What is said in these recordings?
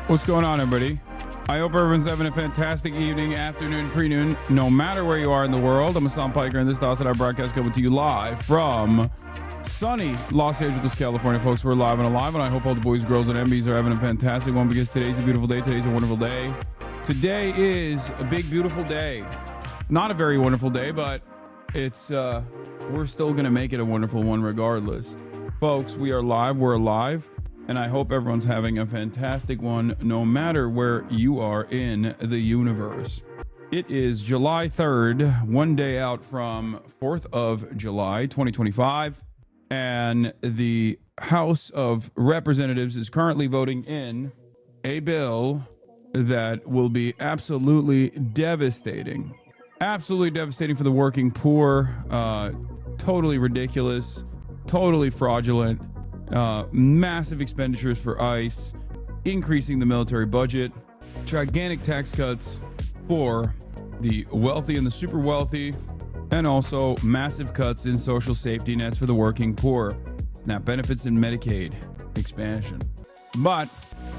What's going on, everybody? I hope everyone's having a fantastic evening, afternoon, pre-noon, no matter where you are in the world. I'm Hassan Piker, and this is the HasanAbi broadcast coming to you live from sunny Los Angeles, California. Folks, we're live and alive, and I hope all the boys, girls, and MBs are having a fantastic one because today's a beautiful day. Today's a wonderful day. Today is a big, beautiful day. Not a very wonderful day, but it's we're still going to make it a wonderful one regardless. Folks, we are live. We're alive. And I hope everyone's having a fantastic one, no matter where you are in the universe. It is July 3rd, one day out from 4th of July, 2025. And the House of Representatives is currently voting in a bill that will be absolutely devastating. Absolutely devastating for the working poor. Totally ridiculous. Totally fraudulent. Massive expenditures for ICE, increasing the military budget, gigantic tax cuts for the wealthy and the super wealthy, and also massive cuts in social safety nets for the working poor, SNAP benefits and Medicaid expansion. But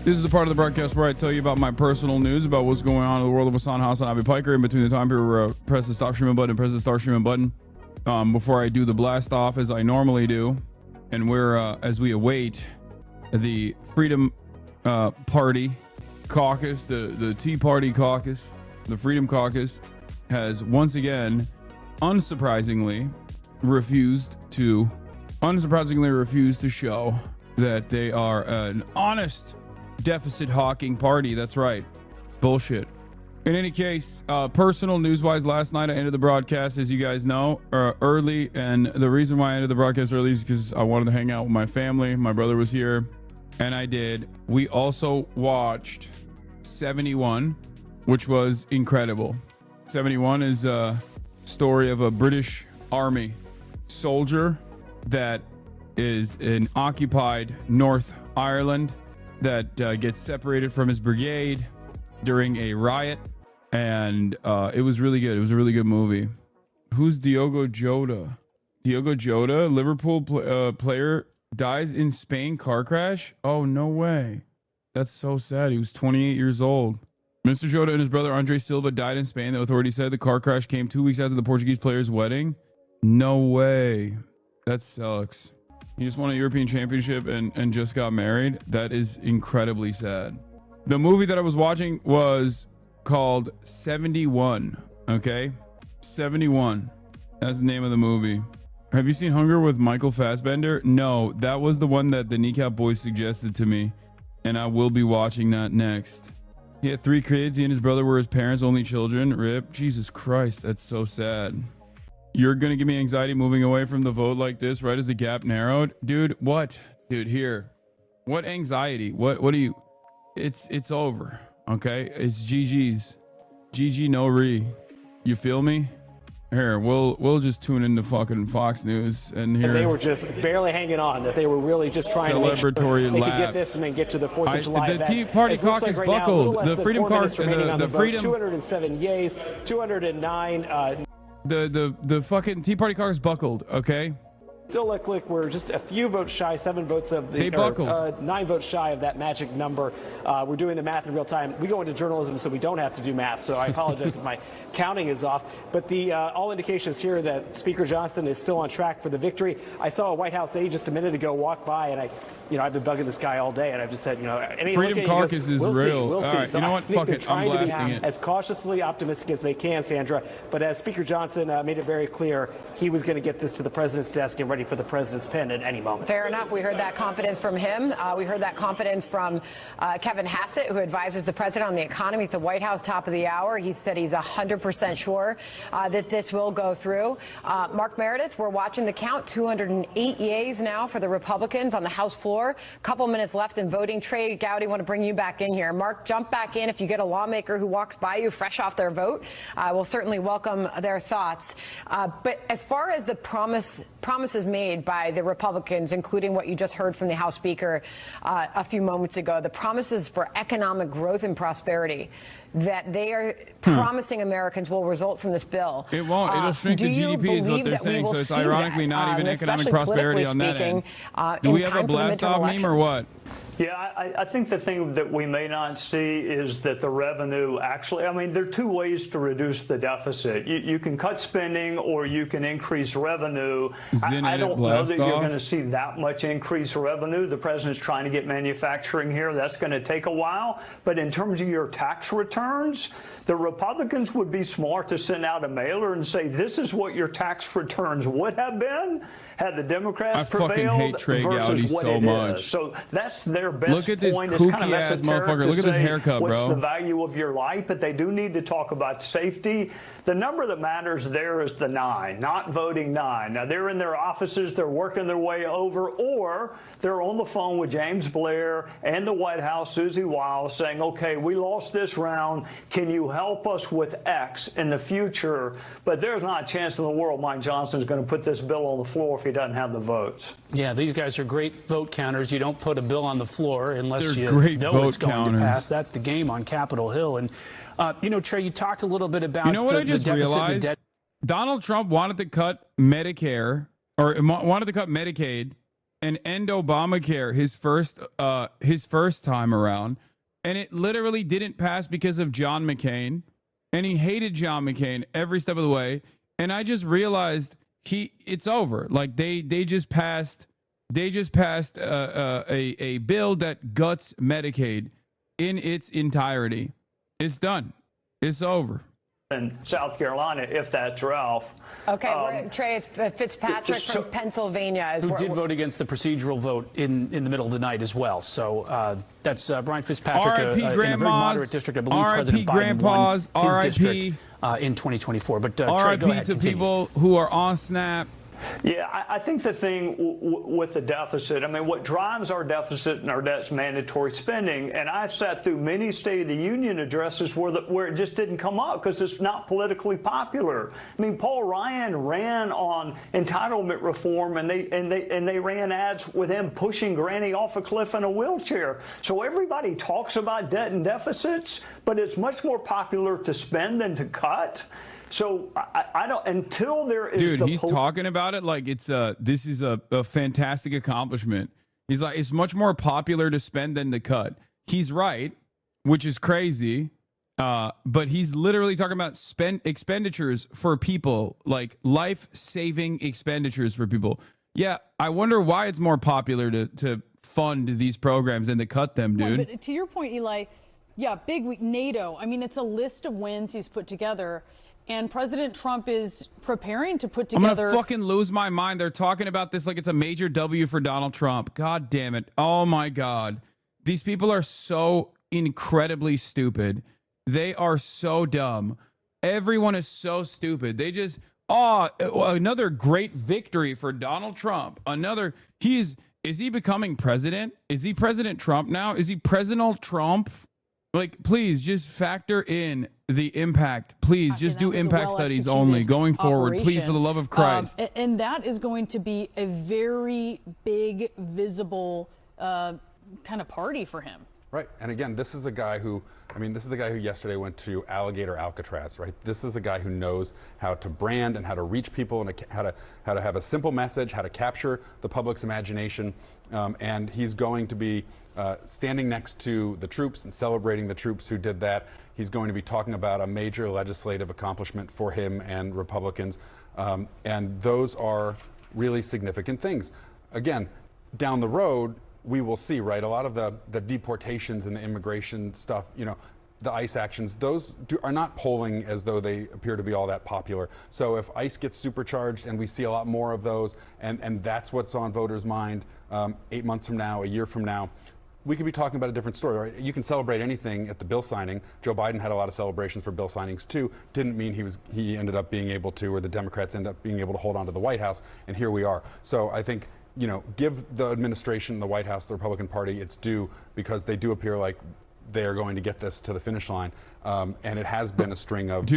this is the part of the broadcast where I tell you about my personal news about what's going on in the world of HasanAbi Piker in between the time period where I press the stop streaming button and press the start streaming button before I do the blast off as I normally do. And we're, as we await the Freedom Party caucus, the Tea Party caucus, the Freedom Caucus has once again, unsurprisingly refused to show that they are an honest deficit hawking party. That's right. Bullshit. In any case, personal news-wise, last night I ended the broadcast, as you guys know, early. And the reason why I ended the broadcast early is because I wanted to hang out with my family. My brother was here, and I did. We also watched 71, which was incredible. 71 is a story of a British Army soldier that is in occupied North Ireland that gets separated from his brigade during a riot, and it was really good. It was a really good movie. Who's Diogo Jota? Diogo Jota, Liverpool player, dies in Spain car crash. Oh, no way. That's so sad. He was 28 years old. Mr. Jota and his brother Andre Silva died in Spain. The authorities said the car crash came 2 weeks after the Portuguese player's wedding. No way. That sucks. He just won a European championship and just got married. That is incredibly sad. The movie that I was watching was called 71. Okay, 71. That's the name of the movie. Have you seen Hunger with Michael Fassbender? No, that was the one that the Kneecap Boys suggested to me, and I will be watching that next. He had 3 kids. He and his brother were his parents' only children. Rip. Jesus Christ, that's so sad. You're gonna give me anxiety moving away from the vote like this right as the gap narrowed? Dude, what? Dude, here. What anxiety? What do you... It's over, okay? It's GG's. GG no re. You feel me? Here, we'll just tune into fucking Fox News and here. And they were just barely hanging on. That they were really just trying to make sure they could get this and then get to the 4th of July event. The Tea Party caucus buckled. The Freedom Caucus, the Freedom. 207 yays, 209. The fucking Tea Party caucus buckled. Okay. Still look like we're just a few votes shy, 7 votes of the, 9 votes shy of that magic number. We're doing the math in real time. We go into journalism, so we don't have to do math. So I apologize if my counting is off. But the all indications here that Speaker Johnson is still on track for the victory. I saw a White House aide just a minute ago walk by, and I've been bugging this guy all day, and I've just said, Freedom Caucus is real. We'll see. All right, So you know what? Fuck it. I'm blasting it. As cautiously optimistic as they can, Sandra. But as Speaker Johnson made it very clear, he was going to get this to the president's desk and ready for the president's pen at any moment. Fair enough. We heard that confidence from him. We heard that confidence from Kevin Hassett, who advises the president on the economy at the White House, top of the hour. He said he's 100% sure that this will go through. Mark Meredith, we're watching the count. 208 yays now for the Republicans on the House floor. Couple minutes left in voting. Trey Gowdy, want to bring you back in here. Mark, jump back in if you get a lawmaker who walks by you fresh off their vote. We'll certainly welcome their thoughts. But as far as the promises made by the Republicans, including what you just heard from the House Speaker a few moments ago, the promises for economic growth and prosperity that they are promising Americans will result from this bill. It won't. It'll shrink the GDP is what they're saying. So it's ironically not even economic prosperity on that end. Do we have a blast off meme or what? Yeah, I think the thing that we may not see is that the revenue actually, I mean, there are two ways to reduce the deficit. You can cut spending or you can increase revenue. I don't know that you're going to see that much increased revenue. The president's trying to get manufacturing here. That's going to take a while. But in terms of your tax returns, the Republicans would be smart to send out a mailer and say, this is what your tax returns would have been had the Democrats prevailed. I fucking hate Trey Gowdy so much. So that's their best Look at this point. kooky ass motherfucker. Look at this haircut, bro. What's the value of your life? But they do need to talk about safety. The number that matters there is the 9, not voting 9. Now, they're in their offices, they're working their way over, or they're on the phone with James Blair and the White House, Susie Wiles, saying, okay, we lost this round. Can you help us with X in the future? But there's not a chance in the world Mike Johnson is going to put this bill on the floor if he doesn't have the votes. Yeah, these guys are great vote counters. You don't put a bill on the floor unless you know it's going to pass. That's the game on Capitol Hill. And, you know, Trey, you talked a little bit about I just realized? Donald Trump wanted to cut Medicare, or wanted to cut Medicaid and end Obamacare his first time around, and it literally didn't pass because of John McCain, and he hated John McCain every step of the way. And I just realized it's over. Like they just passed a bill that guts Medicaid in its entirety. It's done. It's over. In South Carolina, if that's Ralph. Okay, Trey, it's Fitzpatrick from Pennsylvania. Who did vote against the procedural vote in the middle of the night as well. So that's Brian Fitzpatrick in a very moderate district. I believe President Biden won his district in 2024. But Trey, go ahead, RIP to people who are on SNAP. Yeah, I think the thing with the deficit, I mean, what drives our deficit and our debt's mandatory spending. And I've sat through many State of the Union addresses where it just didn't come up because it's not politically popular. I mean, Paul Ryan ran on entitlement reform, and they ran ads with him pushing Granny off a cliff in a wheelchair. So everybody talks about debt and deficits, but it's much more popular to spend than to cut. So I don't, until there is. Dude, he's talking about it like it's this is a fantastic accomplishment. He's like, it's much more popular to spend than to cut. He's right, which is crazy. But he's literally talking about expenditures for people, like life-saving expenditures for people. Yeah, I wonder why it's more popular to fund these programs than to cut them, dude. But to your point, Eli, yeah, big week, NATO. I mean, it's a list of wins he's put together. And President Trump is preparing to put together. I'm going to fucking lose my mind. They're talking about this like it's a major W for Donald Trump. God damn it. Oh, my God. These people are so incredibly stupid. They are so dumb. Everyone is so stupid. They just, another great victory for Donald Trump. Is he becoming president? Is he President Trump now? Is he President Trump? Like, please just factor in the impact. Please just do impact studies only going forward. Please, for the love of Christ. And that is going to be a very big, visible kind of party for him. Right. And again, this is a guy who, this is the guy who yesterday went to Alligator Alcatraz, right? This is a guy who knows how to brand and how to reach people and how to have a simple message, how to capture the public's imagination. And he's going to be standing next to the troops and celebrating the troops who did that. He's going to be talking about a major legislative accomplishment for him and Republicans. And those are really significant things. Again, down the road, we will see, right? A lot of the deportations and the immigration stuff, the ICE actions, those are not polling as though they appear to be all that popular. So if ICE gets supercharged and we see a lot more of those, and that's what's on voters' mind 8 months from now, a year from now, we could be talking about a different story. Right? You can celebrate anything at the bill signing. Joe Biden had a lot of celebrations for bill signings too. Didn't mean he ended up being able to, or the Democrats ended up being able to hold on to the White House. And here we are. So I think, give the administration, the White House, the Republican Party its due, because they do appear like they are going to get this to the finish line. And it has been a string of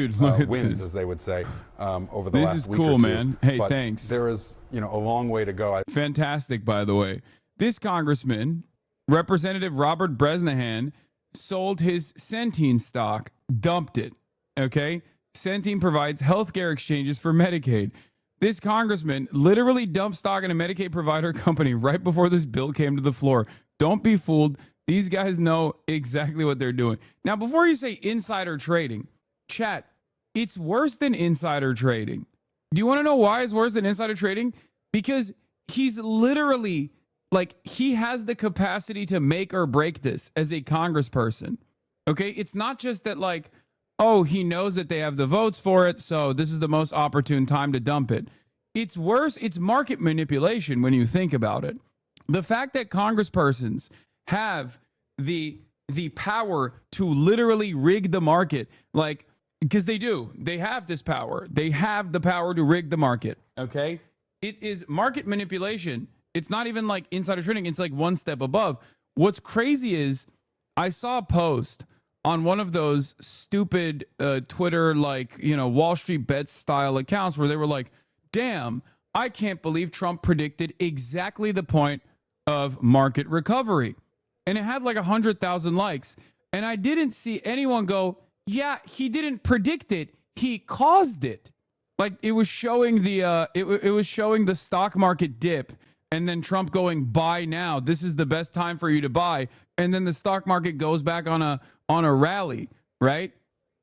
wins, as they would say, over the last week or two. This is cool, man. Hey, but thanks. There is, a long way to go. Fantastic, by the way. This congressman, Representative Robert Bresnahan, sold his Centene stock, dumped it. Okay? Centene provides healthcare exchanges for Medicaid. This congressman literally dumped stock in a Medicaid provider company right before this bill came to the floor. Don't be fooled. These guys know exactly what they're doing. Now, before you say insider trading, chat, it's worse than insider trading. Do you want to know why it's worse than insider trading? Because he's literally, like, he has the capacity to make or break this as a congressperson. Okay? It's not just that, like, oh, he knows that they have the votes for it, so this is the most opportune time to dump it. It's worse. It's market manipulation when you think about it. The fact that congresspersons have the power to literally rig the market, like, because they do. They have this power. They have the power to rig the market, okay? It is market manipulation. It's not even like insider trading. It's like one step above. What's crazy is I saw a post on one of those stupid Twitter, like, you know, Wall Street Bets style accounts where they were like, damn, I can't believe Trump predicted exactly the point of market recovery. And it had like 100,000 likes. And I didn't see anyone go, yeah, he didn't predict it. He caused it. Like, it was showing the it was showing the stock market dip, and then Trump going, buy now. This is the best time for you to buy. And then the stock market goes back on a rally, right?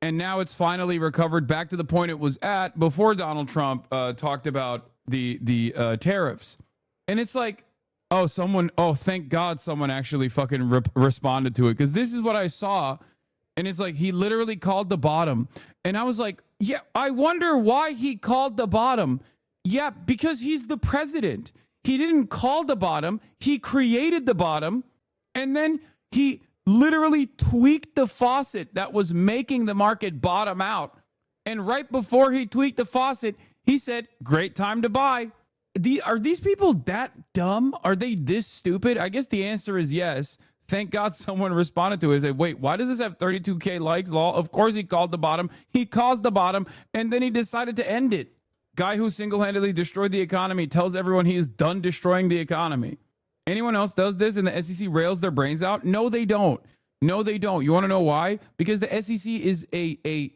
And now it's finally recovered back to the point it was at before Donald Trump talked about the tariffs. And it's like, oh, thank God someone actually fucking responded to it, because this is what I saw. And it's like, he literally called the bottom. And I was like, yeah, I wonder why he called the bottom. Yeah, because he's the president. He didn't call the bottom. He created the bottom. And then he literally tweaked the faucet that was making the market bottom out. And right before he tweaked the faucet, he said, great time to buy. Are these people that dumb? Are they this stupid? I guess the answer is yes. Thank God someone responded to it and said, wait, why does this have 32K likes? Lol. Of course he called the bottom. He caused the bottom, and then he decided to end it. Guy who single-handedly destroyed the economy tells everyone he is done destroying the economy. Anyone else does this and the SEC rails their brains out? No, they don't. No, they don't. You want to know why? Because the SEC is a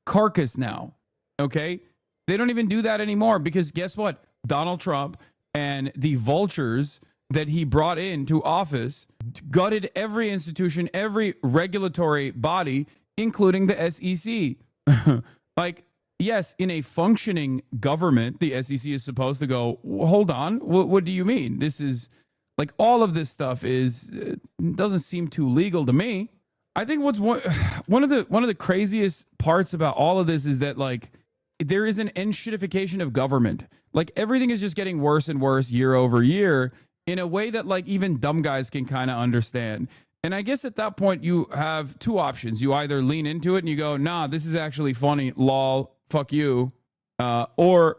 carcass now, okay? They don't even do that anymore because guess what? Donald Trump and the vultures that he brought into office gutted every institution, every regulatory body, including the SEC. Like, yes, in a functioning government, the SEC is supposed to go, hold on, what do you mean? This is, like, all of this stuff doesn't seem too legal to me. I think what's one of the craziest parts about all of this is that, like, there is an enshittification of government. Like, everything is just getting worse and worse year over year in a way that, like, even dumb guys can kind of understand. And I guess at that point you have two options. You either lean into it and you go, nah, this is actually funny, lol, fuck you. Or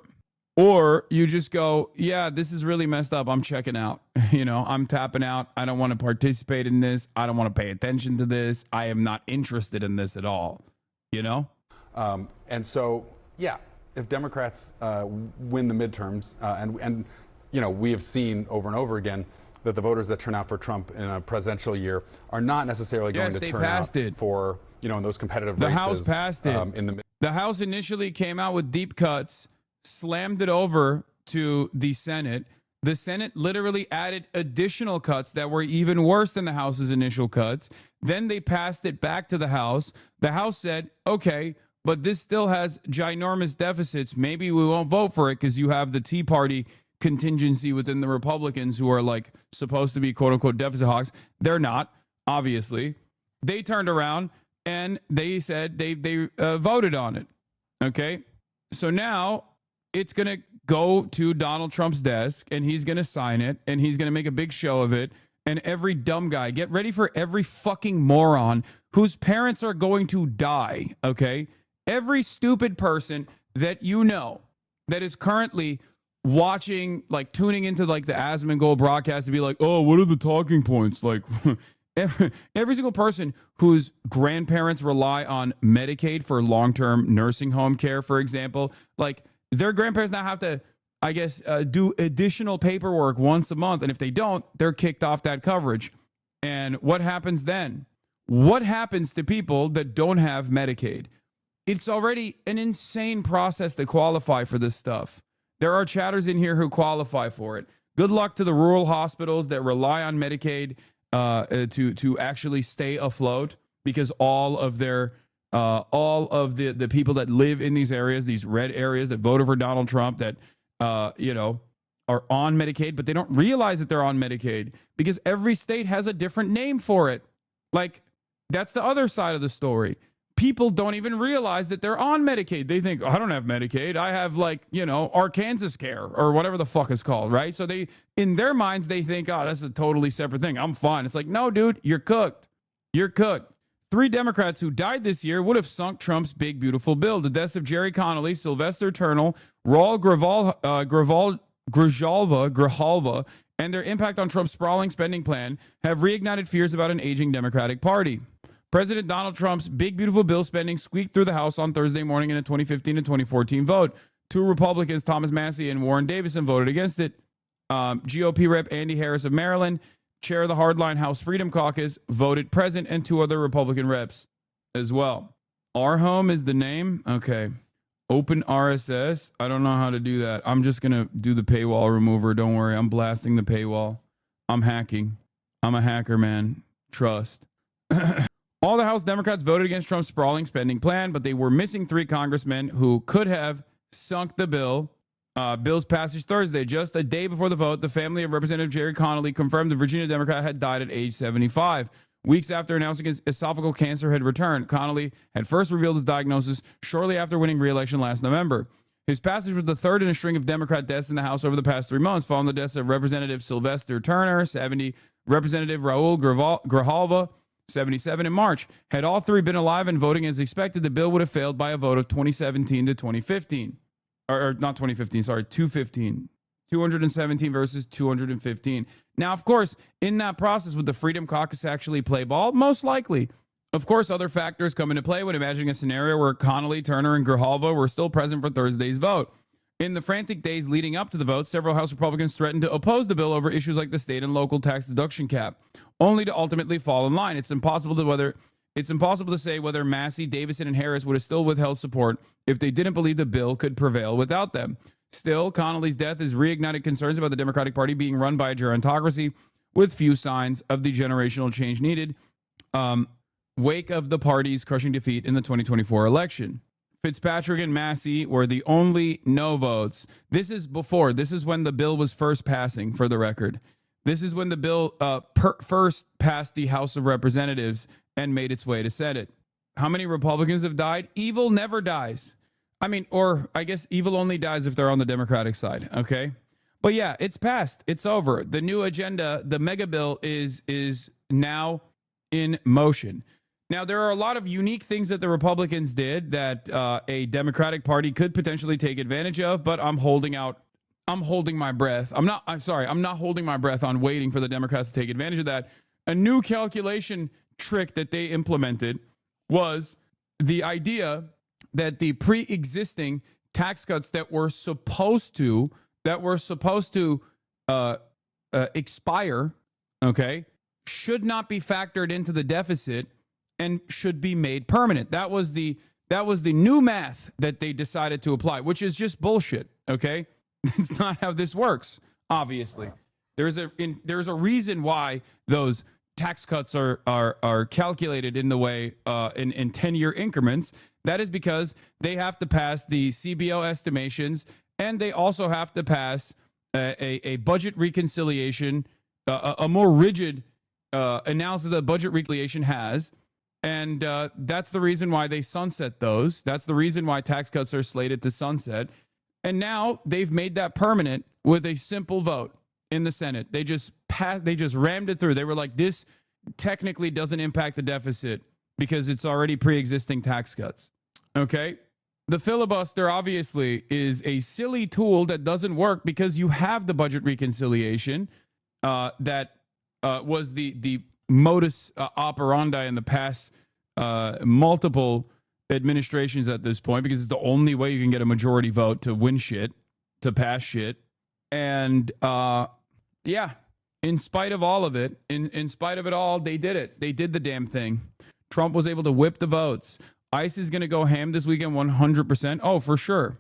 you just go, yeah, this is really messed up. I'm checking out. You know, I'm tapping out. I don't want to participate in this. I don't want to pay attention to this. I am not interested in this at all. You know? And so, yeah, if Democrats win the midterms, and you know, we have seen over and over again that the voters that turn out for Trump in a presidential year are not necessarily going to turn out for, you know, in those competitive races. The House passed it. The House initially came out with deep cuts, slammed it over to the Senate. The Senate literally added additional cuts that were even worse than the House's initial cuts. Then they passed it back to the House. The House said, okay, but this still has ginormous deficits. Maybe we won't vote for it because you have the Tea Party contingency within the Republicans who are, like, supposed to be quote unquote deficit hawks. They're not, obviously. They turned around and they said they voted on it. Okay. So now it's going to go to Donald Trump's desk and he's going to sign it and he's going to make a big show of it. And every dumb guy, get ready for every fucking moron whose parents are going to die. Okay. Every stupid person that you know that is currently watching, like, tuning into, like, the Asmongold broadcast to be like, oh, what are the talking points? Like, every single person whose grandparents rely on Medicaid for long-term nursing home care, for example, like, their grandparents now have to, I guess, do additional paperwork once a month. And if they don't, they're kicked off that coverage. And what happens then? What happens to people that don't have Medicaid? It's already an insane process to qualify for this stuff. There are chatters in here who qualify for it. Good luck to the rural hospitals that rely on Medicaid to actually stay afloat, because all of the people that live in these areas, these red areas that voted for Donald Trump, that are on Medicaid, but they don't realize that they're on Medicaid because every state has a different name for it. Like, that's the other side of the story. People don't even realize that they're on Medicaid. They think, oh, I don't have Medicaid. I have, like, Arkansas Care or whatever the fuck it's called, right? So they, in their minds, they think, oh, that's a totally separate thing. I'm fine. It's like, no, dude, you're cooked. You're cooked. 3 Democrats who died this year would have sunk Trump's big, beautiful bill. The deaths of Jerry Connolly, Sylvester Turner, Raul Grijalva, and their impact on Trump's sprawling spending plan have reignited fears about an aging Democratic Party. President Donald Trump's big, beautiful bill spending squeaked through the House on Thursday morning in a 2015 and 2014 vote. 2 Republicans, Thomas Massie and Warren Davison, voted against it. GOP Rep Andy Harris of Maryland, chair of the hardline House Freedom Caucus, voted present, and 2 other Republican reps as well. Our Home is the name. Okay. Open RSS. I don't know how to do that. I'm just going to do the paywall remover. Don't worry. I'm blasting the paywall. I'm hacking. I'm a hacker, man. Trust. All the House Democrats voted against Trump's sprawling spending plan, but they were missing 3 congressmen who could have sunk the bill. Bill's passage Thursday, just a day before the vote, the family of Representative Jerry Connolly confirmed the Virginia Democrat had died at age 75. Weeks after announcing his esophageal cancer had returned, Connolly had first revealed his diagnosis shortly after winning re-election last November. His passage was the 3rd in a string of Democrat deaths in the House over the past 3 months, following the deaths of Representative Sylvester Turner, 70, Representative Raul Grijalva, 77 in March. Had all 3 been alive and voting as expected, the bill would have failed by a vote of 2017 to 2015. Or not 2015, sorry, 215. 217 versus 215. Now, of course, in that process, would the Freedom Caucus actually play ball? Most likely. Of course, other factors come into play when imagining a scenario where Connolly, Turner, and Grijalva were still present for Thursday's vote. In the frantic days leading up to the vote, several House Republicans threatened to oppose the bill over issues like the state and local tax deduction cap, only to ultimately fall in line. It's impossible to say whether Massie, Davison, and Harris would have still withheld support if they didn't believe the bill could prevail without them. Still, Connolly's death has reignited concerns about the Democratic Party being run by a gerontocracy with few signs of the generational change needed. Wake of the party's crushing defeat in the 2024 election. Fitzpatrick and Massie were the only no votes. This is when the bill was first passing, for the record. This is when the bill first passed the House of Representatives and made its way to Senate. How many Republicans have died? Evil never dies. I mean, or I guess evil only dies if they're on the Democratic side, okay? But yeah, it's passed. It's over. The new agenda, the mega bill, is now in motion. Now, there are a lot of unique things that the Republicans did that a Democratic Party could potentially take advantage of, but I'm holding my breath. I'm not holding my breath on waiting for the Democrats to take advantage of that. A new calculation trick that they implemented was the idea that the pre-existing tax cuts that were supposed to expire, okay, should not be factored into the deficit and should be made permanent. That was the new math that they decided to apply, which is just bullshit, okay? It's not how this works, obviously. There's a reason why those tax cuts are calculated in the way in 10-year increments. That is because they have to pass the CBO estimations, and they also have to pass a budget reconciliation, a more rigid analysis that budget reconciliation has. And that's the reason why they sunset those. That's the reason why tax cuts are slated to sunset. And now they've made that permanent with a simple vote in the Senate. They just rammed it through. They were like, this technically doesn't impact the deficit because it's already pre-existing tax cuts. Okay? The filibuster obviously is a silly tool that doesn't work because you have the budget reconciliation that was the modus operandi in the past multiple administrations at this point, because it's the only way you can get a majority vote to win shit, to pass shit. And yeah, in spite of all of it, in spite of it all, they did it. They did the damn thing. Trump was able to whip the votes. ICE is going to go ham this weekend 100%. Oh, for sure.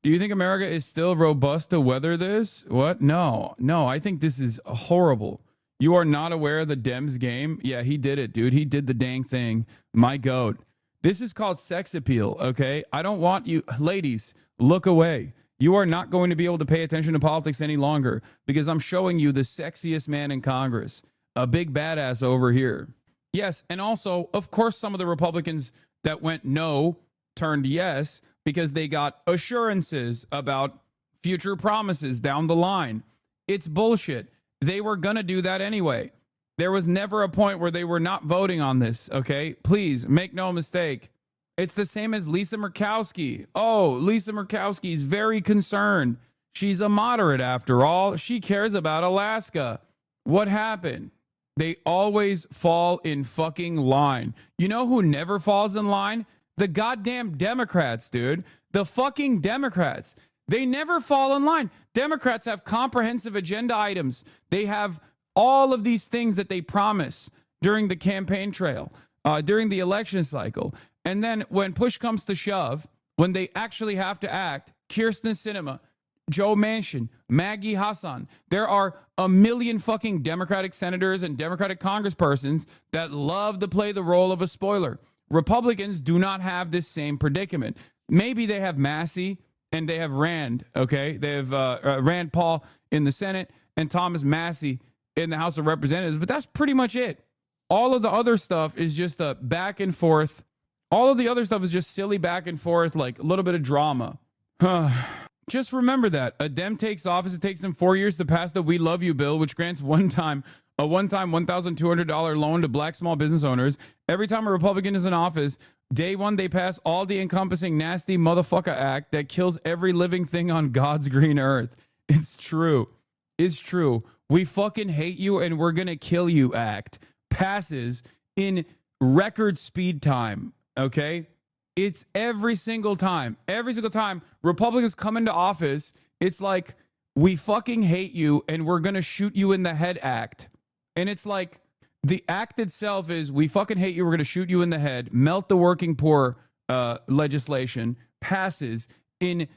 Do you think America is still robust to weather this? What? No. I think this is horrible. You are not aware of the Dems game? Yeah, he did it, dude. He did the dang thing. My goat. This is called sex appeal, okay? I don't want you, ladies, look away. You are not going to be able to pay attention to politics any longer because I'm showing you the sexiest man in Congress, a big badass over here. Yes, and also, of course, some of the Republicans that went no turned yes because they got assurances about future promises down the line. It's bullshit. They were going to do that anyway. There was never a point where they were not voting on this, okay? Please, make no mistake. It's the same as Lisa Murkowski. Oh, Lisa Murkowski is very concerned. She's a moderate after all. She cares about Alaska. What happened? They always fall in fucking line. You know who never falls in line? The goddamn Democrats, dude. The fucking Democrats. They never fall in line. Democrats have comprehensive agenda items. They have all of these things that they promise during the campaign trail, during the election cycle. And then when push comes to shove, when they actually have to act, Kyrsten Sinema, Joe Manchin, Maggie Hassan, there are a million fucking Democratic senators and Democratic congresspersons that love to play the role of a spoiler. Republicans do not have this same predicament. Maybe they have Massey and they have Rand, okay? They have Rand Paul in the Senate and Thomas Massey in the House of Representatives, but that's pretty much it. All of the other stuff is just a back and forth. All of the other stuff is just silly back and forth, like a little bit of drama. Just remember that. A Dem takes office. It takes them 4 years to pass the We Love You bill, which grants a one-time $1,200 loan to black small business owners. Every time a Republican is in office, day one, they pass all the encompassing nasty motherfucker act that kills every living thing on God's green earth. It's true. It's true. We fucking hate you and we're going to kill you act passes in record speed time. Okay. It's every single time Republicans come into office. It's like, we fucking hate you and we're going to shoot you in the head act. And it's like the act itself is we fucking hate you. We're going to shoot you in the head. Melt the working poor legislation passes in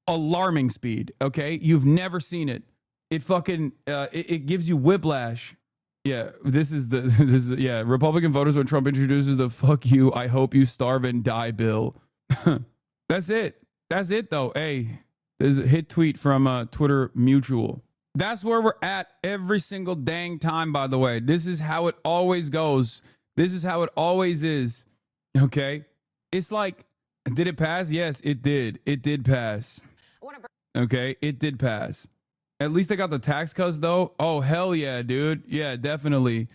alarming speed. Okay. You've never seen it. It fucking, it gives you whiplash. Yeah, Republican voters when Trump introduces the fuck you, I hope you starve and die bill. That's it. That's it though. Hey, there's a hit tweet from Twitter Mutual. That's where we're at every single dang time, by the way. This is how it always goes. This is how it always is. Okay? It's like, did it pass? Yes, it did. It did pass. Okay, it did pass. At least I got the tax cuts though. Oh, hell yeah, dude. Yeah, definitely.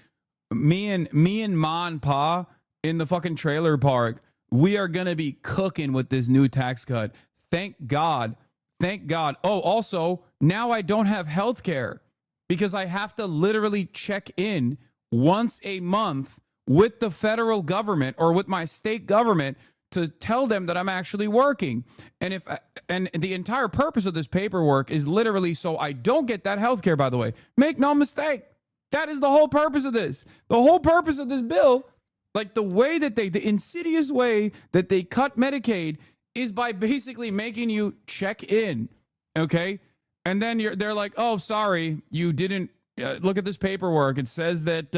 Me and Ma and Pa in the fucking trailer park, we are going to be cooking with this new tax cut. Thank God. Thank God. Oh, also, now I don't have health care because I have to literally check in once a month with the federal government or with my state government to tell them that I'm actually working. And and the entire purpose of this paperwork is literally so I don't get that health care, by the way. Make no mistake. That is the whole purpose of this. The whole purpose of this bill, like the way that the insidious way that they cut Medicaid is by basically making you check in. Okay. And then they're like, oh, sorry, you didn't look at this paperwork. It says that,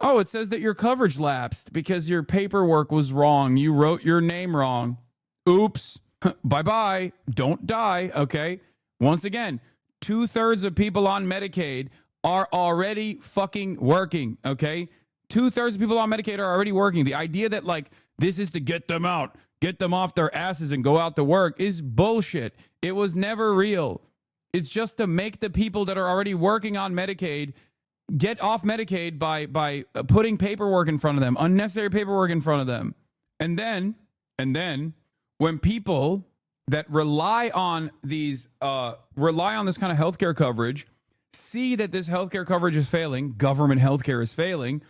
it says that your coverage lapsed because your paperwork was wrong. You wrote your name wrong. Oops. Bye-bye. Don't die. Okay. Once again, 2/3 of people on Medicaid are already fucking working. Okay. 2/3 of people on Medicaid are already working. The idea that like this is to get them out, get them off their asses and go out to work is bullshit. It was never real. It's just to make the people that are already working on Medicaid get off Medicaid by putting paperwork in front of them, unnecessary paperwork in front of them. And then when people that rely on this kind of healthcare coverage see that this healthcare coverage is failing, government healthcare is failing,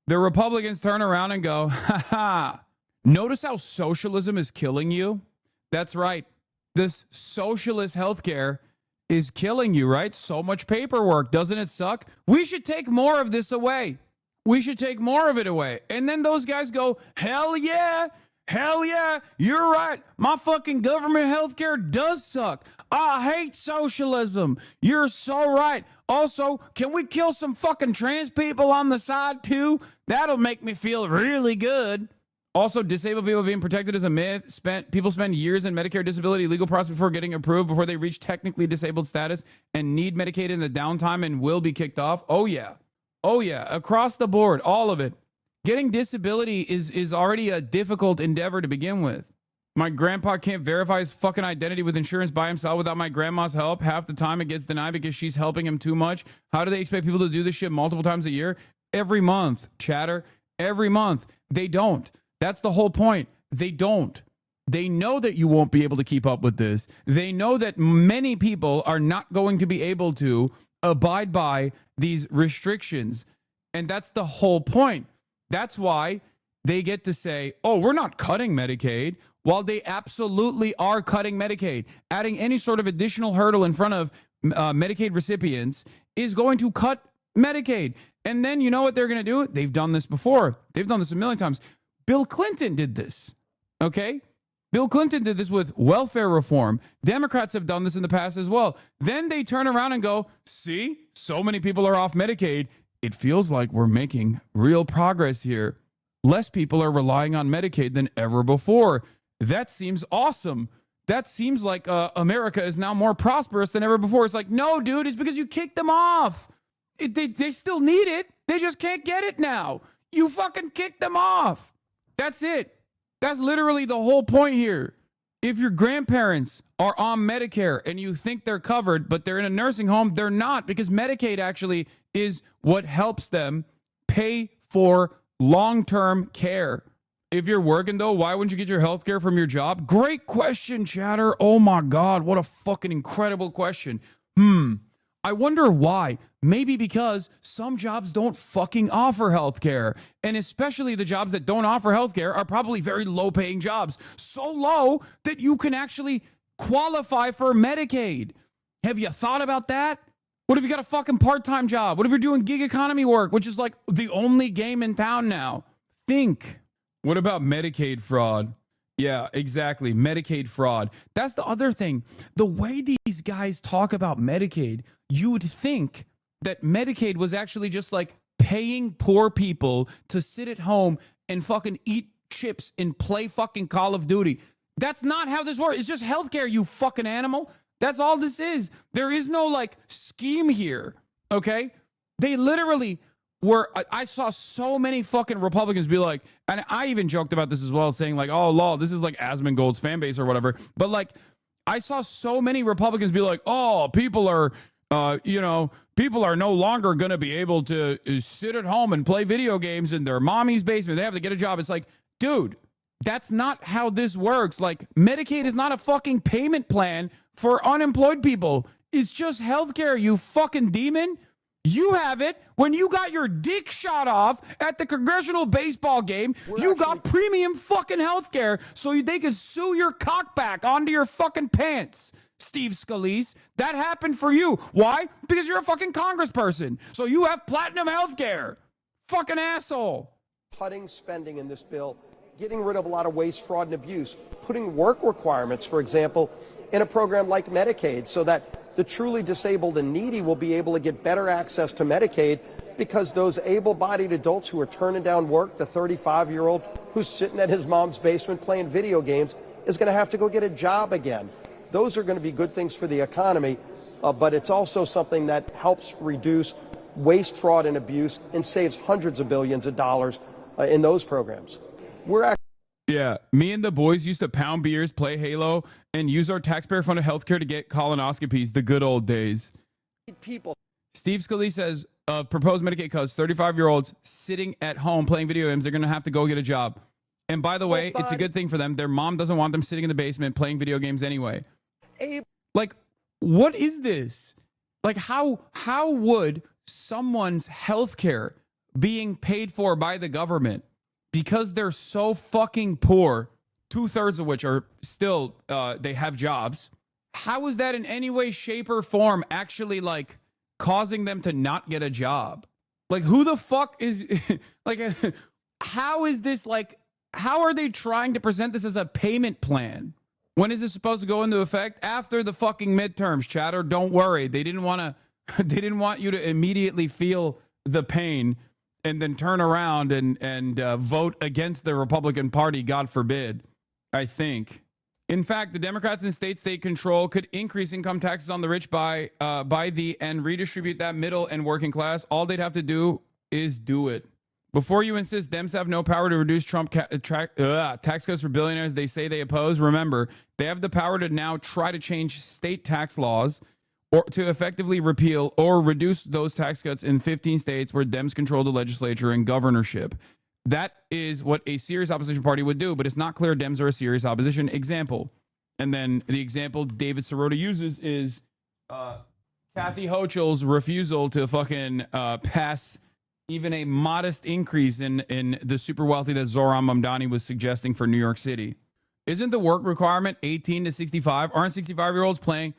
the Republicans turn around and go, notice how socialism is killing you? That's right. This socialist healthcare is killing you, right? So much paperwork. Doesn't it suck? We should take more of this away. We should take more of it away. And then those guys go, hell yeah. Hell yeah. You're right. My fucking government healthcare does suck. I hate socialism. You're so right. Also, can we kill some fucking trans people on the side too? That'll make me feel really good. Also, disabled people being protected is a myth. People spend years in Medicare disability legal process before getting approved, before they reach technically disabled status and need Medicaid in the downtime and will be kicked off. Oh yeah. Oh yeah. Across the board, all of it. Getting disability is already a difficult endeavor to begin with. My grandpa can't verify his fucking identity with insurance by himself without my grandma's help. Half the time it gets denied because she's helping him too much. How do they expect people to do this shit multiple times a year? Every month, chatter. Every month. They don't. That's the whole point. They don't. They know that you won't be able to keep up with this. They know that many people are not going to be able to abide by these restrictions. And that's the whole point. That's why they get to say, oh, we're not cutting Medicaid, while they absolutely are cutting Medicaid. Adding any sort of additional hurdle in front of Medicaid recipients is going to cut Medicaid. And then you know what they're going to do? They've done this before. They've done this a million times. Bill Clinton did this, okay? Bill Clinton did this with welfare reform. Democrats have done this in the past as well. Then they turn around and go, see, so many people are off Medicaid. It feels like we're making real progress here. Less people are relying on Medicaid than ever before. That seems awesome. That seems like America is now more prosperous than ever before. It's like, no, dude, it's because you kicked them off. They still need it. They just can't get it now. You fucking kicked them off. That's it. That's literally the whole point here. If your grandparents are on Medicare and you think they're covered, but they're in a nursing home, they're not, because Medicaid actually is what helps them pay for long-term care. If you're working, though, why wouldn't you get your health care from your job? Great question, chatter. Oh, my God. What a fucking incredible question. I wonder why. Maybe because some jobs don't fucking offer health care. And especially the jobs that don't offer health care are probably very low-paying jobs. So low that you can actually qualify for Medicaid. Have you thought about that? What if you got a fucking part-time job? What if you're doing gig economy work, which is like the only game in town now? Think. What about Medicaid fraud? Yeah, exactly. Medicaid fraud. That's the other thing. The way these guys talk about Medicaid, you would think that Medicaid was actually just like paying poor people to sit at home and fucking eat chips and play fucking Call of Duty. That's not how this works. It's just healthcare, you fucking animal. That's all this is. There is no like scheme here. Okay? They literally were. I saw so many fucking Republicans be like, and I even joked about this as well, saying like, oh, lol, this is like Asmongold's fan base or whatever. But like, I saw so many Republicans be like, oh, people are no longer going to be able to sit at home and play video games in their mommy's basement. They have to get a job. It's like, dude, that's not how this works. Like, Medicaid is not a fucking payment plan for unemployed people. It's just healthcare, you fucking demon. You have it when you got your dick shot off at the congressional baseball game. You got premium fucking healthcare so they could sew your cock back onto your fucking pants. Steve Scalise, that happened for you. Why? Because you're a fucking congressperson. So you have platinum healthcare. Fucking asshole. Cutting spending in this bill, getting rid of a lot of waste, fraud, and abuse, putting work requirements, for example, in a program like Medicaid so that the truly disabled and needy will be able to get better access to Medicaid because those able-bodied adults who are turning down work, the 35-year-old who's sitting at his mom's basement playing video games, is going to have to go get a job again. Those are going to be good things for the economy, but it's also something that helps reduce waste, fraud, and abuse and saves hundreds of billions of dollars in those programs. Yeah, me and the boys used to pound beers, play Halo, and use our taxpayer-funded healthcare to get colonoscopies. The good old days. Steve Scalise says, proposed Medicaid cuts, 35-year-olds sitting at home playing video games, they're going to have to go get a job. And by the way, it's a good thing for them. Their mom doesn't want them sitting in the basement playing video games anyway. Like, what is this? Like, how would someone's healthcare being paid for by the government because they're so fucking poor, 2/3 of which are still, they have jobs. How is that in any way, shape, or form actually like causing them to not get a job? Like, who the fuck is, like, how is this like, how are they trying to present this as a payment plan? When is this supposed to go into effect? After the fucking midterms, chatter. Don't worry. They didn't want you to immediately feel the pain and then turn around and vote against the Republican Party, God forbid, I think. In fact, the Democrats in state control could increase income taxes on the rich and redistribute that middle and working class. All they'd have to do is do it. Before you insist Dems have no power to reduce Trump tax cuts for billionaires they say they oppose, remember, they have the power to now try to change state tax laws or to effectively repeal or reduce those tax cuts in 15 states where Dems control the legislature and governorship. That is what a serious opposition party would do, but it's not clear Dems are a serious opposition. Example. And then the example David Sirota uses is Kathy Hochul's refusal to fucking pass even a modest increase in the super wealthy that Zohran Mamdani was suggesting for New York City. Isn't the work requirement 18 to 65? Aren't 65-year-olds playing?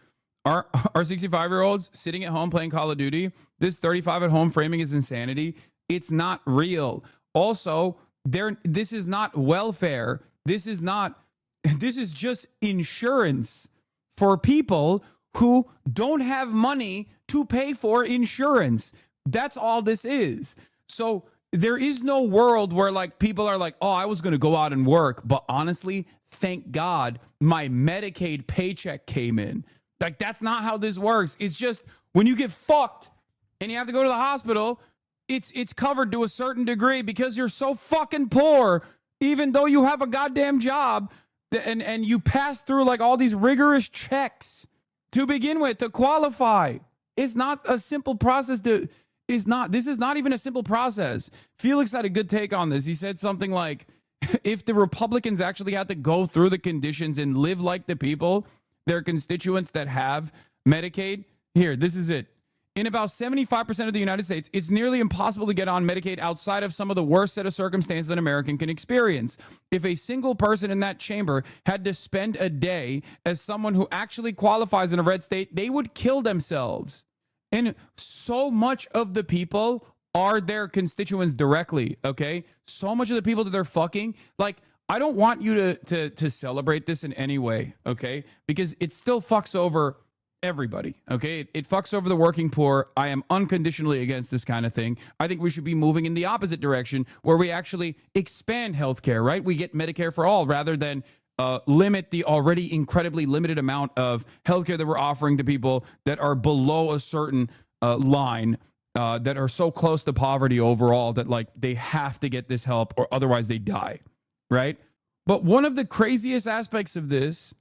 Are 65-year-olds sitting at home playing Call of Duty? This 35 at home framing is insanity. It's not real. Also, this is not welfare. This is just insurance for people who don't have money to pay for insurance. That's all this is. So there is no world where like people are like, oh, I was going to go out and work, but honestly, thank God my Medicaid paycheck came in. Like, that's not how this works. It's just when you get fucked and you have to go to the hospital, it's covered to a certain degree because you're so fucking poor, even though you have a goddamn job and you pass through like all these rigorous checks to begin with to qualify. It's not a simple process this is not even a simple process. Felix had a good take on this. He said something like, if the Republicans actually had to go through the conditions and live like the people, their constituents that have Medicaid, here, this is it. In about 75% of the United States, it's nearly impossible to get on Medicaid outside of some of the worst set of circumstances an American can experience. If a single person in that chamber had to spend a day as someone who actually qualifies in a red state, they would kill themselves. And so much of the people are their constituents directly, okay? So much of the people that they're fucking, like, I don't want you to celebrate this in any way, okay? Because it still fucks over everybody, okay? It fucks over the working poor. I am unconditionally against this kind of thing. I think we should be moving in the opposite direction where we actually expand healthcare, right? We get Medicare for all rather than limit the already incredibly limited amount of healthcare that we're offering to people that are below a certain line, that are so close to poverty overall that like they have to get this help or otherwise they die, right? But one of the craziest aspects of this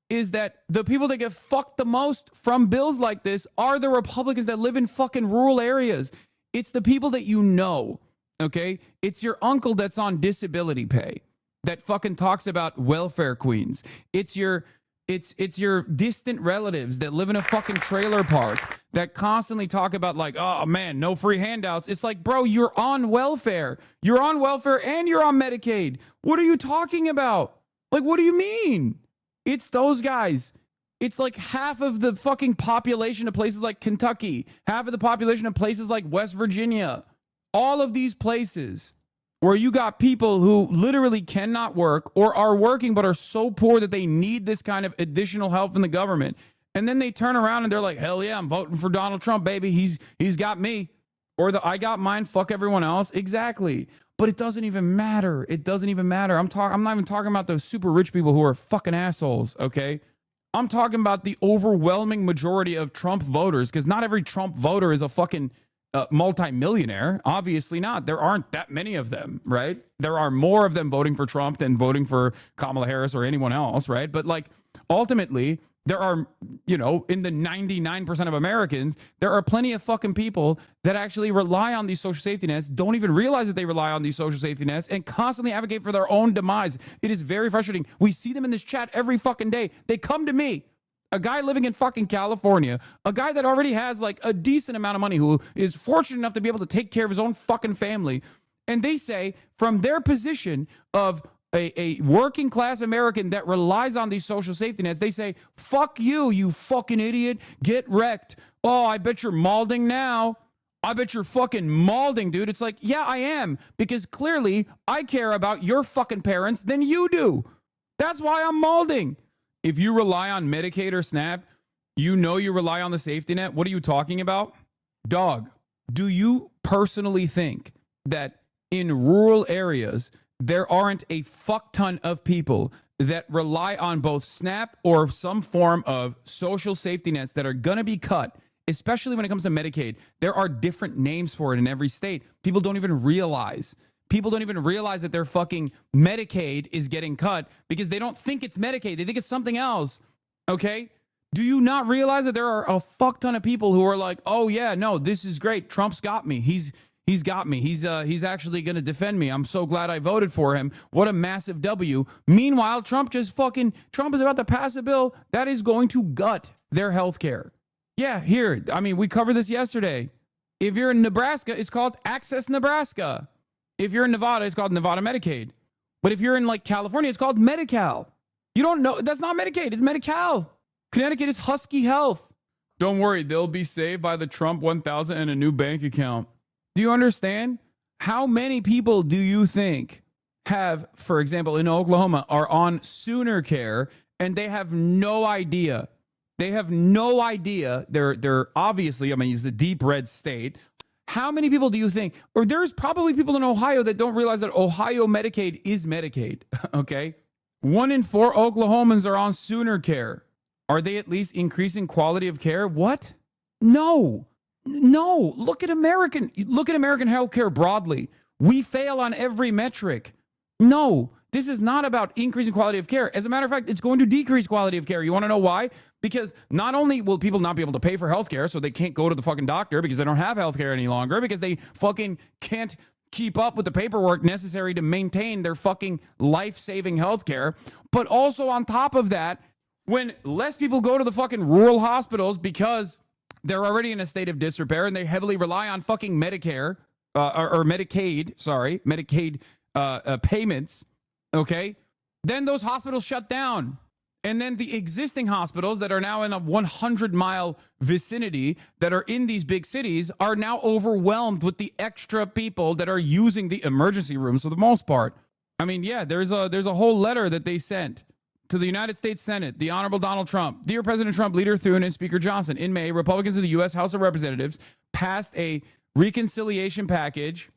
is that the people that get fucked the most from bills like this are the Republicans that live in fucking rural areas. It's the people that you know, okay? It's your uncle that's on disability pay that fucking talks about welfare queens. It's your distant relatives that live in a fucking trailer park that constantly talk about like, oh man, no free handouts. It's like, bro, you're on welfare. You're on welfare and you're on Medicaid. What are you talking about? Like, what do you mean? It's those guys. It's like half of the fucking population of places like Kentucky, half of the population of places like West Virginia. All of these places where you got people who literally cannot work or are working but are so poor that they need this kind of additional help from the government. And then they turn around and they're like, hell yeah, I'm voting for Donald Trump, baby. He's got me. Or I got mine, fuck everyone else. Exactly. But it doesn't even matter. It doesn't even matter. I'm not even talking about those super rich people who are fucking assholes, okay? I'm talking about the overwhelming majority of Trump voters, because not every Trump voter is a fucking multimillionaire. Obviously not. There aren't that many of them, right? There are more of them voting for Trump than voting for Kamala Harris or anyone else, right? But like ultimately, there are, you know, in the 99% of Americans, there are plenty of fucking people that actually rely on these social safety nets, don't even realize that they rely on these social safety nets, and constantly advocate for their own demise. It is very frustrating. We see them in this chat every fucking day. They come to me, a guy living in fucking California, a guy that already has like a decent amount of money, who is fortunate enough to be able to take care of his own fucking family. And they say, from their position of a working class American that relies on these social safety nets, they say, fuck you, you fucking idiot. Get wrecked. Oh, I bet you're malding now. I bet you're fucking malding, dude. It's like, yeah, I am. Because clearly I care about your fucking parents than you do. That's why I'm malding. If you rely on Medicaid or SNAP, you know you rely on the safety net. What are you talking about? Dog, do you personally think that in rural areas, there aren't a fuck ton of people that rely on both SNAP or some form of social safety nets that are going to be cut, especially when it comes to Medicaid? There are different names for it in every state. People don't even realize. People don't even realize that their fucking Medicaid is getting cut because they don't think it's Medicaid. They think it's something else. Okay? Do you not realize that there are a fuck ton of people who are like, oh yeah, no, this is great. Trump's got me. He's got me. He's actually going to defend me. I'm so glad I voted for him. What a massive W. Meanwhile, Trump is about to pass a bill that is going to gut their health care. Yeah, here. I mean, we covered this yesterday. If you're in Nebraska, it's called Access Nebraska. If you're in Nevada, it's called Nevada Medicaid. But if you're in like California, it's called Medi-Cal. You don't know. That's not Medicaid. It's Medi-Cal. Connecticut is Husky Health. Don't worry. They'll be saved by the Trump 1000 and a new bank account. Do you understand? How many people do you think have, for example, in Oklahoma, are on Sooner Care and they have no idea? They have no idea. They're obviously, I mean, it's a deep red state. How many people do you think, or there's probably people in Ohio that don't realize that Ohio Medicaid is Medicaid, okay? 1 in 4 Oklahomans are on Sooner Care. Are they at least increasing quality of care? What? No. Look at American healthcare broadly. We fail on every metric. No, this is not about increasing quality of care. As a matter of fact, it's going to decrease quality of care. You want to know why? Because not only will people not be able to pay for healthcare, so they can't go to the fucking doctor because they don't have healthcare any longer, because they fucking can't keep up with the paperwork necessary to maintain their fucking life-saving healthcare. But also on top of that, when less people go to the fucking rural hospitals because they're already in a state of disrepair and they heavily rely on fucking Medicare or Medicaid payments, okay? Then those hospitals shut down. And then the existing hospitals that are now in a 100-mile vicinity that are in these big cities are now overwhelmed with the extra people that are using the emergency rooms for the most part. I mean, yeah, there's a whole letter that they sent to the United States Senate, the Honorable Donald Trump. Dear President Trump, Leader Thune, and Speaker Johnson, in May, Republicans of the U.S. House of Representatives passed a reconciliation package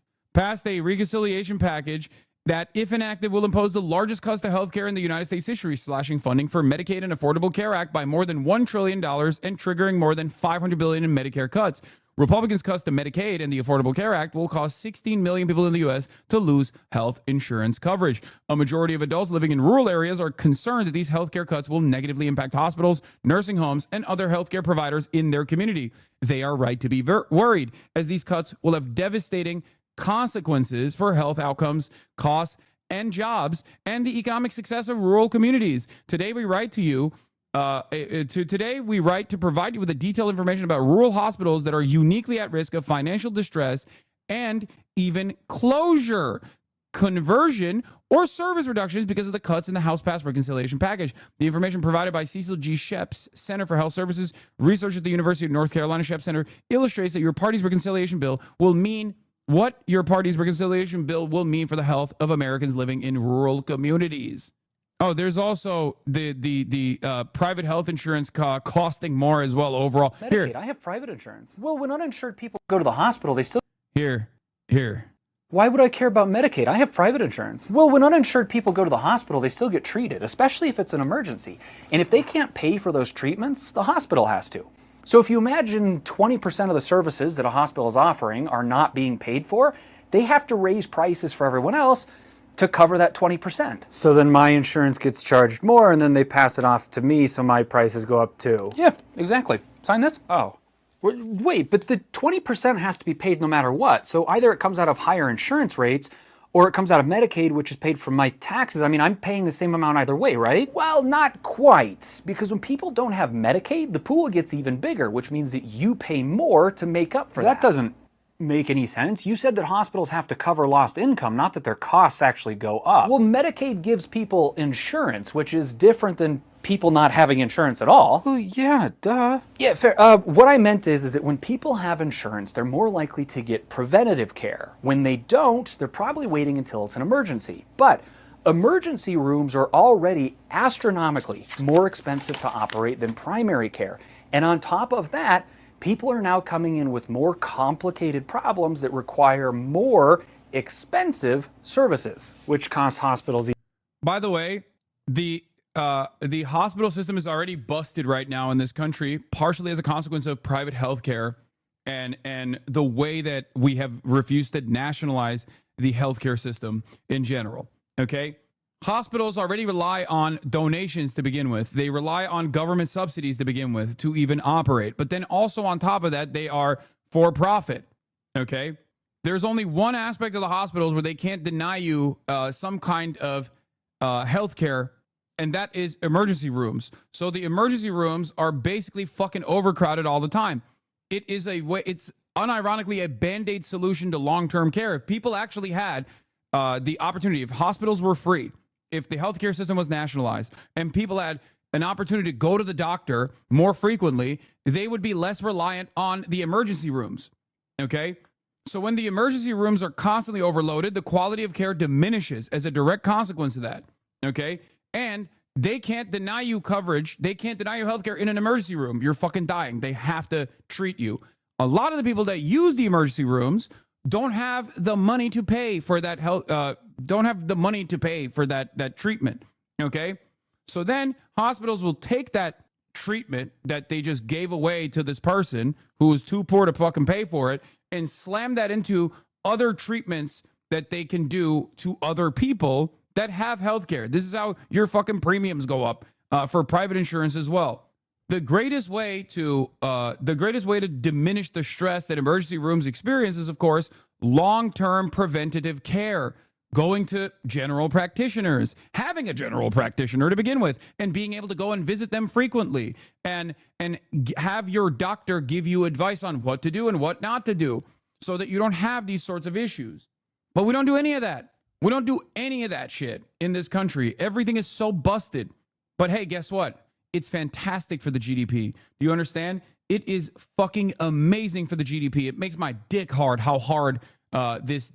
that, if enacted, will impose the largest cuts to health care in the United States history, slashing funding for Medicaid and Affordable Care Act by more than $1 trillion and triggering more than $500 billion in Medicare cuts. Republicans' cuts to Medicaid and the Affordable Care Act will cause 16 million people in the U.S. to lose health insurance coverage. A majority of adults living in rural areas are concerned that these health care cuts will negatively impact hospitals, nursing homes, and other healthcare providers in their community. They are right to be worried, as these cuts will have devastating consequences for health outcomes, costs, and jobs, and the economic success of rural communities. Today we write to you. Today we write to provide you with detailed information about rural hospitals that are uniquely at risk of financial distress and even closure, conversion, or service reductions because of the cuts in the House-passed reconciliation package. The information provided by Cecil G. Sheps, Center for Health Services, research at the University of North Carolina Sheps Center, illustrates that your party's reconciliation bill will mean what your party's reconciliation bill will mean for the health of Americans living in rural communities. Oh, there's also the private health insurance costing more as well overall. Medicaid, here, I have private insurance. Well, when uninsured people go to the hospital, they still... Here. Why would I care about Medicaid? I have private insurance. Well, when uninsured people go to the hospital, they still get treated, especially if it's an emergency. And if they can't pay for those treatments, the hospital has to. So if you imagine 20% of the services that a hospital is offering are not being paid for, they have to raise prices for everyone else to cover that 20%. So then my insurance gets charged more, and then they pass it off to me, so my prices go up too. Yeah, exactly. Sign this? Oh. Wait, but the 20% has to be paid no matter what. So either it comes out of higher insurance rates, or it comes out of Medicaid, which is paid from my taxes. I mean, I'm paying the same amount either way, right? Well, not quite. Because when people don't have Medicaid, the pool gets even bigger, which means that you pay more to make up for that. That doesn't make any sense. You said that hospitals have to cover lost income, not that their costs actually go up. Well, Medicaid gives people insurance, which is different than people not having insurance at all. Well, yeah, duh. Yeah, fair. What I meant is that when people have insurance, they're more likely to get preventative care. When they don't, they're probably waiting until it's an emergency. But Emergency rooms are already astronomically more expensive to operate than primary care. And on top of that, people are now coming in with more complicated problems that require more expensive services, which cost hospitals. By the way, the hospital system is already busted right now in this country, partially as a consequence of private healthcare and the way that we have refused to nationalize the healthcare system in general. Okay? Hospitals already rely on donations to begin with. They rely on government subsidies to begin with to even operate. But then also on top of that, they are for profit. Okay? There's only one aspect of the hospitals where they can't deny you some kind of health care, and that is emergency rooms. So the emergency rooms are basically fucking overcrowded all the time. It is a way, it's unironically a band-aid solution to long-term care. If people actually had the opportunity, if hospitals were free, if the healthcare system was nationalized, and people had an opportunity to go to the doctor more frequently, they would be less reliant on the emergency rooms. Okay? So when the emergency rooms are constantly overloaded, the quality of care diminishes as a direct consequence of that. Okay? And they can't deny you coverage. They can't deny you healthcare in an emergency room. You're fucking dying. They have to treat you. A lot of the people that use the emergency rooms don't have the money to pay for that health. Don't have the money to pay for that treatment. Okay, so then hospitals will take that treatment that they just gave away to this person who was too poor to fucking pay for it and slam that into other treatments that they can do to other people that have health care. This is how your fucking premiums go up for private insurance as well. The greatest way to diminish the stress that emergency rooms experience is, of course, long-term preventative care. Going to general practitioners, having a general practitioner to begin with, and being able to go and visit them frequently, and have your doctor give you advice on what to do and what not to do, so that you don't have these sorts of issues. But we don't do any of that. We don't do any of that shit in this country. Everything is so busted. But hey, guess what? It's fantastic for the GDP. Do you understand? It is fucking amazing for the GDP. It makes my dick hard how hard this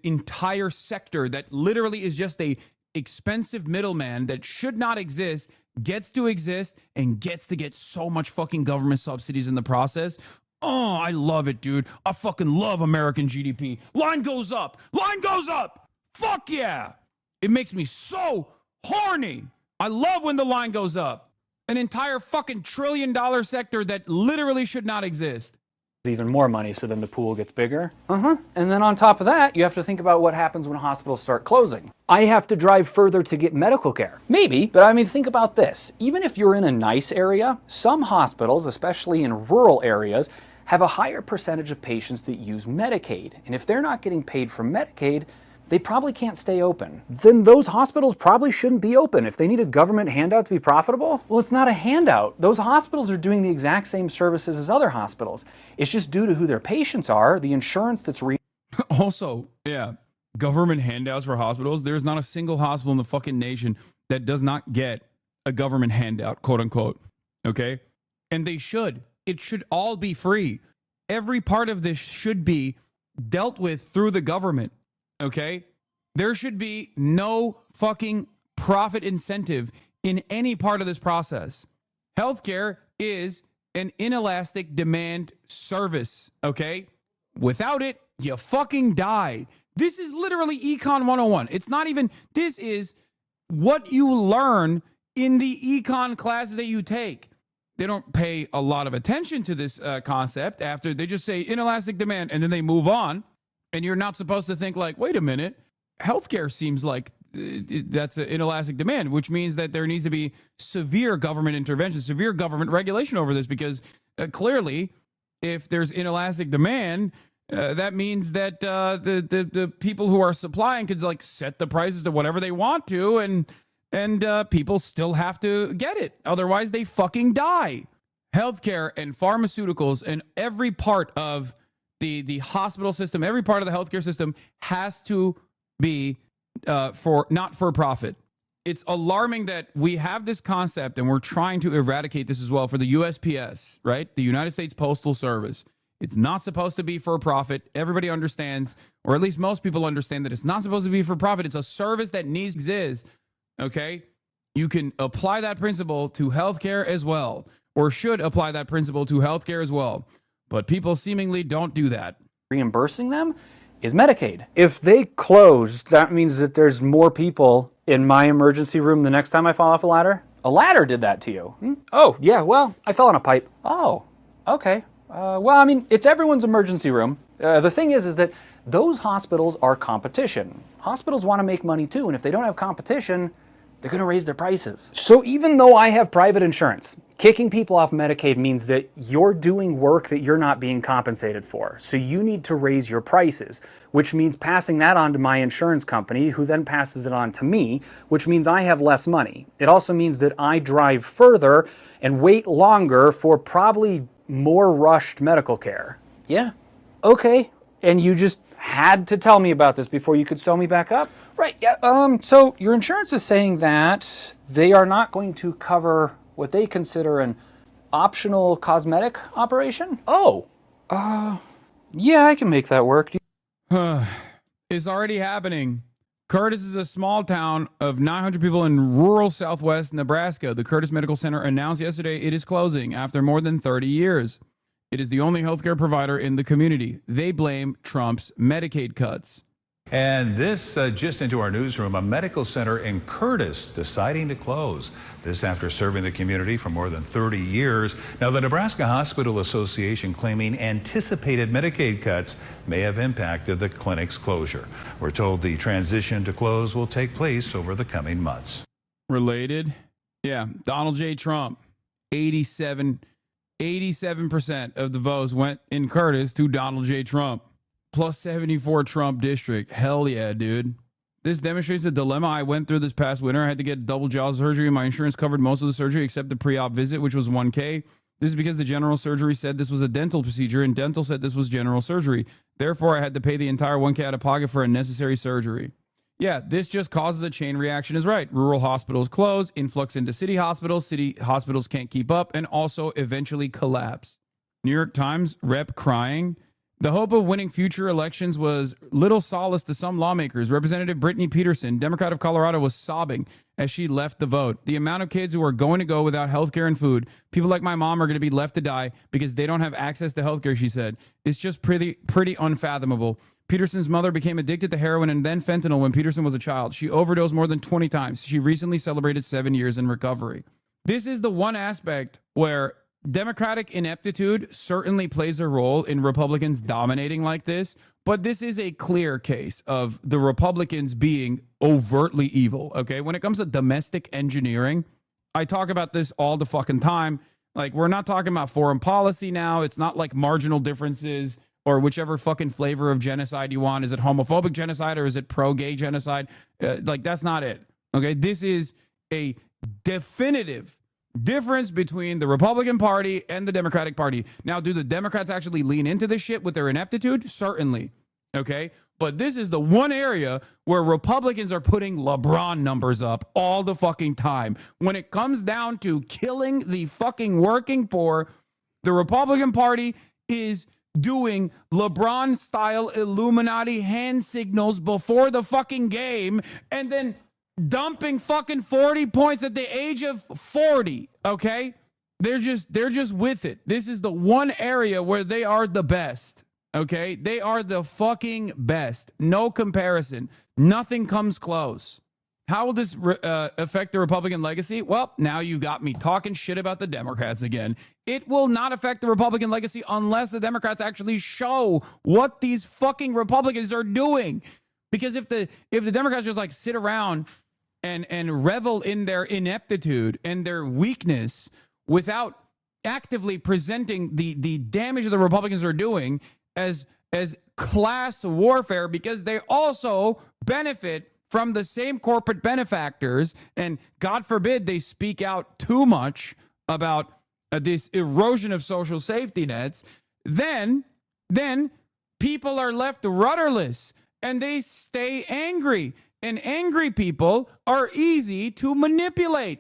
entire sector that literally is just a expensive middleman that should not exist gets to exist and gets to get so much fucking government subsidies in the process. Oh, I love it, dude. I fucking love American GDP. Line goes up. Line goes up. Fuck yeah. It makes me so horny. I love when the line goes up. An entire fucking $1 trillion sector that literally should not exist. Even more money, so then the pool gets bigger. And then on top of that, you have to think about what happens when hospitals start closing. I have to drive further to get medical care. Maybe, but I mean, think about this. Even if you're in a nice area, some hospitals, especially in rural areas, have a higher percentage of patients that use Medicaid. And if they're not getting paid from Medicaid, they probably can't stay open. Then those hospitals probably shouldn't be open. If they need a government handout to be profitable, well, it's not a handout. Those hospitals are doing the exact same services as other hospitals. It's just due to who their patients are, the insurance that's Also, yeah, government handouts for hospitals. There's not a single hospital in the fucking nation that does not get a government handout, quote unquote. Okay? And they should. It should all be free. Every part of this should be dealt with through the government. Okay? There should be no fucking profit incentive in any part of this process. Healthcare is an inelastic demand service. Okay? Without it, you fucking die. This is literally Econ 101. It's not even, this is what you learn in the econ classes that you take. They don't pay a lot of attention to this concept after they just say inelastic demand and then they move on. And you're not supposed to think like, wait a minute, healthcare seems like that's an inelastic demand, which means that there needs to be severe government intervention, severe government regulation over this, because clearly if there's inelastic demand, that means that the people who are supplying could like set the prices to whatever they want to, and people still have to get it. Otherwise, they fucking die. Healthcare and pharmaceuticals and every part of the hospital system, every part of the healthcare system has to be not for profit. It's alarming that we have this concept and we're trying to eradicate this as well for the USPS, right? The United States Postal Service It's not supposed to be for profit. Everybody understands, or at least most people understand, that it's not supposed to be for profit. It's a service that needs to exist. Okay? You can apply that principle to healthcare as well, or should apply that principle to healthcare as well. But people seemingly don't do that. Reimbursing them is Medicaid. If they close, that means that there's more people in my emergency room the next time I fall off a ladder? A ladder did that to you. Oh, yeah, well, I fell on a pipe. Oh, okay. Well, I mean, it's everyone's emergency room. The thing is that those hospitals are competition. Hospitals want to make money too, and if they don't have competition, they're going to raise their prices. So even though I have private insurance, kicking people off Medicaid means that you're doing work that you're not being compensated for. So you need to raise your prices, which means passing that on to my insurance company, who then passes it on to me, which means I have less money. It also means that I drive further and wait longer for probably more rushed medical care. Yeah. Okay. And you just had to tell me about this before you could sew me back up? Right, yeah. So your insurance is saying that they are not going to cover what they consider an optional cosmetic operation? Oh, yeah, I can make that work. It's already happening. Curtis is a small town of 900 people in rural southwest Nebraska. The Curtis Medical Center announced yesterday it is closing after more than 30 years. It is the only healthcare provider in the community. They blame Trump's Medicaid cuts. And this just into our newsroom, a medical center in Curtis deciding to close. This after serving the community for more than 30 years. Now, the Nebraska Hospital Association claiming anticipated Medicaid cuts may have impacted the clinic's closure. We're told the transition to close will take place over the coming months. Related? Yeah, Donald J. Trump, 87% of the votes went in Curtis to Donald J. Trump. Plus 74 Trump district. Hell yeah, dude. This demonstrates the dilemma I went through this past winter. I had to get double jaw surgery. My insurance covered most of the surgery except the pre-op visit, which was $1K. This is because the general surgery said this was a dental procedure and dental said this was general surgery. Therefore, I had to pay the entire $1K out of pocket for unnecessary surgery. Yeah, this just causes a chain reaction is right. Rural hospitals close, influx into city hospitals can't keep up, and also eventually collapse. New York Times rep crying. The hope of winning future elections was little solace to some lawmakers. Representative Brittany Peterson, Democrat of Colorado, was sobbing as she left the vote. The amount of kids who are going to go without health care and food, people like my mom, are going to be left to die because they don't have access to health care, she said. It's just pretty unfathomable. Peterson's mother became addicted to heroin and then fentanyl when Peterson was a child. She overdosed more than 20 times. She recently celebrated 7 years in recovery. This is the one aspect where Democratic ineptitude certainly plays a role in Republicans dominating like this, but this is a clear case of the Republicans being overtly evil, okay? When it comes to domestic engineering, I talk about this all the fucking time. Like, we're not talking about foreign policy now. It's not like marginal differences or whichever fucking flavor of genocide you want. Is it homophobic genocide or is it pro-gay genocide? Like, that's not it, okay? This is a definitive difference between the Republican Party and the Democratic Party. Now, do the Democrats actually lean into this shit with their ineptitude? Certainly. Okay. But this is the one area where Republicans are putting LeBron numbers up all the fucking time. When it comes down to killing the fucking working poor, the Republican Party is doing LeBron style Illuminati hand signals before the fucking game and then dumping fucking 40 points at the age of 40, okay? They're just with it. This is the one area where they are the best, okay? They are the fucking best. No comparison. Nothing comes close. How will this affect the Republican legacy? Well, now you got me talking shit about the Democrats again. It will not affect the Republican legacy unless the Democrats actually show what these fucking Republicans are doing. Because if the Democrats just like sit around and revel in their ineptitude and their weakness without actively presenting the damage that the Republicans are doing as class warfare, because they also benefit from the same corporate benefactors, and God forbid they speak out too much about this erosion of social safety nets, then people are left rudderless and they stay angry. And angry people are easy to manipulate.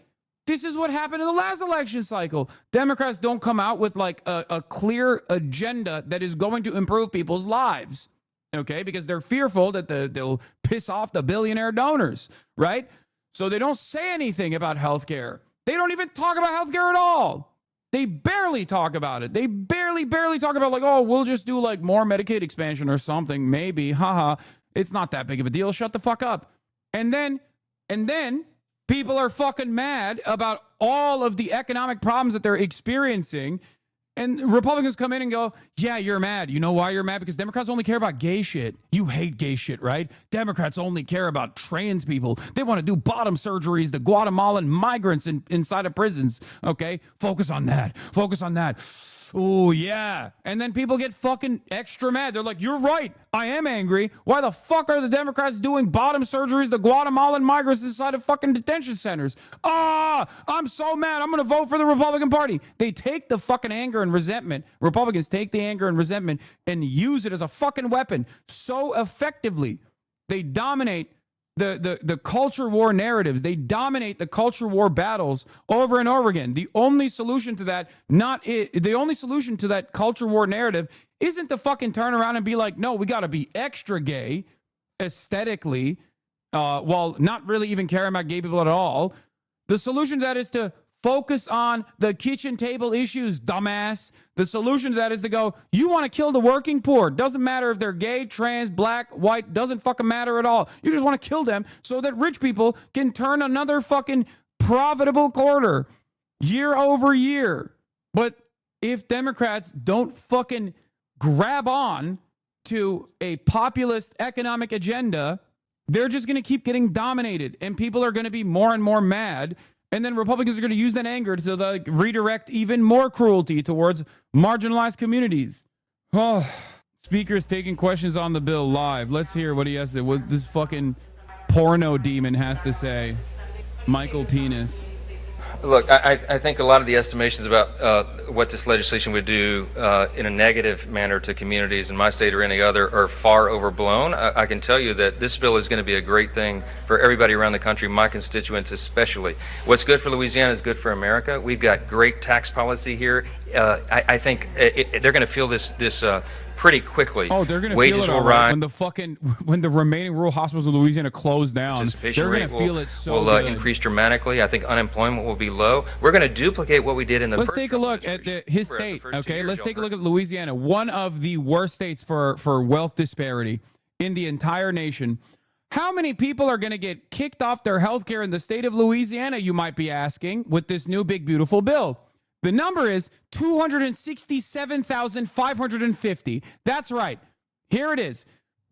this is what happened in the last election cycle. Democrats don't come out with like a clear agenda that is going to improve people's lives, okay? Because they're fearful that they'll piss off the billionaire donors, right? So they don't say anything about healthcare. They don't even talk about healthcare at all. They barely talk about it. They barely talk about like, oh, we'll just do like more Medicaid expansion or something, maybe. Haha. It's not that big of a deal. Shut the fuck up. And then people are fucking mad about all of the economic problems that they're experiencing. And Republicans come in and go, yeah, you're mad. You know why you're mad? Because Democrats only care about gay shit. You hate gay shit, right? Democrats only care about trans people. They want to do bottom surgeries to Guatemalan migrants inside of prisons. Okay? Focus on that. Focus on that. Oh, yeah. And then people get fucking extra mad. They're like, you're right. I am angry. Why the fuck are the Democrats doing bottom surgeries to Guatemalan migrants inside of fucking detention centers? I'm so mad. I'm going to vote for the Republican Party. They take the fucking anger and resentment. Republicans take the anger and resentment and use it as a fucking weapon so effectively. They dominate the culture war narratives. They dominate the culture war battles over and over again. The only solution to that, the only solution to that culture war narrative isn't to fucking turn around and be like, no, we got to be extra gay aesthetically, while not really even caring about gay people at all. The solution to that is to focus on the kitchen table issues, dumbass. The solution to that is to go, you want to kill the working poor. Doesn't matter if they're gay, trans, black, white, doesn't fucking matter at all. You just want to kill them so that rich people can turn another fucking profitable quarter year over year. But if Democrats don't fucking grab on to a populist economic agenda, they're just going to keep getting dominated and people are going to be more and more mad. And then Republicans are going to use that anger to like redirect even more cruelty towards marginalized communities. Oh, Speaker is taking questions on the bill live. Let's hear what he has to, what this fucking porno demon has to say. Michael Penis. Look, I think a lot of the estimations about what this legislation would do in a negative manner to communities in my state or any other are far overblown. I can tell you that this bill is going to be a great thing for everybody around the country, my constituents especially. What's good for Louisiana is good for America. We've got great tax policy here. I think they're going to feel this pretty quickly. Oh, they're going to Wages feel it will right. rise. When the remaining rural hospitals in Louisiana close down, they're going to feel it so will increase dramatically. I think unemployment will be low. We're going to duplicate what we did in the Let's first take a look at his state, okay? Let's take a look at Louisiana, one of the worst states for wealth disparity in the entire nation. How many people are going to get kicked off their health care in the state of Louisiana, you might be asking, with this new big, beautiful bill? The number is 267,550. That's right. Here it is.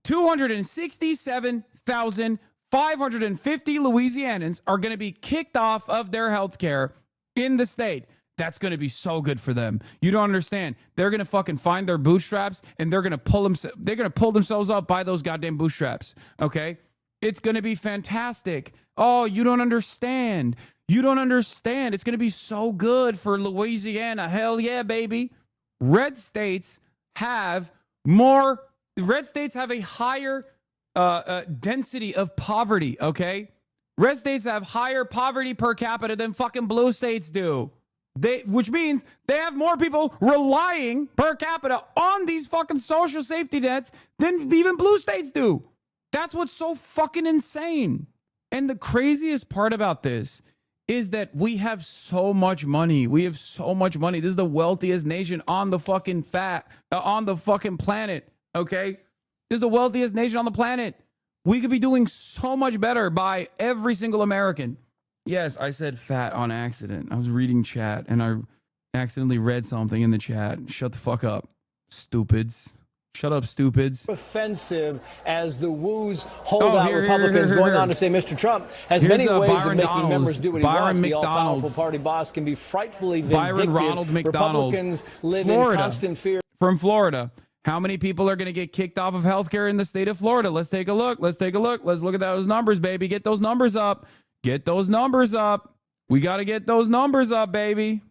267,550 Louisianans are going to be kicked off of their health care in the state. That's going to be so good for them. You don't understand. They're going to fucking find their bootstraps and they're going to pull themselves up by those goddamn bootstraps. Okay? It's going to be fantastic. Oh, you don't understand. You don't understand. It's going to be so good for Louisiana. Hell yeah, baby. Red states have a higher density of poverty, okay? Red states have higher poverty per capita than fucking blue states do. Which means they have more people relying per capita on these fucking social safety nets than even blue states do. That's what's so fucking insane. And the craziest part about this is that we have so much money. We have so much money. This is the wealthiest nation on the fucking planet, okay? This is the wealthiest nation on the planet. We could be doing so much better by every single American. Yes, I said fat on accident. I was reading chat and I accidentally read something in the chat. Shut the fuck up, stupids. Shut up, stupids. Offensive as the woos hold out Republicans going on to say Mr. Trump has many ways of making members do what he wants. The all-powerful party boss can be frightfully vindictive. Republicans live in constant fear. From Florida. How many people are going to get kicked off of healthcare in the state of Florida? Let's take a look. Let's take a look. Let's look at those numbers, baby. Get those numbers up. Get those numbers up. We got to get those numbers up, baby.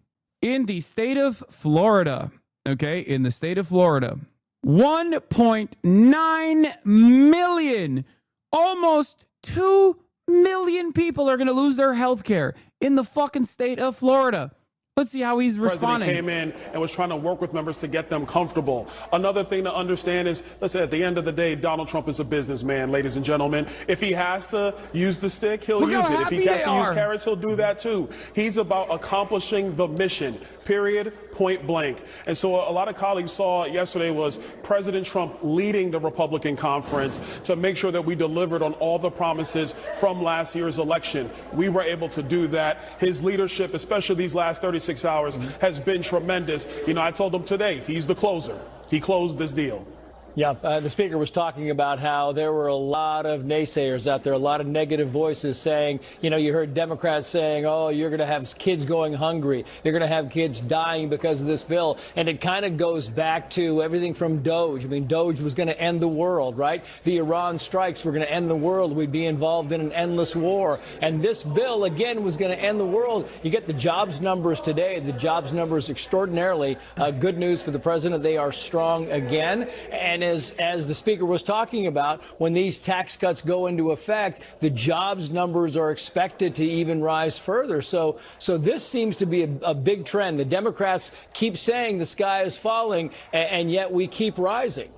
In the state of Florida, okay, in the state of Florida, 1.9 million, almost 2 million people are going to lose their health care in the fucking state of Florida. Let's see how he's responding. The president came in and was trying to work with members to get them comfortable. Another thing to understand is, listen, at the end of the day, Donald Trump is a businessman, ladies and gentlemen. If he has to use the stick, he'll use it. If he has to use carrots, he'll do that too. He's about accomplishing the mission, period, point blank. And so a lot of colleagues saw yesterday was President Trump leading the Republican conference to make sure that we delivered on all the promises from last year's election. We were able to do that. His leadership, especially these last 36 hours, has been tremendous. You know, I told him today, he's the closer. He closed this deal. Yeah, the speaker was talking about how there were a lot of naysayers out there, a lot of negative voices saying, you know, you heard Democrats saying, oh, you're going to have kids going hungry. You're going to have kids dying because of this bill. And it kind of goes back to everything from Doge. I mean, Doge was going to end the world, right? The Iran strikes were going to end the world. We'd be involved in an endless war. And this bill, again, was going to end the world. You get the jobs numbers today. The jobs numbers extraordinarily good news for the president. They are strong again. And as the speaker was talking about, when these tax cuts go into effect, the jobs numbers are expected to even rise further. So this seems to be a big trend. The Democrats keep saying the sky is falling, and yet we keep rising.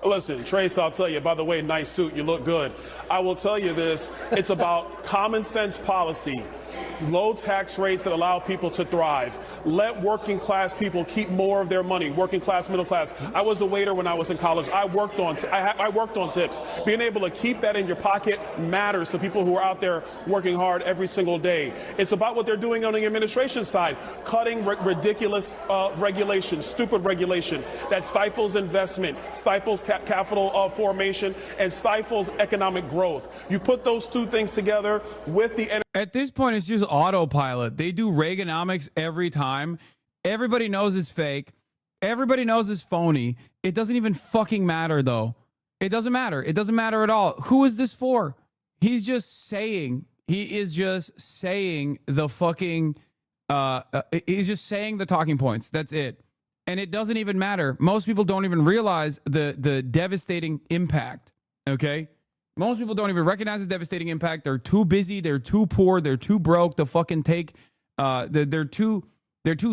Listen, Trace, I'll tell you, by the way, nice suit, you look good. I will tell you this, it's about common sense policy. Low tax rates that allow people to thrive. Let working class people keep more of their money. Working class, middle class. I was a waiter when I was in college. I worked on tips. Being able to keep that in your pocket matters to people who are out there working hard every single day. It's about what they're doing on the administration side, cutting ridiculous regulation, stupid regulation that stifles investment, stifles capital formation, and stifles economic growth. You put those two things together with the... At this point, it's just autopilot. They do Reaganomics every time. Everybody knows it's fake. Everybody knows it's phony. It doesn't even fucking matter, though. It doesn't matter. It doesn't matter at all. Who is this for? He's just saying. He is just saying the fucking... he's just saying the talking points. That's it. And it doesn't even matter. Most people don't even realize the devastating impact. Okay? Most people don't even recognize the devastating impact. They're too busy. They're too poor. They're too broke to fucking take. They're too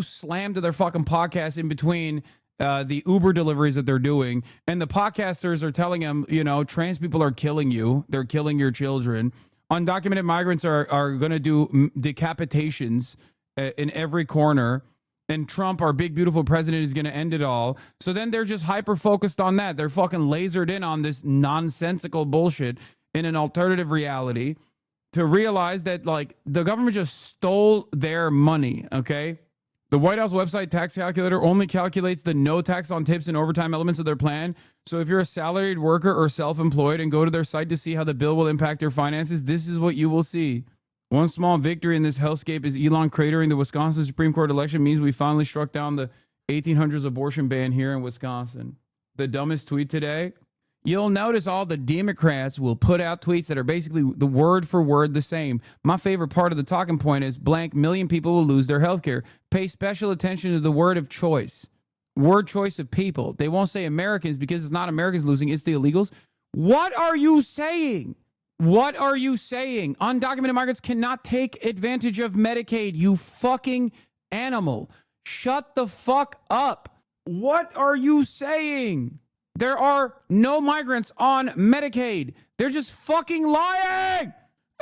slammed to their fucking podcast in between the Uber deliveries that they're doing. And the podcasters are telling them, you know, trans people are killing you. They're killing your children. Undocumented migrants are going to do decapitations in every corner. And Trump, our big, beautiful president, is going to end it all. So then they're just hyper-focused on that. They're fucking lasered in on this nonsensical bullshit in an alternative reality to realize that, like, the government just stole their money, okay? The White House website tax calculator only calculates the no tax on tips and overtime elements of their plan. So if you're a salaried worker or self-employed and go to their site to see how the bill will impact your finances, this is what you will see. One small victory in this hellscape is Elon cratering the Wisconsin Supreme Court election means we finally struck down the 1800s abortion ban here in Wisconsin. The dumbest tweet today. You'll notice all the Democrats will put out tweets that are basically the word for word the same. My favorite part of the talking point is blank million people will lose their health care. Pay special attention to the word of choice. Word choice of people. They won't say Americans because it's not Americans losing, it's the illegals. What are you saying? What are you saying? Undocumented migrants cannot take advantage of Medicaid, you fucking animal. Shut the fuck up. What are you saying? There are no migrants on Medicaid. They're just fucking lying.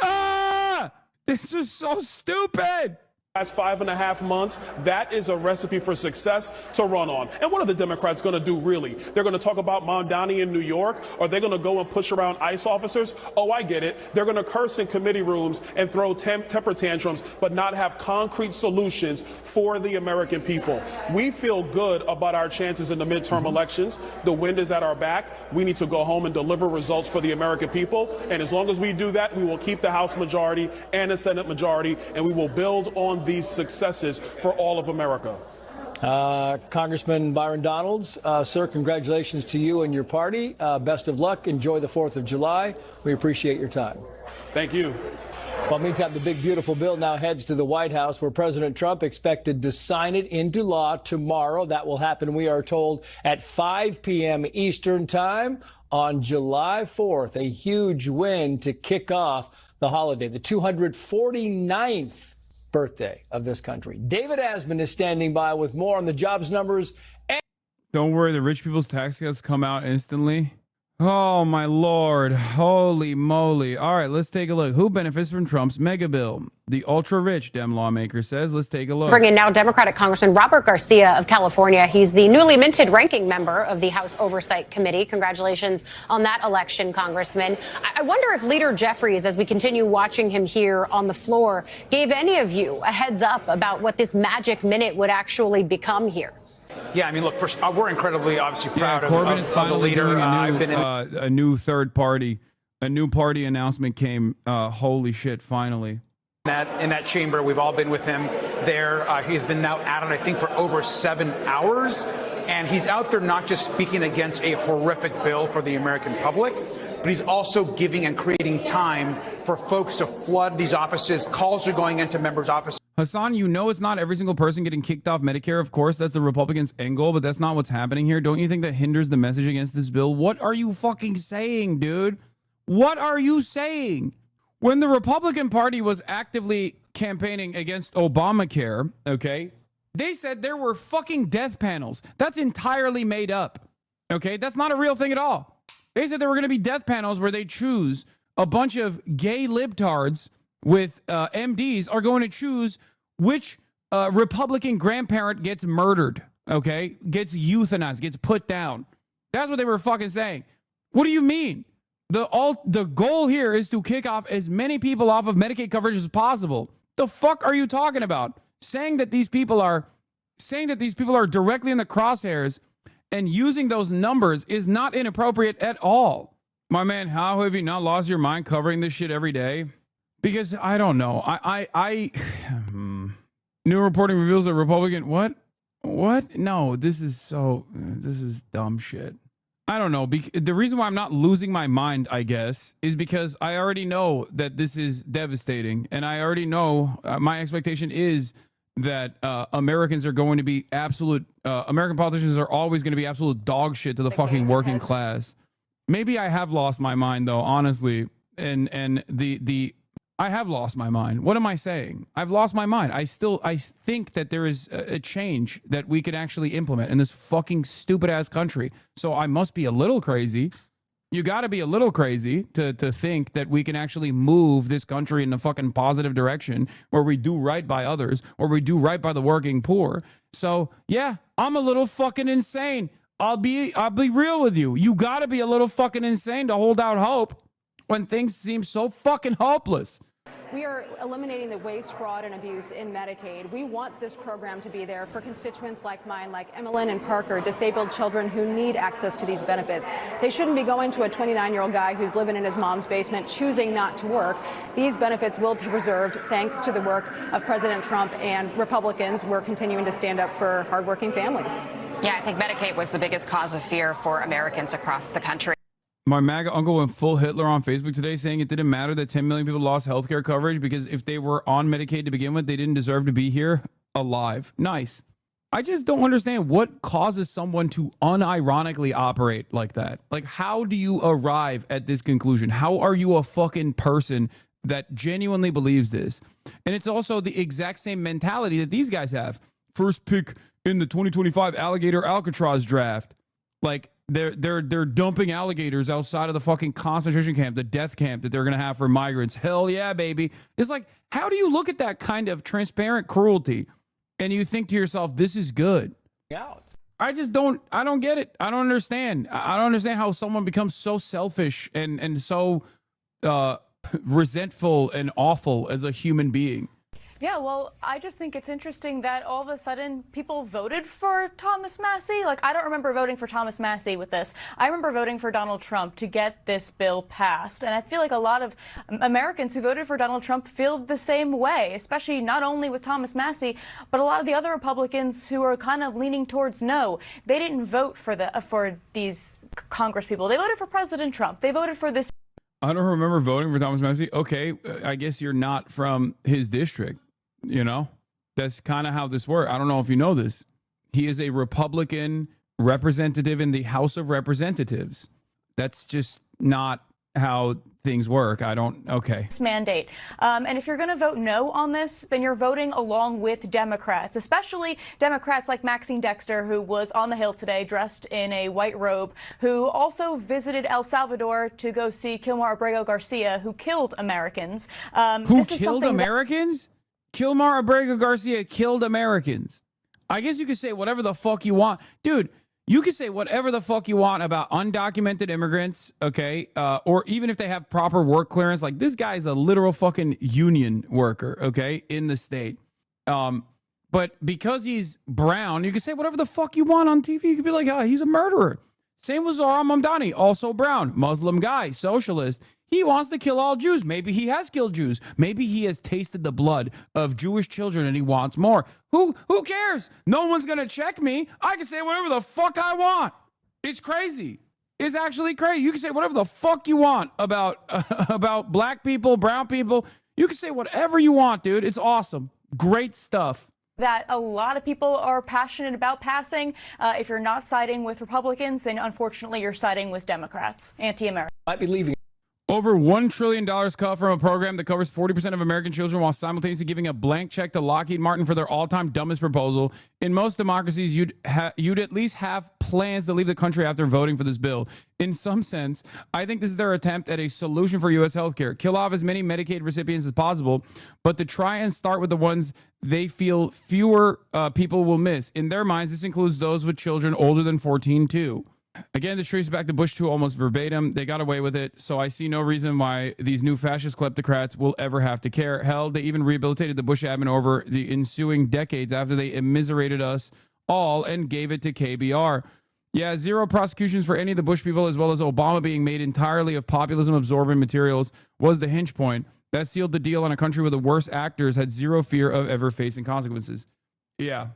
Ah! This is so stupid. Last 5.5 months, that is a recipe for success to run on. And what are the Democrats going to do, really? They're going to talk about Mondani in New York? Are they going to go and push around ICE officers? Oh, I get it. They're going to curse in committee rooms and throw temper tantrums, but not have concrete solutions for the American people. We feel good about our chances in the midterm elections. The wind is at our back. We need to go home and deliver results for the American people. And as long as we do that, we will keep the House majority and the Senate majority, and we will build on these successes for all of America. Congressman Byron Donalds, sir, congratulations to you and your party. Best of luck. Enjoy the 4th of July. We appreciate your time. Thank you. Well, meantime, the big, beautiful bill now heads to the White House, where President Trump expected to sign it into law tomorrow. That will happen, we are told, at 5 p.m. Eastern Time on July 4th. A huge win to kick off the holiday, the 249th birthday of this country. David Asman is standing by with more on the jobs numbers. Don't worry, the rich people's tax cuts come out instantly. Oh, my Lord. Holy moly. All right, let's take a look. Who benefits from Trump's mega bill? The ultra-rich, Dem lawmaker says. Let's take a look. Bring in now Democratic Congressman Robert Garcia of California. He's the newly minted ranking member of the House Oversight Committee. Congratulations on that election, Congressman. I wonder if Leader Jeffries, as we continue watching him here on the floor, gave any of you a heads up about what this magic minute would actually become here. Yeah, I mean, look, first, we're incredibly, obviously, proud Corbyn is of the leader. I've been a new third party, a new party announcement came. Holy shit! Finally, in that chamber, we've all been with him there. He's been now at it, I think, for over 7 hours, and he's out there not just speaking against a horrific bill for the American public, but he's also giving and creating time for folks to flood these offices. Calls are going into members' offices. Hasan, you know it's not every single person getting kicked off Medicare. Of course, that's the Republicans' end goal, but that's not what's happening here. Don't you think that hinders the message against this bill? What are you fucking saying, dude? What are you saying? When the Republican Party was actively campaigning against Obamacare, okay, they said there were fucking death panels. That's entirely made up, okay? That's not a real thing at all. They said there were going to be death panels where they choose a bunch of gay libtards with MDs are going to choose which Republican grandparent gets murdered, okay? Gets euthanized, gets put down. That's what they were fucking saying. What do you mean? The goal here is to kick off as many people off of Medicaid coverage as possible. The fuck are you talking about? Saying that these people are directly in the crosshairs and using those numbers is not inappropriate at all. My man, how have you not lost your mind covering this shit every day? Because I don't know. New reporting reveals that Republican what? No, this is dumb shit. I don't know. The reason why I'm not losing my mind, I guess, is because I already know that this is devastating, and I already know my expectation is that Americans are going to be American politicians are always going to be absolute dog shit to the fucking working class. Maybe I have lost my mind though, honestly, and I have lost my mind. What am I saying? I've lost my mind. I think that there is a change that we could actually implement in this fucking stupid ass country. So I must be a little crazy. You got to be a little crazy to think that we can actually move this country in a fucking positive direction where we do right by others, or we do right by the working poor. So yeah, I'm a little fucking insane. I'll be real with you. You got to be a little fucking insane to hold out hope when things seem so fucking hopeless. We are eliminating the waste, fraud, and abuse in Medicaid. We want this program to be there for constituents like mine, like Emmeline and Parker, disabled children who need access to these benefits. They shouldn't be going to a 29-year-old guy who's living in his mom's basement, choosing not to work. These benefits will be preserved thanks to the work of President Trump and Republicans. We're continuing to stand up for hardworking families. Yeah, I think Medicaid was the biggest cause of fear for Americans across the country. My MAGA uncle went full Hitler on Facebook today, saying it didn't matter that 10 million people lost healthcare coverage because if they were on Medicaid to begin with, they didn't deserve to be here alive. Nice. I just don't understand what causes someone to unironically operate like that. Like, how do you arrive at this conclusion? How are you a fucking person that genuinely believes this? And it's also the exact same mentality that these guys have. First pick in the 2025 Alligator Alcatraz draft. Like, they're dumping alligators outside of the fucking concentration camp, the death camp that they're going to have for migrants. Hell yeah, baby. It's like, how do you look at that kind of transparent cruelty and you think to yourself, this is good? I don't get it. I don't understand. I don't understand how someone becomes so selfish and so resentful and awful as a human being. Yeah, well, I just think it's interesting that all of a sudden people voted for Thomas Massie. Like, I don't remember voting for Thomas Massie with this. I remember voting for Donald Trump to get this bill passed. And I feel like a lot of Americans who voted for Donald Trump feel the same way, especially not only with Thomas Massie, but a lot of the other Republicans who are kind of leaning towards no. They didn't vote for these Congress people. They voted for President Trump. They voted for this. I don't remember voting for Thomas Massie. Okay, I guess you're not from his district, you know? That's kind of how this works. I don't know if you know this. He is a Republican representative in the House of Representatives. That's just not how things work. Okay. This mandate. And if you're going to vote no on this, then you're voting along with Democrats, especially Democrats like Maxine Dexter, who was on the Hill today dressed in a white robe, who also visited El Salvador to go see Kilmar Abrego Garcia, who killed Americans. Who killed Americans? Kilmar Abrego Garcia killed Americans. I guess you could say whatever the fuck you want. Dude, you can say whatever the fuck you want about undocumented immigrants, okay? Or even if they have proper work clearance. Like, this guy's a literal fucking union worker, okay, in the state. But because he's brown, you can say whatever the fuck you want on TV. You could be like, oh, he's a murderer. Same with Zohran Mamdani, also brown, Muslim guy, socialist. He wants to kill all Jews. Maybe he has killed Jews. Maybe he has tasted the blood of Jewish children and he wants more. Who cares? No one's going to check me. I can say whatever the fuck I want. It's crazy. It's actually crazy. You can say whatever the fuck you want about black people, brown people. You can say whatever you want, dude. It's awesome. Great stuff. That a lot of people are passionate about passing. If you're not siding with Republicans, then unfortunately you're siding with Democrats, anti-American. Might be leaving. Over $1 trillion cut from a program that covers 40% of American children while simultaneously giving a blank check to Lockheed Martin for their all-time dumbest proposal. In most democracies, you'd at least have plans to leave the country after voting for this bill. In some sense, I think this is their attempt at a solution for U.S. healthcare. Kill off as many Medicaid recipients as possible, but to try and start with the ones they feel fewer people will miss. In their minds, this includes those with children older than 14 too. Again, this traces back to Bush 2 almost verbatim. They got away with it, so I see no reason why these new fascist kleptocrats will ever have to care. Hell, they even rehabilitated the Bush admin over the ensuing decades after they immiserated us all and gave it to KBR. Yeah, zero prosecutions for any of the Bush people, as well as Obama being made entirely of populism-absorbing materials, was the hinge point. That sealed the deal on a country where the worst actors had zero fear of ever facing consequences. Yeah.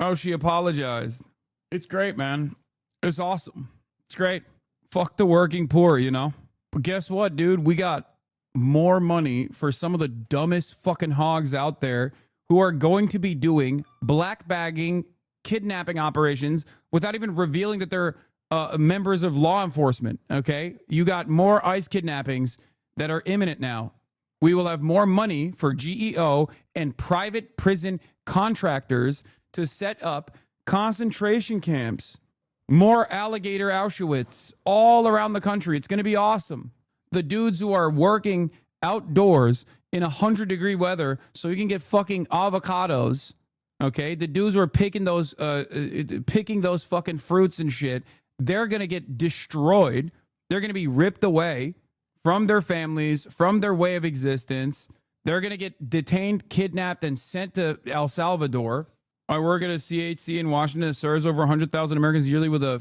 Oh, she apologized. It's great, man. It's awesome. It's great. Fuck the working poor, you know? But guess what, dude? We got more money for some of the dumbest fucking hogs out there who are going to be doing black bagging, kidnapping operations without even revealing that they're members of law enforcement, okay? You got more ICE kidnappings that are imminent now. We will have more money for GEO and private prison contractors to set up concentration camps. More alligator Auschwitz all around the country. It's going to be awesome. The dudes who are working outdoors in 100-degree weather so you can get fucking avocados, okay? The dudes who are picking those fucking fruits and shit, they're going to get destroyed. They're going to be ripped away from their families, from their way of existence. They're going to get detained, kidnapped, and sent to El Salvador. I work at a CHC in Washington that serves over 100,000 Americans yearly with a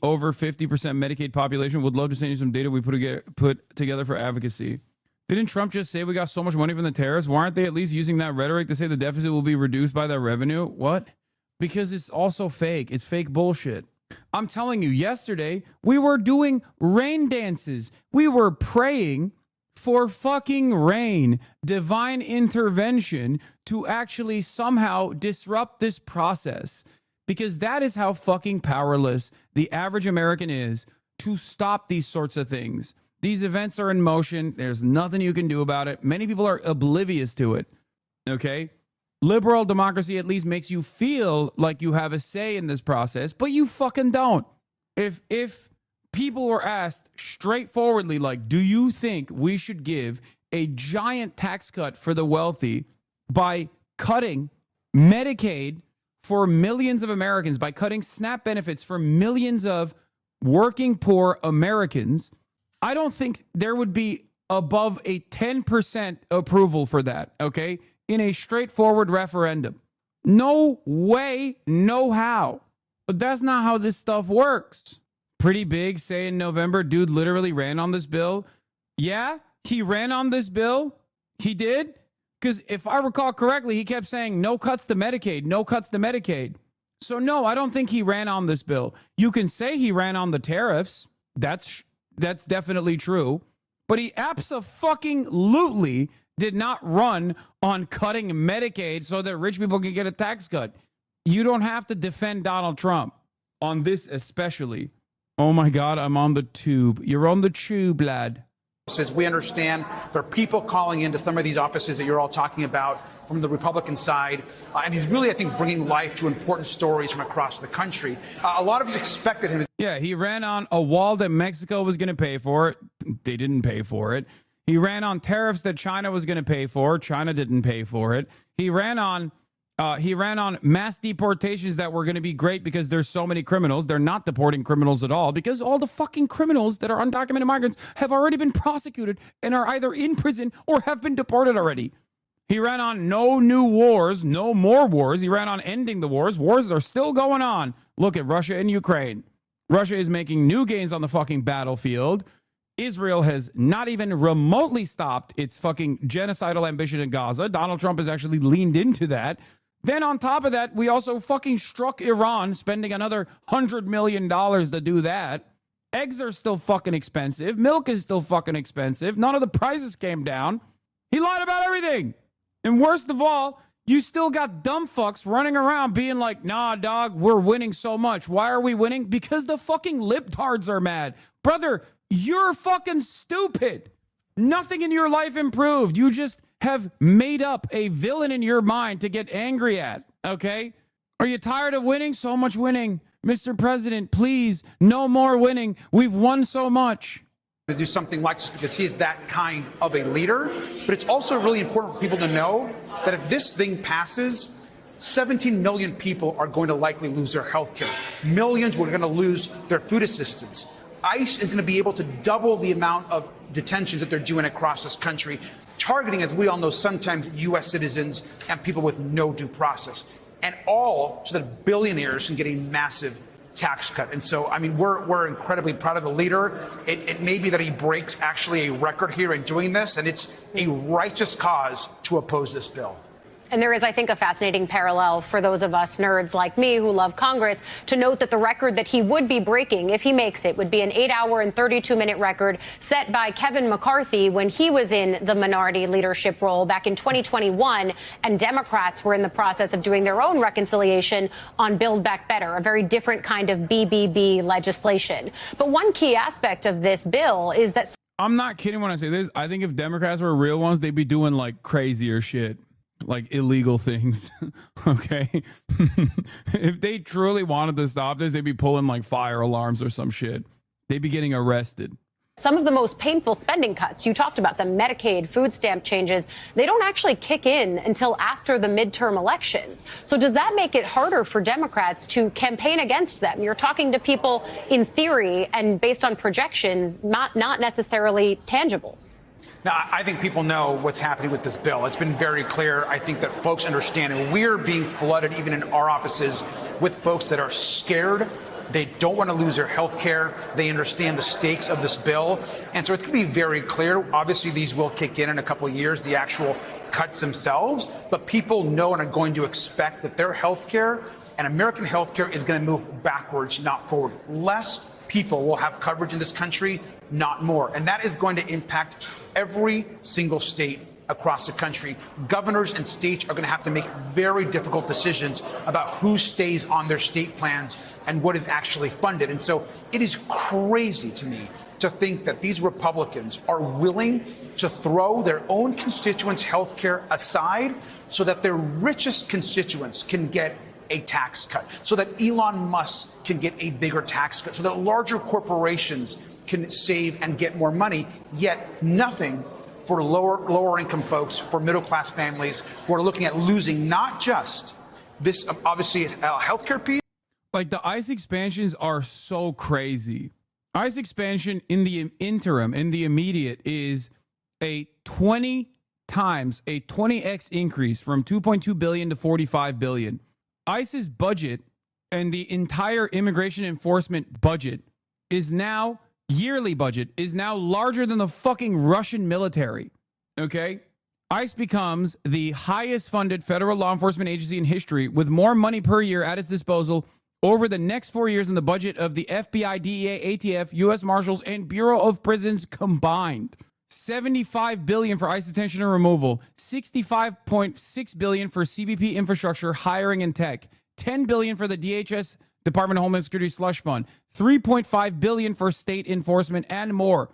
over 50% Medicaid population. Would love to send you some data we put together for advocacy. Didn't Trump just say we got so much money from the tariffs? Why aren't they at least using that rhetoric to say the deficit will be reduced by that revenue? What? Because it's also fake. It's fake bullshit. I'm telling you, yesterday we were doing rain dances. We were praying for fucking rain, divine intervention to actually somehow disrupt this process, because that is how fucking powerless the average American is to stop these sorts of things. These events are in motion. There's nothing you can do about it. Many people are oblivious to it. Okay? Liberal democracy at least makes you feel like you have a say in this process, but you fucking don't. If people were asked straightforwardly, like, do you think we should give a giant tax cut for the wealthy by cutting Medicaid for millions of Americans, by cutting SNAP benefits for millions of working poor Americans, I don't think there would be above a 10% approval for that, okay, in a straightforward referendum. No way, no how. But that's not how this stuff works. Pretty big say in November, dude literally ran on this bill. Yeah, he ran on this bill. He did. Because if I recall correctly, he kept saying no cuts to Medicaid, no cuts to Medicaid. So no, I don't think he ran on this bill. You can say he ran on the tariffs. That's definitely true. but he abso-fucking-lutely did not run on cutting Medicaid so that rich people can get a tax cut. You don't have to defend Donald Trump on this especially. Oh my God, I'm on the tube. You're on the tube, lad. Says we understand there are people calling into some of these offices that you're all talking about from the Republican side, and he's really, I think, bringing life to important stories from across the country. A lot of us expected him. Yeah, he ran on a wall that Mexico was going to pay for. They didn't pay for it. He ran on tariffs that China was going to pay for. China didn't pay for it. He ran on mass deportations that were going to be great because there's so many criminals. They're not deporting criminals at all because all the fucking criminals that are undocumented migrants have already been prosecuted and are either in prison or have been deported already. He ran on no new wars, no more wars. He ran on ending the wars. Wars are still going on. Look at Russia and Ukraine. Russia is making new gains on the fucking battlefield. Israel has not even remotely stopped its fucking genocidal ambition in Gaza. Donald Trump has actually leaned into that. Then on top of that, we also fucking struck Iran, spending another $100 million to do that. Eggs are still fucking expensive. Milk is still fucking expensive. None of the prices came down. He lied about everything. And worst of all, you still got dumb fucks running around being like, nah, dog, we're winning so much. Why are we winning? Because the fucking libtards are mad. Brother, you're fucking stupid. Nothing in your life improved. You just have made up a villain in your mind to get angry at, okay? Are you tired of winning? So much winning. Mr. President, please, no more winning. We've won so much. To do something like this because he is that kind of a leader. But it's also really important for people to know that if this thing passes, 17 million people are going to likely lose their health care. Millions are going to lose their food assistance. ICE is going to be able to double the amount of detentions that they're doing across this country, targeting, as we all know, sometimes U.S. citizens and people with no due process, and all so that billionaires can get a massive tax cut. And so, I mean, we're incredibly proud of the leader. It may be that he breaks actually a record here in doing this, and it's a righteous cause to oppose this bill. And there is, I think, a fascinating parallel for those of us nerds like me who love Congress to note that the record that he would be breaking if he makes it would be an 8-hour and 32-minute record set by Kevin McCarthy when he was in the minority leadership role back in 2021, and Democrats were in the process of doing their own reconciliation on Build Back Better, a very different kind of BBB legislation. But one key aspect of this bill is that... I'm not kidding when I say this. I think if Democrats were real ones, they'd be doing like crazier shit. Like illegal things, okay? If they truly wanted to stop this, they'd be pulling like fire alarms or some shit. They'd be getting arrested. Some of the most painful spending cuts, you talked about them, Medicaid, food stamp changes, they don't actually kick in until after the midterm elections. So does that make it harder for Democrats to campaign against them? You're talking to people in theory and based on projections, not necessarily tangibles. Now, I think people know what's happening with this bill. It's been very clear. I think that folks understand, and we're being flooded even in our offices with folks that are scared. They don't want to lose their health care. They understand the stakes of this bill. And so it's going to be very clear. Obviously, these will kick in a couple of years, the actual cuts themselves. But people know and are going to expect that their health care and American health care is going to move backwards, not forward. Less people will have coverage in this country, not more. And that is going to impact every single state across the country. Governors and states are going to have to make very difficult decisions about who stays on their state plans and what is actually funded. And so it is crazy to me to think that these Republicans are willing to throw their own constituents' health care aside so that their richest constituents can get a tax cut, so that Elon Musk can get a bigger tax cut, so that larger corporations can save and get more money, yet nothing for lower income folks, for middle class families who are looking at losing not just this, obviously, healthcare piece. Like the ICE expansions are so crazy. ICE expansion in the interim, in the immediate, is a 20x increase from 2.2 billion to 45 billion. ICE's budget and the entire immigration enforcement budget is now, yearly budget, is now larger than the fucking Russian military, okay? ICE becomes the highest funded federal law enforcement agency in history with more money per year at its disposal over the next 4 years in the budget of the FBI, DEA, ATF, U.S. Marshals, and Bureau of Prisons combined. $75 billion for ICE detention and removal, $65.6 billion for CBP infrastructure, hiring, and tech, $10 billion for the DHS, Department of Homeland Security slush fund, $3.5 billion for state enforcement, and more.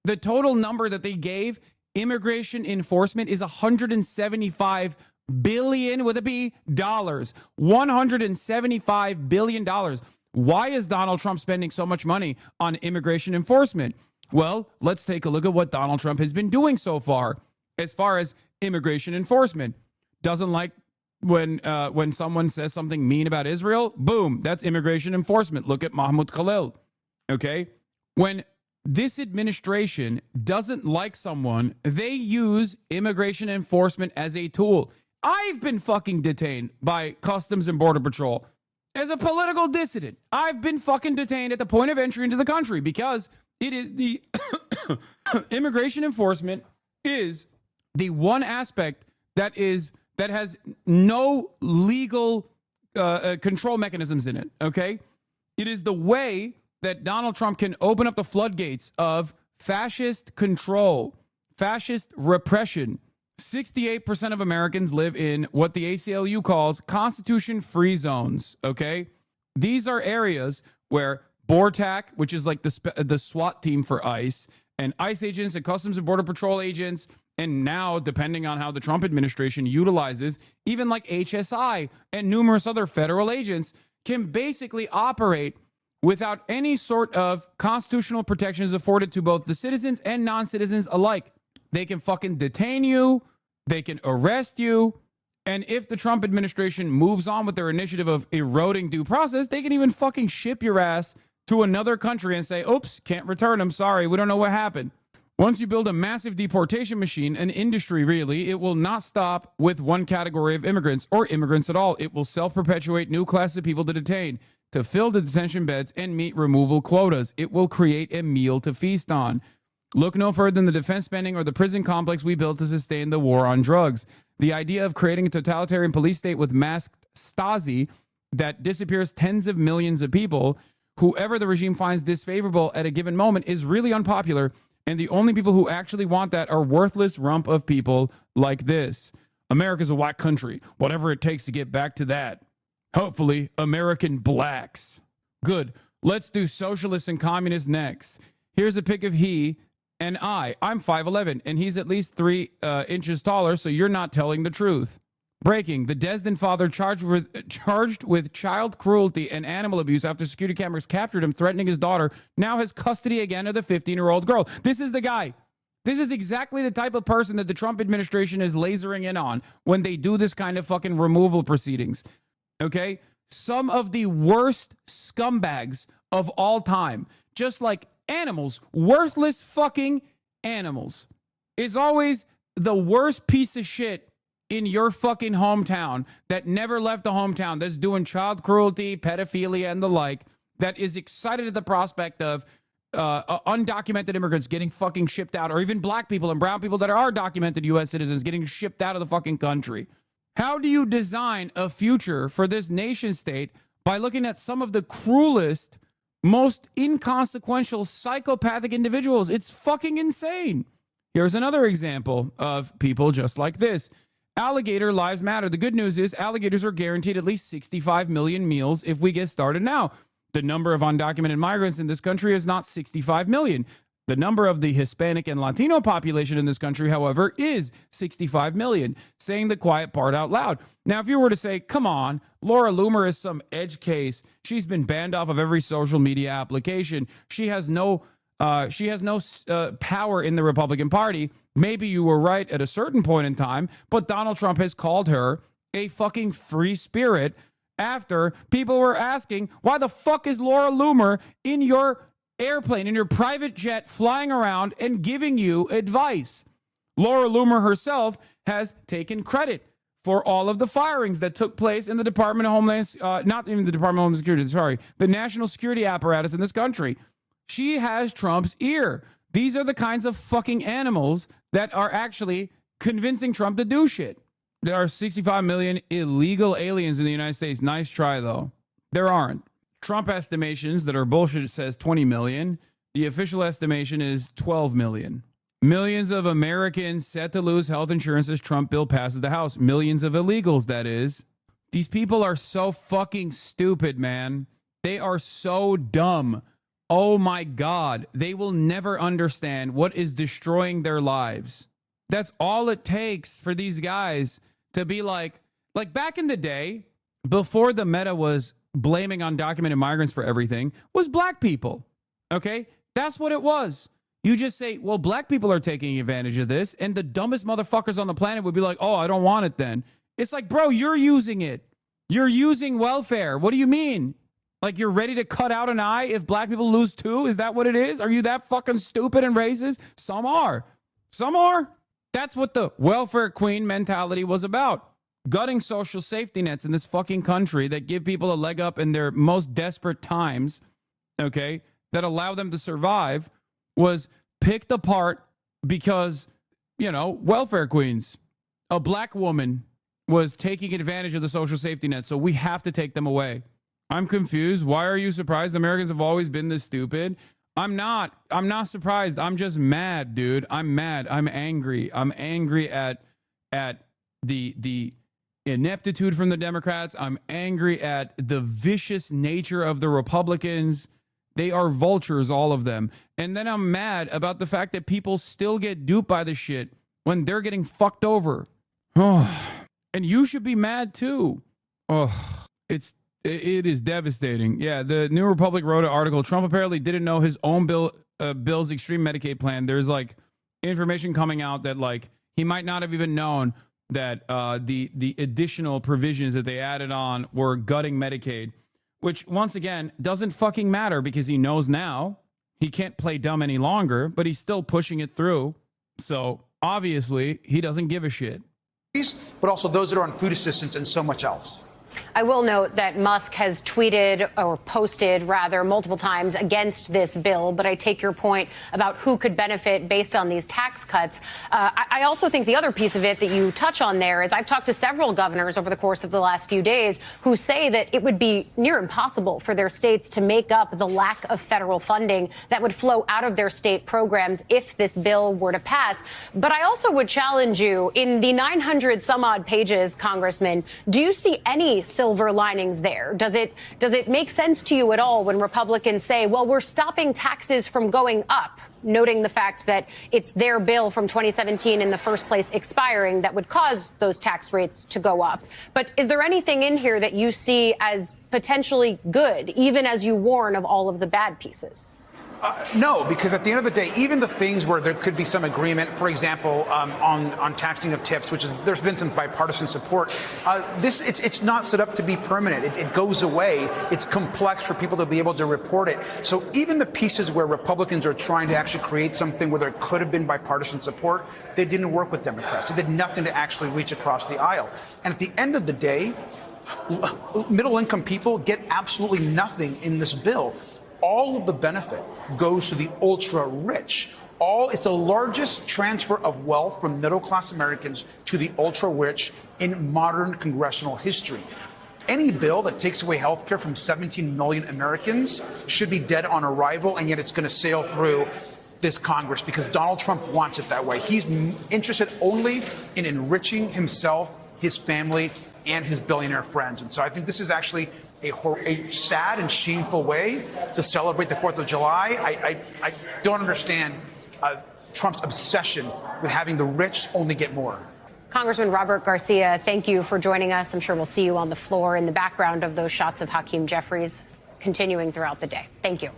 The total number that they gave immigration enforcement is $175 billion with a B dollars. $175 billion. Why is Donald Trump spending so much money on immigration enforcement? Well, let's take a look at what Donald Trump has been doing so far as immigration enforcement. Doesn't like when someone says something mean about Israel, boom, that's immigration enforcement. Look at Mahmoud Khalil. Okay? When this administration doesn't like someone, they use immigration enforcement as a tool. I've been fucking detained by Customs and Border Patrol as a political dissident. I've been fucking detained at the point of entry into the country because it is the immigration enforcement is the one aspect that has no legal control mechanisms in it. Okay, it is the way that Donald Trump can open up the floodgates of fascist control, fascist repression. 68% of Americans live in what the ACLU calls Constitution-free zones, okay? These are areas where BORTAC, which is like the SWAT team for ICE, and ICE agents and Customs and Border Patrol agents, and now, depending on how the Trump administration utilizes, even like HSI and numerous other federal agents, can basically operate without any sort of constitutional protections afforded to both the citizens and non-citizens alike. They can fucking detain you, they can arrest you, and if the Trump administration moves on with their initiative of eroding due process, they can even fucking ship your ass to another country and say, oops, can't return them, sorry, we don't know what happened. Once you build a massive deportation machine, an industry really, it will not stop with one category of immigrants or immigrants at all. It will self-perpetuate new classes of people to detain, to fill the detention beds and meet removal quotas. It will create a meal to feast on. Look no further than the defense spending or the prison complex we built to sustain the war on drugs. The idea of creating a totalitarian police state with masked Stasi that disappears tens of millions of people, whoever the regime finds disfavorable at a given moment, is really unpopular, and the only people who actually want that are worthless rump of people like this. America's a white country, whatever it takes to get back to that. Hopefully, American blacks. Good. Let's do socialists and communists next. Here's a pic of he and I. I'm 5'11", and he's at least 3 inches taller, so you're not telling the truth. Breaking. The Desden father charged with child cruelty and animal abuse after security cameras captured him threatening his daughter, now has custody again of the 15-year-old girl. This is the guy. This is exactly the type of person that the Trump administration is lasering in on when they do this kind of fucking removal proceedings. Okay? Some of the worst scumbags of all time, just like animals, worthless fucking animals, is always the worst piece of shit in your fucking hometown that never left the hometown, that's doing child cruelty, pedophilia, and the like, that is excited at the prospect of undocumented immigrants getting fucking shipped out, or even black people and brown people that are documented U.S. citizens getting shipped out of the fucking country. How do you design a future for this nation state by looking at some of the cruelest, most inconsequential psychopathic individuals? It's fucking insane. Here's another example of people just like this. Alligator lives matter. The good news is alligators are guaranteed at least 65 million meals if we get started now. The number of undocumented migrants in this country is not 65 million. The number of the Hispanic and Latino population in this country, however, is 65 million, saying the quiet part out loud. Now, if you were to say, come on, Laura Loomer is some edge case. She's been banned off of every social media application. She has no power in the Republican Party. Maybe you were right at a certain point in time, but Donald Trump has called her a fucking free spirit after people were asking, why the fuck is Laura Loomer in your airplane, in your private jet, flying around and giving you advice? Laura Loomer herself has taken credit for all of the firings that took place in the Department of Homeland, not even the Department of Homeland Security, sorry, the national security apparatus in this country. She has Trump's ear. These are the kinds of fucking animals that are actually convincing Trump to do shit. There are 65 million illegal aliens in the United States. Nice try, though. There aren't. Trump estimations that are bullshit says 20 million. The official estimation is 12 million. Millions of Americans set to lose health insurance as Trump bill passes the House. Millions of illegals, that is. These people are so fucking stupid, man. They are so dumb. Oh my God. They will never understand what is destroying their lives. That's all it takes for these guys to be like back in the day, before the meta was blaming undocumented migrants for everything, was black people. Okay? That's what it was. You just say, well, black people are taking advantage of this, and the dumbest motherfuckers on the planet would be like, oh, I don't want it then. It's like, bro, you're using it. You're using welfare. What do you mean? Like, you're ready to cut out an eye if black people lose too? Is that what it is? Are you that fucking stupid and racist? Some are. Some are. That's what the welfare queen mentality was about. Gutting social safety nets in this fucking country that give people a leg up in their most desperate times, okay, that allow them to survive, was picked apart because, you know, welfare queens. A black woman was taking advantage of the social safety net, so we have to take them away. I'm confused. Why are you surprised? Americans have always been this stupid. I'm not surprised. I'm just mad, dude. I'm mad. I'm angry. I'm angry at the ineptitude from the Democrats. I'm angry at the vicious nature of the Republicans. They are vultures, all of them. And then I'm mad about the fact that people still get duped by the shit when they're getting fucked over. Oh, and you should be mad too. Oh, it is devastating. Yeah, the New Republic wrote an article. Trump apparently didn't know his own bill's extreme Medicaid plan. There's like information coming out that like he might not have even known that the additional provisions that they added on were gutting Medicaid. Which, once again, doesn't fucking matter because he knows now he can't play dumb any longer, but he's still pushing it through. So, obviously, he doesn't give a shit. But also those that are on food assistance and so much else. I will note that Musk has tweeted or posted, rather, multiple times against this bill. But I take your point about who could benefit based on these tax cuts. I also think the other piece of it that you touch on there is I've talked to several governors over the course of the last few days who say that it would be near impossible for their states to make up the lack of federal funding that would flow out of their state programs if this bill were to pass. But I also would challenge you, in the 900 some odd pages, Congressman, do you see any silver linings there? Does it make sense to you at all when Republicans say, well, we're stopping taxes from going up, noting the fact that it's their bill from 2017 in the first place expiring that would cause those tax rates to go up? But is there anything in here that you see as potentially good, even as you warn of all of the bad pieces? No, because at the end of the day, even the things where there could be some agreement, for example, on taxing of tips, which is there's been some bipartisan support. It's not set up to be permanent. It goes away. It's complex for people to be able to report it. So even the pieces where Republicans are trying to actually create something where there could have been bipartisan support, they didn't work with Democrats. They did nothing to actually reach across the aisle. And at the end of the day, middle-income people get absolutely nothing in this bill. All of the benefit goes to the ultra-rich. It's the largest transfer of wealth from middle-class Americans to the ultra-rich in modern congressional history. Any bill that takes away health care from 17 million Americans should be dead on arrival, and yet it's going to sail through this Congress because Donald Trump wants it that way. He's interested only in enriching himself, his family, and his billionaire friends. And so I think this is actually a sad and shameful way to celebrate the 4th of July. I don't understand Trump's obsession with having the rich only get more. Congressman Robert Garcia, thank you for joining us. I'm sure we'll see you on the floor in the background of those shots of Hakeem Jeffries continuing throughout the day. Thank you.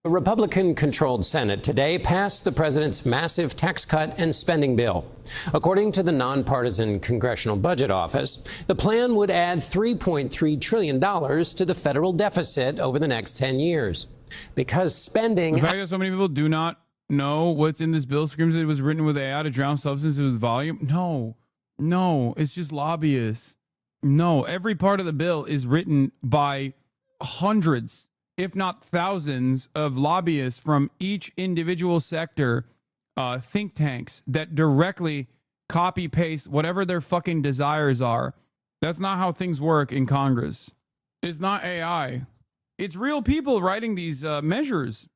The Republican-controlled Senate today passed the president's massive tax cut and spending bill. According to the nonpartisan Congressional Budget Office, the plan would add $3.3 trillion to the federal deficit over the next 10 years. Because spending... The fact that so many people do not know what's in this bill screams it was written with AI to drown substance with volume. No, it's just lobbyists. No, every part of the bill is written by hundreds, if not thousands, of lobbyists from each individual sector, think tanks that directly copy paste whatever their fucking desires are. That's not how things work in Congress. It's not AI. It's real people writing these measures.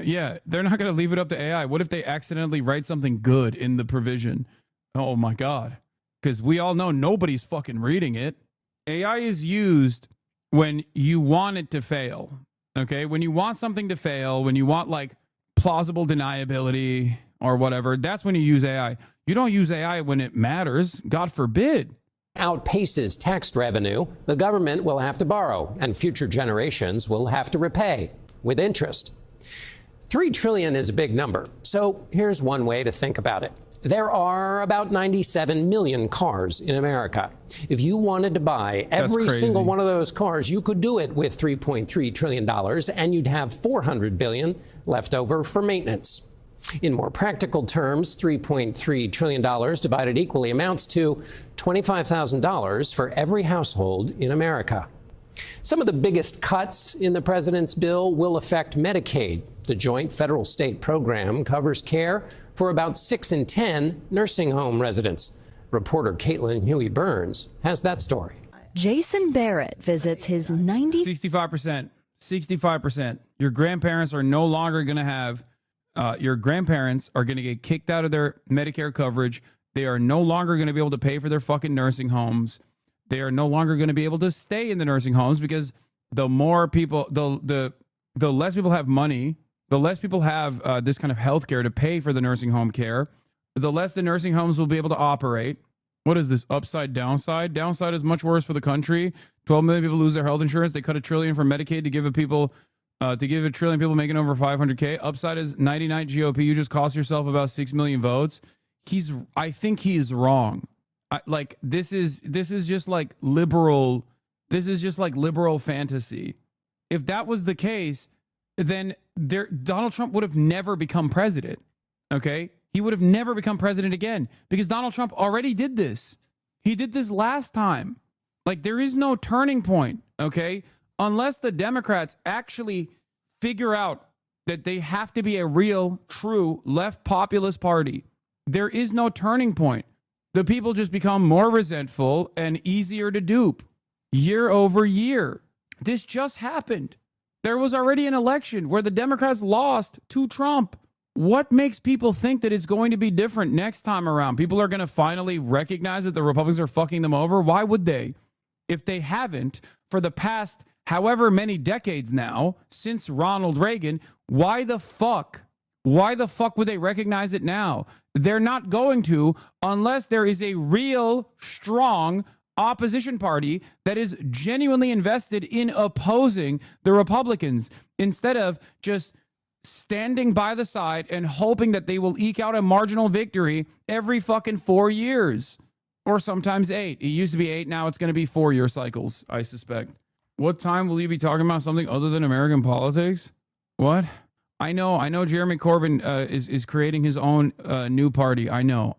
Yeah, they're not going to leave it up to AI. What if they accidentally write something good in the provision? Oh my God. Because we all know nobody's fucking reading it. AI is used when you want it to fail. Okay? When you want something to fail, when you want like plausible deniability or whatever, that's when you use AI. You don't use AI when it matters. God forbid. Outpaces tax revenue, the government will have to borrow, and future generations will have to repay with interest. $3 trillion is a big number, so here's one way to think about it. There are about 97 million cars in America. If you wanted to buy every single one of those cars, you could do it with $3.3 trillion, and you'd have $400 billion left over for maintenance. In more practical terms, $3.3 trillion divided equally amounts to $25,000 for every household in America. Some of the biggest cuts in the president's bill will affect Medicaid. The joint federal-state program covers care for about 6 in 10 nursing home residents. Reporter Caitlin Huey-Burns has that story. Jason Barrett visits his 65%. 65%. Your grandparents are no longer going to have your grandparents are going to get kicked out of their Medicare coverage. They are no longer going to be able to pay for their fucking nursing homes. They are no longer going to be able to stay in the nursing homes because the more people, the less people have money, the less people have this kind of health care to pay for the nursing home care, the less the nursing homes will be able to operate. What is this? Upside, downside? Downside is much worse for the country. 12 million people lose their health insurance. They cut $1 trillion from Medicaid to give a people to give $1 trillion people making over 500K. Upside is 99 GOP. You just cost yourself about 6 million votes. I think he's wrong. This is just like liberal. This is just like liberal fantasy. If that was the case, then Donald Trump would have never become president. Okay, he would have never become president again because Donald Trump already did this. He did this last time. Like, there is no turning point. Okay. Unless the Democrats actually figure out that they have to be a real, true left populist party, there is no turning point. The people just become more resentful and easier to dupe year over year. This just happened. There was already an election where the Democrats lost to Trump. What makes people think that it's going to be different next time around? People are going to finally recognize that the Republicans are fucking them over? Why would they? If they haven't for the past however many decades now, since Ronald Reagan, why the fuck would they recognize it now? They're not going to unless there is a real, strong opposition party that is genuinely invested in opposing the Republicans instead of just standing by the side and hoping that they will eke out a marginal victory every fucking 4 years or sometimes 8. It used to be 8. Now it's going to be 4-year cycles, I suspect. What time will you be talking about something other than American politics? What? I know Jeremy Corbyn is creating his own new party. I know.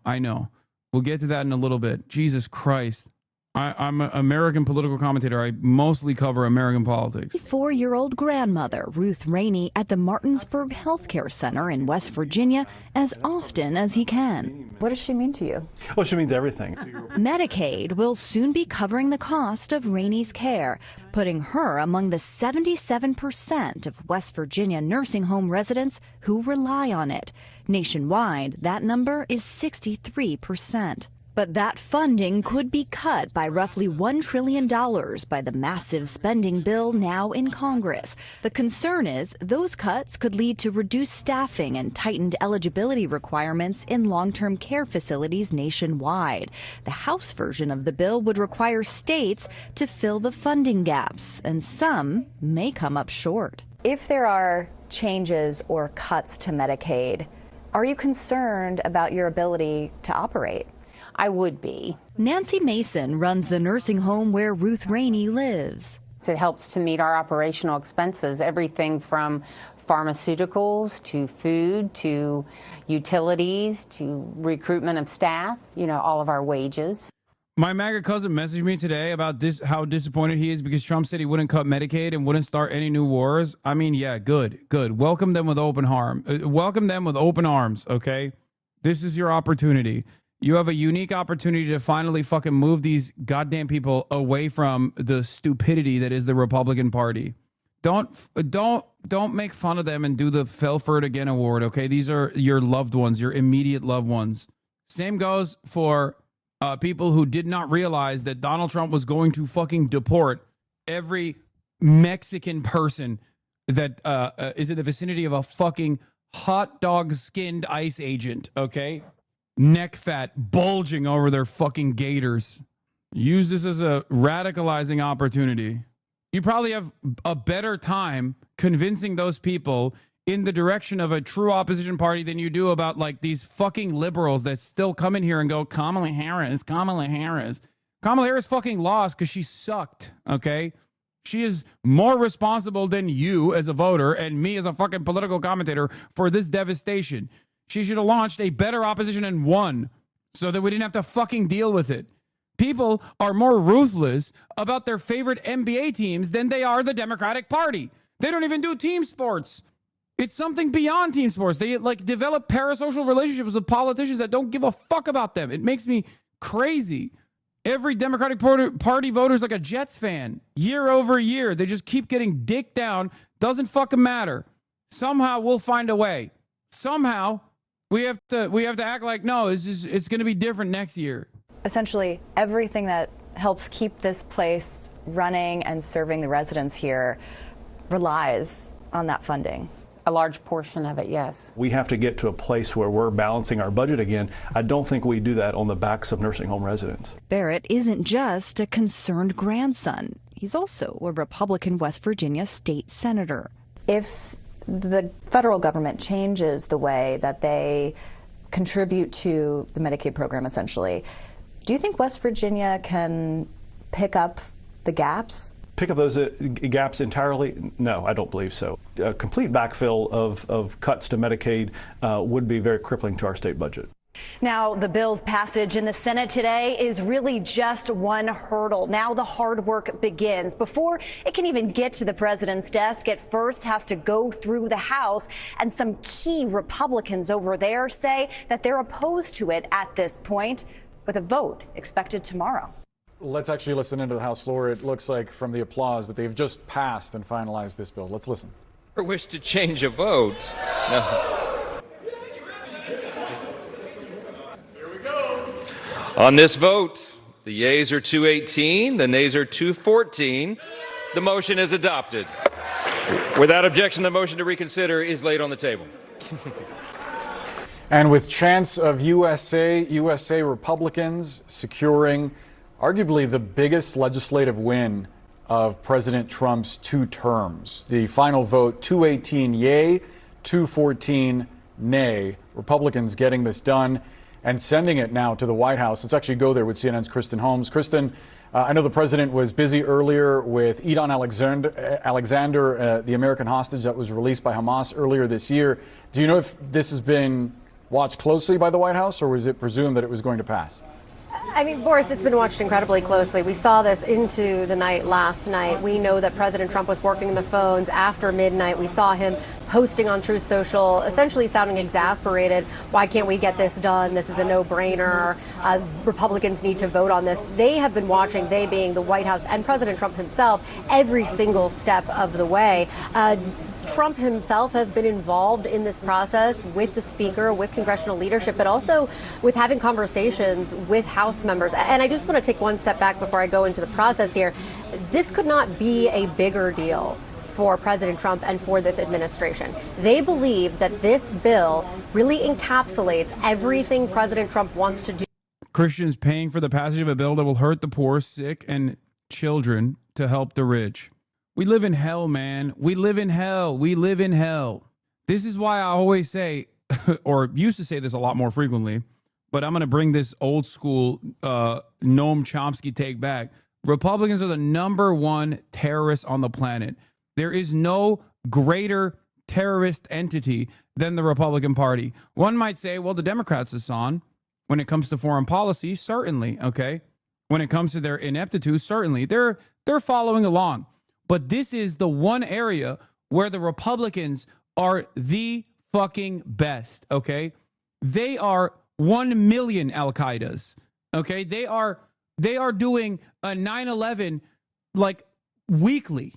We'll get to that in a little bit. Jesus Christ. I'm an American political commentator. I mostly cover American politics. 4-year-old grandmother Ruth Rainey at the Martinsburg Healthcare Center in West Virginia as often as he can. What does she mean to you? Well, she means everything. Medicaid will soon be covering the cost of Rainey's care, putting her among the 77% of West Virginia nursing home residents who rely on it. Nationwide, that number is 63%. But that funding could be cut by roughly $1 trillion by the massive spending bill now in Congress. The concern is those cuts could lead to reduced staffing and tightened eligibility requirements in long-term care facilities nationwide. The House version of the bill would require states to fill the funding gaps, and some may come up short. If there are changes or cuts to Medicaid, are you concerned about your ability to operate? I would be. Nancy Mason runs the nursing home where Ruth Rainey lives. It helps to meet our operational expenses, everything from pharmaceuticals to food to utilities to recruitment of staff, all of our wages. My MAGA cousin messaged me today about how disappointed he is because Trump said he wouldn't cut Medicaid and wouldn't start any new wars. I mean, yeah, good. Welcome them with open arms, okay? This is your opportunity. You have a unique opportunity to finally fucking move these goddamn people away from the stupidity that is the Republican Party. Don't make fun of them and do the Fell for It Again award, okay? These are your loved ones, your immediate loved ones. Same goes for people who did not realize that Donald Trump was going to fucking deport every Mexican person that is in the vicinity of a fucking hot dog skinned ICE agent, okay? Neck fat bulging over their fucking gaiters. Use this as a radicalizing opportunity. You probably have a better time convincing those people in the direction of a true opposition party than you do about like these fucking liberals that still come in here and go, Kamala Harris, Kamala Harris. Kamala Harris fucking lost because she sucked, okay? She is more responsible than you as a voter and me as a fucking political commentator for this devastation. She should have launched a better opposition and won so that we didn't have to fucking deal with it. People are more ruthless about their favorite NBA teams than they are the Democratic Party. They don't even do team sports. It's something beyond team sports. They like develop parasocial relationships with politicians that don't give a fuck about them. It makes me crazy. Every Democratic Party voter is like a Jets fan. Year over year, they just keep getting dicked down. Doesn't fucking matter. Somehow we'll find a way. Somehow we have to act like, no, it's going to be different next year. Essentially, everything that helps keep this place running and serving the residents here relies on that funding. A large portion of it, yes. We have to get to a place where we're balancing our budget again. I don't think we do that on the backs of nursing home residents. Barrett isn't just a concerned grandson. He's also a Republican West Virginia state senator. If the federal government changes the way that they contribute to the Medicaid program, essentially, do you think West Virginia can pick up the gaps? Pick up those gaps entirely? No, I don't believe so. A complete backfill of cuts to Medicaid would be very crippling to our state budget. Now, the bill's passage in the Senate today is really just one hurdle. Now the hard work begins. Before it can even get to the president's desk, it first has to go through the House. And some key Republicans over there say that they're opposed to it at this point, with a vote expected tomorrow. Let's actually listen into the House floor. It looks like from the applause that they've just passed and finalized this bill. Let's listen. Or wish to change a vote. No. Here we go. On this vote, the yeas are 218, the nays are 214. The motion is adopted. Without objection, the motion to reconsider is laid on the table. And with chance of USA Republicans securing arguably the biggest legislative win of President Trump's 2 terms. The final vote, 218 yay, 214 nay. Republicans getting this done and sending it now to the White House. Let's actually go there with CNN's Kristen Holmes. Kristen, I know the president was busy earlier with Idon Alexander, the American hostage that was released by Hamas earlier this year. Do you know if this has been watched closely by the White House, or was it presumed that it was going to pass? I mean, Boris, it's been watched incredibly closely. We saw this into the night last night. We know that President Trump was working the phones after midnight. We saw him posting on Truth Social, essentially sounding exasperated. Why can't we get this done? This is a no-brainer. Republicans need to vote on this. They have been watching, they being the White House and President Trump himself, every single step of the way. Trump himself has been involved in this process with the speaker, with congressional leadership, but also with having conversations with House members. And I just want to take one step back before I go into the process here. This could not be a bigger deal for President Trump and for this administration. They believe that this bill really encapsulates everything President Trump wants to do. Christians paying for the passage of a bill that will hurt the poor, sick, and children to help the rich. We live in hell, man. We live in hell. We live in hell. This is why I always say, or used to say this a lot more frequently, but I'm going to bring this old school Noam Chomsky take back. Republicans are the #1 terrorists on the planet. There is no greater terrorist entity than the Republican Party. One might say, well, the Democrats, Hassan, when it comes to foreign policy, certainly, okay? When it comes to their ineptitude, certainly. They're following along. But this is the one area where the Republicans are the fucking best, okay? They are 1 million Al-Qaedas, okay? They are doing a 9/11 like weekly.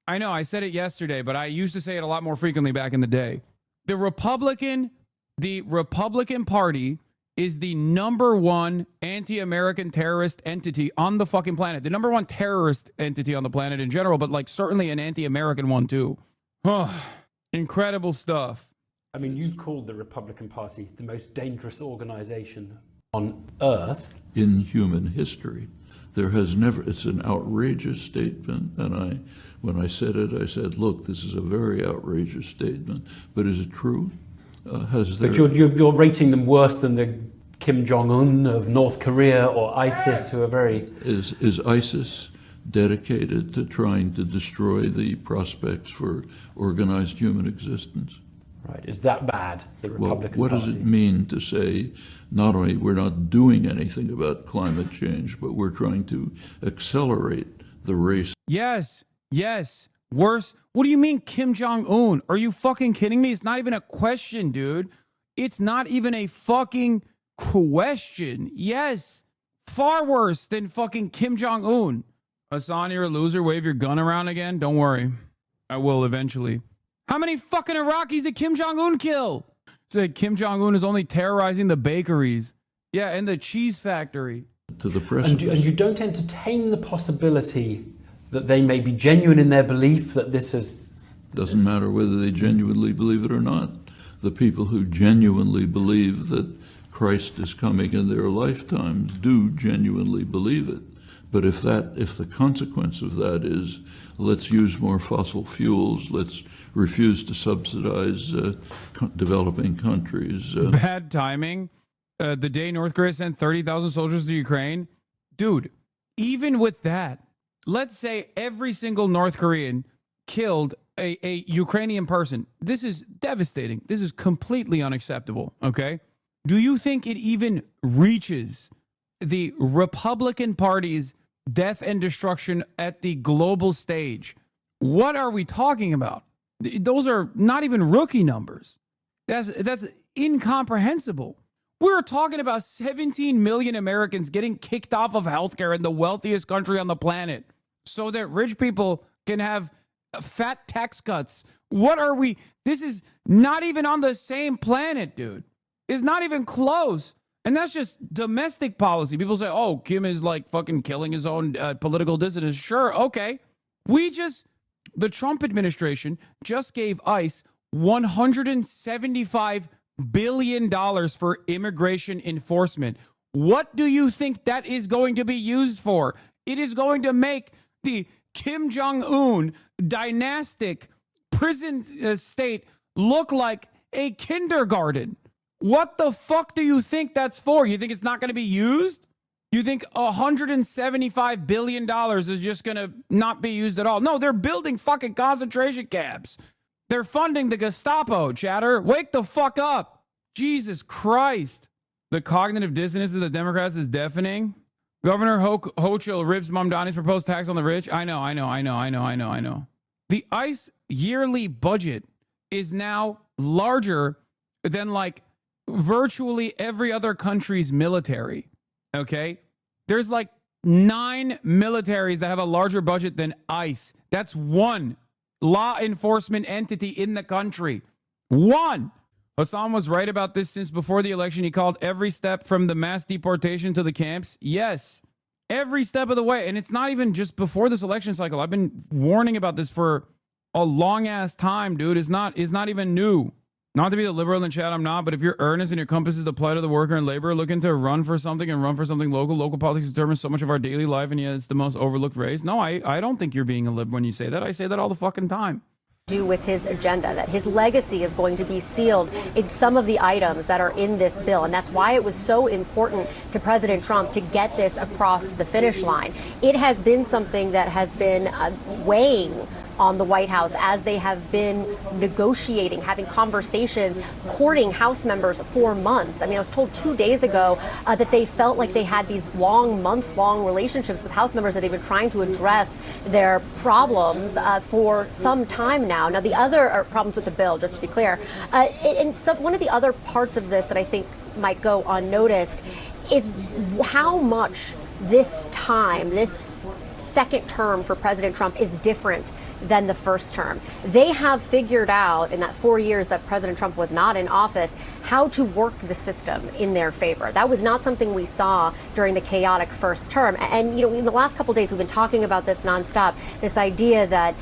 I know I said it yesterday, but I used to say it a lot more frequently back in the day. The Republican Party is the number one anti-American terrorist entity on the fucking planet. The number one terrorist entity on the planet in general, but like certainly an anti-American one too. Incredible stuff. I mean, you've called the Republican Party the most dangerous organization on earth. In human history. There has never, it's an outrageous statement, and when I said it, I said, look, this is a very outrageous statement, but is it true? But you're rating them worse than the Kim Jong-un of North Korea or ISIS, who are very... Is ISIS dedicated to trying to destroy the prospects for organized human existence? Right, is that bad, the Republican What Party? does it mean to say, not only we're not doing anything about climate change, but we're trying to accelerate the race? Yes. Worse. What do you mean Kim Jong-un? Are you fucking kidding me? It's not even a question, dude. It's not even a fucking question. Yes. Far worse than fucking Kim Jong-un. Hasan, you're a loser. Wave your gun around again. Don't worry. I will eventually. How many fucking Iraqis did Kim Jong-un kill? Said Kim Jong-un is only terrorizing the bakeries. Yeah, and the cheese factory. To the precipice. And you don't entertain the possibility that they may be genuine in their belief that this is... Doesn't matter whether they genuinely believe it or not. The people who genuinely believe that Christ is coming in their lifetimes do genuinely believe it. But if the consequence of that is, let's use more fossil fuels, let's refuse to subsidize developing countries. Bad timing. The day North Korea sent 30,000 soldiers to Ukraine. Dude, even with that, let's say every single North Korean killed a Ukrainian person. This is devastating. This is completely unacceptable, okay? Do you think it even reaches the Republican Party's death and destruction at the global stage? What are we talking about? Those are not even rookie numbers. That's incomprehensible. We're talking about 17 million Americans getting kicked off of healthcare in the wealthiest country on the planet so that rich people can have fat tax cuts. What are we? This is not even on the same planet, dude. It's not even close. And that's just domestic policy. People say, oh, Kim is like fucking killing his own political dissidents. Sure, okay. The Trump administration just gave ICE $175 billion for immigration enforcement. What do you think that is going to be used for? It is going to make the Kim Jong-un dynastic prison state look like a kindergarten. What the fuck do you think that's for? You think it's not going to be used? You think $175 billion is just going to not be used at all? No, they're building fucking concentration camps. They're funding the Gestapo, chatter. Wake the fuck up. Jesus Christ. The cognitive dissonance of the Democrats is deafening. Governor Hochul rips Mamdani's proposed tax on the rich. I know. The ICE yearly budget is now larger than like virtually every other country's military. Okay? There's like 9 militaries that have a larger budget than ICE. That's one law enforcement entity in the country. One. Hasan was right about this since before the election. He called every step from the mass deportation to the camps. Yes, every step of the way. And it's not even just before this election cycle. I've been warning about this for a long ass time, dude. It's not even new. Not to be the liberal in chat, I'm not, but if you're earnest and your compass is the plight of the worker and laborer looking to run for something and run for something local politics determines so much of our daily life, and yet it's the most overlooked race. No, I don't think you're being a lib when you say that. I say that all the fucking time. Do with his agenda, that his legacy is going to be sealed in some of the items that are in this bill. And that's why it was so important to President Trump to get this across the finish line. It has been something that has been weighing on the White House as they have been negotiating, having conversations, courting House members for months. I mean, I was told 2 days ago that they felt like they had these month-long relationships with House members that they've been trying to address their problems for some time now. Now, the other problems with the bill, just to be clear, one of the other parts of this that I think might go unnoticed is how much this second term for President Trump is different than the first term. They have figured out in that 4 years that President Trump was not in office how to work the system in their favor. That was not something we saw during the chaotic first term. And, in the last couple of days, we've been talking about this nonstop, this idea that,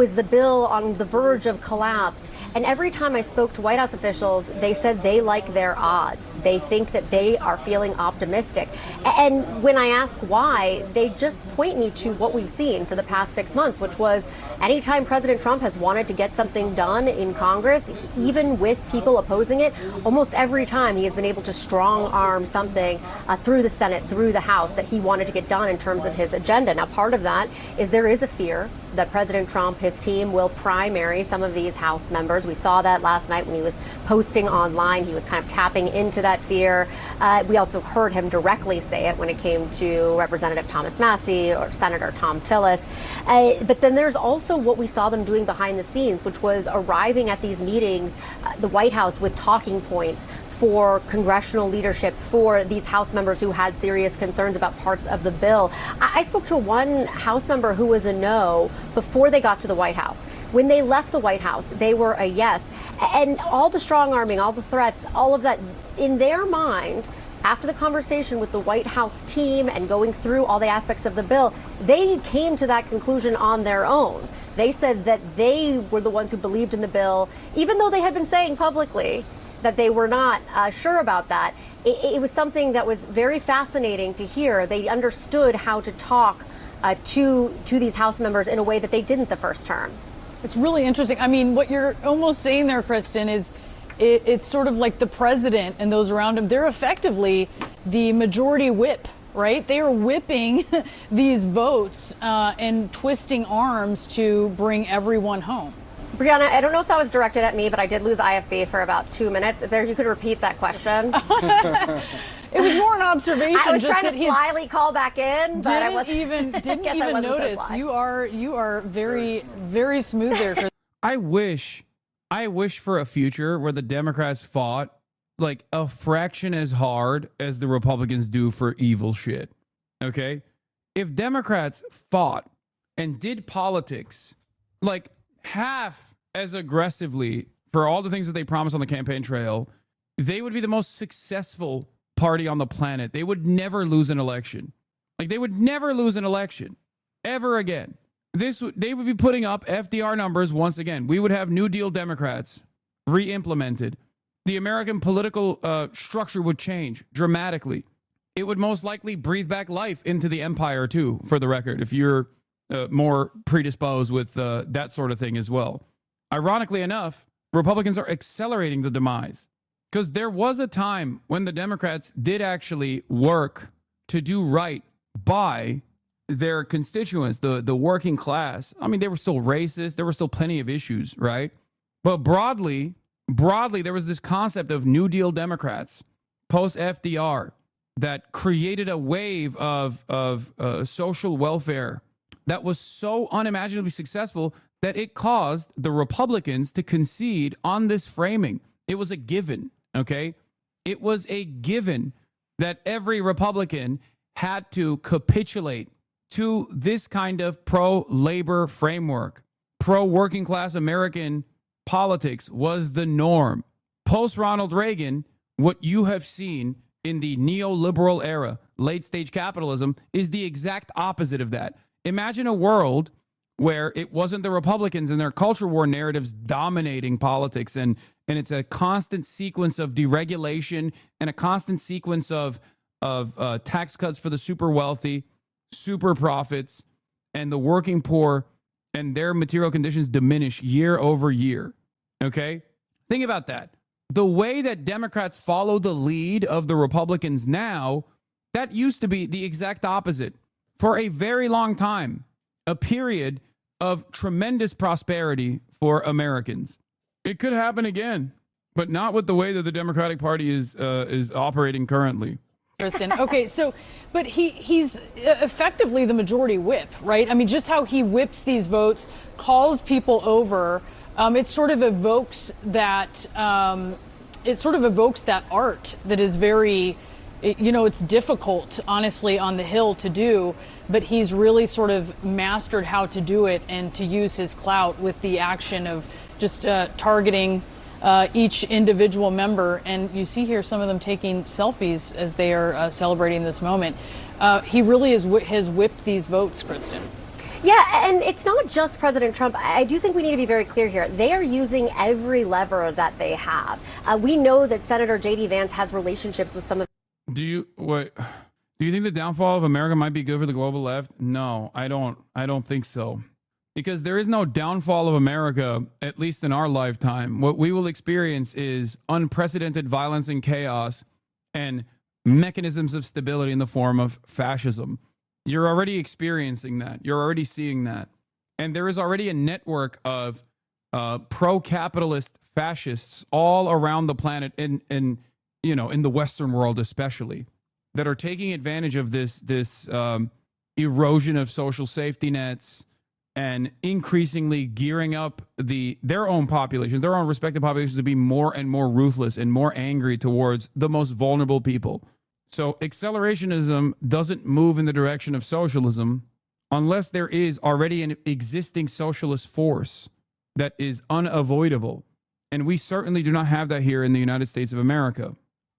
is the bill on the verge of collapse? And every time I spoke to White House officials, they said they like their odds. They think that they are feeling optimistic. And when I ask why, they just point me to what we've seen for the past 6 months, which was anytime President Trump has wanted to get something done in Congress, even with people opposing it, almost every time he has been able to strong arm something through the Senate, through the House that he wanted to get done in terms of his agenda. Now, part of that is there is a fear that President Trump, his team, will primary some of these House members. We saw that last night when he was posting online. He was kind of tapping into that fear. We also heard him directly say it when it came to Representative Thomas Massie or Senator Tom Tillis. But then there's also what we saw them doing behind the scenes, which was arriving at these meetings, the White House, with talking points for congressional leadership, for these House members who had serious concerns about parts of the bill. I spoke to one House member who was a no before they got to the White House. When they left the White House, they were a yes. And all the strong arming, all the threats, all of that, in their mind, after the conversation with the White House team and going through all the aspects of the bill, they came to that conclusion on their own. They said that they were the ones who believed in the bill, even though they had been saying publicly that they were not sure about that. It was something that was very fascinating to hear. They understood how to talk to these House members in a way that they didn't the first term. It's really interesting. I mean, what you're almost saying there, Kristen, is it's sort of like the president and those around him. They're effectively the majority whip, right? They are whipping these votes and twisting arms to bring everyone home. Brianna, I don't know if that was directed at me, but I did lose IFB for about 2 minutes. If you could repeat that question. It was more an observation. I was just trying to slyly call back in, but I wasn't. Didn't even notice. So you are very, very smooth there. I wish for a future where the Democrats fought like a fraction as hard as the Republicans do for evil shit. Okay? If Democrats fought and did politics like half as aggressively for all the things that they promised on the campaign trail, they would be the most successful party on the planet. They would never lose an election. Like, they would never lose an election ever again. They would be putting up FDR numbers once again. We would have New Deal Democrats re-implemented. The American political structure would change dramatically. It would most likely breathe back life into the empire too, for the record, if you're more predisposed with that sort of thing as well. Ironically enough, Republicans are accelerating the demise because there was a time when the Democrats did actually work to do right by their constituents, the working class. I mean, they were still racist. There were still plenty of issues, right? But broadly, there was this concept of New Deal Democrats post-FDR that created a wave of social welfare that was so unimaginably successful that it caused the Republicans to concede on this framing. It was a given, okay? It was a given that every Republican had to capitulate to this kind of pro-labor framework. Pro-working class American politics was the norm. Post-Ronald Reagan, what you have seen in the neoliberal era, late-stage capitalism, is the exact opposite of that. Imagine a world where it wasn't the Republicans and their culture war narratives dominating politics, and it's a constant sequence of deregulation and a constant sequence of tax cuts for the super wealthy, super profits, and the working poor, and their material conditions diminish year over year. Okay? Think about that. The way that Democrats follow the lead of the Republicans now, that used to be the exact opposite. For a very long time, a period of tremendous prosperity for Americans. It could happen again, but not with the way that the Democratic Party is operating currently. Kristen. Okay, so, but he's effectively the majority whip, right? I mean, just how he whips these votes, calls people over. It sort of evokes that. It sort of evokes that art that is very it's difficult, honestly, on the Hill to do, but he's really sort of mastered how to do it and to use his clout with the action of just targeting each individual member. And you see here some of them taking selfies as they are celebrating this moment. He really has whipped these votes, Kristen. Yeah, and it's not just President Trump. I do think we need to be very clear here. They are using every lever that they have. We know that Senator J.D. Vance has relationships with some of. Do you think the downfall of America might be good for the global left? No, I don't think so. Because there is no downfall of America, at least in our lifetime. What we will experience is unprecedented violence and chaos and mechanisms of stability in the form of fascism. You're already experiencing that. You're already seeing that. And there is already a network of pro-capitalist fascists all around the planet, in the Western world especially, that are taking advantage of this erosion of social safety nets and increasingly gearing up their own populations, their own respective populations, to be more and more ruthless and more angry towards the most vulnerable people. So accelerationism doesn't move in the direction of socialism unless there is already an existing socialist force that is unavoidable. And we certainly do not have that here in the United States of America.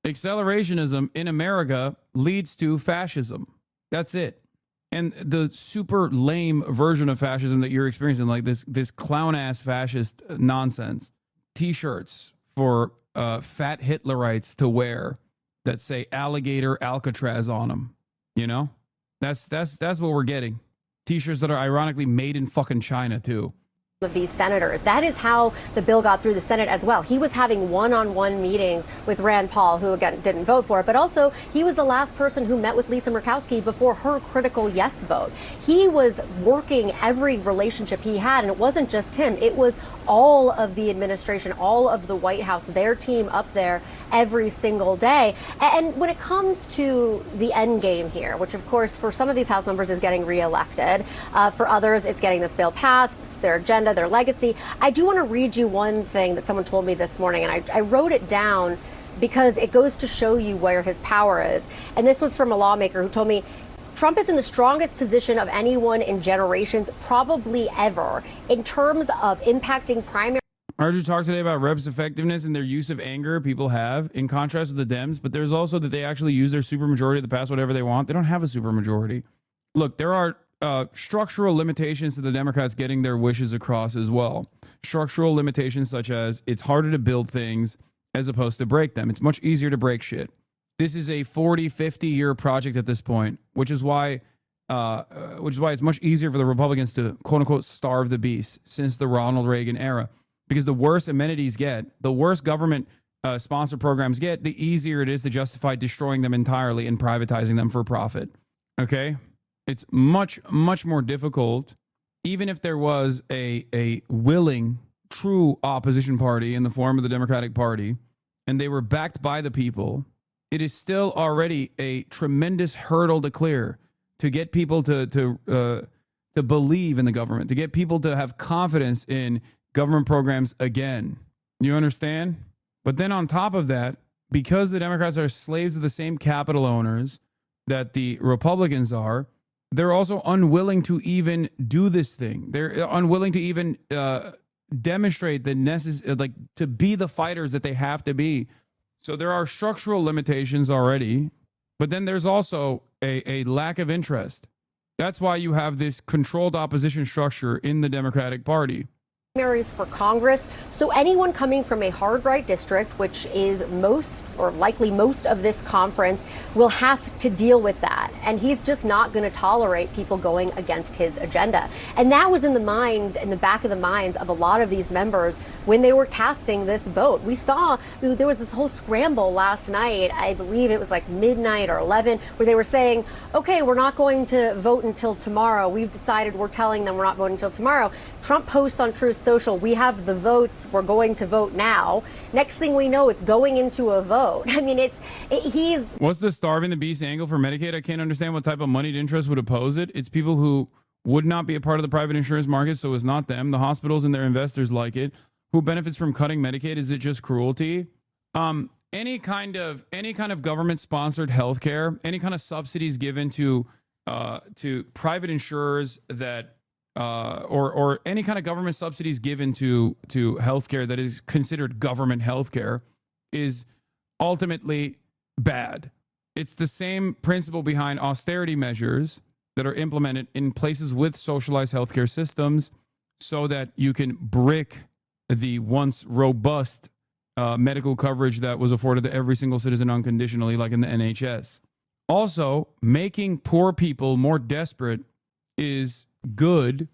Accelerationism in America leads to fascism. That's it. And the super lame version of fascism that you're experiencing, like this clown-ass fascist nonsense, T-shirts for fat Hitlerites to wear that say alligator Alcatraz on them. That's what we're getting. T-shirts that are ironically made in fucking China too. Of these senators. That is how the bill got through the Senate as well. He was having one-on-one meetings with Rand Paul, who again didn't vote for it, but also he was the last person who met with Lisa Murkowski before her critical yes vote. He was working every relationship he had, and it wasn't just him. It was all of the administration, all of the White House, their team up there every single day. And when it comes to the end game here, which of course for some of these House members is getting reelected, for others it's getting this bill passed, it's their agenda, their legacy. I do want to read you one thing that someone told me this morning, and I wrote it down because it goes to show you where his power is. And this was from a lawmaker who told me, Trump is in the strongest position of anyone in generations, probably ever, in terms of impacting primary. I heard you talk today about reps' effectiveness and their use of anger people have, in contrast with the Dems, but there's also that they actually use their supermajority to pass whatever they want. They don't have a supermajority. Look, there are structural limitations to the Democrats getting their wishes across as well. Structural limitations such as it's harder to build things as opposed to break them. It's much easier to break shit. This is a 40, 50-year project at this point, which is why it's much easier for the Republicans to, quote-unquote, starve the beast since the Ronald Reagan era. Because the worse amenities get, the worse government sponsor programs get, the easier it is to justify destroying them entirely and privatizing them for profit. Okay? It's much, much more difficult, even if there was a willing, true opposition party in the form of the Democratic Party, and they were backed by the people. It is still already a tremendous hurdle to clear to get people to believe in the government, to get people to have confidence in government programs again. You understand? But then on top of that, because the Democrats are slaves of the same capital owners that the Republicans are, they're also unwilling to even do this thing. They're unwilling to even demonstrate the to be the fighters that they have to be. So there are structural limitations already, but then there's also a lack of interest. That's why you have this controlled opposition structure in the Democratic Party. Primaries for Congress, so anyone coming from a hard right district, which is most or likely most of this conference, will have to deal with that. And he's just not going to tolerate people going against his agenda. And that was in the back of the minds of a lot of these members when they were casting this vote. We saw there was this whole scramble last night, I believe it was like midnight or 11, where they were saying, okay, we're not going to vote until tomorrow. We've decided, we're telling them we're not voting until tomorrow. Trump posts on Truth Social, we have the votes, we're going to vote now. Next thing we know, it's going into a vote. I mean, he's... What's the starving the beast angle for Medicaid? I can't understand what type of moneyed interest would oppose it. It's people who would not be a part of the private insurance market, so it's not them. The hospitals and their investors like it. Who benefits from cutting Medicaid? Is it just cruelty? any kind of government sponsored healthcare, any kind of subsidies given to private insurers that or any kind of government subsidies given to healthcare that is considered government healthcare is ultimately bad. It's the same principle behind austerity measures that are implemented in places with socialized healthcare systems so that you can brick the once robust medical coverage that was afforded to every single citizen unconditionally, like in the NHS. Also, making poor people more desperate is good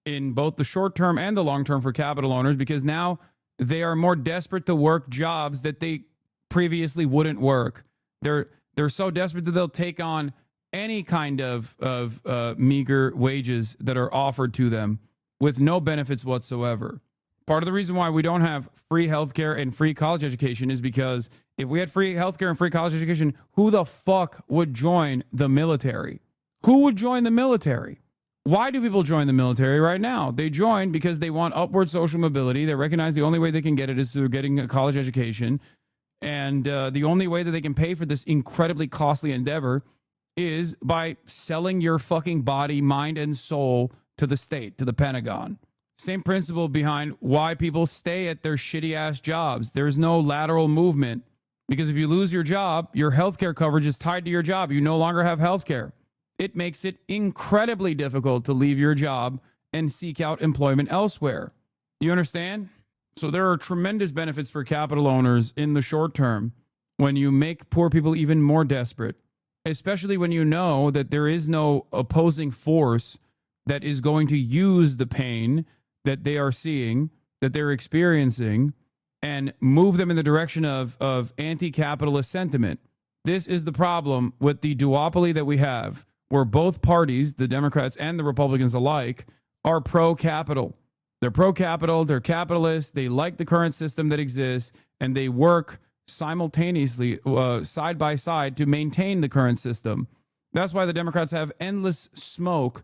in both the short term and the long term for capital owners, because now they are more desperate to work jobs that they previously wouldn't work. They're so desperate that they'll take on any kind of meager wages that are offered to them with no benefits whatsoever. Part of the reason why we don't have free healthcare and free college education is because if we had free healthcare and free college education, who the fuck would join the military? Who would join the military? Why do people join the military right now? They join because they want upward social mobility. They recognize the only way they can get it is through getting a college education. And the only way that they can pay for this incredibly costly endeavor is by selling your fucking body, mind, and soul to the state, to the Pentagon. Same principle behind why people stay at their shitty-ass jobs. There's no lateral movement because if you lose your job, your healthcare coverage is tied to your job. You no longer have healthcare. It makes it incredibly difficult to leave your job and seek out employment elsewhere. You understand? So there are tremendous benefits for capital owners in the short term when you make poor people even more desperate, especially when you know that there is no opposing force that is going to use the pain that they are seeing, that they're experiencing, and move them in the direction of anti-capitalist sentiment. This is the problem with the duopoly that we have, where both parties, the Democrats and the Republicans alike, are pro-capital. They're pro-capital, they're capitalists, they like the current system that exists, and they work simultaneously, side by side, to maintain the current system. That's why the Democrats have endless smoke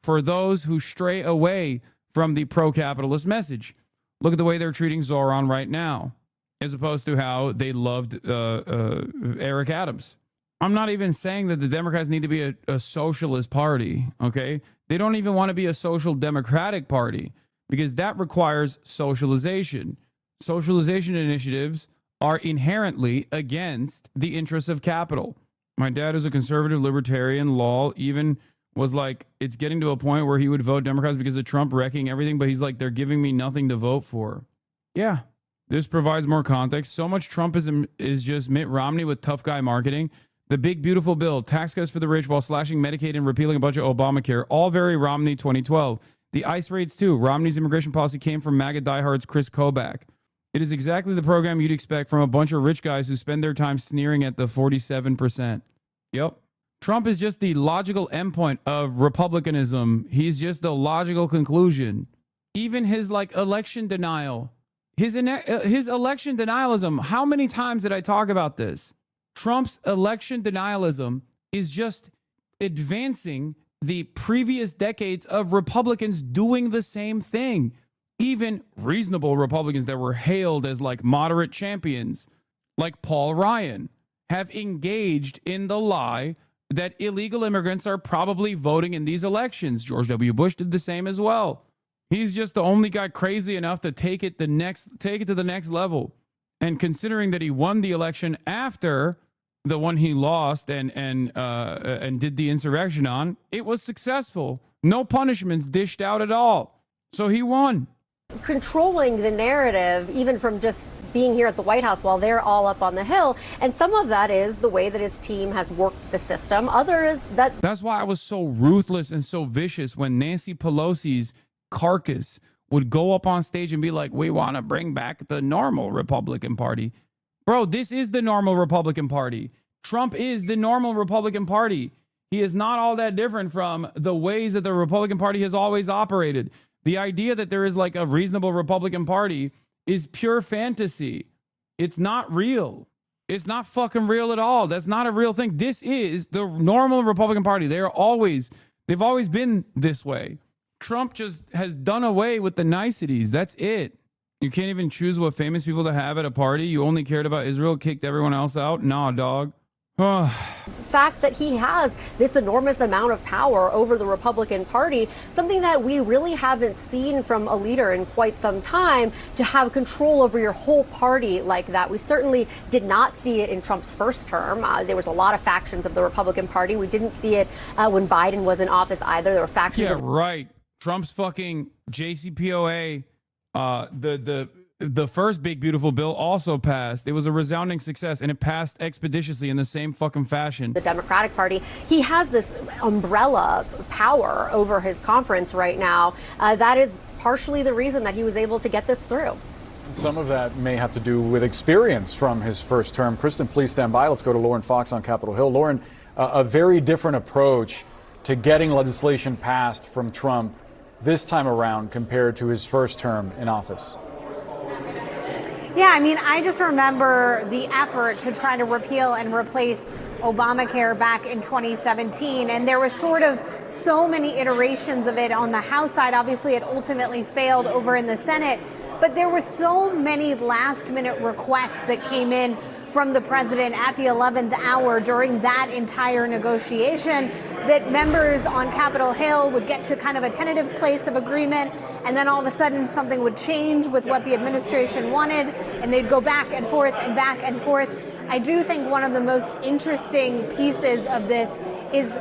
for those who stray away from the pro-capitalist message. Look at the way they're treating Zoran right now, as opposed to how they loved Eric Adams. I'm not even saying that the Democrats need to be a socialist party, okay? They don't even want to be a social democratic party because that requires socialization. Socialization initiatives are inherently against the interests of capital. My dad is a conservative libertarian. Lol, even was like, it's getting to a point where he would vote Democrats because of Trump wrecking everything, but he's like, they're giving me nothing to vote for. Yeah, this provides more context. So much Trumpism is just Mitt Romney with tough guy marketing. The big, beautiful bill, tax cuts for the rich while slashing Medicaid and repealing a bunch of Obamacare, all very Romney 2012. The ICE raids too. Romney's immigration policy came from MAGA diehards Chris Kobach. It is exactly the program you'd expect from a bunch of rich guys who spend their time sneering at the 47%. Yep. Trump is just the logical endpoint of republicanism. He's just the logical conclusion. Even his election denial, his election denialism. How many times did I talk about this? Trump's election denialism is just advancing the previous decades of Republicans doing the same thing. Even reasonable Republicans that were hailed as moderate champions, like Paul Ryan, have engaged in the lie that illegal immigrants are probably voting in these elections. George W. Bush did the same as well. He's just the only guy crazy enough to take it to the next level. And considering that he won the election after the one he lost and did the insurrection on, it was successful. No punishments dished out at all. So he won. Controlling the narrative, even from just being here at the White House while they're all up on the Hill. And some of that is the way that his team has worked the system. Others that... That's why I was so ruthless and so vicious when Nancy Pelosi's carcass would go up on stage and be like, we want to bring back the normal Republican Party. Bro, this is the normal Republican Party. Trump is the normal Republican Party. He is not all that different from the ways that the Republican Party has always operated. The idea that there is a reasonable Republican Party is pure fantasy. It's not real. It's not fucking real at all. That's not a real thing. This is the normal Republican Party. They've always been this way. Trump just has done away with the niceties. That's it. You can't even choose what famous people to have at a party. You only cared about Israel, kicked everyone else out. Nah, dog. The fact that he has this enormous amount of power over the Republican Party, something that we really haven't seen from a leader in quite some time, to have control over your whole party like that. We certainly did not see it in Trump's first term. There was a lot of factions of the Republican Party. We didn't see it when Biden was in office either. There were factions. Yeah, right. Trump's fucking JCPOA, the first big beautiful bill also passed. It was a resounding success, and it passed expeditiously in the same fucking fashion. The Democratic Party, he has this umbrella power over his conference right now. That is partially the reason that he was able to get this through. Some of that may have to do with experience from his first term. Kristen, please stand by. Let's go to Lauren Fox on Capitol Hill. Lauren, a very different approach to getting legislation passed from Trump this time around compared to his first term in office. Yeah, I mean, I just remember the effort to try to repeal and replace Obamacare back in 2017, and there was sort of so many iterations of it on the House side. Obviously, it ultimately failed over in the Senate, but there were so many last-minute requests that came in from the president at the 11th hour during that entire negotiation that members on Capitol Hill would get to kind of a tentative place of agreement, and then all of a sudden something would change with what the administration wanted, and they'd go back and forth and back and forth. I do think one of the most interesting pieces of this is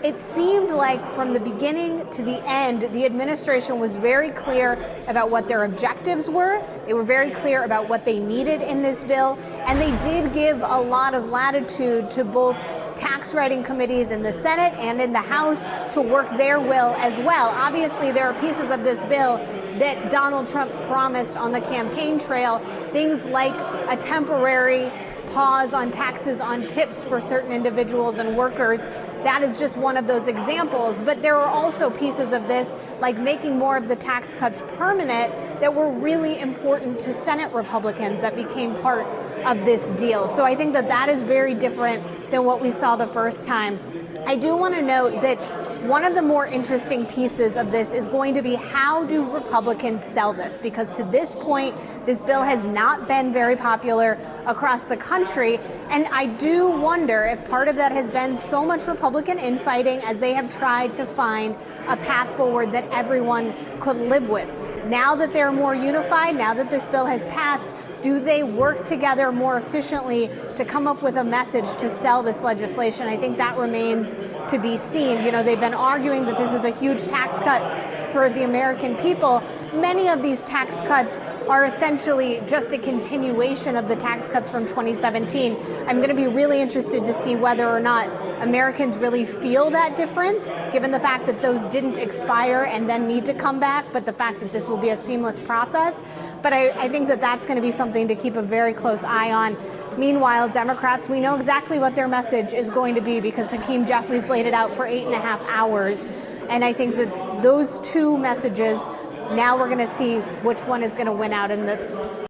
it seemed like from the beginning to the end, the administration was very clear about what their objectives were. They were very clear about what they needed in this bill. And they did give a lot of latitude to both tax writing committees in the Senate and in the House to work their will as well. Obviously, there are pieces of this bill that Donald Trump promised on the campaign trail, things like a temporary pause on taxes on tips for certain individuals and workers. That is just one of those examples. But there are also pieces of this, like making more of the tax cuts permanent, that were really important to Senate Republicans that became part of this deal. So I think that that is very different than what we saw the first time. I do want to note that one of the more interesting pieces of this is going to be how do Republicans sell this? Because to this point, this bill has not been very popular across the country. And I do wonder if part of that has been so much Republican infighting as they have tried to find a path forward that everyone could live with. Now that they're more unified, now that this bill has passed, do they work together more efficiently to come up with a message to sell this legislation? I think that remains to be seen. You know, they've been arguing that this is a huge tax cut for the American people. Many of these tax cuts are essentially just a continuation of the tax cuts from 2017. I'm going to be really interested to see whether or not Americans really feel that difference, given the fact that those didn't expire and then need to come back, but the fact that this will be a seamless process. But I think that that's going to be something to keep a very close eye on. Meanwhile, Democrats, we know exactly what their message is going to be because Hakeem Jeffries laid it out for 8.5 hours. And I think that those two messages, now we're going to see which one is going to win out in the...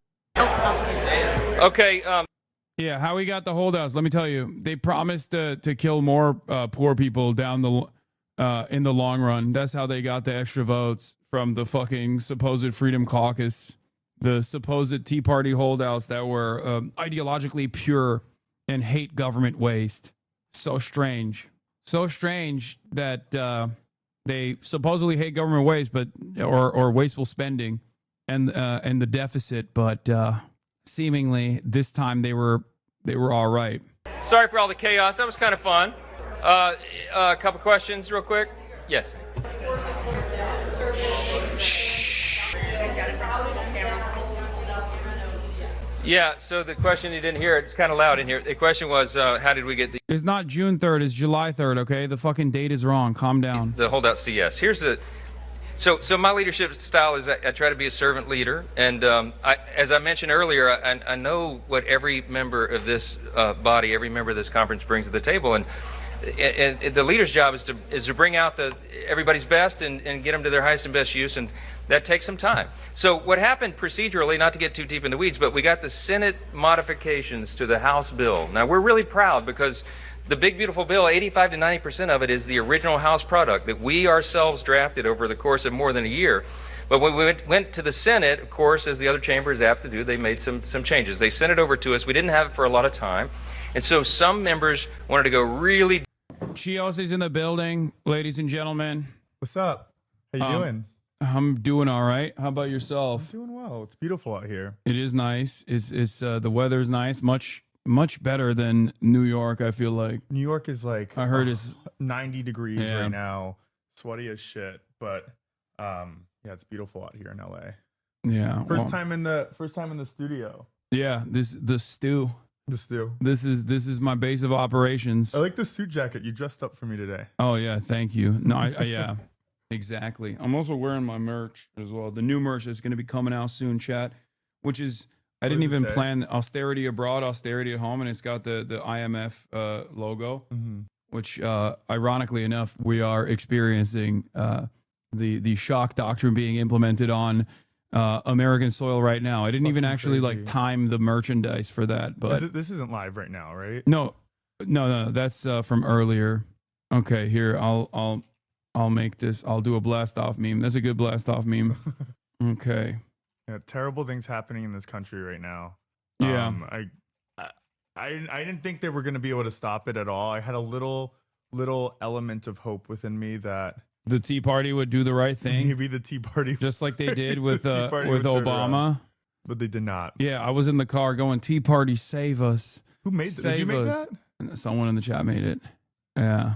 Okay. Yeah, how we got the holdouts, let me tell you. They promised to kill more poor people down in the long run. That's how they got the extra votes from the fucking supposed Freedom Caucus. The supposed Tea Party holdouts that were ideologically pure and hate government waste. So strange. So strange that they supposedly hate government waste, but or wasteful spending and the deficit, but seemingly this time they were all right. Sorry for all the chaos. That was kind of fun. A couple questions real quick. Yes. Yeah, so the question, you didn't hear it, it's kind of loud in here. The question was, how did we get the... It's not June 3rd, it's July 3rd, okay? The fucking date is wrong. Calm down. The holdouts to yes. Here's the... So my leadership style is I try to be a servant leader. And as I mentioned earlier, I know what every member of this body, every member of this conference brings to the table. And the leader's job is to bring out everybody's best and get them to their highest and best use, and that takes some time. So what happened procedurally, not to get too deep in the weeds, but we got the Senate modifications to the House bill. Now we're really proud because the big beautiful bill, 85 to 90% of it is the original House product that we ourselves drafted over the course of more than a year. But when we went to the Senate, of course, as the other chamber is apt to do, they made some changes. They sent it over to us. We didn't have it for a lot of time. And so some members wanted to go really. Chios is in the building, ladies and gentlemen. What's up? How you doing? I'm doing all right. How about yourself? I'm doing well. It's beautiful out here. It is nice. It's the weather's nice. Much better than New York, I feel like. New York is like, I heard it's 90 degrees right now, sweaty as shit. But yeah, it's beautiful out here in LA. Yeah. First time in the studio. Yeah, the stew. The stew. This is my base of operations. I like the suit jacket. You dressed up for me today. Oh yeah, thank you. No, I yeah. Exactly. I'm also wearing my merch as well. The new merch is going to be coming out soon, chat, which is, I didn't even plan austerity abroad, austerity at home, and it's got the IMF logo, which ironically enough, we are experiencing the shock doctrine being implemented on American soil right now. I didn't even actually like time the merchandise for that, but this isn't live right now, right? No, that's from earlier. Okay, here I'll make this. I'll do a blast off meme. That's a good blast off meme. Okay. Yeah, terrible things happening in this country right now. Yeah. I didn't think they were going to be able to stop it at all. I had a little element of hope within me that the Tea Party would do the right thing. Maybe the Tea Party, just like they did with Obama. But they did not. Yeah, I was in the car going, "Tea Party, save us." Who made that? Did you make that? Someone in the chat made it. Yeah.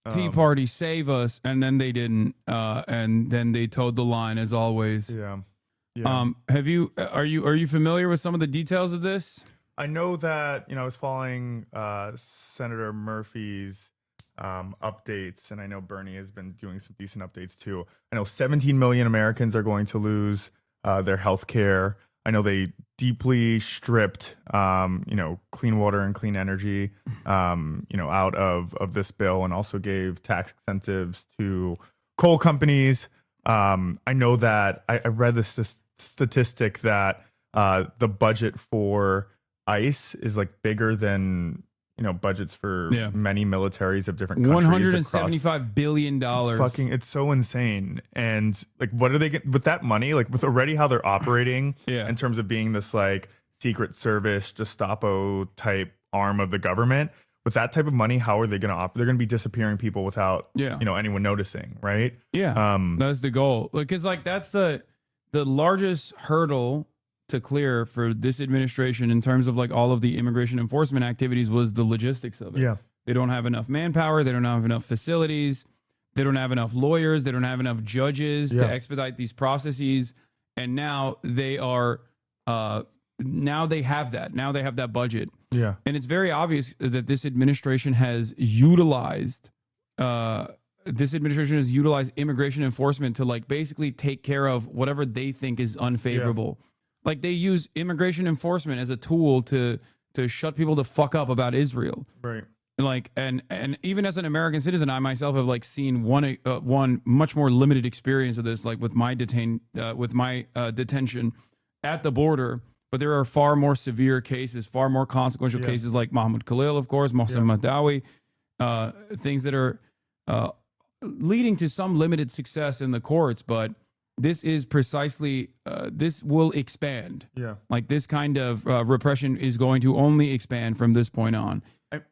Tea Party, save us, and then they didn't, and then they towed the line as always. Yeah. Are you familiar with some of the details of this? I know that I was following Senator Murphy's updates, and I know Bernie has been doing some decent updates too. I know 17 million Americans are going to lose their health care. I know they deeply stripped, clean water and clean energy, out of this bill, and also gave tax incentives to coal companies. I know that I read this statistic that the budget for ICE is like bigger than budgets for many militaries of different countries. $175 billion. It's so insane. And like, what are they getting with that money? Like, with already how they're operating in terms of being this like Secret Service Gestapo type arm of the government. With that type of money, how are they going to operate? They're going to be disappearing people without anyone noticing, right? Yeah, that's the goal. Because like that's the largest hurdle to clear for this administration in terms of like all of the immigration enforcement activities was the logistics of it. Yeah. They don't have enough manpower. They don't have enough facilities. They don't have enough lawyers. They don't have enough judges to expedite these processes. And now they are, now they have that. Now they have that budget. Yeah. And it's very obvious that this administration has utilized, immigration enforcement to like basically take care of whatever they think is unfavorable. Like they use immigration enforcement as a tool to shut people the fuck up about Israel. Right. Like and even as an American citizen, I myself have like seen one much more limited experience of this, like with my detention at the border. But there are far more severe cases, far more consequential cases like Mahmoud Khalil, of course, Mohsen Madawi, things that are leading to some limited success in the courts, but this is precisely, this will expand. Yeah. Like this kind of repression is going to only expand from this point on.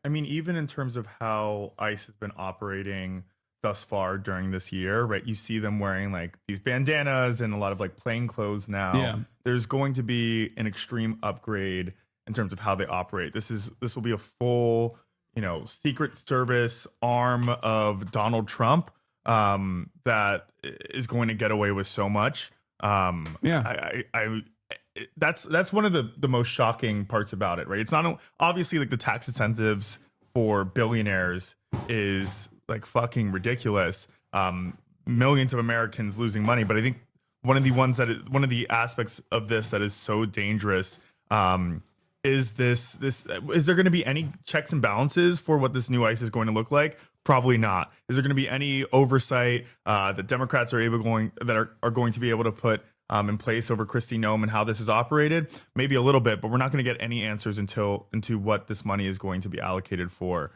I mean, even in terms of how ICE has been operating thus far during this year, right? You see them wearing like these bandanas and a lot of like plain clothes now. Yeah. There's going to be an extreme upgrade in terms of how they operate. This will be a full, Secret Service arm of Donald Trump that is going to get away with so much. That's one of the most shocking parts about it, right? It's not obviously like the tax incentives for billionaires is like fucking ridiculous. Millions of Americans losing money, but I think one of the aspects of this that is so dangerous is there going to be any checks and balances for what this new ICE is going to look like? Probably not. Is there going to be any oversight that Democrats are going to be able to put in place over Kristi Noem and how this is operated? Maybe a little bit, but we're not going to get any answers into what this money is going to be allocated for,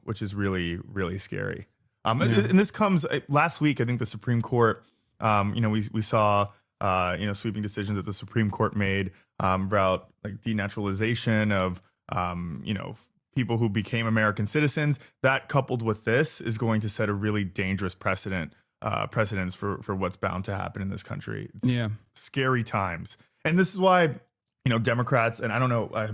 which is really, really scary. And this comes last week. I think the Supreme Court We saw sweeping decisions that the Supreme Court made about like denaturalization of people who became American citizens. That coupled with this is going to set a really dangerous precedents for what's bound to happen in this country. It's scary times, and this is why Democrats, and I don't know, I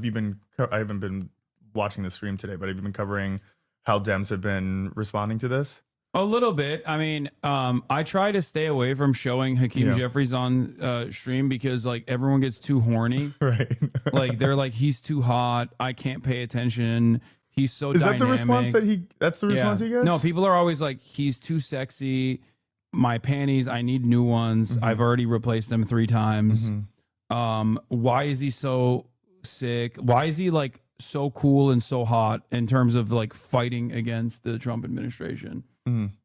haven't been watching the stream today, but have you been covering how Dems have been responding to this? A little bit. I mean, I try to stay away from showing Hakeem Jeffries on stream because like everyone gets too horny. Right. Like they're like, he's too hot. I can't pay attention. He's so dynamic. Is that the response that's the response he gets? No, people are always like, he's too sexy. My panties, I need new ones. I've already replaced them 3 times. Why is he so sick? Why is he like so cool and so hot in terms of like fighting against the Trump administration?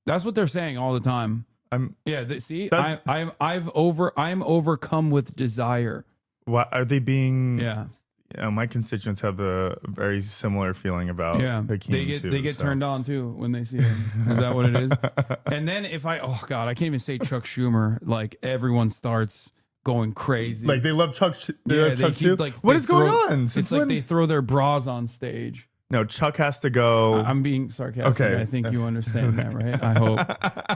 That's what they're saying all the time. I'm overcome with desire. Why are they being? My constituents have a very similar feeling about Hakeem. They get turned on too when they see him. Is that what it is? And then I can't even say Chuck Schumer. Like everyone starts going crazy. Like they love Chuck. Chuck too. Like what is going on? It's like they throw their bras on stage. No, Chuck has to go. I'm being sarcastic. Okay. I think you understand that, right? I hope.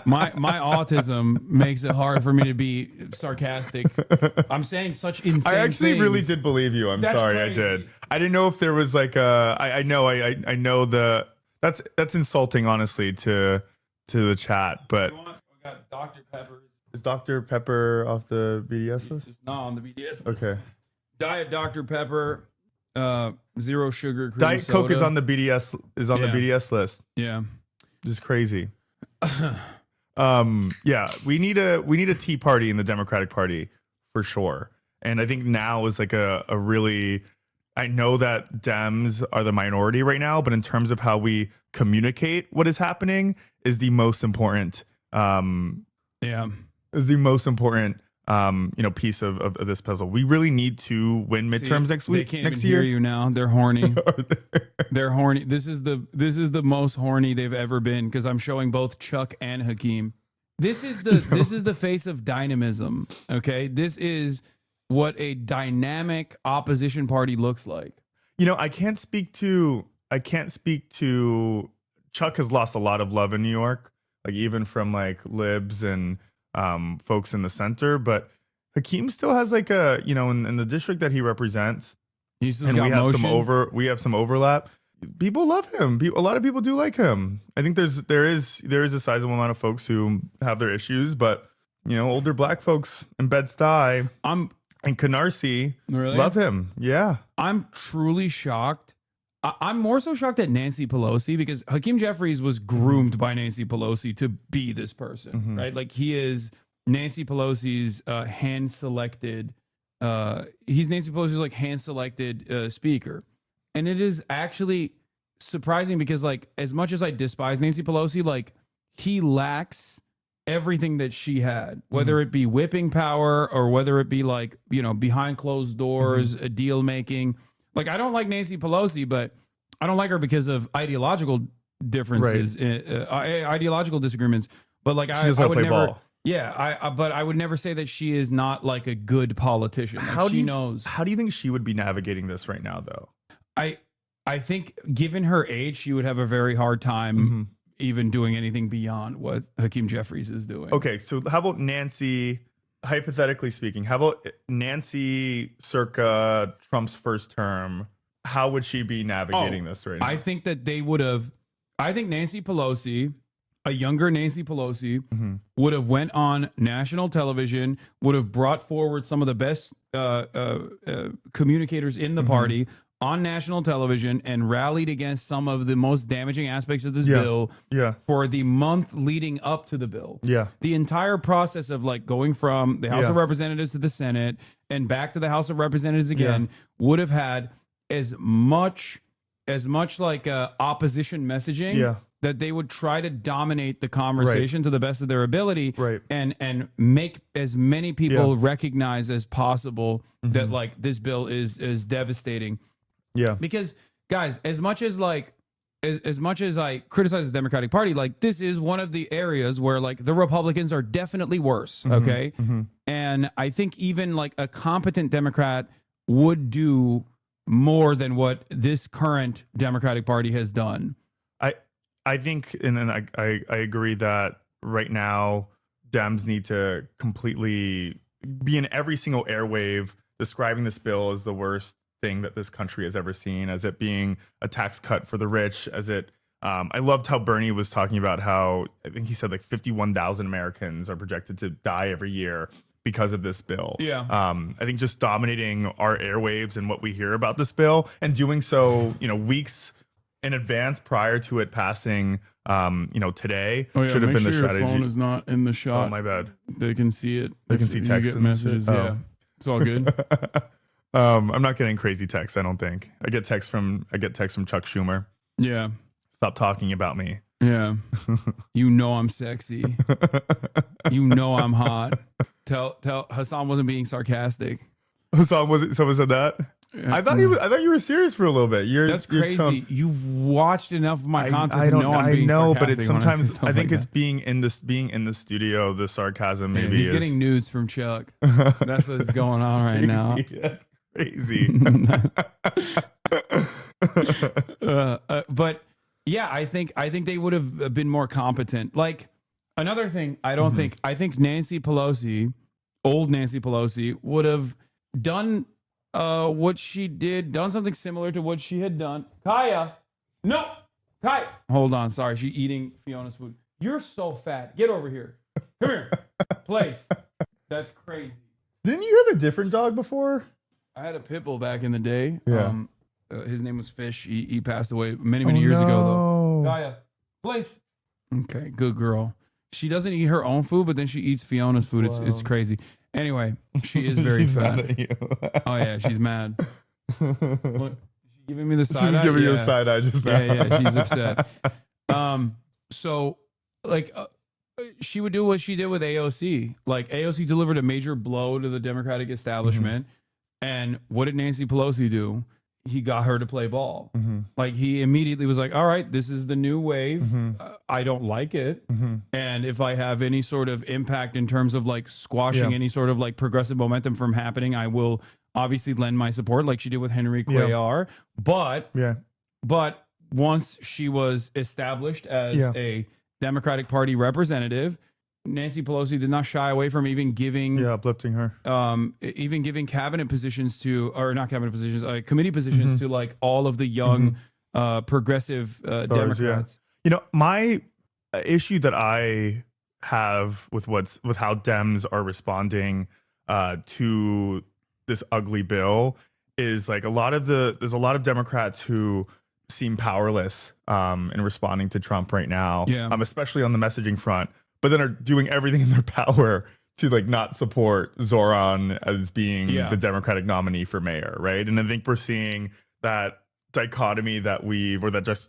My autism makes it hard for me to be sarcastic. I'm saying such insane I actually things. really did believe you. I'm That's sorry, crazy. I did. I didn't know if there was like I know that's insulting, honestly, to the chat. But we got Dr. Pepper. Is Dr. Pepper off the BDS list? It's not on the BDS list. Okay. Diet Dr. Pepper. Zero sugar cream Diet soda. Coke is on the BDS the BDS list. Yeah. Just crazy. We need a Tea Party in the Democratic Party for sure. And I think now is like a really, I know that Dems are the minority right now, but in terms of how we communicate what is happening is the most important piece of this puzzle. We really need to win midterms next week. They can't next even year. hear you now. They're horny. They're horny. This is the most horny they've ever been because I'm showing both Chuck and Hakeem. This is the face of dynamism. Okay, this is what a dynamic opposition party looks like. I can't speak to Chuck has lost a lot of love in New York, like even from like libs and folks in the center, but Hakeem still has like a in the district that he represents, and we have some overlap. People love him. A lot of people do like him. I think there is a sizable amount of folks who have their issues, but older black folks in Bed-Stuy and Canarsie love him. Yeah, I'm truly shocked. I'm more so shocked at Nancy Pelosi because Hakeem Jeffries was groomed by Nancy Pelosi to be this person, right? Like he is Nancy Pelosi's hand-selected. He's Nancy Pelosi's like hand-selected speaker, and it is actually surprising because like as much as I despise Nancy Pelosi, like he lacks everything that she had, whether it be whipping power or whether it be like behind closed doors, deal making. Like, I don't like Nancy Pelosi, but I don't like her because of ideological differences, ideological disagreements. But like, I would never, ball. But I would never say that she is not like a good politician. Like, knows. How do you think she would be navigating this right now, though? I think given her age, she would have a very hard time even doing anything beyond what Hakeem Jeffries is doing. Okay, so how about Nancy? Hypothetically speaking, how about Nancy circa Trump's first term? How would she be navigating this right now? I think that they would have. I think Nancy Pelosi, a younger Nancy Pelosi, would have went on national television, would have brought forward some of the best communicators in the party on national television and rallied against some of the most damaging aspects of this bill for the month leading up to the bill. The entire process of like going from the House of Representatives to the Senate and back to the House of Representatives again would have had as much like opposition messaging that they would try to dominate the conversation to the best of their ability and make as many people recognize as possible that like this bill is devastating. Yeah. Because guys, as much as like as much as I criticize the Democratic Party, like this is one of the areas where like the Republicans are definitely worse. Okay. And I think even like a competent Democrat would do more than what this current Democratic Party has done. I think, and then I agree that right now Dems need to completely be in every single airwave describing this bill as the worst thing that this country has ever seen, as it being a tax cut for the rich, as it I loved how Bernie was talking about how, I think he said like 51,000 Americans are projected to die every year because of this bill. Yeah. I think just dominating our airwaves and what we hear about this bill, and doing so, weeks in advance prior to it passing, today should have been the strategy. Your phone is not in the shot. Oh, my bad. They can see it. They can see text messages. Oh. Yeah, it's all good. I'm not getting crazy texts. I don't think I get texts from Chuck Schumer. Yeah. Stop talking about me. Yeah. I'm sexy. I'm hot. Tell Hasan wasn't being sarcastic. Hasan wasn't. Someone said that. Yeah. I thought you were serious for a little bit. That's crazy. You've watched enough of my content to know I'm being sarcastic. But it's sometimes I think it's being in the studio, the sarcasm maybe. He's getting nudes from Chuck. That's what's going on right now. That's crazy. But yeah, I think they would have been more competent. Like another thing, I think Nancy Pelosi, old Nancy Pelosi, would have done what she did, done something similar to what she had done. Kaya, no, Kaya. Hold on, sorry, she's eating Fiona's food. You're so fat. Get over here. Come here, place. That's crazy. Didn't you have a different dog before? I had a pit bull back in the day. Yeah. His name was Fish. He passed away many years ago, though. Kaya, place. Okay, good girl. She doesn't eat her own food, but then she eats Fiona's food. It's crazy. Anyway, she is very fat. Mad at you. Oh yeah, she's mad. What? She's giving me the side eye. She's giving you a side eye just now. Yeah, she's upset. So like she would do what she did with AOC. Like AOC delivered a major blow to the Democratic establishment. And what did Nancy Pelosi do? He got her to play ball. Like he immediately was like, all right, this is the new wave. I don't like it. And if I have any sort of impact in terms of like squashing any sort of like progressive momentum from happening, I will obviously lend my support like she did with Henry Cuellar. But once she was established as a Democratic Party representative, Nancy Pelosi did not shy away from even giving uplifting her, even giving cabinet positions to, or not cabinet positions, committee positions to like all of the young progressive Democrats. My issue that I have with how Dems are responding to this ugly bill is like there's a lot of Democrats who seem powerless in responding to Trump right now, especially on the messaging front, but then are doing everything in their power to like not support Zoran as being the Democratic nominee for mayor, right? And I think we're seeing that dichotomy that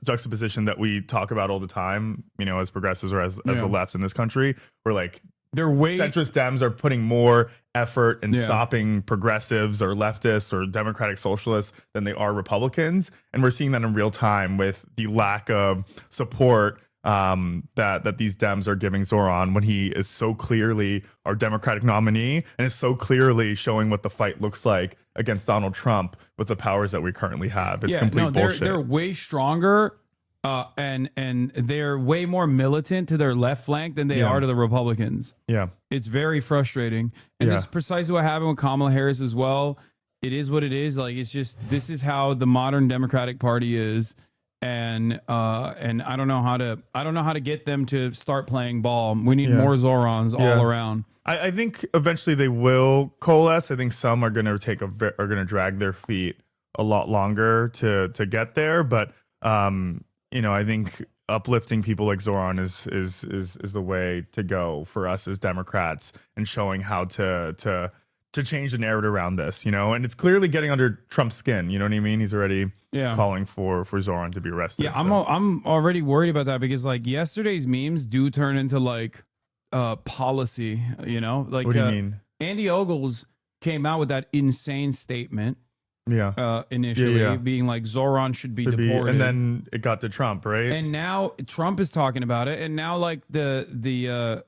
juxtaposition that we talk about all the time, as progressives or as the left in this country, where like centrist Dems are putting more effort in stopping progressives or leftists or Democratic socialists than they are Republicans. And we're seeing that in real time with the lack of support that these Dems are giving Zoran when he is so clearly our Democratic nominee and is so clearly showing what the fight looks like against Donald Trump with the powers that we currently have. It's complete bullshit. They're way stronger and they're way more militant to their left flank than they are to the Republicans. Yeah. It's very frustrating. And this is precisely what happened with Kamala Harris as well. It is what it is. Like, it's just, this is how the modern Democratic Party is. And I don't know how to get them to start playing ball. We need more Zorans all around. I think eventually they will coalesce. I think some are going to drag their feet a lot longer to get there. But I think uplifting people like Zoran is the way to go for us as Democrats, and showing how to change the narrative around this, and it's clearly getting under Trump's skin. You know what I mean? He's already calling for Zoran to be arrested. Yeah, I'm already worried about that because like yesterday's memes do turn into like policy. Like what do you mean? Andy Ogles came out with that insane statement, initially, being like Zoran should be deported, and then it got to Trump, right? And now Trump is talking about it, and now like the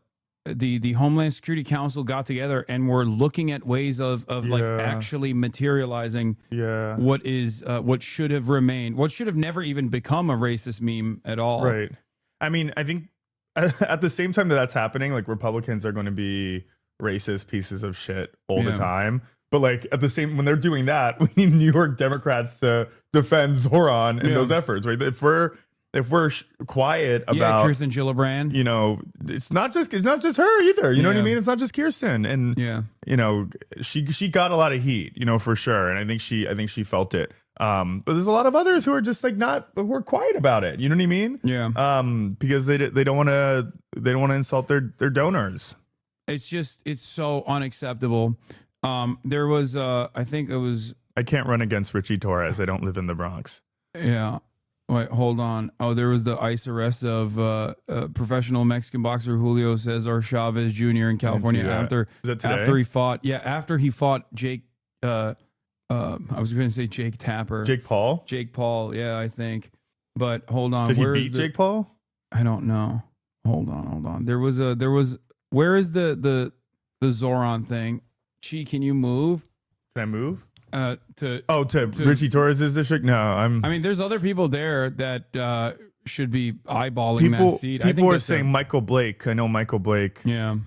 Homeland Security Council got together and we're looking at ways of like actually materializing what should have remained, what should have never even become a racist meme at all. Right. I mean, I think at the same time that that's happening, like Republicans are going to be racist pieces of shit all the time. But like at the same, when they're doing that, we need New York Democrats to defend Zoran in those efforts, right? If we're quiet about Kirsten Gillibrand, you know, it's not just her either. You know what I mean? It's not just Kirsten, and you know, she got a lot of heat, you know, for sure, and I think she felt it. But there's a lot of others who are just like who are quiet about it. You know what I mean? Yeah. Because they don't want to insult their donors. It's so unacceptable. There was I think it was, I can't run against Richie Torres. I don't live in the Bronx. Yeah. Wait, hold on. Oh, there was the ICE arrest of professional Mexican boxer Julio Cesar Chavez Jr. in California after he fought. Yeah, after he fought Jake. I was going to say Jake Tapper. Jake Paul. Jake Paul. Yeah, I think. But hold on. Did he beat Jake Paul? I don't know. Hold on. There was. Where is the Zoran thing? Chi, can you move? Can I move? To Richie Torres' district? No, I mean, there's other people there that should be eyeballing that seat. People are saying Michael Blake. I know Michael Blake. Yeah,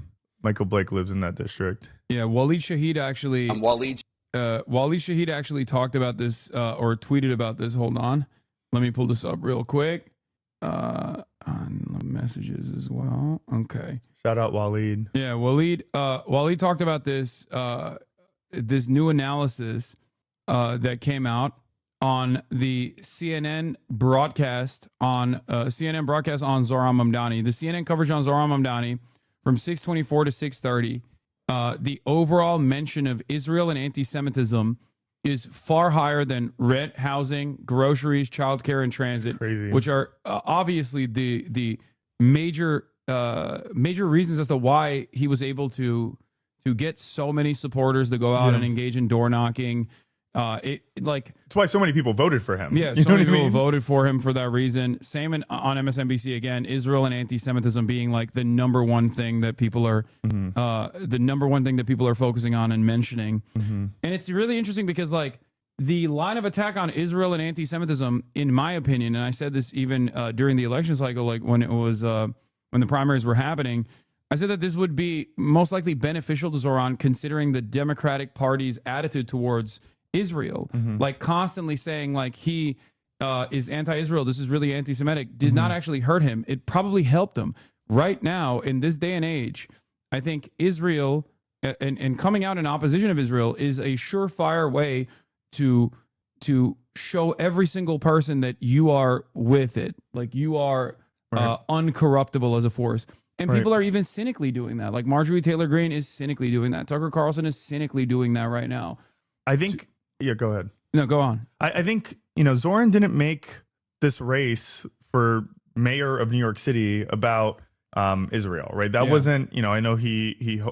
Michael Blake lives in that district. Yeah, Waleed Shahid actually. Waleed Shahid actually talked about this or tweeted about this. Hold on, let me pull this up real quick. On the messages as well. Okay. Shout out Waleed. Yeah, Waleed talked about this. This new analysis that came out on the CNN broadcast on Zoran Mamdani. The CNN coverage on Zoran Mamdani from 6:24 to 6:30. The overall mention of Israel and anti-Semitism is far higher than rent, housing, groceries, childcare, and transit, which are obviously the major reasons as to why he was able to get so many supporters to go out and engage in door knocking. It's why so many people voted for him. Yeah, so many people voted for him for that reason. Same on MSNBC again, Israel and anti-Semitism being like the number one thing that people are focusing on and mentioning. And it's really interesting because like the line of attack on Israel and anti-Semitism, in my opinion, and I said this even during the election cycle, like when it was when the primaries were happening, I said that this would be most likely beneficial to Zoran considering the Democratic Party's attitude towards Israel, like constantly saying like he is anti-Israel, this is really anti-Semitic, did not actually hurt him. It probably helped him. Right now, in this day and age, I think Israel and coming out in opposition of Israel is a surefire way to show every single person that you are with it, like you are uncorruptible as a force. And people are even cynically doing that. Like Marjorie Taylor Greene is cynically doing that. Tucker Carlson is cynically doing that right now. I think, go ahead. No, go on. I think, Zoran didn't make this race for mayor of New York City about Israel, right? That wasn't, I know he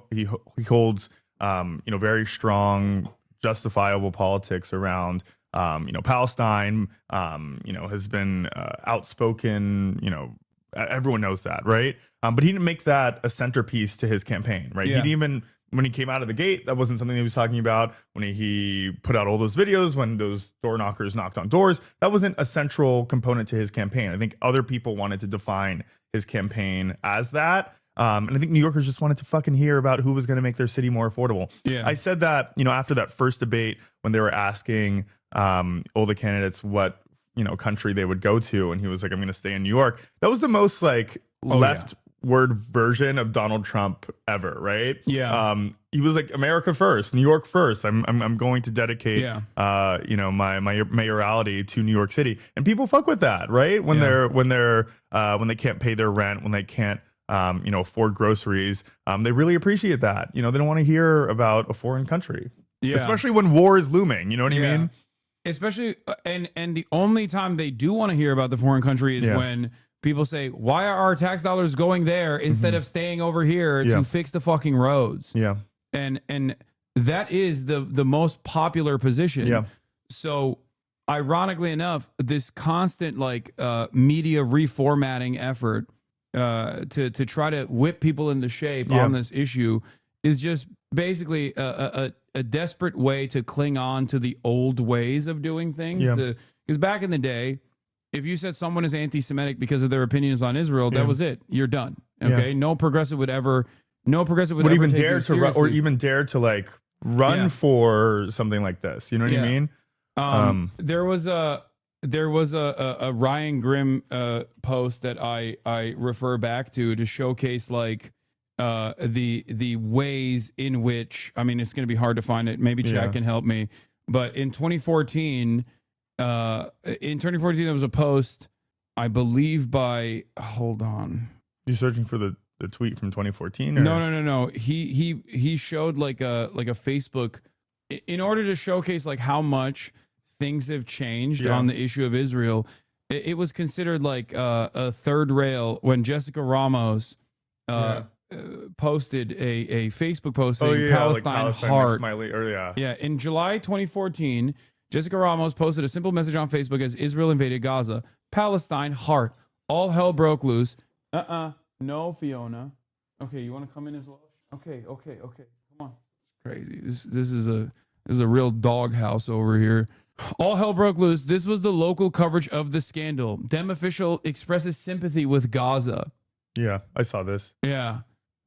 holds, very strong, justifiable politics around, Palestine, has been outspoken, everyone knows that, right? But he didn't make that a centerpiece to his campaign, right? He didn't even, when he came out of the gate, that wasn't something he was talking about. When he put out all those videos, when those door knockers knocked on doors, that wasn't a central component to his campaign. I think other people wanted to define his campaign as that. And I think New Yorkers just wanted to fucking hear about who was going to make their city more affordable. Yeah. I said that, after that first debate, when they were asking all the candidates what, country they would go to, and he was like, I'm going to stay in New York. That was the most like leftward version of Donald Trump ever, right? Yeah. He was like, America first, New York first. I'm going to dedicate my mayoralty to New York City, and people fuck with that, right? When they can't pay their rent, when they can't afford groceries, they really appreciate that. They don't want to hear about a foreign country, especially when war is looming. You know what I mean? Especially, and the only time they do want to hear about the foreign country is when people say, why are our tax dollars going there instead of staying over here to fix the fucking roads? Yeah. And that is the most popular position. Yeah. So ironically enough, this constant like media reformatting effort to try to whip people into shape on this issue is just basically a desperate way to cling on to the old ways of doing things. Because back in the day, if you said someone is anti-Semitic because of their opinions on Israel, that was it. You're done. Okay, no progressive would ever even take dare you to seriously. or even dare to like run for something like this. You know what I mean? There was a Ryan Grimm post that I refer back to showcase like the ways in which, I mean, it's going to be hard to find it. Maybe Chad can help me. But in 2014, there was a post, I believe by, hold on. You searching for the tweet from 2014? No. He showed like a Facebook, in order to showcase like how much things have changed on the issue of Israel. It was considered like a third rail when Jessica Ramos posted a Facebook post saying Palestine heart. Smiley, In July 2014, Jessica Ramos posted a simple message on Facebook as Israel invaded Gaza. Palestine heart. All hell broke loose. No, Fiona. Okay, you want to come in as well? Okay. Come on. Crazy. This is a real doghouse over here. All hell broke loose. This was the local coverage of the scandal. Dem official expresses sympathy with Gaza. Yeah, I saw this. Yeah.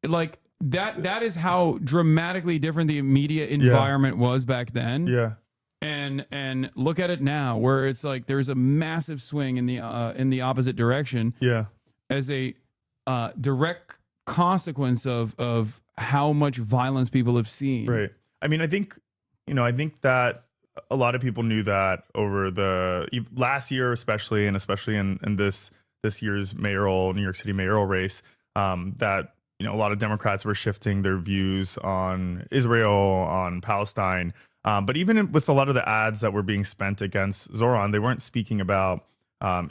Like that is how dramatically different the media environment was back then. Yeah. And look at it now, where it's like there's a massive swing in the opposite direction. Yeah. As a direct consequence of how much violence people have seen. Right. I mean, I think that a lot of people knew that over the last year, especially in this year's New York City mayoral race, that a lot of Democrats were shifting their views on Israel, on Palestine. But even with a lot of the ads that were being spent against Zoran, they weren't speaking about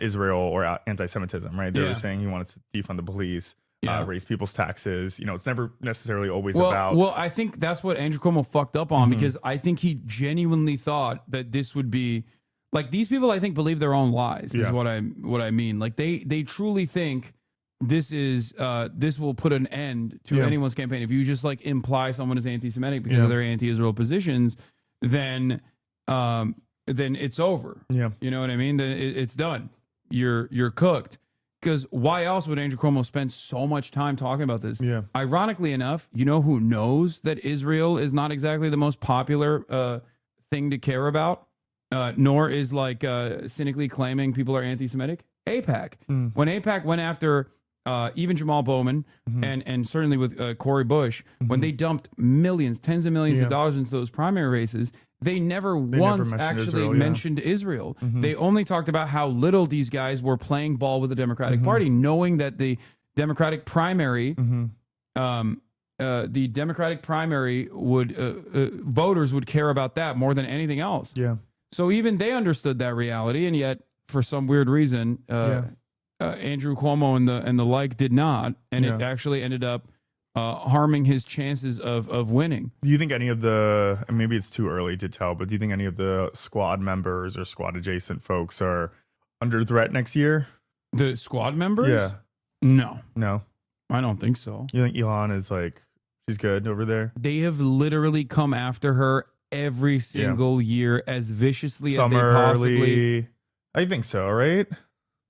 Israel or anti-Semitism, right? They were saying he wanted to defund the police, raise people's taxes. It's never necessarily always about. Well, I think that's what Andrew Cuomo fucked up on, because I think he genuinely thought that this would be like, these people I think believe their own lies is what I mean. Like they truly think this will put an end to anyone's campaign. If you just like imply someone is anti-Semitic because of their anti-Israel positions, then it's over. Yeah. You know what I mean? It's done. You're cooked. Because why else would Andrew Cuomo spend so much time talking about this? Yeah. Ironically enough, you know who knows that Israel is not exactly the most popular thing to care about, nor is like cynically claiming people are anti-Semitic? AIPAC. When AIPAC went after even Jamal Bowman and certainly with Cory Bush, when they dumped millions, tens of millions of dollars into those primary races, they never once actually mentioned Israel. They only talked about how little these guys were playing ball with the Democratic Party, knowing that the Democratic primary, voters would care about that more than anything else. Yeah. So even they understood that reality, and yet for some weird reason, Andrew Cuomo and the like did not, and it actually ended up harming his chances of winning. Do you think any of the, and maybe it's too early to tell, but do you think any of the squad members or squad adjacent folks are under threat next year? The squad members? Yeah. No, I don't think so. You think Elon is like, she's good over there? They have literally come after her every single year as viciously as they Summer, possibly. early. I think so, right?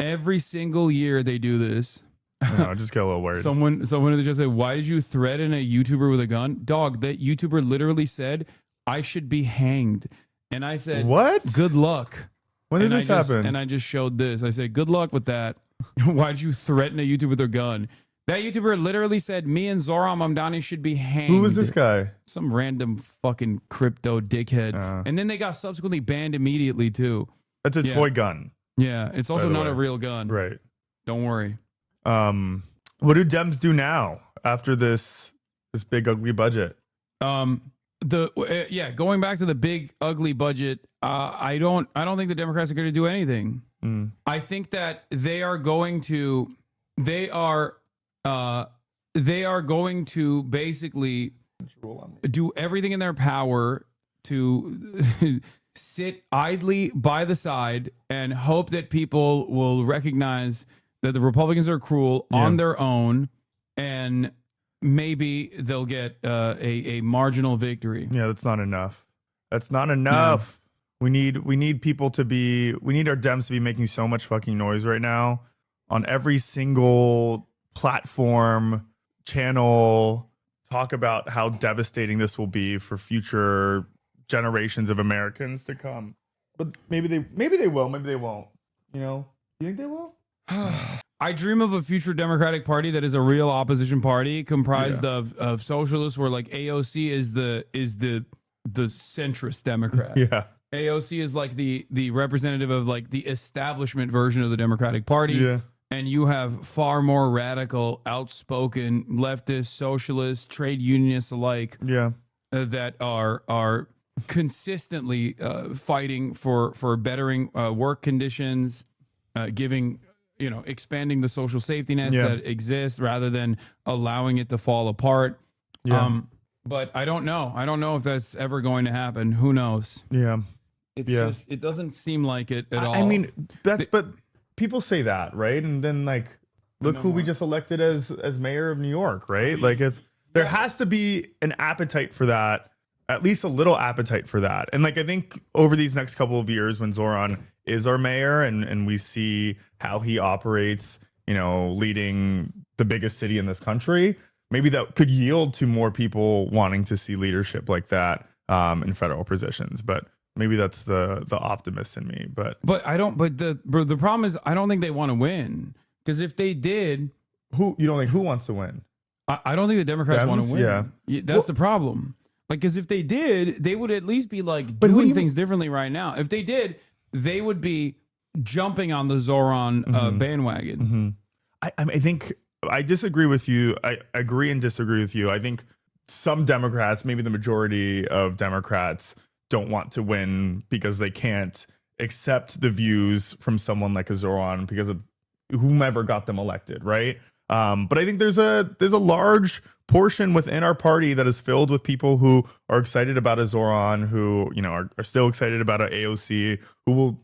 Every single year they do this. I just get a little worried. Someone just said, "Why did you threaten a YouTuber with a gun?" Dog, that YouTuber literally said, "I should be hanged," and I said, "What? Good luck." When did this happen? And I just showed this. I said, "Good luck with that." Why did you threaten a YouTuber with a gun? That YouTuber literally said, "Me and Zoran Mamdani should be hanged." Who was this guy? Some random fucking crypto dickhead. And then they got subsequently banned immediately too. That's a toy gun. Yeah, it's also not a real gun. Right. Don't worry. What do Dems do now after this big ugly budget? Going back to the big ugly budget, I don't think the Democrats are going to do anything. I think that they are going to basically do everything in their power to sit idly by the side and hope that people will recognize that the Republicans are cruel on their own, and maybe they'll get a marginal victory. Yeah, that's not enough. That's not enough. We need people to be, we need our Dems to be making so much fucking noise right now on every single platform, channel, talk about how devastating this will be for future generations of Americans to come. But maybe they will, maybe they won't. You know? You think they will? I dream of a future Democratic Party that is a real opposition party comprised of socialists, where like AOC is the centrist Democrat. Yeah. AOC is like the representative of like the establishment version of the Democratic Party. Yeah. And you have far more radical, outspoken leftist, socialist, trade unionists alike. Yeah. That are consistently fighting for bettering work conditions, giving, expanding the social safety nets that exist rather than allowing it to fall apart. Yeah. But I don't know. I don't know if that's ever going to happen. Who knows? Yeah. It's just, it doesn't seem like it at all. I mean, but people say that, right? And then like, look who we just elected as mayor of New York, right? Like if there has to be an appetite for that, at least a little appetite for that. And like, I think over these next couple of years when Zoran is our mayor and we see how he operates, leading the biggest city in this country, maybe that could yield to more people wanting to see leadership like that in federal positions. But maybe that's the optimist in me. But I don't. But the problem is, I don't think they want to win, because if they did, who wants to win? I don't think the Democrats want to win. Yeah, that's the problem. Like, because if they did, they would at least be like doing things differently right now. If they did, they would be jumping on the Zoran bandwagon. I think I disagree with you. I agree and disagree with you. I think some Democrats, maybe the majority of Democrats, don't want to win because they can't accept the views from someone like a Zoran because of whomever got them elected, right? But I think there's a large portion within our party that is filled with people who are excited about a Zoran, who are still excited about an AOC, who will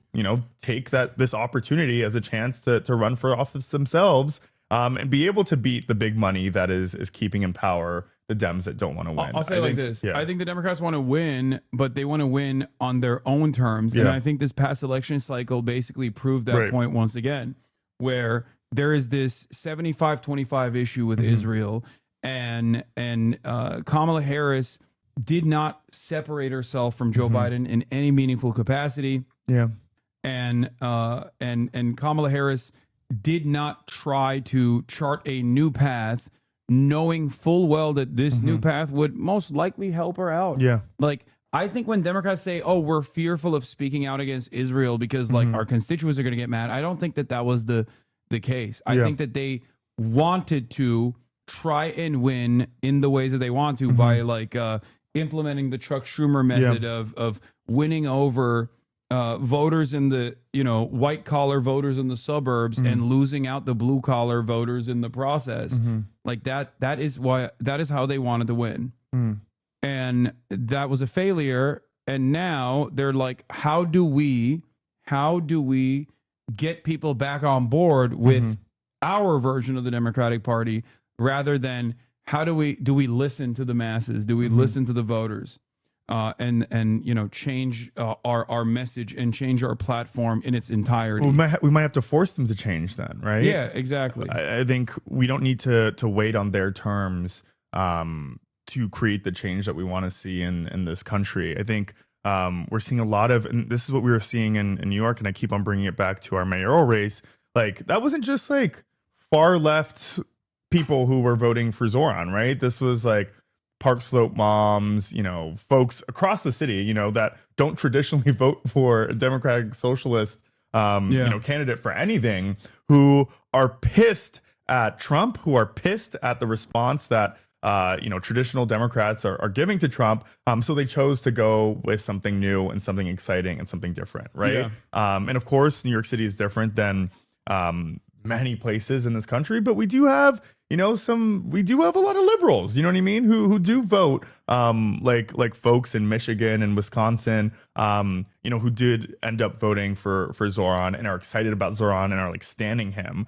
take this opportunity as a chance to run for office themselves, and be able to beat the big money that is keeping in power the Dems that don't want to win. I'll say like this. I think the Democrats want to win, but they want to win on their own terms. And I think this past election cycle basically proved that point once again, where there is this 75-25 issue with Israel, and Kamala Harris did not separate herself from Joe Biden in any meaningful capacity. Yeah. And Kamala Harris did not try to chart a new path, knowing full well that this new path would most likely help her out. Yeah. Like, I think when Democrats say, oh, we're fearful of speaking out against Israel because like our constituents are going to get mad, I don't think that was the case. I think that they wanted to try and win in the ways that they want to by like implementing the Chuck Schumer method of winning over voters in the, white collar voters in the suburbs and losing out the blue collar voters in the process. Like that is how they wanted to win. And that was a failure. And now they're like, how do we get people back on board with our version of the Democratic Party, rather than do we listen to the masses? Do we listen to the voters? And change our message and change our platform in its entirety. We might have to force them to change then, right? Yeah, exactly. I think we don't need to wait on their terms to create the change that we want to see in this country. I think we're seeing a lot of, and this is what we were seeing in New York, and I keep on bringing it back to our mayoral race. Like, that wasn't just like far left people who were voting for Zoran, right? This was like Park Slope moms, folks across the city, that don't traditionally vote for a Democratic Socialist, candidate for anything, who are pissed at Trump, who are pissed at the response that, traditional Democrats are giving to Trump. So they chose to go with something new and something exciting and something different, right? Yeah. And of course, New York City is different than many places in this country, but we do have, we do have a lot of liberals, you know what I mean, who do vote, like folks in Michigan and Wisconsin, who did end up voting for Zoran and are excited about Zoran and are like standing him,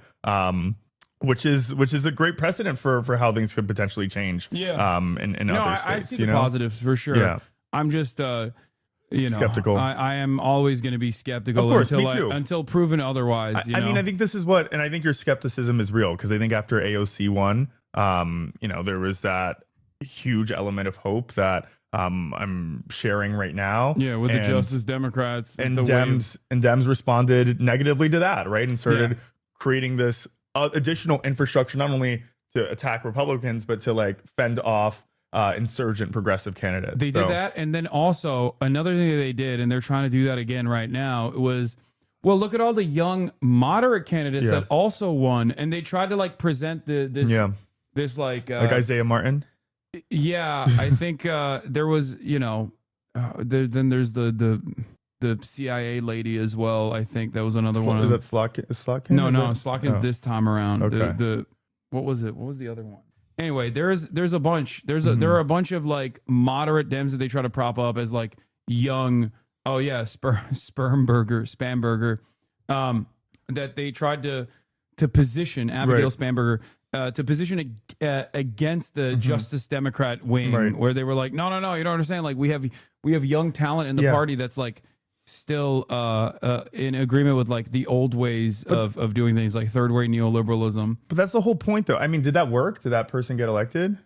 which is a great precedent for how things could potentially change. Yeah. In other states. I see the positives for sure. Yeah. I'm just skeptical. I am always going to be skeptical Of course, until me too. until proven otherwise. I mean, I think this is and I think your skepticism is real, because I think after AOC won, there was that huge element of hope that I'm sharing right now. Yeah, with the Justice Democrats and Dems responded negatively to that, right, and started creating this additional infrastructure, not only to attack Republicans but to like fend off insurgent progressive candidates. They did that, and then also another thing that they did, and they're trying to do that again right now, was, well, look at all the young moderate candidates that also won, and they tried to like present this like Isaiah Martin. Yeah, I think there was, then there's the CIA lady as well. I think that was another one. Is that Slotkin? No, Slotkin's this time around. Okay. What was it? What was the other one? Anyway, there's a bunch. There are a bunch of like moderate Dems that they try to prop up as like young. Oh yeah, Spamberger, that they tried to position Abigail Spamberger to position against the Justice Democrat wing, where they were like, no, you don't understand. Like we have young talent in the party that's like still in agreement with like the old ways of doing things, like third way neoliberalism. But that's the whole point, though. I mean, did that work? Did that person get elected?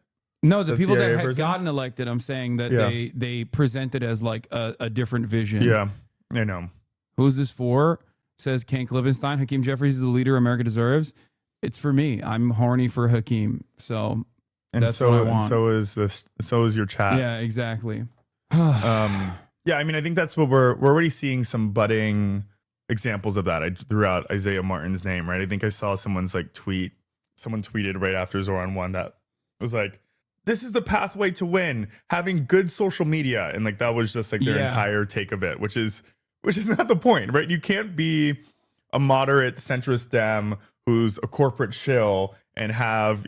No, the people that had gotten elected, I'm saying that they presented as like a different vision. Yeah, I know. Who's this for? Says Ken Klippenstein. Hakeem Jeffries is the leader America deserves. It's for me. I'm horny for Hakeem, so that's what I want. And so is your chat. Yeah, exactly. Yeah, I mean, I think that's what we're already seeing some budding examples of that. I threw out Isaiah Martin's name, right? I think I saw someone's like tweet. Someone tweeted right after Zoran won that was like, "This is the pathway to win, having good social media," and like that was just like their entire take of it, which is not the point, right? You can't be a moderate centrist Dem who's a corporate shill and have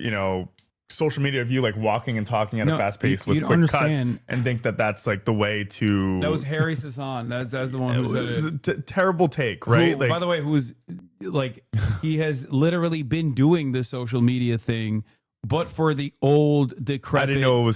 social media of you like walking and talking at a fast pace with quick cuts and think that that's like the way to. That was Harry Sasson. That's the one who said it. Terrible take, right? By the way, who's like he has literally been doing the social media thing, but for the old decrepit. I didn't know it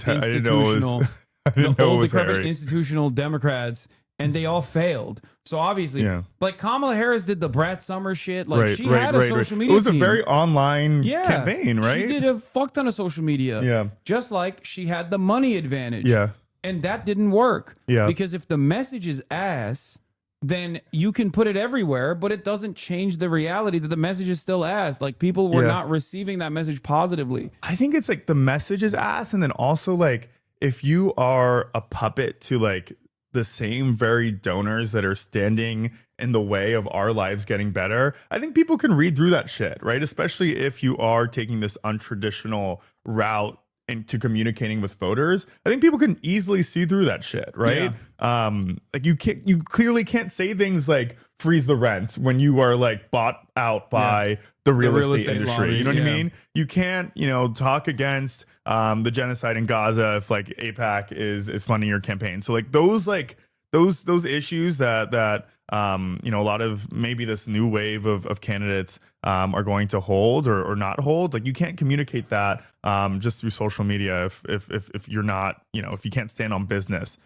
was Harry. Institutional Democrats. And they all failed. So obviously, like Kamala Harris did the Brad Summer shit. Like she had a social media. It was team. a very online campaign, right? She did a fuck ton of social media. Yeah. Just like she had the money advantage. Yeah. And that didn't work. Yeah. Because if the message is ass, then you can put it everywhere, but it doesn't change the reality that the message is still ass. Like people were not receiving that message positively. I think it's like the message is ass, and then also like if you are a puppet to like the same very donors that are standing in the way of our lives getting better, I think people can read through that shit, right? Especially if you are taking this untraditional route into communicating with voters. I think people can easily see through that shit, right? Like you clearly can't say things like freeze the rent when you are like bought out by the real estate industry. Lobby, you know what I mean? You can't, talk against the genocide in Gaza if like AIPAC is funding your campaign. So like those issues that a lot of maybe this new wave of candidates are going to hold or not hold. Like you can't communicate that just through social media if you're not, if you can't stand on business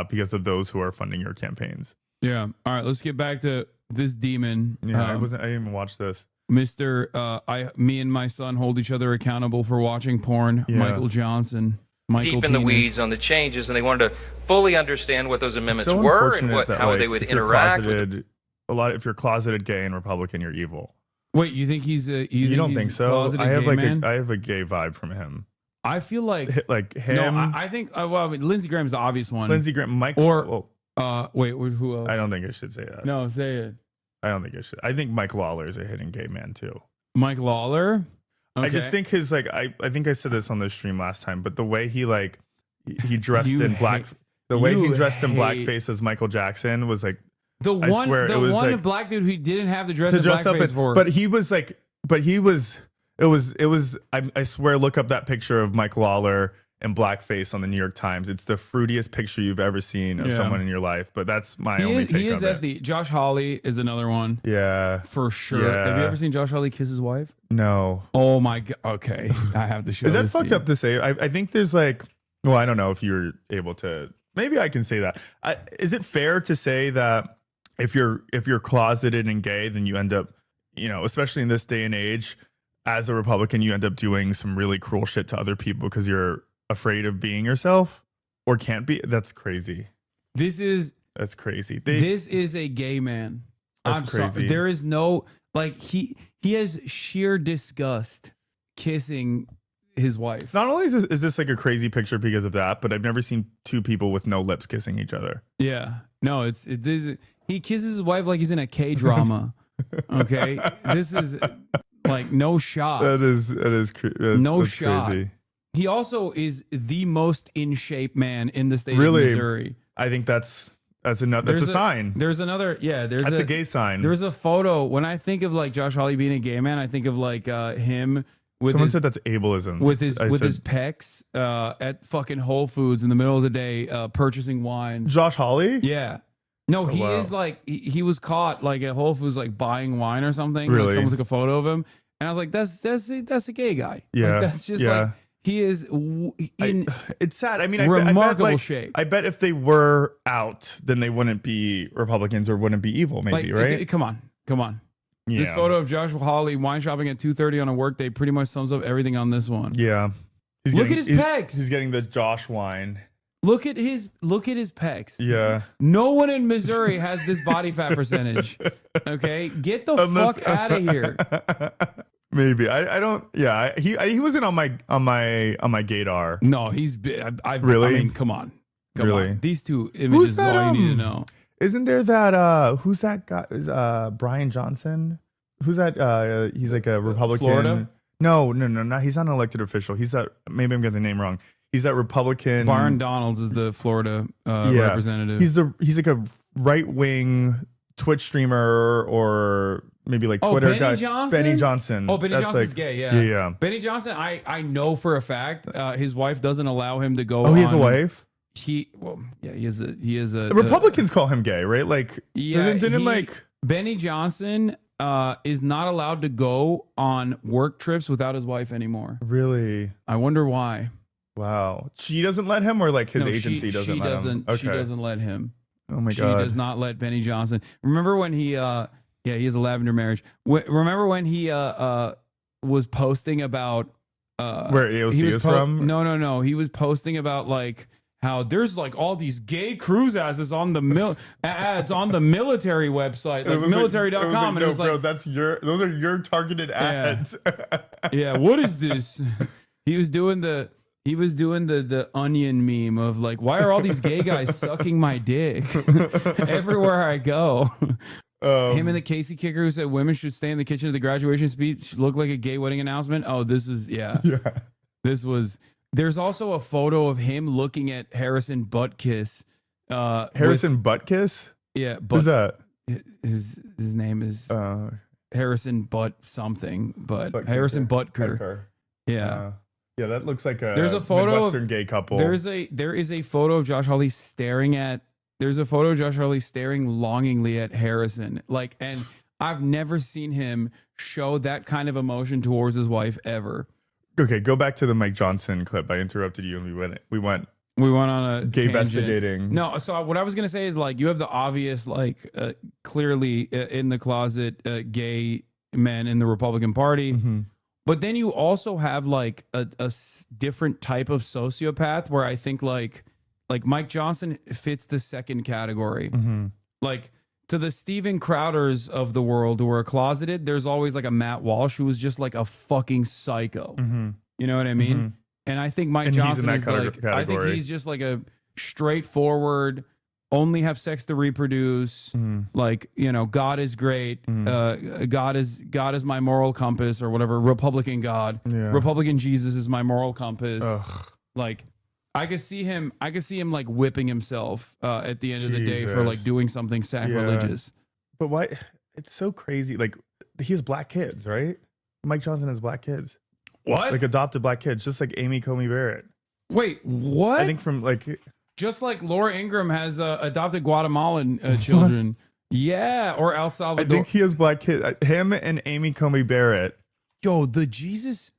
because of those who are funding your campaigns. Yeah. All right. Let's get back to this demon. Yeah, I didn't even watch this. Me and my son hold each other accountable for watching porn. Yeah. Michael Johnson. Deep in the weeds on the changes, and they wanted to fully understand what those amendments were and how they would interact with if you're closeted gay and Republican, you're evil. Wait, you think he's a? You don't think so? I have I have a gay vibe from him. I feel like him. No, I think. Lindsey Graham's the obvious one. Lindsey Graham, Mike. Wait, who else? I don't think I should say that. No, say it. I don't think I should. I think Mike Lawler is a hidden gay man too. Mike Lawler. Okay. I just think his I think I said this on the stream last time, but the way he dressed in black, blackface as Michael Jackson was like the one black dude who didn't have to dress in blackface for. But he was It was. I swear, look up that picture of Mike Lawler and blackface on the New York Times. It's the fruitiest picture you've ever seen of someone in your life. But that's my only take on it. the Josh Hawley is another one. Yeah, for sure. Yeah. Have you ever seen Josh Hawley kiss his wife? No. Oh my god. Okay, I have to show. Is that this fucked to you. up to say? I think there's like. Well, I don't know if you're able to. Maybe I can say that. Is it fair to say that if you're closeted and gay, then you end up, especially in this day and age, as a Republican, you end up doing some really cruel shit to other people because you're afraid of being yourself or can't be? That's crazy. That's crazy. This is a gay man. That's crazy. Sorry. There is no he has sheer disgust kissing his wife. Not only is this like a crazy picture because of that, but I've never seen two people with no lips kissing each other. Yeah. No, he kisses his wife like he's in a K-drama. Okay? This is like no shot. That's shot. Crazy. He also is the most in shape man in the state Really? of Missouri. I think that's a sign. There's another, that's a gay sign. There's a photo. When I think of like Josh Hawley being a gay man, I think of like him with Someone said that's ableism. with his pecs at fucking Whole Foods in the middle of the day purchasing wine. Josh Hawley? Yeah. No, he wow. is like he was caught like at Whole Foods like buying wine or something. Really? Like someone took a photo of him, and I was like, that's a gay guy. Yeah. Like, that's just like he is in. It's sad. I mean, remarkable I bet, shape. I bet if they were out, then they wouldn't be Republicans or wouldn't be evil. Maybe right? Come on. Yeah. This photo of Josh Hawley wine shopping at 2:30 on a work day pretty much sums up everything on this one. Yeah. Look at his pecs. He's getting the Josh wine. Look at his pecs. Yeah. No one in Missouri has this body fat percentage. Okay, get the fuck out of here. Maybe I don't. Yeah, he wasn't on my gaydar. No, he's. Really? I mean, come on. Really? On. These two images is all you need to know. Isn't there that? Who's that guy? Brian Johnson. Who's that? He's like a Republican. Florida? No, not. He's not an elected official. He's that. Maybe I'm getting the name wrong. He's that Republican. Byron Donalds is the Florida representative. He's like a right wing Twitch streamer or maybe like Twitter Benny guy. Johnson? Benny Johnson. Oh, Benny That's Johnson's like, gay. Yeah. Benny Johnson. I know for a fact his wife doesn't allow him to go. Oh, he has a wife. He is a. The Republicans call him gay, right? Like Benny Johnson is not allowed to go on work trips without his wife anymore. Really? I wonder why. Wow. She doesn't let him, or like his agency doesn't let him? Okay. She doesn't let him. Oh my God. She does not let Benny Johnson. Remember when he he has a lavender marriage. Remember when he was posting about where AOC is from? No. He was posting about like how there's like all these gay cruise asses on the ads on the military website, like military.com. And it was like, those are your targeted ads. Yeah, what is this? He was doing the onion meme of like, why are all these gay guys sucking my dick everywhere I go? Him and the Casey kicker who said women should stay in the kitchen of the graduation speech look like a gay wedding announcement. Oh, this is This was. There's also a photo of him looking at Harrison Buttkiss. Harrison Buttkiss? Yeah, who's that? His name is Harrison Butt something, but Harrison Butker. Yeah. Yeah, that looks like there's a photo Midwestern of, gay couple. There is a photo of Josh Hawley staring longingly at Harrison. Like, and I've never seen him show that kind of emotion towards his wife ever. Okay, go back to the Mike Johnson clip. I interrupted you and we went on a gay tangent. investigating. No, so what I was gonna say is like you have the obvious like clearly in the closet gay men in the Republican Party. Mm-hmm. But then you also have like a different type of sociopath where I think like Mike Johnson fits the second category. Mm-hmm. Like to the Steven Crowders of the world who are closeted, there's always like a Matt Walsh who was just like a fucking psycho. Mm-hmm. You know what I mean? Mm-hmm. And I think Mike Johnson is like, I think he's just like a straightforward, only have sex to reproduce. Like, you know, God is great. God is my moral compass or whatever. Republican God, Republican Jesus is my moral compass. Like, I could see him like whipping himself at the end of the day for like doing something sacrilegious. But why? It's so crazy. Like, he has black kids, right? Mike Johnson has black kids. What? Like adopted black kids, just like Amy Coney Barrett. Wait, what? I think from like just like Laura Ingraham has adopted Guatemalan children. Yeah, or El Salvador. I think he has black kids. Him and Amy Coney Barrett. Yo, the Jesus.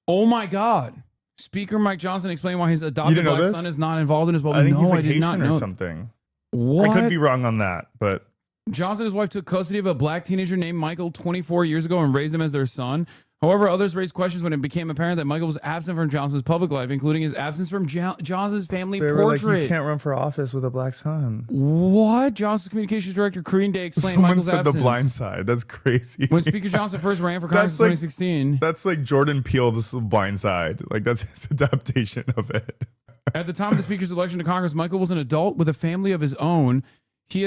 Oh my God. Speaker Mike Johnson explained why his adopted black son is not involved in his boat. I think no, he's like I did not Haitian know. or something. What? I could be wrong on that, but Johnson and his wife took custody of a black teenager named Michael 24 years ago and raised him as their son. However, others raised questions when it became apparent that Michael was absent from Johnson's public life, including his absence from Johnson's family they were portrait. like, you can't run for office with a black son. What? Johnson's communications director, Karine Day, explained Someone Michael's said absence. The Blind Side. That's crazy. When Speaker Johnson first ran for Congress in 2016. That's like Jordan Peele, this is The Blind Side. Like, that's his adaptation of it. At the time of the Speaker's election to Congress, Michael was an adult with a family of his own. He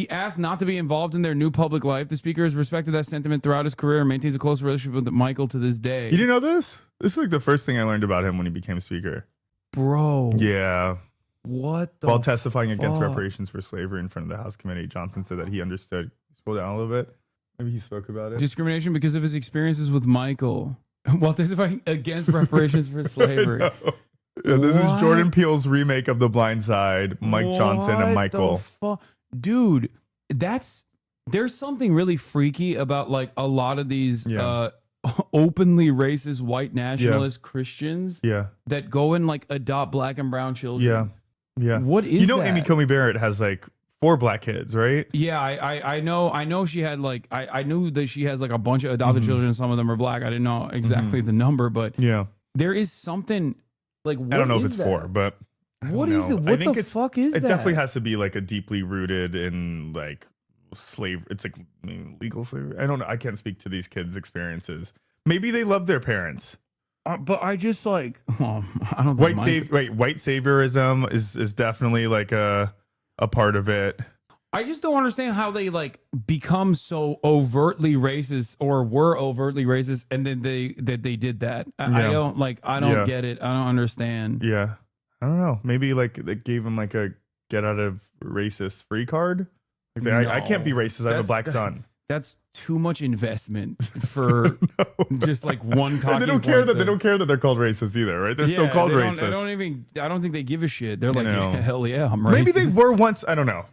asked not to be involved in their new public life. The Speaker has respected that sentiment throughout his career and maintains a close relationship with Michael to this day. You didn't know this? This is like the first thing I learned about him when he became Speaker. Bro. Yeah. What the While testifying against fuck? reparations for slavery in front of the House committee, Johnson said that he understood. Scroll down a little bit. Maybe he spoke about it. Discrimination because of his experiences with Michael. While testifying against reparations for slavery. Yeah, this is Jordan Peele's remake of The Blind Side, Mike Johnson and Michael. Dude, there's something really freaky about like a lot of these openly racist white nationalist Christians that go and like adopt black and brown children. Yeah. What is that? Amy Coney Barrett has like 4 black kids, right? Yeah, I know she had like I knew that she has like a bunch of adopted children and some of them are black. I didn't know exactly the number, but there is something like what I don't know if is it's that? 4, but What is it? What the fuck is that? It definitely has to be like a deeply rooted in like slave. It's like legal slavery. I don't know. I can't speak to these kids' experiences. Maybe they love their parents. But I just like I don't. White saviorism is definitely like a part of it. I just don't understand how they like become so overtly racist or were overtly racist, and then they did that. I don't get it. I don't understand. Yeah. I don't know. Maybe like they gave him like a get out of racist free card. Like I can't be racist. I have a black son. That's too much investment for just like one talking. And they don't care that they don't care that they're called racist either, right? They're still called racist. I don't think they give a shit. They're like, hell yeah, I'm racist. Maybe they were once. I don't know.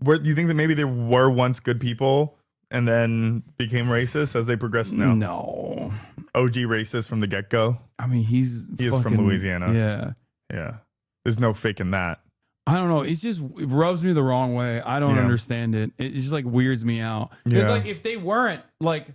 You think that maybe they were once good people and then became racist as they progressed? No. OG racist from the get go. I mean, he is from Louisiana. Yeah. There's no faking that. I don't know. It rubs me the wrong way. I don't understand it. It just like weirds me out. Because like if they weren't like,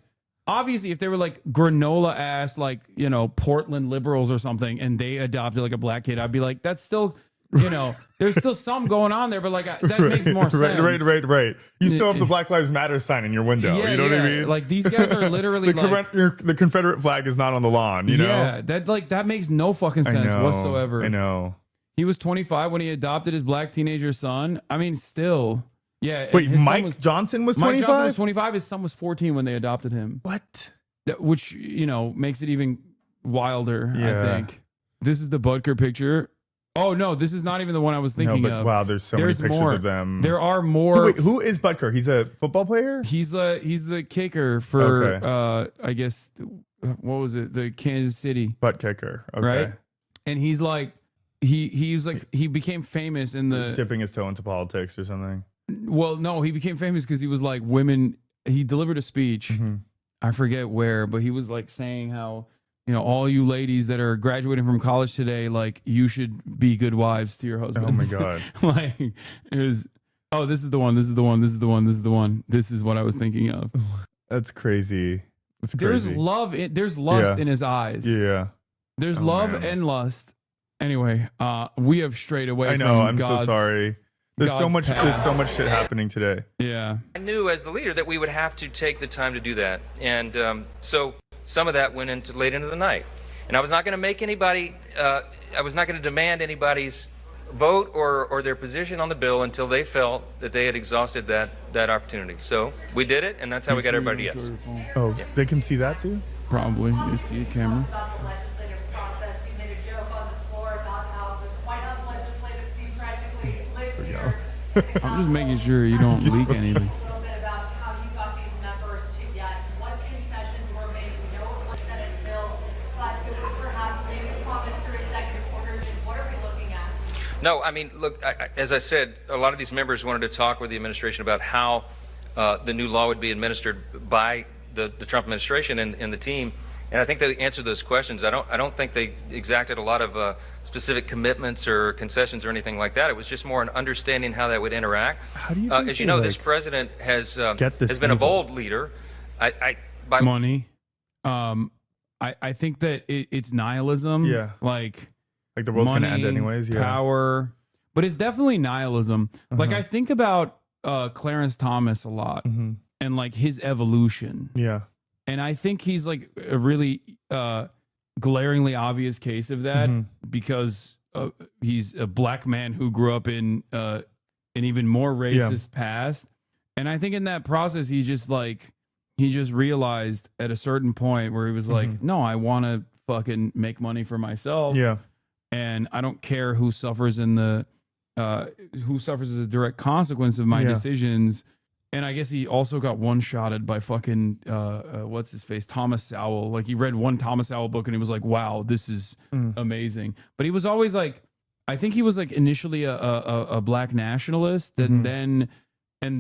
obviously if they were like granola ass, like, you know, Portland liberals or something, and they adopted like a black kid, I'd be like, that's still, you know, there's still some going on there, but like that makes more sense. Right. You still have the Black Lives Matter sign in your window. You know what I mean? Like these guys are literally the Confederate flag is not on the lawn. You know? Yeah, that makes no fucking sense whatsoever. I know. He was 25 when he adopted his black teenager son. I mean, still. Yeah. Wait, Mike Johnson was 25? Mike Johnson was 25. His son was 14 when they adopted him. What? Which, you know, makes it even wilder, Yeah. I think. This is the Butker picture. Oh, no, this is not even the one I was thinking of. Wow, there's many pictures more. of them. There are more. Wait, who is Butker? He's a football player? He's the kicker for, I guess, what was it? The Kansas City. Butt kicker. Okay. Right? And he's like, he was like, he became famous in the dipping his toe into politics or something. Well, no, he became famous because he was like he delivered a speech. I forget where, but he was like saying how, you know, all you ladies that are graduating from college today, like you should be good wives to your husbands. Oh my God. Like it was, this is the one. This is the one. This is the one. This is the one. This is what I was thinking of. That's crazy. That's there's crazy. love. There's lust in his eyes. Yeah. There's love and lust. Anyway, we have strayed away. I know. I'm so sorry. There's so much shit happening today. Yeah. I knew as the leader that we would have to take the time to do that, and so some of that went into late into the night. And I was not going to make anybody. I was not going to demand anybody's vote or their position on the bill until they felt that they had exhausted that opportunity. So we did it, and that's how we got everybody yes. Oh, they can see that too? Probably. You see a camera. I'm just making sure you don't leak anything. No, I mean, look, as I said, a lot of these members wanted to talk with the administration about how the new law would be administered by the Trump administration and the team. And I think they answered those questions. I don't think they exacted a lot of specific commitments or concessions or anything like that. It was just more an understanding how that would interact. How do you as you know, this president has been a bold leader. By money. I think that it's nihilism. Yeah. Like the world's money, gonna end anyways. Yeah. Power, but it's definitely nihilism. Like I think about Clarence Thomas a lot and like his evolution. Yeah. And I think he's like a really glaringly obvious case of that because he's a black man who grew up in an even more racist past. And I think in that process, he just realized at a certain point where he was like, no, I want to fucking make money for myself. Yeah. And I don't care who suffers as a direct consequence of my decisions. And I guess he also got one-shotted by fucking what's his face, Thomas Sowell. Like he read one Thomas Sowell book and he was like, wow, this is amazing. But he was always like, I think he was like initially a black nationalist, and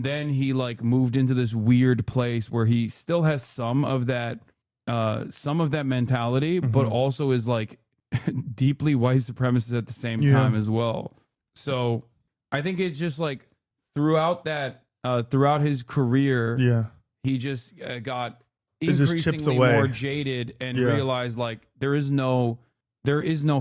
then he like moved into this weird place where he still has some of that mentality, but also is like deeply white supremacist at the same time as well. So I think it's just like throughout his career, he just got increasingly more jaded and realized like there is no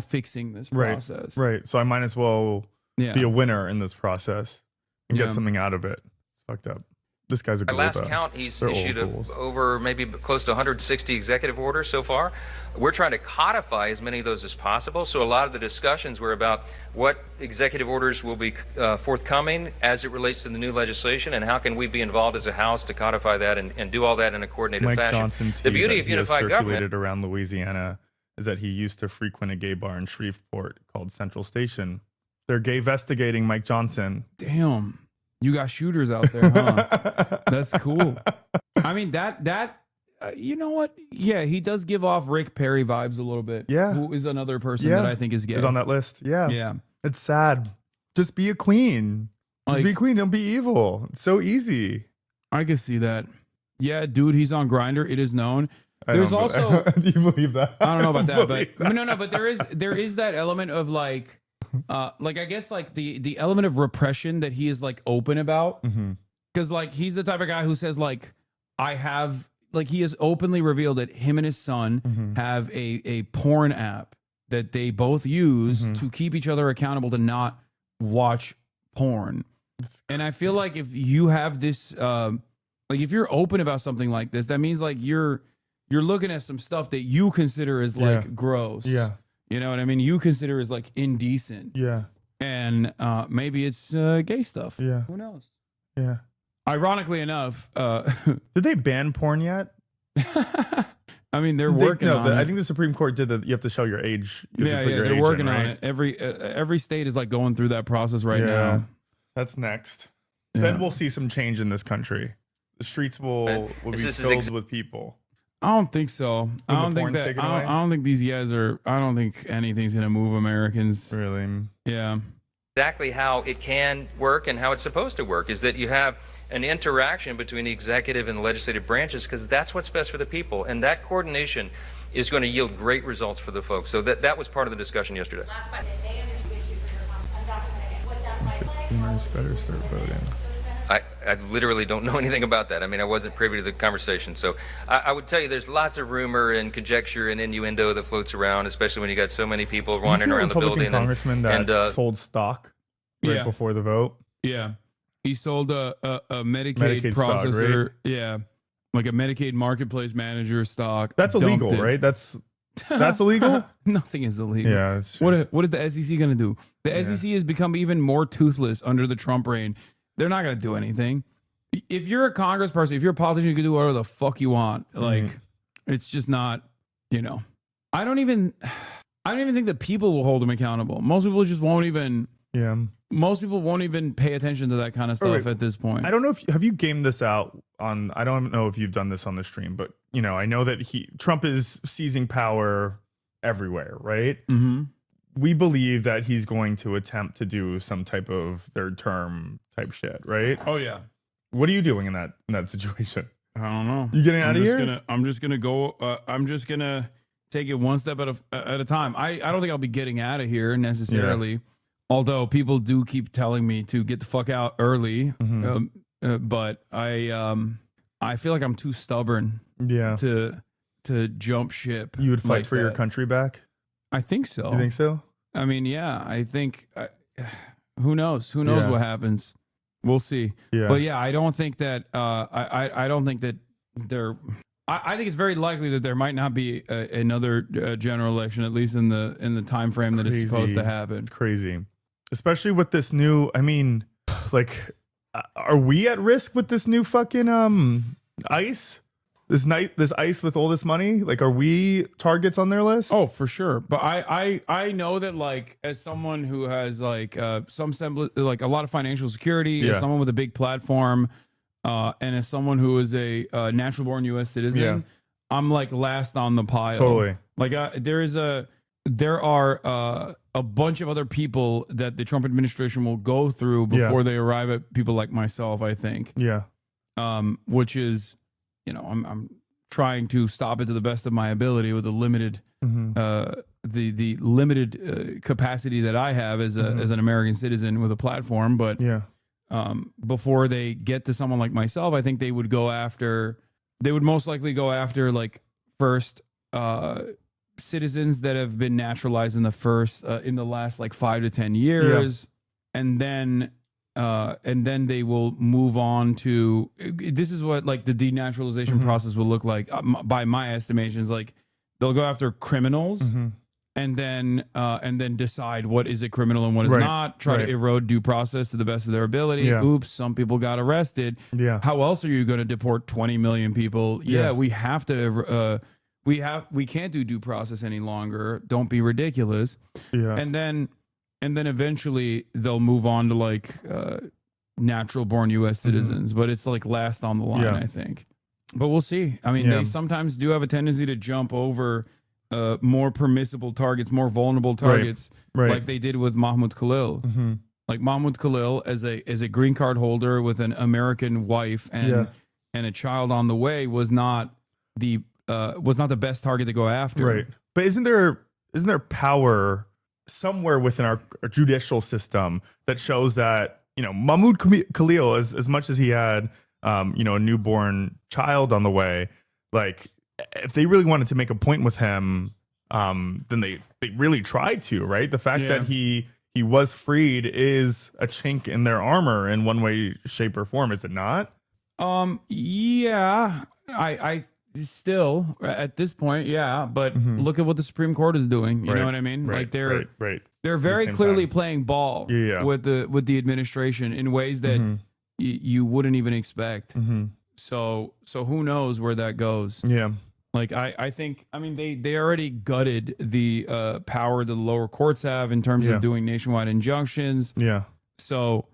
fixing this process. Right. So I might as well be a winner in this process and get something out of it. It's fucked up. This guy's a By last count, he's issued over maybe close to 160 executive orders so far. We're trying to codify as many of those as possible. So a lot of the discussions were about what executive orders will be forthcoming as it relates to the new legislation, and how can we be involved as a House to codify that and do all that in a coordinated Mike fashion. Johnson, The beauty of unified government circulated around Louisiana is that he used to frequent a gay bar in Shreveport called Central Station. They're gay-vestigating Mike Johnson. Damn. You got shooters out there, huh? That's cool. I mean, you know what? Yeah, he does give off Rick Perry vibes a little bit. Yeah. Who is another person that I think is gay. Is on that list. Yeah. Yeah. It's sad. Just be a queen. Just be a queen. Don't be evil. It's so easy. I can see that. Yeah, dude, he's on Grindr. It is known. There's also... Do you believe that? I don't know about that, but... No, but there is that element of like I guess like the element of repression that he is like open about, because like he's the type of guy who says like he has openly revealed that him and his son have a porn app that they both use to keep each other accountable to not watch porn. And I feel like if you have this if you're open about something like this, that means like you're looking at some stuff that you consider as like gross. Yeah. You know what I mean? You consider as like indecent. Yeah. And maybe it's gay stuff. Yeah. Who knows? Yeah. Ironically enough, did they ban porn yet? I mean, they're working on it. I think the Supreme Court did that. You have to show your age. They're working on it. Every state is like going through that process right now. That's next. Then we'll see some change in this country. The streets will be filled with people. I don't think so. I don't think these guys are. I don't think anything's gonna move Americans. Really? Yeah. exactly how it can work and how it's supposed to work, is that you have an interaction between the executive and the legislative branches, because that's what's best for the people. And that coordination is going to yield great results for the folks. So that was part of the discussion yesterday. Boomers better start voting. I literally don't know anything about that. I mean, I wasn't privy to the conversation. So I would tell you there's lots of rumor and conjecture and innuendo that floats around, especially when you got so many people wandering around the building. Congressman that sold stock right before the vote. Yeah. He sold a Medicaid processor. Stock, right? Yeah. Like a Medicaid marketplace manager stock. That's illegal, right? That's illegal? Nothing is illegal. Yeah. That's true. What is the SEC going to do? The SEC has become even more toothless under the Trump reign. They're not going to do anything. If you're a congressperson, if you're a politician, you can do whatever the fuck you want. Like, it's just not, you know. I don't even think that people will hold them accountable. Most people just won't even. Yeah. Most people won't even pay attention to that kind of stuff at this point. I don't know if have you gamed this out on. I don't know if you've done this on the stream, but you know, I know that Trump is seizing power everywhere, right? Mm-hmm. we believe that he's going to attempt to do some type of third term type shit, right? Oh yeah. What are you doing in that situation? I don't know. You getting out of here? I'm just gonna go. I'm just gonna take it one step at a time. I don't think I'll be getting out of here necessarily. Yeah. Although people do keep telling me to get the fuck out early, but I feel like I'm too stubborn. Yeah. To jump ship. You would fight like for your country back? I think so. You think so? I mean, yeah. I think. Who knows? Who knows what happens? We'll see. Yeah. But yeah, I don't think that. I don't think that there. I think it's very likely that there might not be another general election, at least in the time frame that is supposed to happen. It's crazy, especially with this new. I mean, like, are we at risk with this new fucking ICE? This ICE with all this money, like, are we targets on their list? Oh, for sure. But I know that, like, as someone who has like some semblance, like a lot of financial security, as someone with a big platform, and as someone who is a natural born U.S. citizen, I'm like last on the pile. Totally. Like there are a bunch of other people that the Trump administration will go through before they arrive at people like myself, I think. Yeah. Which is, you know, I'm trying to stop it to the best of my ability with the limited the limited capacity that I have as an American citizen with a platform. But before they get to someone like myself, I think they would most likely go after like first citizens that have been naturalized in the last like 5 to 10 years, and then they will move on to, this is what like the denaturalization process will look like by my estimations. Like they'll go after criminals and then decide what is a criminal and what is not, try to erode due process to the best of their ability. Oops, some people got arrested. How else are you going to deport 20 million people? We have to we can't do due process any longer. Don't be ridiculous. And then eventually they'll move on to like natural born U.S. citizens, but it's like last on the line, I think. But we'll see. I mean, they sometimes do have a tendency to jump over more permissible targets, more vulnerable targets, like they did with Mahmoud Khalil. Like Mahmoud Khalil, as a green card holder with an American wife and a child on the way, was not the best target to go after. Right. But isn't there power somewhere within our judicial system that shows that, you know, Mahmoud Khalil, as much as he had, you know, a newborn child on the way, like if they really wanted to make a point with him, then they really tried to, right? The fact that he was freed is a chink in their armor in one way, shape, or form, is it not? Yeah, I still at this point, but look at what the Supreme Court is doing. You know what I mean? Like they're very clearly playing ball with the administration in ways that you wouldn't even expect. So who knows where that goes? Like I think, I mean, they already gutted the power that the lower courts have in terms of doing nationwide injunctions. So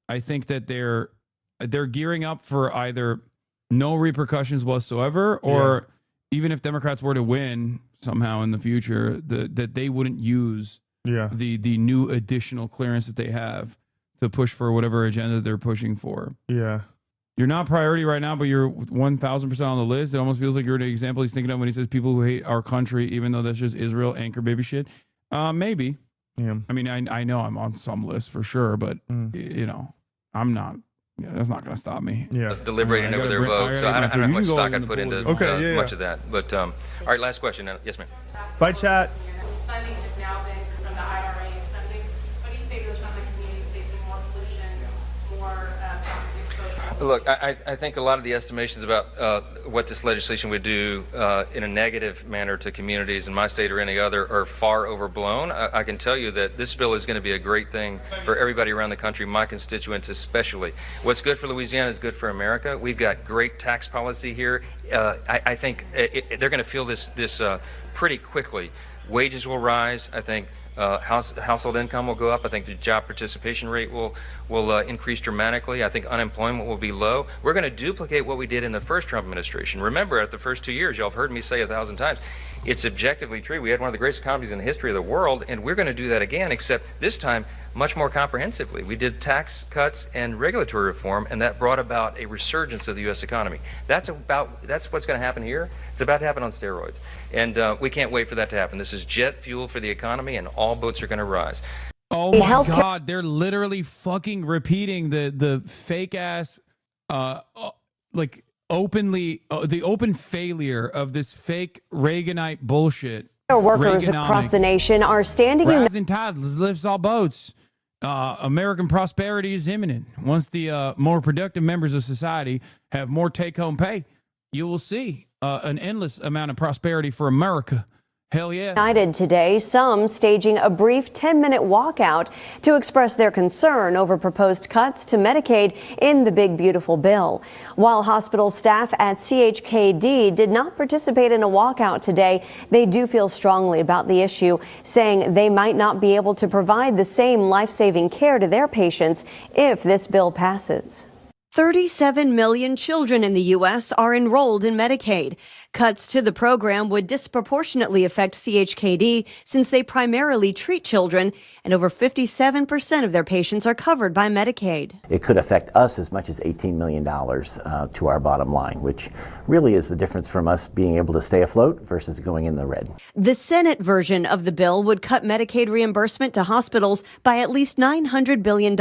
I think that they're gearing up for either no repercussions whatsoever, or even if Democrats were to win somehow in the future, that they wouldn't use the new additional clearance that they have to push for whatever agenda they're pushing for. You're not priority right now, but you're 1,000% on the list. It almost feels like you're the example he's thinking of when he says people who hate our country, even though that's just Israel anchor baby shit. Maybe. I mean, I know I'm on some list for sure, but you know, I'm not. That's not going to stop me. Deliberating over their vote. So I don't know how much stock I'd put into much of that. But all right, last question. Yes, ma'am. Bye, chat. Spending has now been from the IRA spending. What do you say those from the communities facing more pollution, more exposure? Look, I think a lot of the estimations about what this legislation would do in a negative manner to communities in my state or any other are far overblown. I can tell you that this bill is going to be a great thing for everybody around the country, my constituents especially. What's good for Louisiana is good for America. We've got great tax policy here. I think they're going to feel this pretty quickly. Wages will rise. I think household income will go up. I think the job participation rate will increase dramatically. I think unemployment will be low. We're going to duplicate what we did in the first Trump administration. Remember, at the first 2 years, y'all have heard me say 1,000 times, It's objectively true. We had one of the greatest economies in the history of the world, and we're going to do that again, except this time much more comprehensively. We did tax cuts and regulatory reform, and that brought about a resurgence of the U.S. economy. That's what's going to happen here. It's about to happen on steroids, and we can't wait for that to happen. This is jet fuel for the economy, and all boats are going to rise. Oh my God, they're literally fucking repeating the fake ass, like openly, the open failure of this fake Reaganite bullshit. Workers across the nation are standing in. Rising tide lifts all boats. American prosperity is imminent. Once the more productive members of society have more take-home pay, you will see an endless amount of prosperity for America. Hell yeah. United today, some staging a brief 10-minute walkout to express their concern over proposed cuts to Medicaid in the big beautiful bill. While hospital staff at CHKD did not participate in a walkout today, they do feel strongly about the issue, saying they might not be able to provide the same life-saving care to their patients if this bill passes. 37 million children in the U.S. are enrolled in Medicaid. Cuts to the program would disproportionately affect CHKD since they primarily treat children, and over 57% of their patients are covered by Medicaid. It could affect us as much as $18 million to our bottom line, which really is the difference from us being able to stay afloat versus going in the red. The Senate version of the bill would cut Medicaid reimbursement to hospitals by at least $900 billion.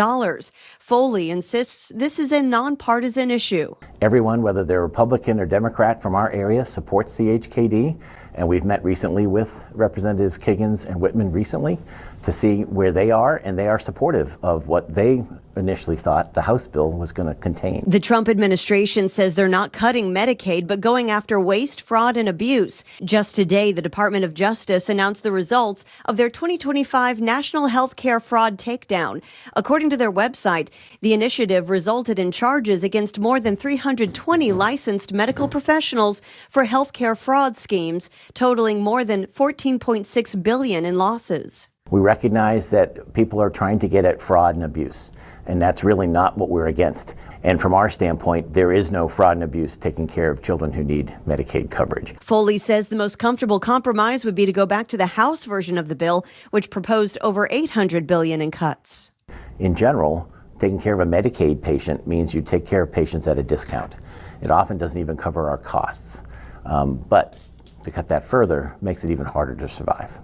Foley insists this is a nonpartisan issue. Everyone, whether they're Republican or Democrat from our area, supports CHKD, and we've met recently with Representatives Kiggins and Whitman recently to see where they are, and they are supportive of what they initially thought the House bill was going to contain. The Trump administration says they're not cutting Medicaid, but going after waste, fraud, and abuse. Just today, the Department of Justice announced the results of their 2025 National Health Care Fraud Takedown. According to their website, the initiative resulted in charges against more than 320 licensed medical professionals for health care fraud schemes, totaling more than $14.6 billion in losses. We recognize that people are trying to get at fraud and abuse, and that's really not what we're against. And from our standpoint, there is no fraud and abuse taking care of children who need Medicaid coverage. Foley says the most comfortable compromise would be to go back to the House version of the bill, which proposed over $800 billion in cuts. In general, taking care of a Medicaid patient means you take care of patients at a discount. It often doesn't even cover our costs. But to cut that further makes it even harder to survive.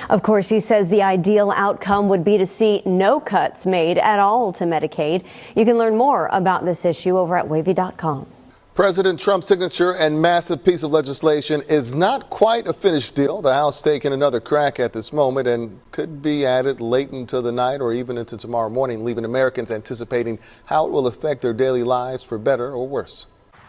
Of course, he says the ideal outcome would be to see no cuts made at all to Medicaid. You can learn more about this issue over at wavy.com. President Trump's signature and massive piece of legislation is not quite a finished deal. The House taking another crack at this moment and could be added late into the night or even into tomorrow morning, leaving Americans anticipating how it will affect their daily lives for better or worse.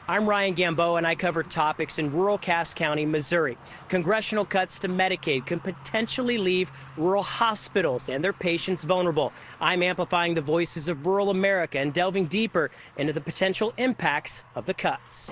I'm Ryan Gamboa, and I cover topics in rural Cass County, Missouri. Congressional cuts to Medicaid can potentially leave rural hospitals and their patients vulnerable. I'm amplifying the voices of rural America and delving deeper into the potential impacts of the cuts.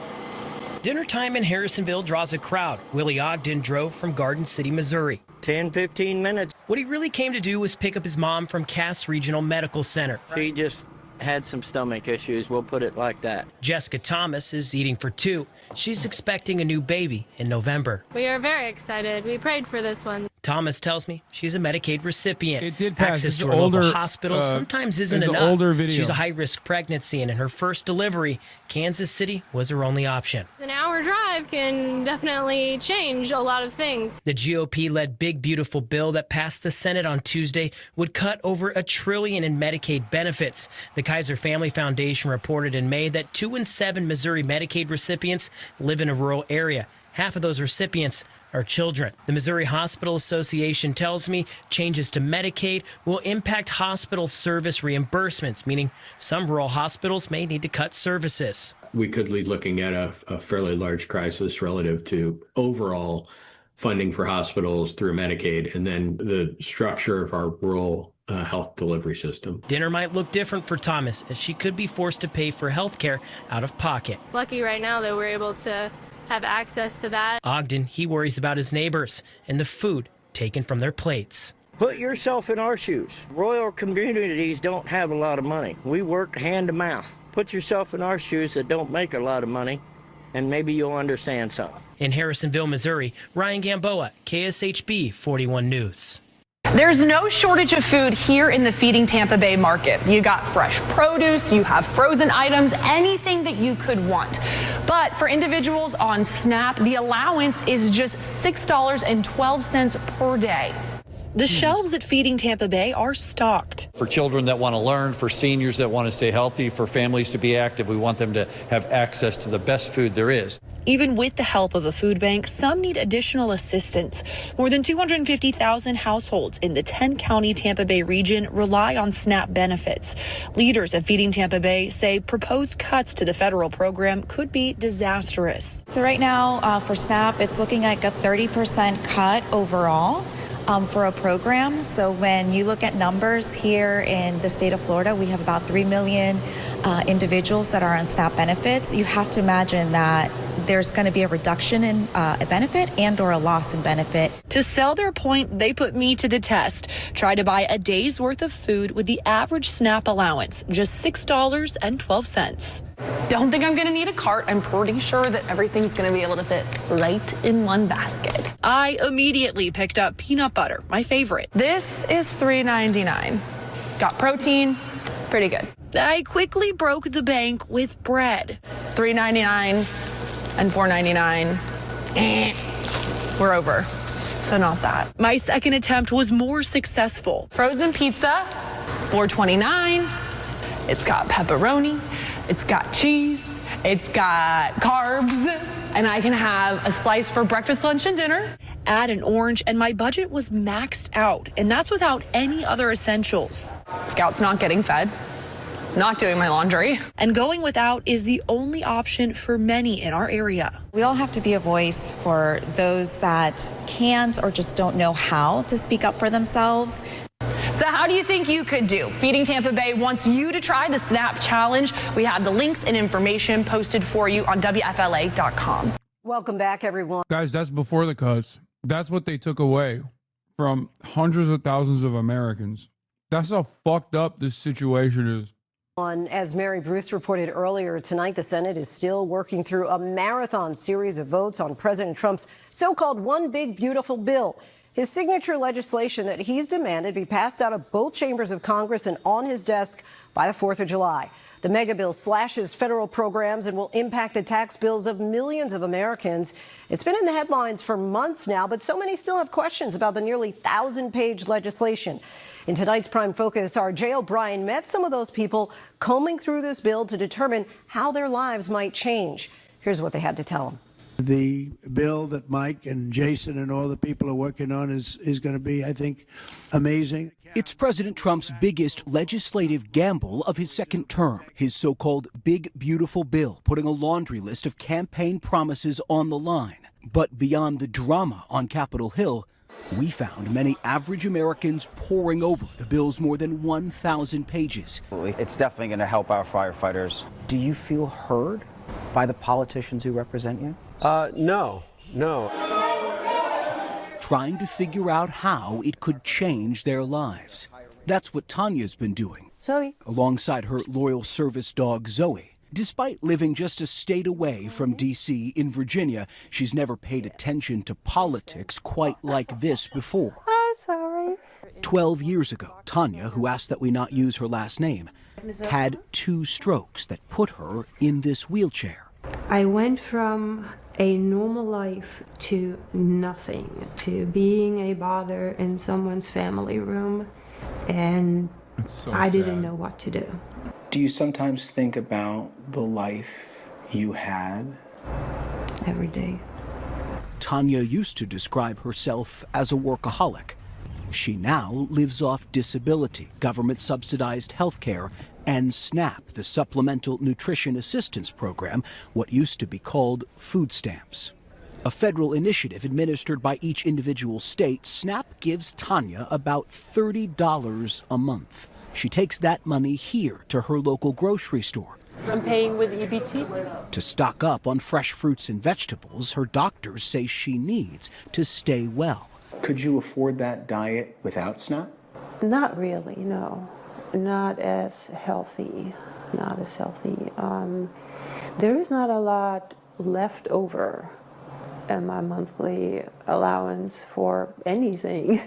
Dinner time in Harrisonville draws a crowd. Willie Ogden drove from Garden City, Missouri. 10-15 minutes. What he really came to do was pick up his mom from Cass Regional Medical Center. She just had some stomach issues, we'll put it like that. Jessica Thomas is eating for two. She's expecting a new baby in November. We are very excited. We prayed for this one. Thomas tells me she's a Medicaid recipient. It did pass. Access to It's her older, local hospital sometimes isn't enough. Older video. She's a high-risk pregnancy, and in her first delivery, Kansas City was her only option. An hour drive can definitely change a lot of things. The GOP-led Big Beautiful Bill that passed the Senate on Tuesday would cut over $1 trillion in Medicaid benefits. The Kaiser Family Foundation reported in May that 2 in 7 Missouri Medicaid recipients live in a rural area. Half of those recipients are children. The Missouri Hospital Association tells me changes to Medicaid will impact hospital service reimbursements, meaning some rural hospitals may need to cut services. We could be looking at a fairly large crisis relative to overall funding for hospitals through Medicaid and then the structure of our rural health delivery system. Dinner might look different for Thomas, as she could be forced to pay for health care out of pocket. Lucky right now that we're able to have access to that. Ogden, he worries about his neighbors and the food taken from their plates. Put yourself in our shoes. Rural communities don't have a lot of money. We work hand to mouth. Put yourself in our shoes that don't make a lot of money and maybe you'll understand something. In Harrisonville, Missouri, Ryan Gamboa, KSHB 41 News. There's no shortage of food here in the Feeding Tampa Bay market. You got fresh produce, you have frozen items, anything that you could want. But for individuals on SNAP, the allowance is just $6.12 per day. The shelves at Feeding Tampa Bay are stocked. For children that want to learn, for seniors that want to stay healthy, for families to be active, we want them to have access to the best food there is. Even with the help of a food bank, some need additional assistance. More than 250,000 households in the 10-county Tampa Bay region rely on SNAP benefits. Leaders at Feeding Tampa Bay say proposed cuts to the federal program could be disastrous. So right now for SNAP, it's looking like a 30% cut overall. For a program. So when you look at numbers here in the state of Florida, we have about 3 million individuals that are on SNAP benefits. You have to imagine that there's going to be a reduction in a benefit and or a loss in benefit. To sell their point, they put me to the test. Try to buy a day's worth of food with the average SNAP allowance, just $6.12. Don't think I'm going to need a cart. I'm pretty sure that everything's going to be able to fit right in one basket. I immediately picked up peanut butter, my favorite. This is $3.99. Got protein, pretty good. I quickly broke the bank with bread. $3.99 and $4.99. We're over. So not that. My second attempt was more successful. Frozen pizza, $4.29. It's got pepperoni. It's got cheese, it's got carbs, and I can have a slice for breakfast, lunch, and dinner. Add an orange, and my budget was maxed out, and that's without any other essentials. Scout's not getting fed, not doing my laundry. And going without is the only option for many in our area. We all have to be a voice for those that can't or just don't know how to speak up for themselves. So how do you think you could do? Feeding Tampa Bay wants you to try the SNAP Challenge. We have the links and information posted for you on WFLA.com. Welcome back, everyone. Guys, that's before the cuts. That's what they took away from hundreds of thousands of Americans. That's how fucked up this situation is. As Mary Bruce reported earlier tonight, the Senate is still working through a marathon series of votes on President Trump's so-called One Big Beautiful Bill. His signature legislation that he's demanded be passed out of both chambers of Congress and on his desk by the 4th of July. The mega bill slashes federal programs and will impact the tax bills of millions of Americans. It's been in the headlines for months now, but so many still have questions about the nearly 1,000-page legislation. In tonight's Prime Focus, our Jay O'Brien met some of those people combing through this bill to determine how their lives might change. Here's what they had to tell him. The bill that Mike and Jason and all the people are working on is going to be, I think, amazing. It's President Trump's biggest legislative gamble of his second term, his so-called Big Beautiful Bill, putting a laundry list of campaign promises on the line. But beyond the drama on Capitol Hill, we found many average Americans poring over the bill's more than 1,000 pages. It's definitely going to help our firefighters. Do you feel heard by the politicians who represent you? No. Trying to figure out how it could change their lives. That's what Tanya's been doing. Zoe. Alongside her loyal service dog, Zoe. Despite living just a state away from D.C. in Virginia, she's never paid attention to politics quite like this before. I'm sorry. 12 years ago, Tanya, who asked that we not use her last name, had 2 strokes that put her in this wheelchair. I went from a normal life to nothing, to being a bother in someone's family room, and I didn't know what to do. Do you sometimes think about the life you had? Every day. Tanya used to describe herself as a workaholic. She now lives off disability, government-subsidized health care, and SNAP, the Supplemental Nutrition Assistance Program, what used to be called food stamps. A federal initiative administered by each individual state, SNAP gives Tanya about $30 a month. She takes that money here to her local grocery store. I'm paying with EBT. To stock up on fresh fruits and vegetables her doctors say she needs to stay well. Could you afford that diet without SNAP? Not really, no. Not as healthy. There is not a lot left over in my monthly allowance for anything.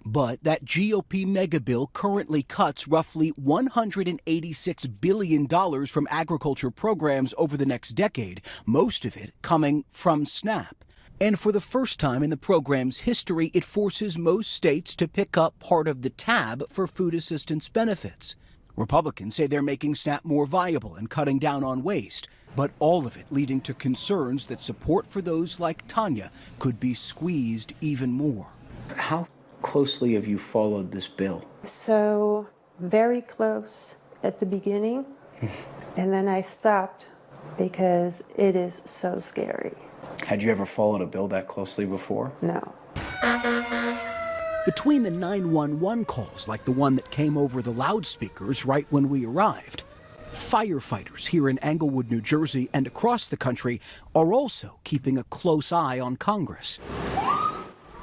But that GOP mega bill currently cuts roughly $186 billion from agriculture programs over the next decade, most of it coming from SNAP. And for the first time in the program's history, it forces most states to pick up part of the tab for food assistance benefits. Republicans say they're making SNAP more viable and cutting down on waste, but all of it leading to concerns that support for those like Tanya could be squeezed even more. How closely have you followed this bill? So very close at the beginning, and then I stopped because it is so scary. Had you ever followed a bill that closely before? No. Between the 911 calls, like the one that came over the loudspeakers right when we arrived, firefighters here in Englewood, New Jersey, and across the country are also keeping a close eye on Congress.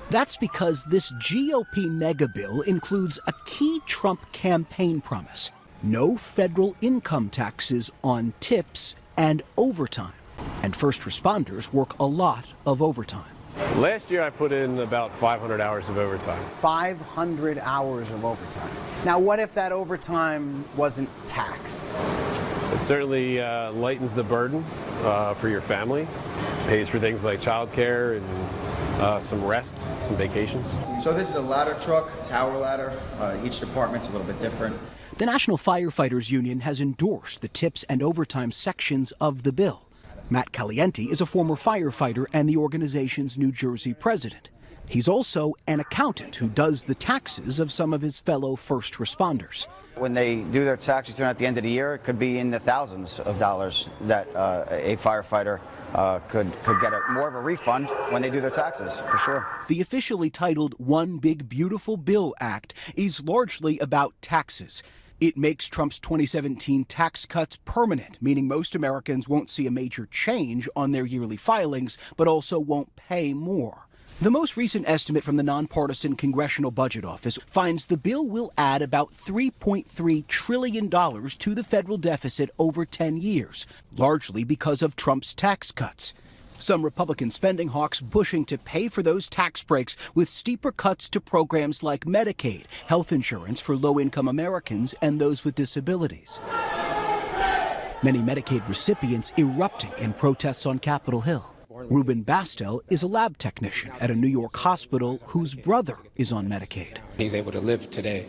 That's because this GOP mega bill includes a key Trump campaign promise: no federal income taxes on tips and overtime. And first responders work a lot of overtime. Last year I put in about 500 hours of overtime. 500 hours of overtime. Now, what if that overtime wasn't taxed? It certainly lightens the burden for your family, pays for things like childcare and some rest, some vacations. So this is a ladder truck, tower ladder. Each department's a little bit different. The National Firefighters Union has endorsed the tips and overtime sections of the bill. Matt Caliente is a former firefighter and the organization's New Jersey president. He's also an accountant who does the taxes of some of his fellow first responders. When they do their tax return at the end of the year, it could be in the thousands of dollars that a firefighter could get more of a refund when they do their taxes, for sure. The officially titled One Big Beautiful Bill Act is largely about taxes. It makes Trump's 2017 tax cuts permanent, meaning most Americans won't see a major change on their yearly filings, but also won't pay more. The most recent estimate from the nonpartisan Congressional Budget Office finds the bill will add about $3.3 trillion to the federal deficit over 10 years, largely because of Trump's tax cuts. Some Republican spending hawks pushing to pay for those tax breaks with steeper cuts to programs like Medicaid, health insurance for low-income Americans and those with disabilities. Many Medicaid recipients erupting in protests on Capitol Hill. Ruben Bastel is a lab technician at a New York hospital whose brother is on Medicaid. He's able to live today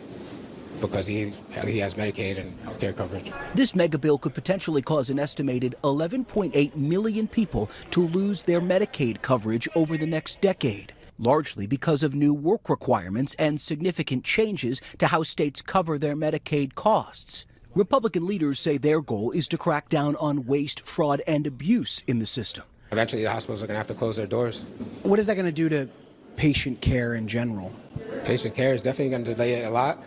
because he has Medicaid and health care coverage. This mega bill could potentially cause an estimated 11.8 million people to lose their Medicaid coverage over the next decade, largely because of new work requirements and significant changes to how states cover their Medicaid costs. Republican leaders say their goal is to crack down on waste, fraud, and abuse in the system. Eventually, the hospitals are going to have to close their doors. What is that going to do to patient care in general? Patient care is definitely going to delay it a lot.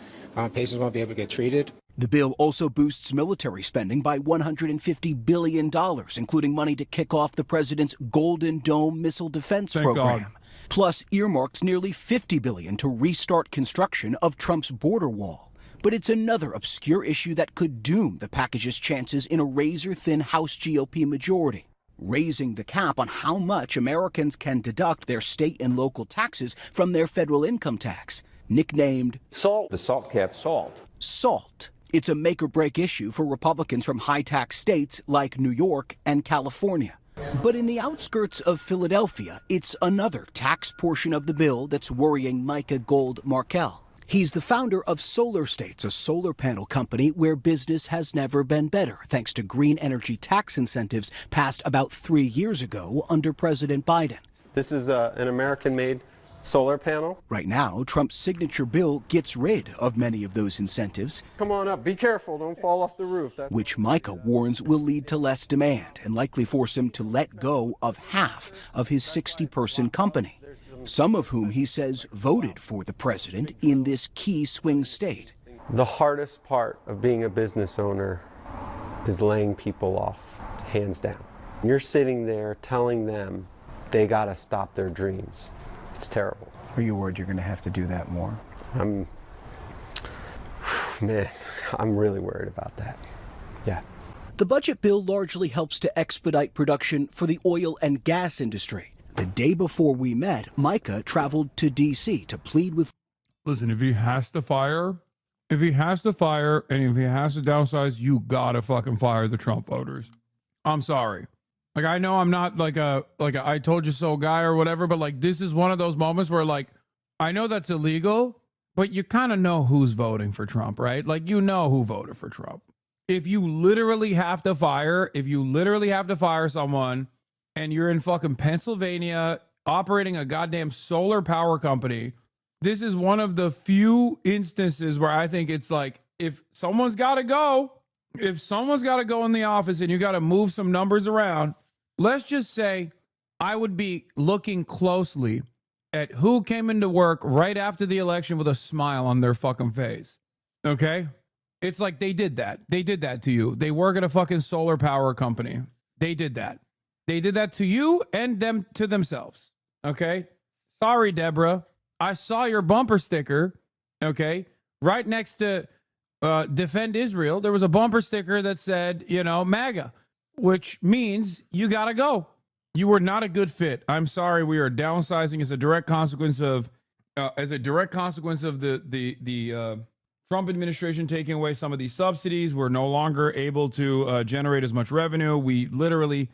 Patients won't be able to get treated. The bill also boosts military spending by $150 billion, including money to kick off the president's Golden Dome missile defense program. Plus, earmarks nearly $50 billion to restart construction of Trump's border wall. But it's another obscure issue that could doom the package's chances in a razor-thin House GOP majority, raising the cap on how much Americans can deduct their state and local taxes from their federal income tax. Nicknamed SALT. The SALT cap, SALT. SALT. It's a make-or-break issue for Republicans from high-tax states like New York and California. But in the outskirts of Philadelphia, it's another tax portion of the bill that's worrying Micah Gold Markell. He's the founder of Solar States, a solar panel company where business has never been better, thanks to green energy tax incentives passed about 3 years ago under President Biden. This is an American-made solar panel. Right now, Trump's signature bill gets rid of many of those incentives. Come on up. Be careful. Don't fall off the roof. Which Micah warns will lead to less demand and likely force him to let go of half of his 60-person company, some of whom he says voted for the president in this key swing state. The hardest part of being a business owner is laying people off, hands down. You're sitting there telling them they got to stop their dreams. It's terrible. Are you worried you're going to have to do that more? I'm really worried about that. Yeah. The budget bill largely helps to expedite production for the oil and gas industry. The day before we met, Micah traveled to D.C. to plead with... Listen, if he has to fire and if he has to downsize, you gotta fucking fire the Trump voters. I'm sorry. Like, I know I'm not like a I told you so guy or whatever, but like, this is one of those moments where, like, I know that's illegal, but you kind of know who's voting for Trump, right? Like, you know who voted for Trump. If you literally have to fire someone and you're in fucking Pennsylvania operating a goddamn solar power company, this is one of the few instances where I think it's like, if someone's got to go in the office and you got to move some numbers around, let's just say I would be looking closely at who came into work right after the election with a smile on their fucking face. Okay? It's like they did that. They did that to you. They work at a fucking solar power company. They did that. They did that to you and them to themselves. Okay? Sorry, Deborah. I saw your bumper sticker. Okay? Right next to Defend Israel, there was a bumper sticker that said, MAGA, which means you got to go. You were not a good fit. I'm sorry. We are downsizing as a direct consequence of the Trump administration taking away some of these subsidies. We're no longer able to generate as much revenue. We literally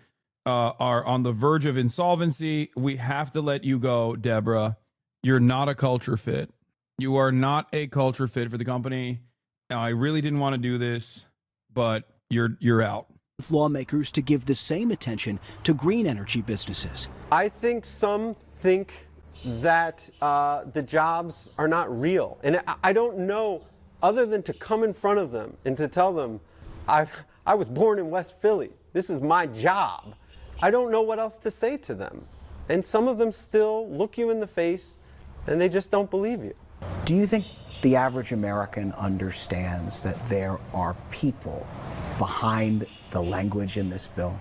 are on the verge of insolvency. We have to let you go, Deborah. You're not a culture fit. You are not a culture fit for the company. Now, I really didn't want to do this, but you're out. Lawmakers to give the same attention to green energy businesses. I think some think that the jobs are not real. And I don't know, other than to come in front of them and to tell them, I was born in West Philly. This is my job. I don't know what else to say to them. And some of them still look you in the face and they just don't believe you. Do you think the average American understands that there are people behind the language in this bill?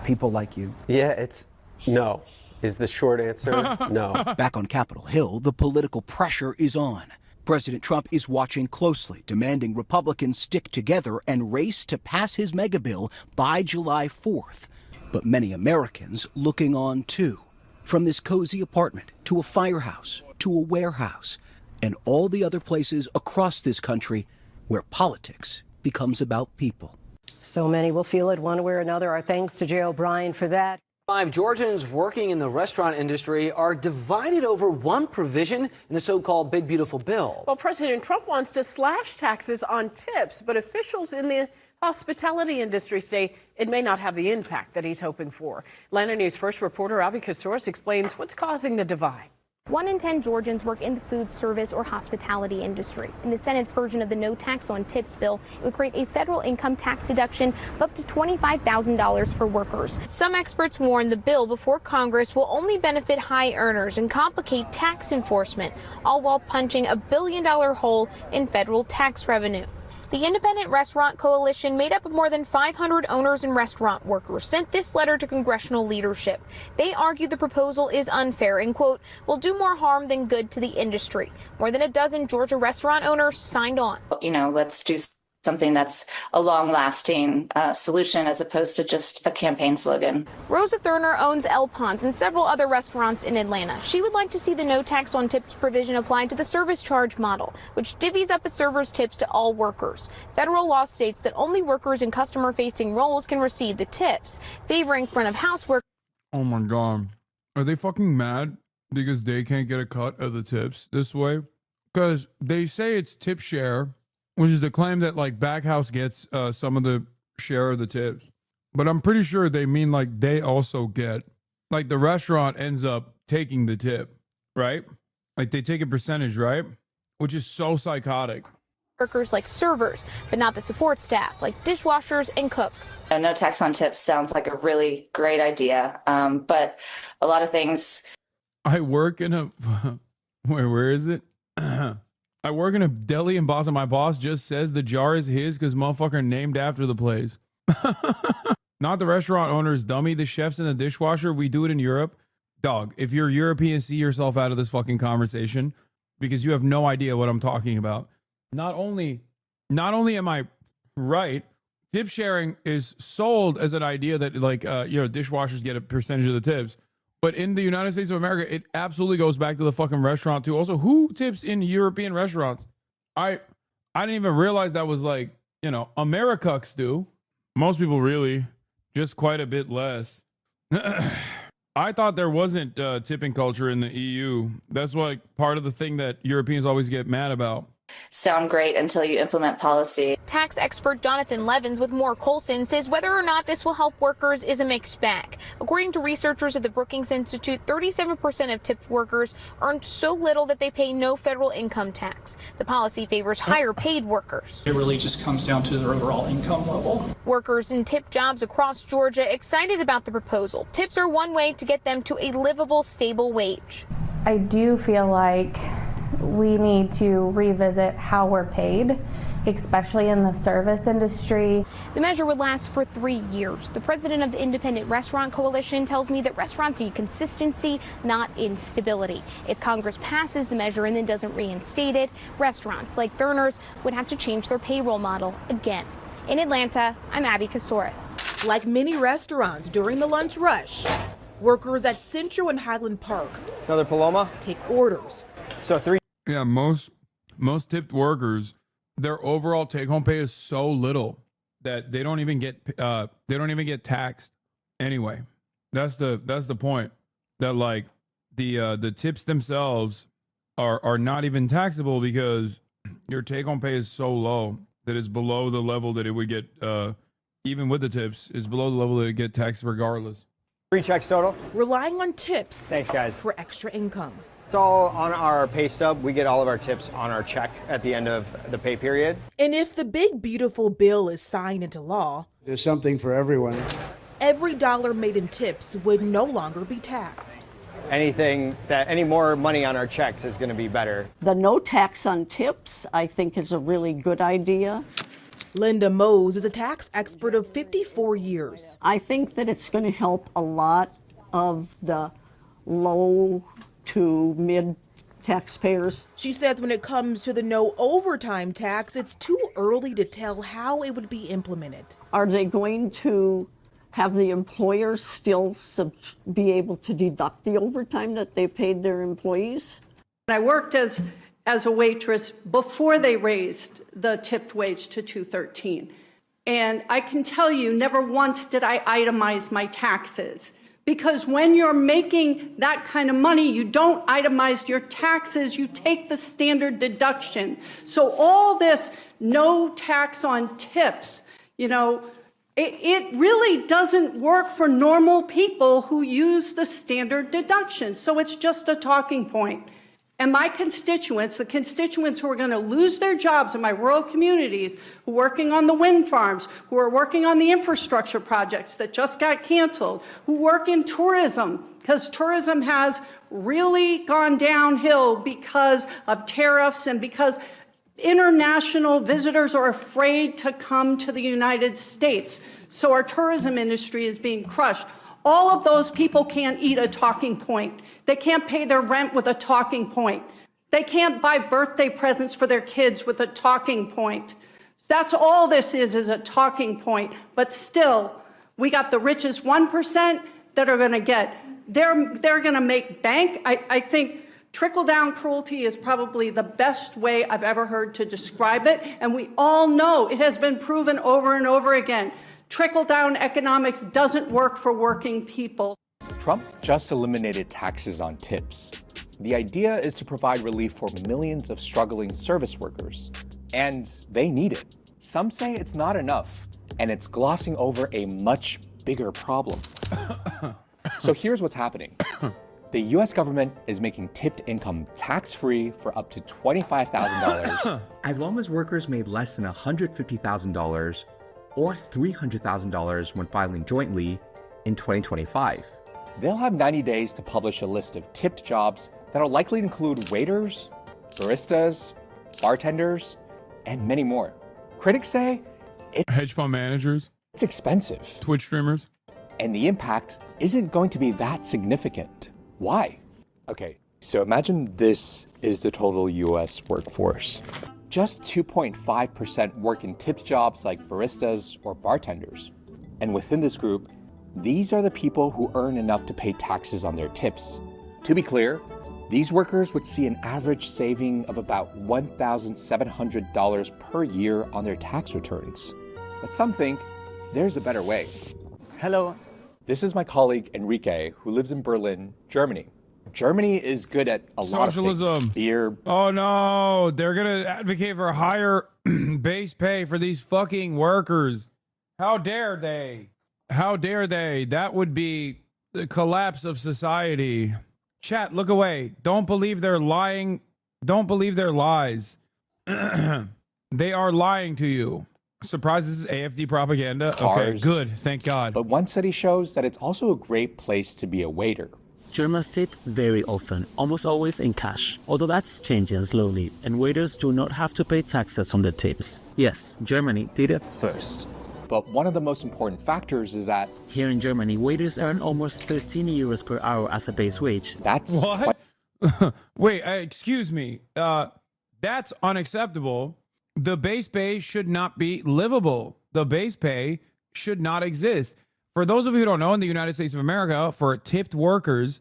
People like you? Yeah, no, is the short answer. No. Back on Capitol Hill, the political pressure is on. President Trump is watching closely, demanding Republicans stick together and race to pass his mega bill by July 4th. But many Americans looking on too. From this cozy apartment to a firehouse to a warehouse and all the other places across this country where politics becomes about people. So many will feel it one way or another. Our thanks to Jay O'Brien for that. 5 Georgians working in the restaurant industry are divided over one provision in the so-called Big Beautiful Bill. Well, President Trump wants to slash taxes on tips, but officials in the hospitality industry say it may not have the impact that he's hoping for. Atlanta News First reporter Abby Kastouris explains what's causing the divide. 1 in 10 Georgians work in the food service or hospitality industry. In the Senate's version of the no tax on tips bill, it would create a federal income tax deduction of up to $25,000 for workers. Some experts warn the bill before Congress will only benefit high earners and complicate tax enforcement, all while punching a billion-dollar hole in federal tax revenue. The Independent Restaurant Coalition, made up of more than 500 owners and restaurant workers, sent this letter to congressional leadership. They argue the proposal is unfair and, quote, will do more harm than good to the industry. More than a dozen Georgia restaurant owners signed on. Let's do something that's a long-lasting solution as opposed to just a campaign slogan. Rosa Thurner owns El Ponce and several other restaurants in Atlanta. She would like to see the no tax on tips provision applied to the service charge model, which divvies up a server's tips to all workers. Federal law states that only workers in customer-facing roles can receive the tips, favoring front-of-house work. Oh my God. Are they fucking mad because they can't get a cut of the tips this way? Because they say it's tip share, which is the claim that like Backhouse gets some of the share of the tips. But I'm pretty sure they mean like they also get, like the restaurant ends up taking the tip, right? Like they take a percentage, right? Which is so psychotic. Workers like servers, but not the support staff, like dishwashers and cooks. No tax on tips sounds like a really great idea, but a lot of things. I work in a, where is it? I work in a deli in Boston. My boss just says the jar is his because motherfucker named after the place. Not the restaurant owner's dummy, the chefs and the dishwasher. We do it in Europe. Dog, if you're European, see yourself out of this fucking conversation because you have no idea what I'm talking about. Not only am I right, tip sharing is sold as an idea that like dishwashers get a percentage of the tips, but in the United States of America, it absolutely goes back to the fucking restaurant too. Also, who tips in European restaurants? I didn't even realize that was like, Americucks do. Most people really, just quite a bit less. I thought there wasn't tipping culture in the EU. That's like part of the thing that Europeans always get mad about. Sound great until you implement policy. Tax expert Jonathan Levins with Moore Coulson says whether or not this will help workers is a mixed bag. According to researchers at the Brookings Institute, 37% of tipped workers earned so little that they pay no federal income tax. The policy favors higher paid workers. It really just comes down to their overall income level. Workers in tip jobs across Georgia excited about the proposal. Tips are one way to get them to a livable, stable wage. I do feel like we need to revisit how we're paid, especially in the service industry. The measure would last for 3 years. The president of the Independent Restaurant Coalition tells me that restaurants need consistency, not instability. If Congress passes the measure and then doesn't reinstate it, restaurants like Thurner's would have to change their payroll model again. In Atlanta, I'm Abby Casores. Like many restaurants during the lunch rush, workers at Central and Highland Park Another Paloma? take orders. So 3. Yeah, most tipped workers, their overall take-home pay is so little that they don't even get taxed anyway. That's the point. That like the tips themselves are not even taxable because your take-home pay is so low that it's below the level that it would get even with the tips. It's below the level that it get taxed regardless. 3 checks total. Relying on tips. Thanks, guys. For extra income. It's all on our pay stub. We get all of our tips on our check at the end of the pay period. And if the big beautiful bill is signed into law, There's something for everyone. every dollar made in tips would no longer be taxed. Any more money on our checks is going to be better. The no tax on tips, I think, is a really good idea. Linda Mose is a tax expert of 54 years. I think that it's going to help a lot of the low to mid taxpayers. She says when it comes to the no overtime tax, it's too early to tell how it would be implemented. Are they going to have the employers still be able to deduct the overtime that they paid their employees? I worked as a waitress before they raised the tipped wage to $213. And I can tell you, never once did I itemize my taxes. Because when you're making that kind of money, you don't itemize your taxes, you take the standard deduction. So all this no tax on tips, it really doesn't work for normal people who use the standard deduction. So it's just a talking point. And my constituents, the constituents who are going to lose their jobs in my rural communities, who are working on the wind farms, who are working on the infrastructure projects that just got canceled, who work in tourism, because tourism has really gone downhill because of tariffs and because international visitors are afraid to come to the United States. So our tourism industry is being crushed. All of those people can't eat a talking point. They can't pay their rent with a talking point. They can't buy birthday presents for their kids with a talking point. That's all this is a talking point. But still, we got the richest 1% that are going to get. They're going to make bank. I think trickle-down cruelty is probably the best way I've ever heard to describe it. And we all know it has been proven over and over again. Trickle-down economics doesn't work for working people. Trump just eliminated taxes on tips. The idea is to provide relief for millions of struggling service workers, and they need it. Some say it's not enough, and it's glossing over a much bigger problem. So here's what's happening. The US government is making tipped income tax-free for up to $25,000 as long as workers made less than $150,000 or $300,000 when filing jointly in 2025. They'll have 90 days to publish a list of tipped jobs that are likely to include waiters, baristas, bartenders, and many more. Critics say hedge fund managers, it's expensive. Twitch streamers. And the impact isn't going to be that significant. Why? Okay, so imagine this is the total US workforce. just 2.5% work in tipped jobs like baristas or bartenders. And within this group, these are the people who earn enough to pay taxes on their tips. To be clear, these workers would see an average saving of about $1,700 per year on their tax returns. But some think there's a better way. Hello. This is my colleague Enrique, who lives in Berlin, Germany. Germany is good at a lot of Socialism. things. Beer. Oh no, they're gonna advocate for higher base pay for these fucking workers. How dare they? How dare they? That would be the collapse of society. Chat, look away. Don't believe they're lying. Don't believe their lies. They are lying to you. Surprise, this is AFD propaganda? Cars. Okay, good. Thank God. But one study shows that it's also a great place to be a waiter. Germans tip very often, almost always in cash, although that's changing slowly, and waiters do not have to pay taxes on the tips. Yes, Germany did it first. But one of the most important factors is that here in Germany, waiters earn almost 13 euros per hour as a base wage. That's what? Wait, excuse me. That's unacceptable. The base pay should not be livable. The base pay should not exist. For those of you who don't know, in the United States of America, for tipped workers,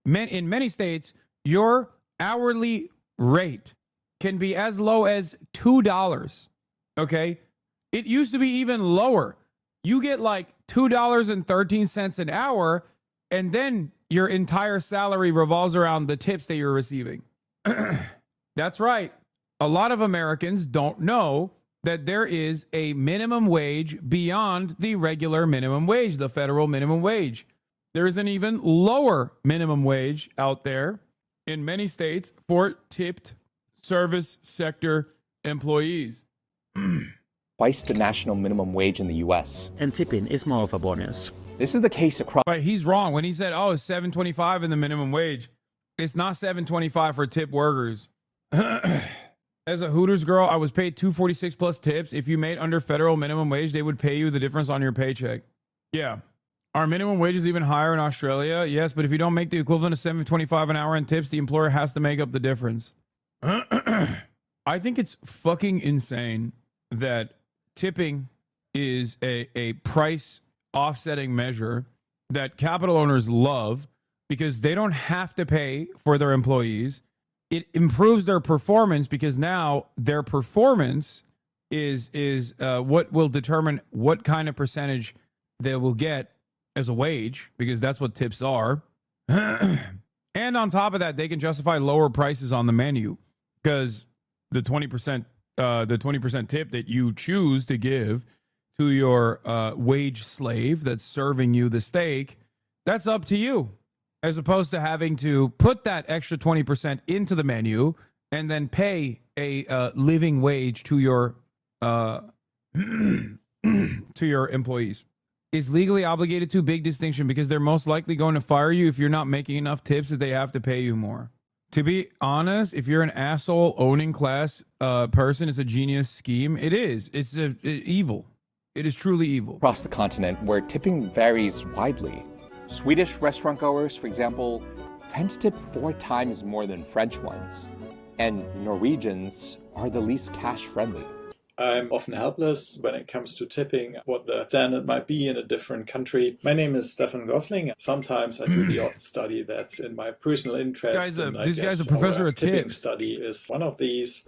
in many states, your hourly rate can be as low as $2. Okay? It used to be even lower. You get like $2.13 an hour, and then your entire salary revolves around the tips that you're receiving. That's right. A lot of Americans don't know that there is a minimum wage beyond the regular minimum wage, the federal minimum wage. There is an even lower minimum wage out there in many states for tipped service sector employees. Twice the national minimum wage in the US. And tipping is more of a bonus. This is the case across. But he's wrong when he said, oh, it's $7.25 in the minimum wage. It's not $7.25 for tip workers. As a Hooters girl, I was paid $2.46 plus tips. If you made under federal minimum wage, they would pay you the difference on your paycheck. Yeah. Our minimum wage is even higher in Australia. Yes, but if you don't make the equivalent of $7.25 an hour in tips, the employer has to make up the difference. I think it's fucking insane that tipping is a price offsetting measure that capital owners love because they don't have to pay for their employees. It improves their performance because now their performance is what will determine what kind of percentage they will get as a wage, because that's what tips are. And on top of that, they can justify lower prices on the menu because the 20% tip that you choose to give to your wage slave that's serving you the steak, that's up to you. As opposed to having to put that extra 20% into the menu and then pay a living wage to your to your employees. Is legally obligated to, big distinction, because they're most likely going to fire you if you're not making enough tips that they have to pay you more. To be honest, if you're an asshole owning class person, it's a genius scheme. It is. It's evil. It is truly evil. Across the continent, where tipping varies widely. Swedish restaurant goers, for example, tend to tip 4 times more than French ones. And Norwegians are the least cash friendly. I'm often helpless when it comes to tipping, what the standard might be in a different country. My name is Stefan Gosling. Sometimes I do the odd study that's in my personal interest. This guy's a professor of tipping tips. Study is one of these.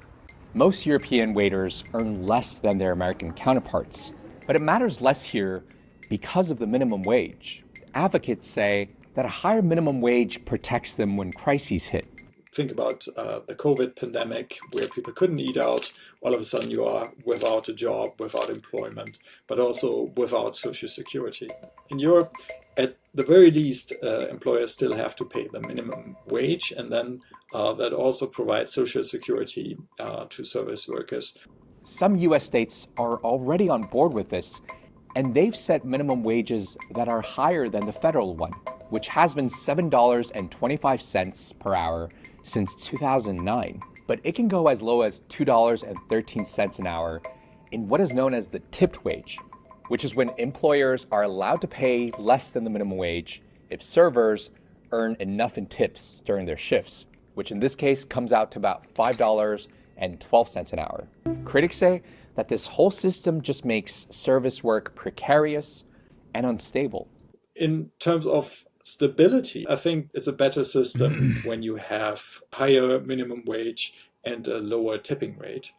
Most European waiters earn less than their American counterparts, but it matters less here because of the minimum wage. Advocates say that a higher minimum wage protects them when crises hit. Think about the COVID pandemic, where people couldn't eat out. All of a sudden you are without a job, without employment, but also without Social Security. In Europe, at the very least, employers still have to pay the minimum wage, and then that also provides Social Security to service workers. Some US states are already on board with this, and they've set minimum wages that are higher than the federal one, which has been $7.25 per hour since 2009. But it can go as low as $2.13 an hour in what is known as the tipped wage, which is when employers are allowed to pay less than the minimum wage if servers earn enough in tips during their shifts, which in this case comes out to about $5 and 12 cents an hour. Critics say that this whole system just makes service work precarious and unstable. In terms of stability, I think it's a better system when you have higher minimum wage and a lower tipping rate.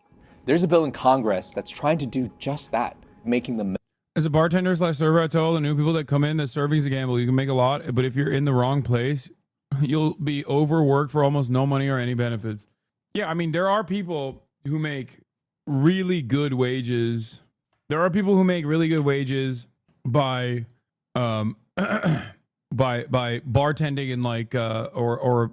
There's a bill in Congress that's trying to do just that, making the As a bartender / server, I tell all the new people that come in that serving's a gamble. You can make a lot, but if you're in the wrong place, you'll be overworked for almost no money or any benefits. Yeah, I mean, there are people who make really good wages. There are people who make really good wages by by bartending in like or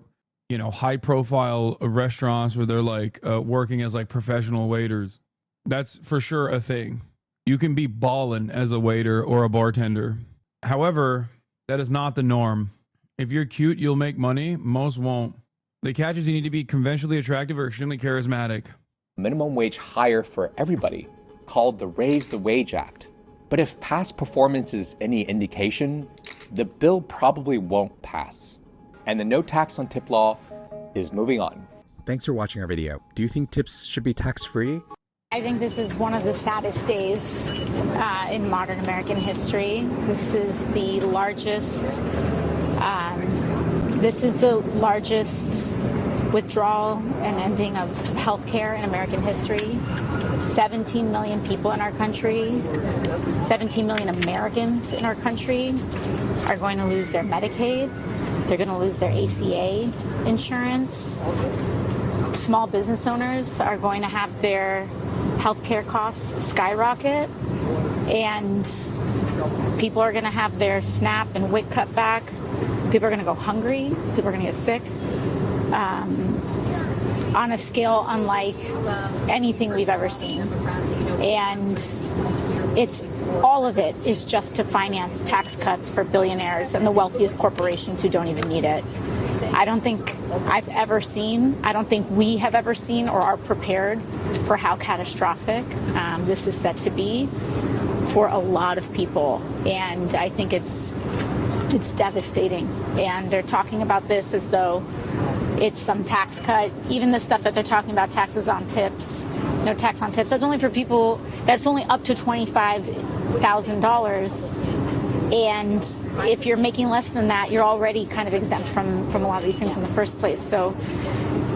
you know, high profile restaurants where they're like working as like professional waiters. That's for sure a thing. You can be ballin' as a waiter or a bartender. However, that is not the norm. If you're cute, you'll make money. Most won't. The catch is you need to be conventionally attractive or extremely charismatic. minimum wage higher for everybody, called the Raise the Wage Act. But if past performance is any indication, the bill probably won't pass. And the no tax on tip law is moving on. Thanks for watching our video. Do you think tips should be tax-free? I think this is one of the saddest days in modern American history. This is the largest withdrawal and ending of healthcare in American history. 17 million people in our country, 17 million Americans in our country are going to lose their Medicaid. They're going to lose their ACA insurance. Small business owners are going to have their healthcare costs skyrocket, and people are going to have their SNAP and WIC cut back. People are going to go hungry. People are going to get sick on a scale unlike anything we've ever seen. And all of it is just to finance tax cuts for billionaires and the wealthiest corporations who don't even need it. I don't think I've ever seen, I don't think we have ever seen or are prepared for how catastrophic this is set to be for a lot of people. And I think it's devastating. And they're talking about this as though it's some tax cut. Even the stuff that they're talking about, taxes on tips, no tax on tips, that's only for people, that's only up to $25,000. And if you're making less than that, you're already kind of exempt from a lot of these things in the first place. So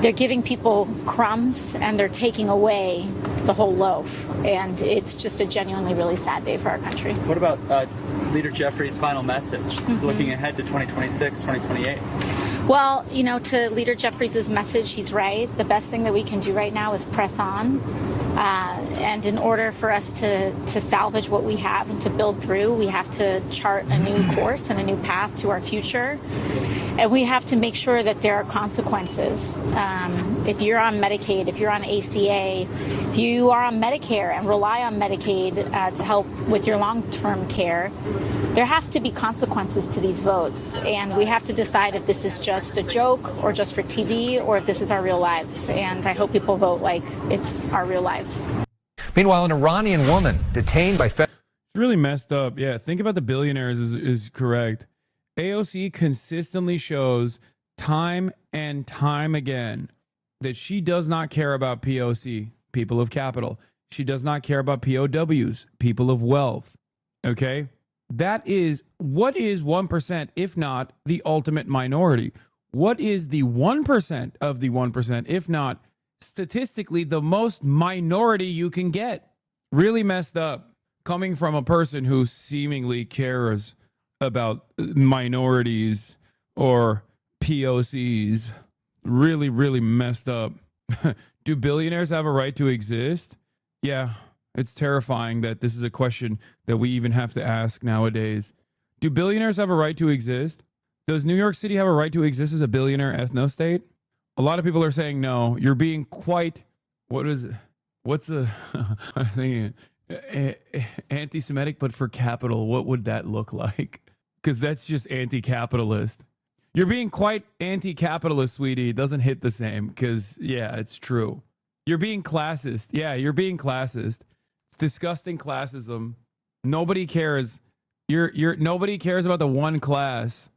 they're giving people crumbs and they're taking away the whole loaf. And it's just a genuinely really sad day for our country. What about Leader Jeffrey's final message, looking ahead to 2026, 2028? Well, you know, to Leader Jeffries' message, he's right. The best thing that we can do right now is press on. And in order for us to salvage what we have and to build through, we have to chart a new course and a new path to our future. And we have to make sure that there are consequences. If you're on Medicaid, if you're on ACA, if you are on Medicare and rely on Medicaid to help with your long-term care, there has to be consequences to these votes. And we have to decide if this is just a joke or just for TV or if this is our real lives. And I hope people vote like it's our real lives. Meanwhile, an Iranian woman detained by It's really messed up. Yeah, think about the billionaires is correct. AOC consistently shows time and time again that she does not care about POC, people of capital. She does not care about POWs, people of wealth. Okay? That is, what is 1% if not the ultimate minority? What is the 1% of the 1% if not statistically the most minority you can get? Really messed up. Coming from a person who seemingly cares about minorities or POCs. Really, really messed up. Do billionaires have a right to exist? Yeah, it's terrifying that this is a question that we even have to ask nowadays. Do billionaires have a right to exist? Does New York City have a right to exist as a billionaire ethno-state? A lot of people are saying no. You're being quite, what's the, I'm thinking, anti-Semitic, but for capital. What would that look like? Because that's just anti-capitalist. You're being quite anti-capitalist, sweetie. It doesn't hit the same because, yeah, it's true. You're being classist. Yeah, you're being classist. It's disgusting classism. Nobody cares. Nobody cares about the one class.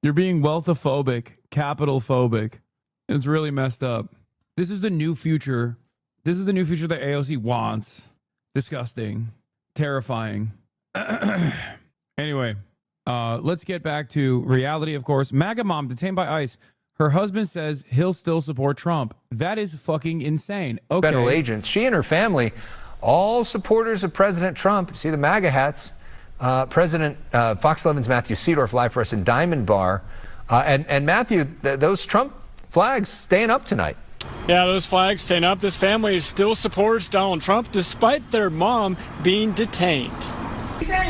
You're being wealthophobic, capital-phobic. It's really messed up. This is the new future. This is the new future that AOC wants. Disgusting. Terrifying. Anyway, let's get back to reality, of course. MAGA mom detained by ICE. Her husband says he'll still support Trump. That is fucking insane. Okay. Federal agents. She and her family, all supporters of President Trump. See the MAGA hats. President Fox 11's Matthew Seedorf live for us in Diamond Bar. And Matthew, those Trump flags staying up tonight. Yeah, those flags staying up. This family still supports Donald Trump despite their mom being detained.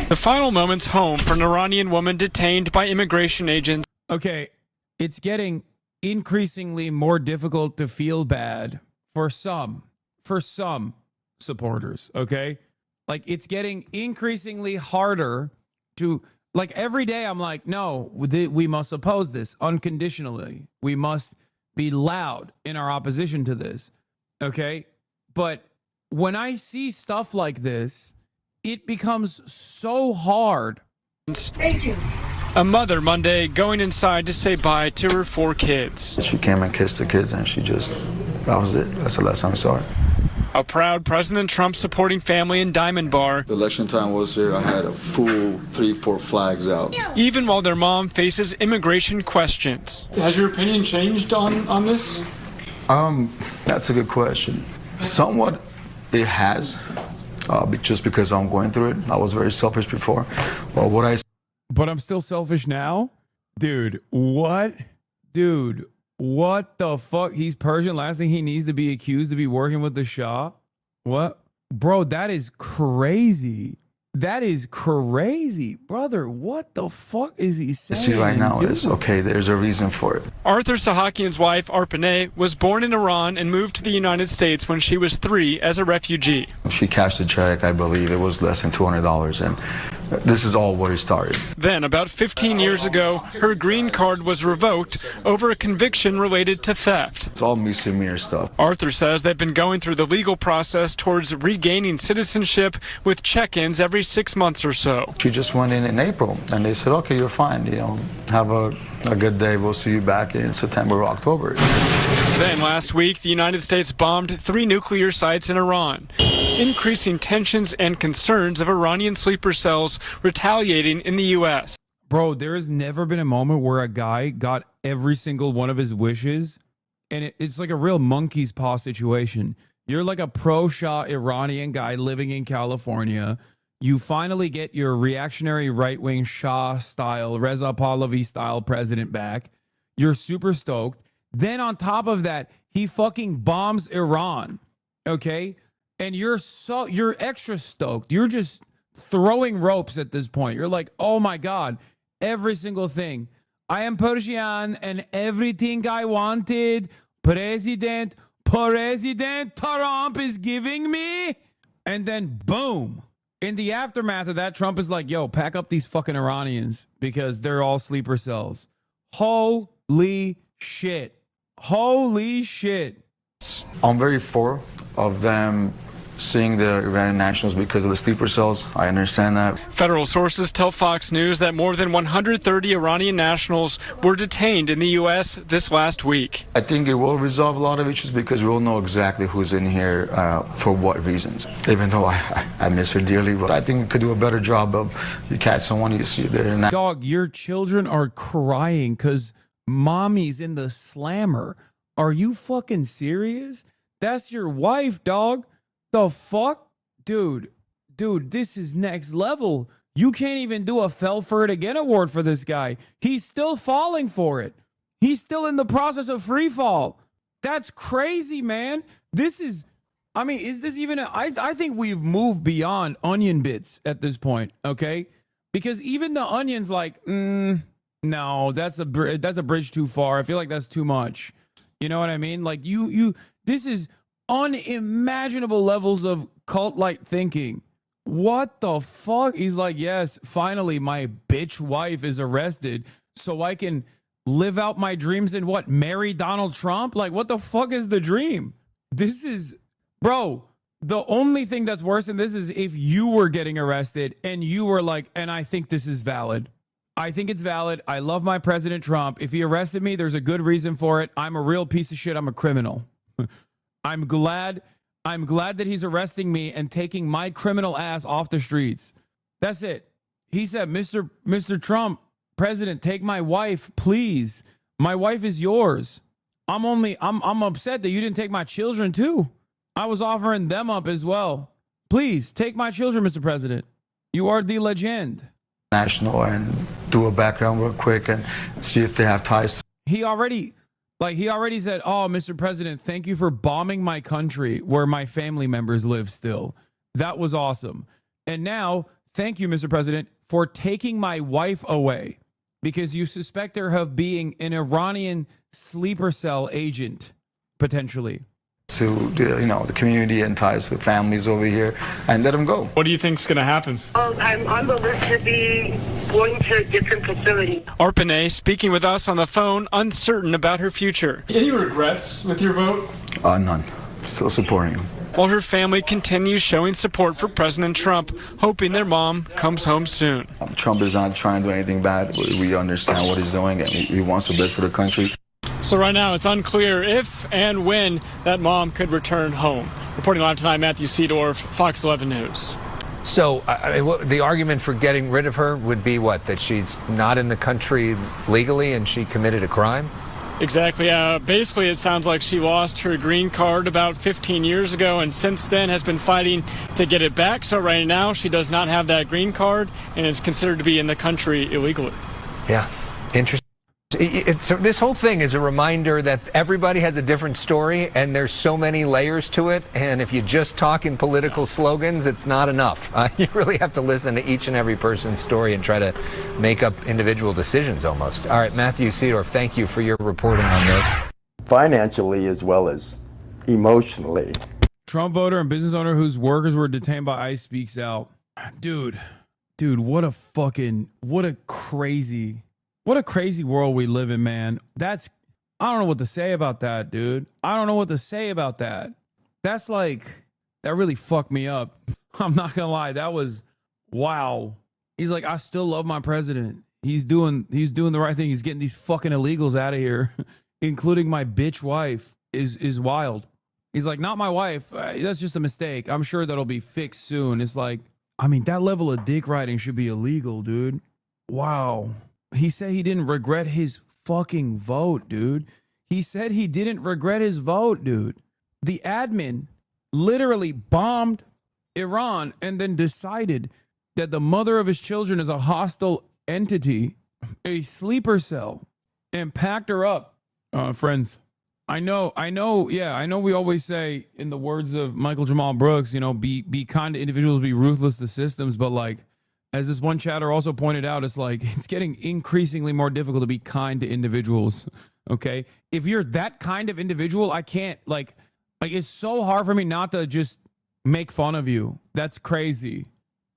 The final moments home for an Iranian woman detained by immigration agents. Okay, it's getting increasingly more difficult to feel bad for some supporters, okay? Like, it's getting increasingly harder to, like, every day I'm like, no, we must oppose this unconditionally. We must be loud in our opposition to this, okay? But when I see stuff like this, it becomes so hard. Thank you. A mother Monday going inside to say bye to her 4 kids. She came and kissed the kids and that was it. That's the last time I saw her. A proud President Trump supporting family in Diamond Bar. Election time was here. I had a full 3-4 flags out. Even while their mom faces immigration questions. Has your opinion changed on this? That's a good question. Somewhat it has, just because I'm going through it. I was very selfish before. Well, But I'm still selfish now? Dude, what? Dude, what the fuck? He's Persian. Last thing he needs to be accused to be working with the Shah? What? Bro, that is crazy. That is crazy. Brother, what the fuck is he saying? See right now is, okay, there's a reason for it. Arthur Sahakian's wife, Arpaneh, was born in Iran and moved to the United States when she was 3 as a refugee. She cashed a check, I believe it was less than $200, and this is all where it started. Then, about 15 years ago, her green card was revoked over a conviction related to theft. It's all misdemeanor stuff. Arthur says they've been going through the legal process towards regaining citizenship with check-ins every 6 months or so. She just went in April, and they said, okay, you're fine. Have a good day. We'll see you back in September or October. Then last week, the United States bombed 3 nuclear sites in Iran, increasing tensions and concerns of Iranian sleeper cells retaliating in the U.S. Bro, there has never been a moment where a guy got every single one of his wishes, and it's like a real monkey's paw situation. You're like a pro-Shah Iranian guy living in California. You finally get your reactionary right-wing Shah-style, Reza Pahlavi-style president back. You're super stoked. Then on top of that, he fucking bombs Iran, okay? And you're extra stoked. You're just throwing ropes at this point. You're like, oh my God, every single thing. I am Persian and everything I wanted, President Trump is giving me. And then boom. In the aftermath of that, Trump is like, yo, pack up these fucking Iranians because they're all sleeper cells. Holy shit. Holy shit. I'm very for of them seeing the Iranian nationals because of the sleeper cells. I understand that. Federal sources tell Fox News that more than 130 Iranian nationals were detained in the U.S. this last week. I think it will resolve a lot of issues because we'll know exactly who's in here for what reasons. Even though I miss her dearly, but I think we could do a better job of you catch someone, you see there. And Dog, your children are crying because mommy's in the slammer. Are you fucking serious? That's your wife, dog. The fuck? Dude, this is next level. You can't even do a Fell for It Again award for this guy. He's still falling for it. He's still in the process of free fall. That's crazy, man. This is, I mean, is this even, I think we've moved beyond onion bits at this point, okay? Because even the onion's like, no, that's a bridge too far. I feel like that's too much. You know what I mean? Like this is unimaginable levels of cult-like thinking. What the fuck? He's like, yes, finally my bitch wife is arrested so I can live out my dreams and what? Marry Donald Trump? Like, what the fuck is the dream? This is, bro, the only thing that's worse than this is if you were getting arrested and you were like, and I think this is valid. I think it's valid. I love my President Trump. If he arrested me, there's a good reason for it. I'm a real piece of shit. I'm a criminal. I'm glad that he's arresting me and taking my criminal ass off the streets. That's it. He said, Mr. Trump, President, take my wife, please. My wife is yours. I'm upset that you didn't take my children too. I was offering them up as well. Please take my children, Mr. President. You are the legend. National, and do a background real quick and see if they have ties. He already said, oh, Mr. President, thank you for bombing my country where my family members live still. That was awesome. And now, thank you, Mr. President, for taking my wife away because you suspect her of being an Iranian sleeper cell agent, potentially. To the community and ties with families over here, and let them go. What do you think's going to happen? Oh, I'm on the list to be going to a different facility. Arpanay speaking with us on the phone, uncertain about her future. Any regrets with your vote? None. Still supporting him. While her family continues showing support for President Trump, hoping their mom comes home soon. Trump is not trying to do anything bad. We understand what he's doing, and he wants the best for the country. So right now, it's unclear if and when that mom could return home. Reporting live tonight, Matthew Seedorf, Fox 11 News. So the argument for getting rid of her would be what? That she's not in the country legally and she committed a crime? Exactly. Basically, it sounds like she lost her green card about 15 years ago and since then has been fighting to get it back. So right now, she does not have that green card and is considered to be in the country illegally. Yeah, interesting. So this whole thing is a reminder that everybody has a different story and there's so many layers to it. And if you just talk in political slogans, it's not enough. You really have to listen to each and every person's story and try to make up individual decisions almost. All right, Matthew Seedorf, thank you for your reporting on this. Financially as well as emotionally. Trump voter and business owner whose workers were detained by ICE speaks out. Dude, what a crazy world we live in, man. I don't know what to say about that, dude. I don't know what to say about that. That really fucked me up. I'm not gonna lie. That was, wow. He's like, I still love my president. He's doing the right thing. He's getting these fucking illegals out of here, including my bitch wife is wild. He's like, not my wife. That's just a mistake. I'm sure that'll be fixed soon. It's like, I mean, that level of dick riding should be illegal, dude. Wow. He said he didn't regret his fucking vote, dude. He said he didn't regret his vote, dude. The admin literally bombed Iran and then decided that the mother of his children is a hostile entity, a sleeper cell, and packed her up. Friends, I know we always say, in the words of Michael Jamal Brooks, be kind to individuals, be ruthless to systems, but like, as this one chatter also pointed out, it's getting increasingly more difficult to be kind to individuals. Okay. If you're that kind of individual, I can't it's so hard for me not to just make fun of you. That's crazy.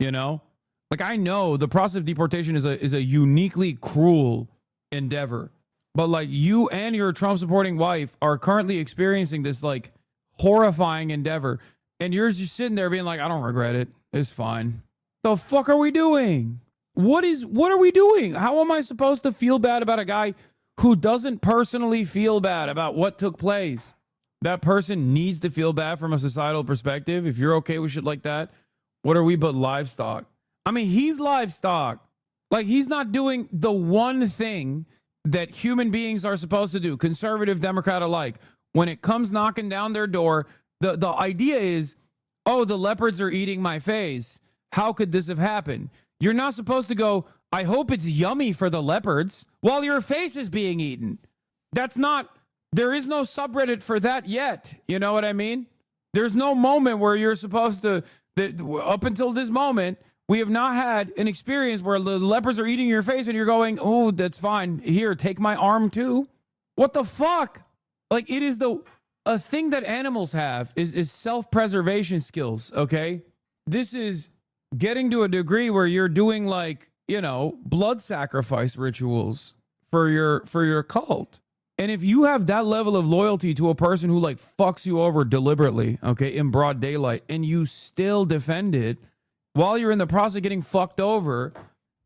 I know the process of deportation is a uniquely cruel endeavor, but you and your Trump supporting wife are currently experiencing this horrifying endeavor. And you're just sitting there being like, I don't regret it. It's fine. The fuck are we doing? What are we doing? How am I supposed to feel bad about a guy who doesn't personally feel bad about what took place? That person needs to feel bad from a societal perspective. If you're okay with shit like that, what are we but livestock? I mean, he's livestock. He's not doing the one thing that human beings are supposed to do, conservative, Democrat alike. When it comes knocking down their door, the idea is, oh, the leopards are eating my face. How could this have happened? You're not supposed to go, I hope it's yummy for the leopards while your face is being eaten. There is no subreddit for that yet. You know what I mean? There's no moment where you're supposed to, up until this moment, we have not had an experience where the leopards are eating your face and you're going, oh, that's fine. Here, take my arm too. What the fuck? It is a thing that animals have is self-preservation skills, okay? This is getting to a degree where you're doing blood sacrifice rituals for your cult. And if you have that level of loyalty to a person who fucks you over deliberately, okay, in broad daylight, and you still defend it while you're in the process of getting fucked over,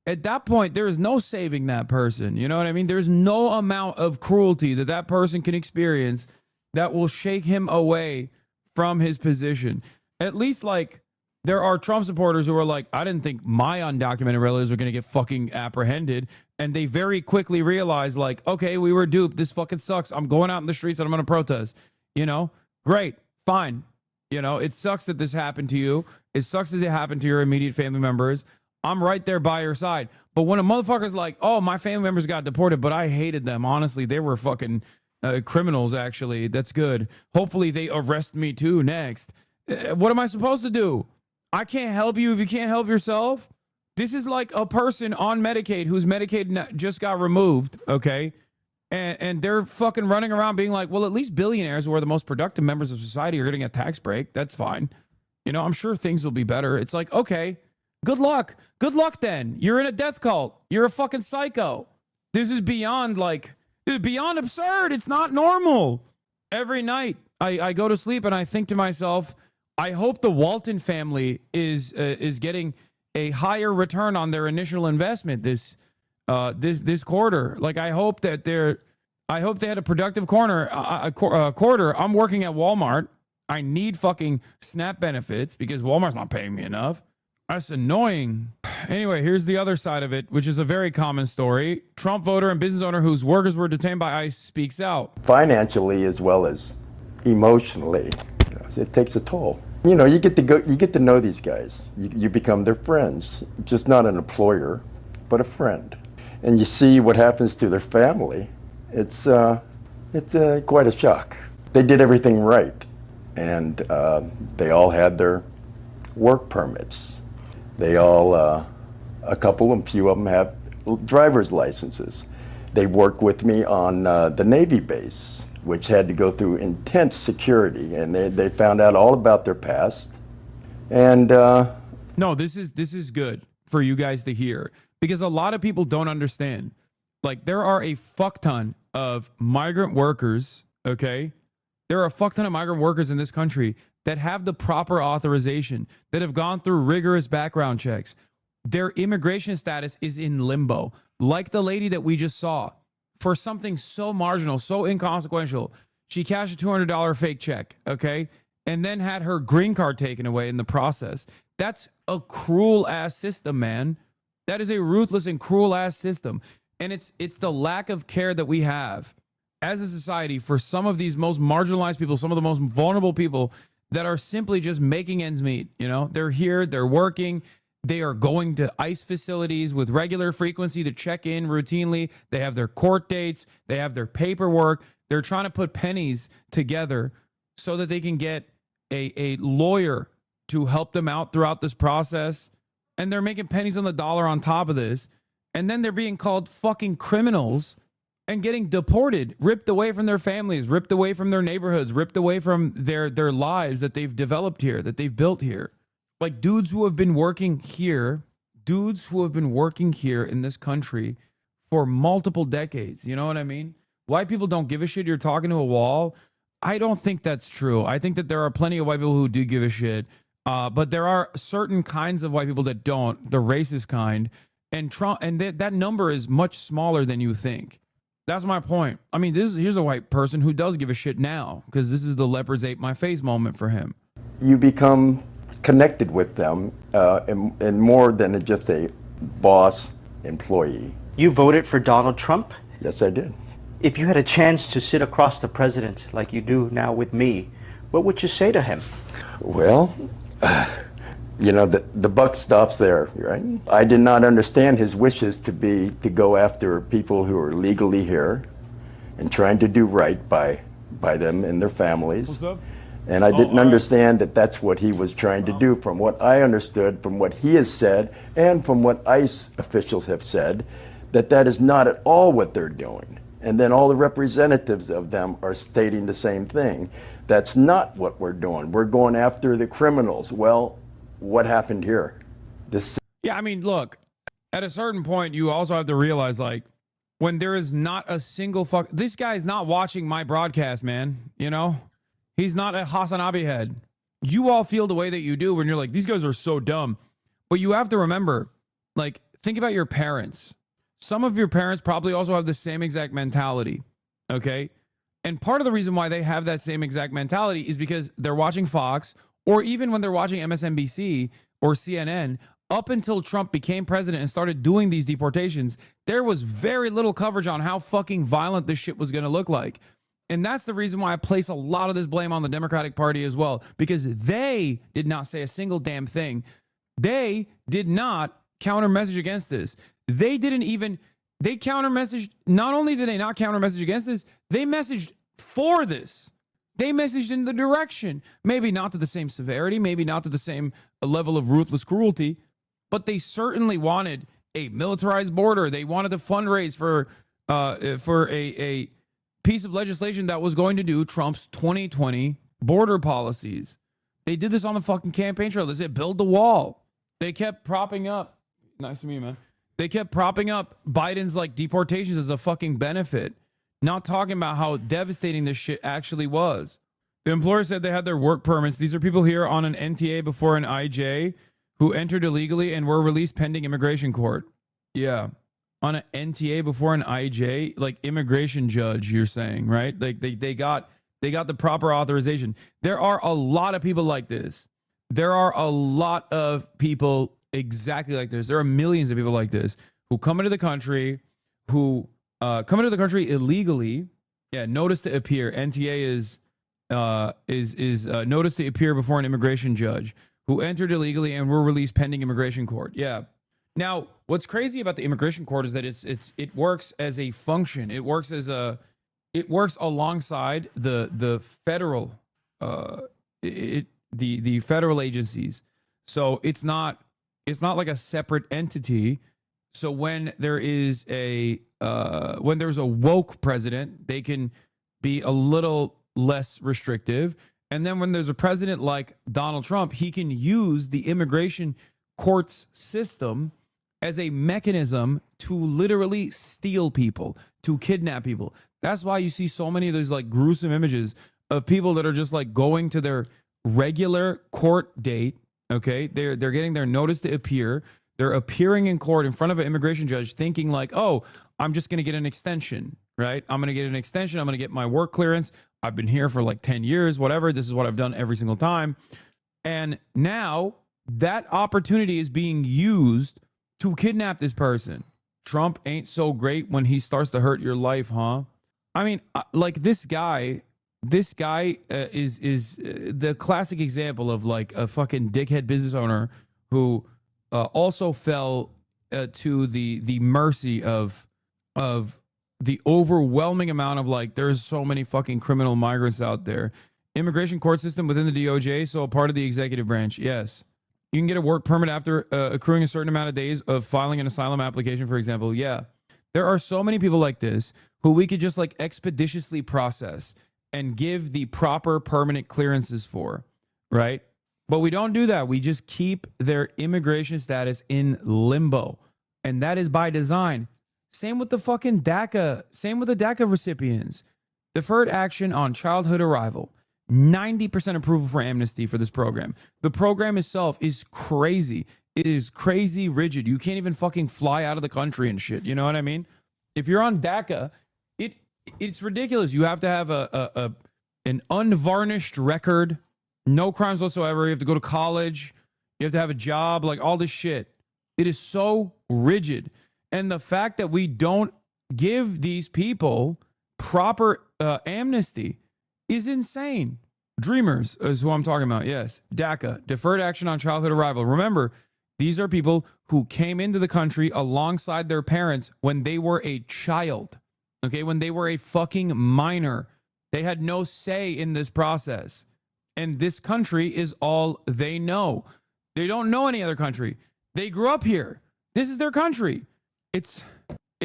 at that point, there is no saving that person. You know what I mean? There's no amount of cruelty that person can experience that will shake him away from his position. At least, like, there are Trump supporters who are like, I didn't think my undocumented relatives were going to get fucking apprehended. And they very quickly realize, like, okay, we were duped. This fucking sucks. I'm going out in the streets and I'm going to protest. You know, great, fine. You know, it sucks that this happened to you. It sucks that it happened to your immediate family members. I'm right there by your side. But when a motherfucker's like, oh, my family members got deported, but I hated them. Honestly, they were fucking criminals, actually. That's good. Hopefully they arrest me too next. What am I supposed to do? I can't help you if you can't help yourself. This is like a person on Medicaid whose Medicaid just got removed, okay? And they're fucking running around being like, well, at least billionaires who are the most productive members of society are getting a tax break. That's fine. You know, I'm sure things will be better. It's like, okay, good luck. Good luck then. You're in a death cult. You're a fucking psycho. This is beyond, like, beyond absurd. It's not normal. Every night I go to sleep and I think to myself, I hope the Walton family is getting a higher return on their initial investment this quarter. Like, I hope that they had a productive quarter. I'm working at Walmart. I need fucking SNAP benefits because Walmart's not paying me enough. That's annoying. Anyway, here's the other side of it, which is a very common story. Trump voter and business owner whose workers were detained by ICE speaks out. Financially as well as emotionally, it takes a toll. You know, you get to know these guys. You become their friends, just not an employer, but a friend. And you see what happens to their family. It's quite a shock. They did everything right, and they all had their work permits. They all, a couple and few of them have driver's licenses. They worked with me on the Navy base, which had to go through intense security, and they found out all about their past. And no, this is good for you guys to hear, because a lot of people don't understand. Like, there are a fuck ton of migrant workers, okay? There are a fuck ton of migrant workers in this country that have the proper authorization, that have gone through rigorous background checks. Their immigration status is in limbo, like the lady that we just saw. For something so marginal, so inconsequential, she cashed a $200 fake check, okay? And then had her green card taken away in the process. That's a cruel ass system, man. That is a ruthless and cruel ass system. And it's the lack of care that we have as a society for some of these most marginalized people, some of the most vulnerable people that are simply just making ends meet. You know, they're here, they're working. They are going to ICE facilities with regular frequency to check in routinely. They have their court dates. They have their paperwork. They're trying to put pennies together so that they can get a lawyer to help them out throughout this process. And they're making pennies on the dollar on top of this. And then they're being called fucking criminals and getting deported, ripped away from their families, ripped away from their neighborhoods, ripped away from their lives that they've developed here, that they've built here. Like, dudes who have been working here in this country for multiple decades. You know what I mean? White people don't give a shit. You're talking to a wall. I don't think that's true. I think that there are plenty of white people who do give a shit. But there are certain kinds of white people that don't, the racist kind. And Trump, and that number is much smaller than you think. That's my point. I mean, here's a white person who does give a shit now, because this is the leopards ate my face moment for him. You become connected with them and more than just a boss employee. You voted for Donald Trump? Yes, I did. If you had a chance to sit across the president like you do now with me, what would you say to him? Well, you know, the buck stops there, right? I did not understand his wishes to go after people who are legally here and trying to do right by them and their families. What's up? And I didn't understand that that's what he was trying to do. From what I understood, from what he has said, and from what ICE officials have said, that is not at all what they're doing. And then all the representatives of them are stating the same thing. That's not what we're doing. We're going after the criminals. Well, what happened here? Yeah, I mean, look, at a certain point, you also have to realize, like, when there is not a single this guy's not watching my broadcast, man, you know? He's not a HasanAbi head. You all feel the way that you do when you're like, these guys are so dumb. But you have to remember, like, think about your parents. Some of your parents probably also have the same exact mentality, okay? And part of the reason why they have that same exact mentality is because they're watching Fox, or even when they're watching MSNBC or CNN. Up until Trump became president and started doing these deportations, there was very little coverage on how fucking violent this shit was going to look like. And that's the reason why I place a lot of this blame on the Democratic Party as well, because they did not say a single damn thing. They did not counter message against this. They counter messaged. Not only did they not counter message against this, they messaged for this. They messaged in the direction, maybe not to the same severity, maybe not to the same level of ruthless cruelty, but they certainly wanted a militarized border. They wanted to fundraise for a piece of legislation that was going to do Trump's 2020 border policies. They did this on the fucking campaign trail. They said, build the wall. They kept propping up. Nice to meet you, man. They kept propping up Biden's like deportations as a fucking benefit, not talking about how devastating this shit actually was. The employer said they had their work permits. These are people here on an NTA before an IJ who entered illegally and were released pending immigration court. Yeah. On an NTA before an IJ, like immigration judge, you're saying, right? Like they got the proper authorization. There are a lot of people like this. There are a lot of people exactly like this. There are millions of people like this who come into the country, illegally. Yeah, notice to appear. NTA is notice to appear before an immigration judge, who entered illegally and were released pending immigration court. Yeah. Now, what's crazy about the immigration court is that it works as a function. It works alongside the federal the federal agencies. So it's not like a separate entity. So when there's a woke president, they can be a little less restrictive. And then when there's a president like Donald Trump, he can use the immigration courts system as a mechanism to literally steal people, to kidnap people. That's why you see so many of those like gruesome images of people that are just like going to their regular court date. Okay, they're getting their notice to appear. They're appearing in court in front of an immigration judge thinking like, oh, I'm just going to get an extension, right? I'm going to get an extension. I'm going to get my work clearance. I've been here for like 10 years, whatever. This is what I've done every single time. And now that opportunity is being used to kidnap this person. Trump ain't so great when he starts to hurt your life, huh? I mean, like this guy is the classic example of like a fucking dickhead business owner who also fell to the mercy of the overwhelming amount of like, there's so many fucking criminal migrants out there. Immigration court system within the DOJ, so a part of the executive branch. Yes. You can get a work permit after accruing a certain amount of days of filing an asylum application, for example. Yeah. There are so many people like this who we could just like expeditiously process and give the proper permanent clearances for, right? But we don't do that. We just keep their immigration status in limbo. And that is by design. Same with the fucking DACA. Same with the DACA recipients. Deferred action on childhood arrival. 90% approval for amnesty for this program. The program itself is crazy. It is crazy rigid. You can't even fucking fly out of the country and shit. You know what I mean? If you're on DACA, it's ridiculous. You have to have an unvarnished record, no crimes whatsoever. You have to go to college. You have to have a job, like all this shit. It is so rigid. And the fact that we don't give these people proper amnesty is insane. Dreamers is who I'm talking about. Yes. DACA, deferred action on childhood arrival. Remember, these are people who came into the country alongside their parents when they were a child. Okay, when they were a fucking minor. They had no say in this process. And this country is all they know. They don't know any other country. They grew up here. This is their country. It's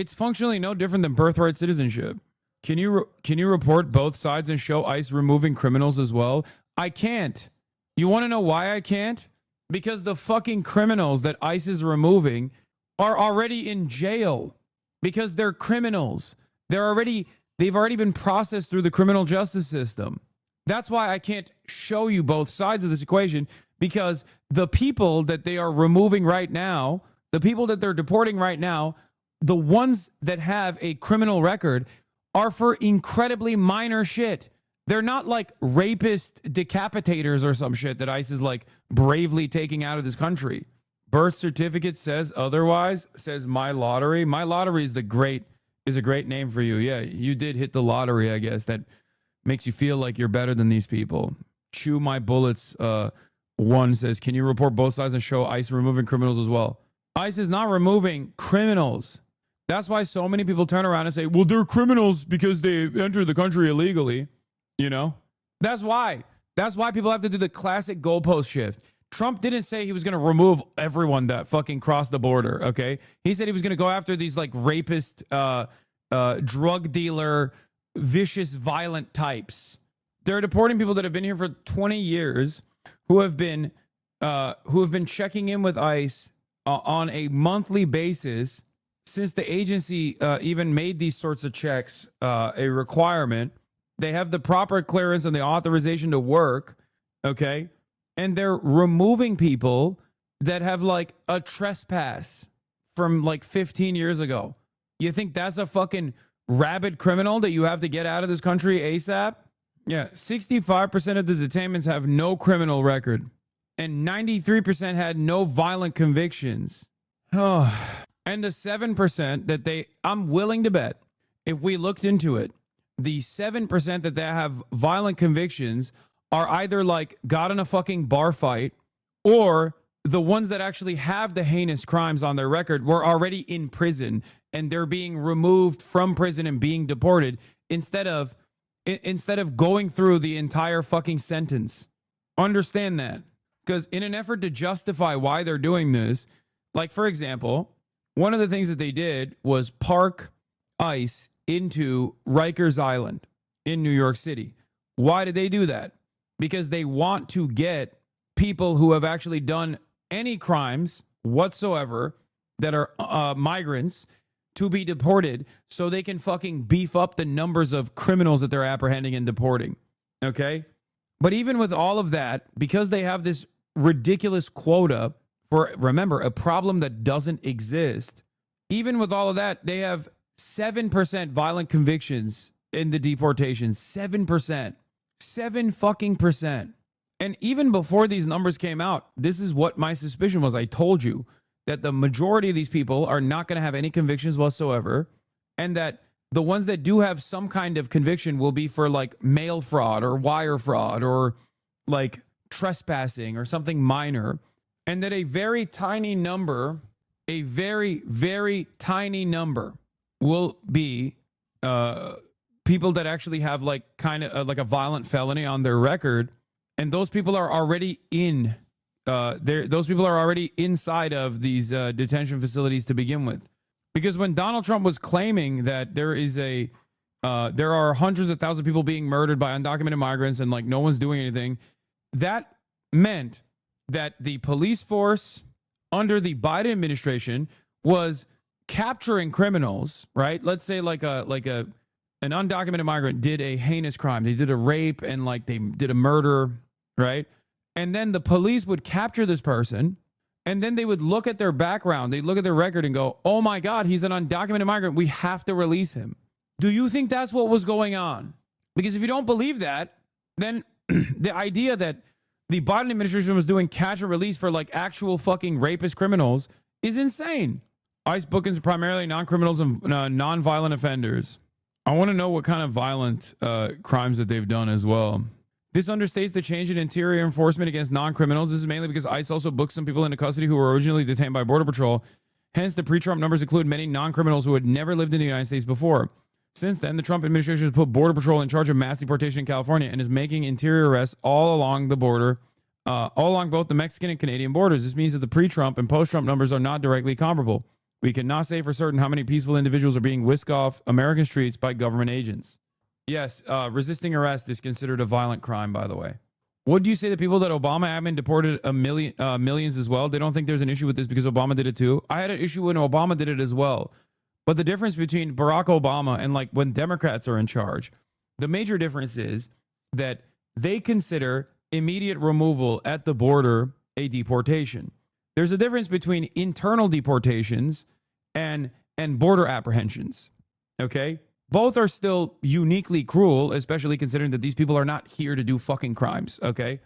functionally no different than birthright citizenship. Can you report both sides and show ICE removing criminals as well? I can't. You want to know why I can't? Because the fucking criminals that ICE is removing are already in jail because they're criminals. They've already been processed through the criminal justice system. That's why I can't show you both sides of this equation, because the people that they are removing right now, the people that they're deporting right now, the ones that have a criminal record are for incredibly minor shit. They're not like rapist decapitators or some shit that ICE is like bravely taking out of this country. Birth certificate says otherwise, says My Lottery. My Lottery is a great name for you. Yeah, you did hit the lottery, I guess. That makes you feel like you're better than these people. Chew My Bullets 1 says, can you report both sides and show ICE removing criminals as well? ICE is not removing criminals. That's why so many people turn around and say, well, they're criminals because they entered the country illegally. You know? That's why. That's why people have to do the classic goalpost shift. Trump didn't say he was going to remove everyone that fucking crossed the border, okay? He said he was going to go after these like rapist, drug dealer, vicious, violent types. They're deporting people that have been here for 20 years who have been checking in with ICE on a monthly basis since the agency even made these sorts of checks a requirement. They have the proper clearance and the authorization to work, okay? And they're removing people that have like a trespass from like 15 years ago. You think that's a fucking rabid criminal that you have to get out of this country ASAP? Yeah, 65% of the detainments have no criminal record, and 93% had no violent convictions. Oh. And the 7% that I'm willing to bet, if we looked into it, the 7% that have violent convictions are either like got in a fucking bar fight, or the ones that actually have the heinous crimes on their record were already in prison and they're being removed from prison and being deported instead of going through the entire fucking sentence. Understand that. Because in an effort to justify why they're doing this, like for example, one of the things that they did was park ICE into Rikers Island in New York City. Why did they do that? Because they want to get people who have actually done any crimes whatsoever that are migrants to be deported so they can fucking beef up the numbers of criminals that they're apprehending and deporting. Okay? But even with all of that, because they have this ridiculous quota for, remember, a problem that doesn't exist, even with all of that, they have 7% violent convictions in the deportations. 7%. 7 fucking percent. And even before these numbers came out, this is what my suspicion was. I told you that the majority of these people are not going to have any convictions whatsoever, and that the ones that do have some kind of conviction will be for like mail fraud or wire fraud or like trespassing or something minor, and that a very tiny number, a very, very tiny number will be people that actually have like kind of like a violent felony on their record. And those people are already in those people are already inside of these detention facilities to begin with. Because when Donald Trump was claiming that there are hundreds of thousands of people being murdered by undocumented migrants and like no one's doing anything, that meant that the police force under the Biden administration was capturing criminals, right? Let's say like an undocumented migrant did a heinous crime. They did a rape and like they did a murder, right? And then the police would capture this person, and then they would look at their background. They'd look at their record and go, oh my God, he's an undocumented migrant. We have to release him. Do you think that's what was going on? Because if you don't believe that, then the idea that the Biden administration was doing catch and release for like actual fucking rapist criminals is insane. ICE bookings are primarily non-criminals and non-violent offenders. I want to know what kind of violent crimes that they've done as well. This understates the change in interior enforcement against non-criminals. This is mainly because ICE also booked some people into custody who were originally detained by Border Patrol. Hence, the pre-Trump numbers include many non-criminals who had never lived in the United States before. Since then, the Trump administration has put Border Patrol in charge of mass deportation in California and is making interior arrests all along the border, all along both the Mexican and Canadian borders. This means that the pre-Trump and post-Trump numbers are not directly comparable. We cannot say for certain how many peaceful individuals are being whisked off American streets by government agents. Yes, resisting arrest is considered a violent crime, by the way. Would you say that people that Obama admin deported millions as well? They don't think there's an issue with this because Obama did it too. I had an issue when Obama did it as well. But the difference between Barack Obama and like when Democrats are in charge, the major difference is that they consider immediate removal at the border a deportation. There's a difference between internal deportations and border apprehensions. Okay? Both are still uniquely cruel, especially considering that these people are not here to do fucking crimes, okay?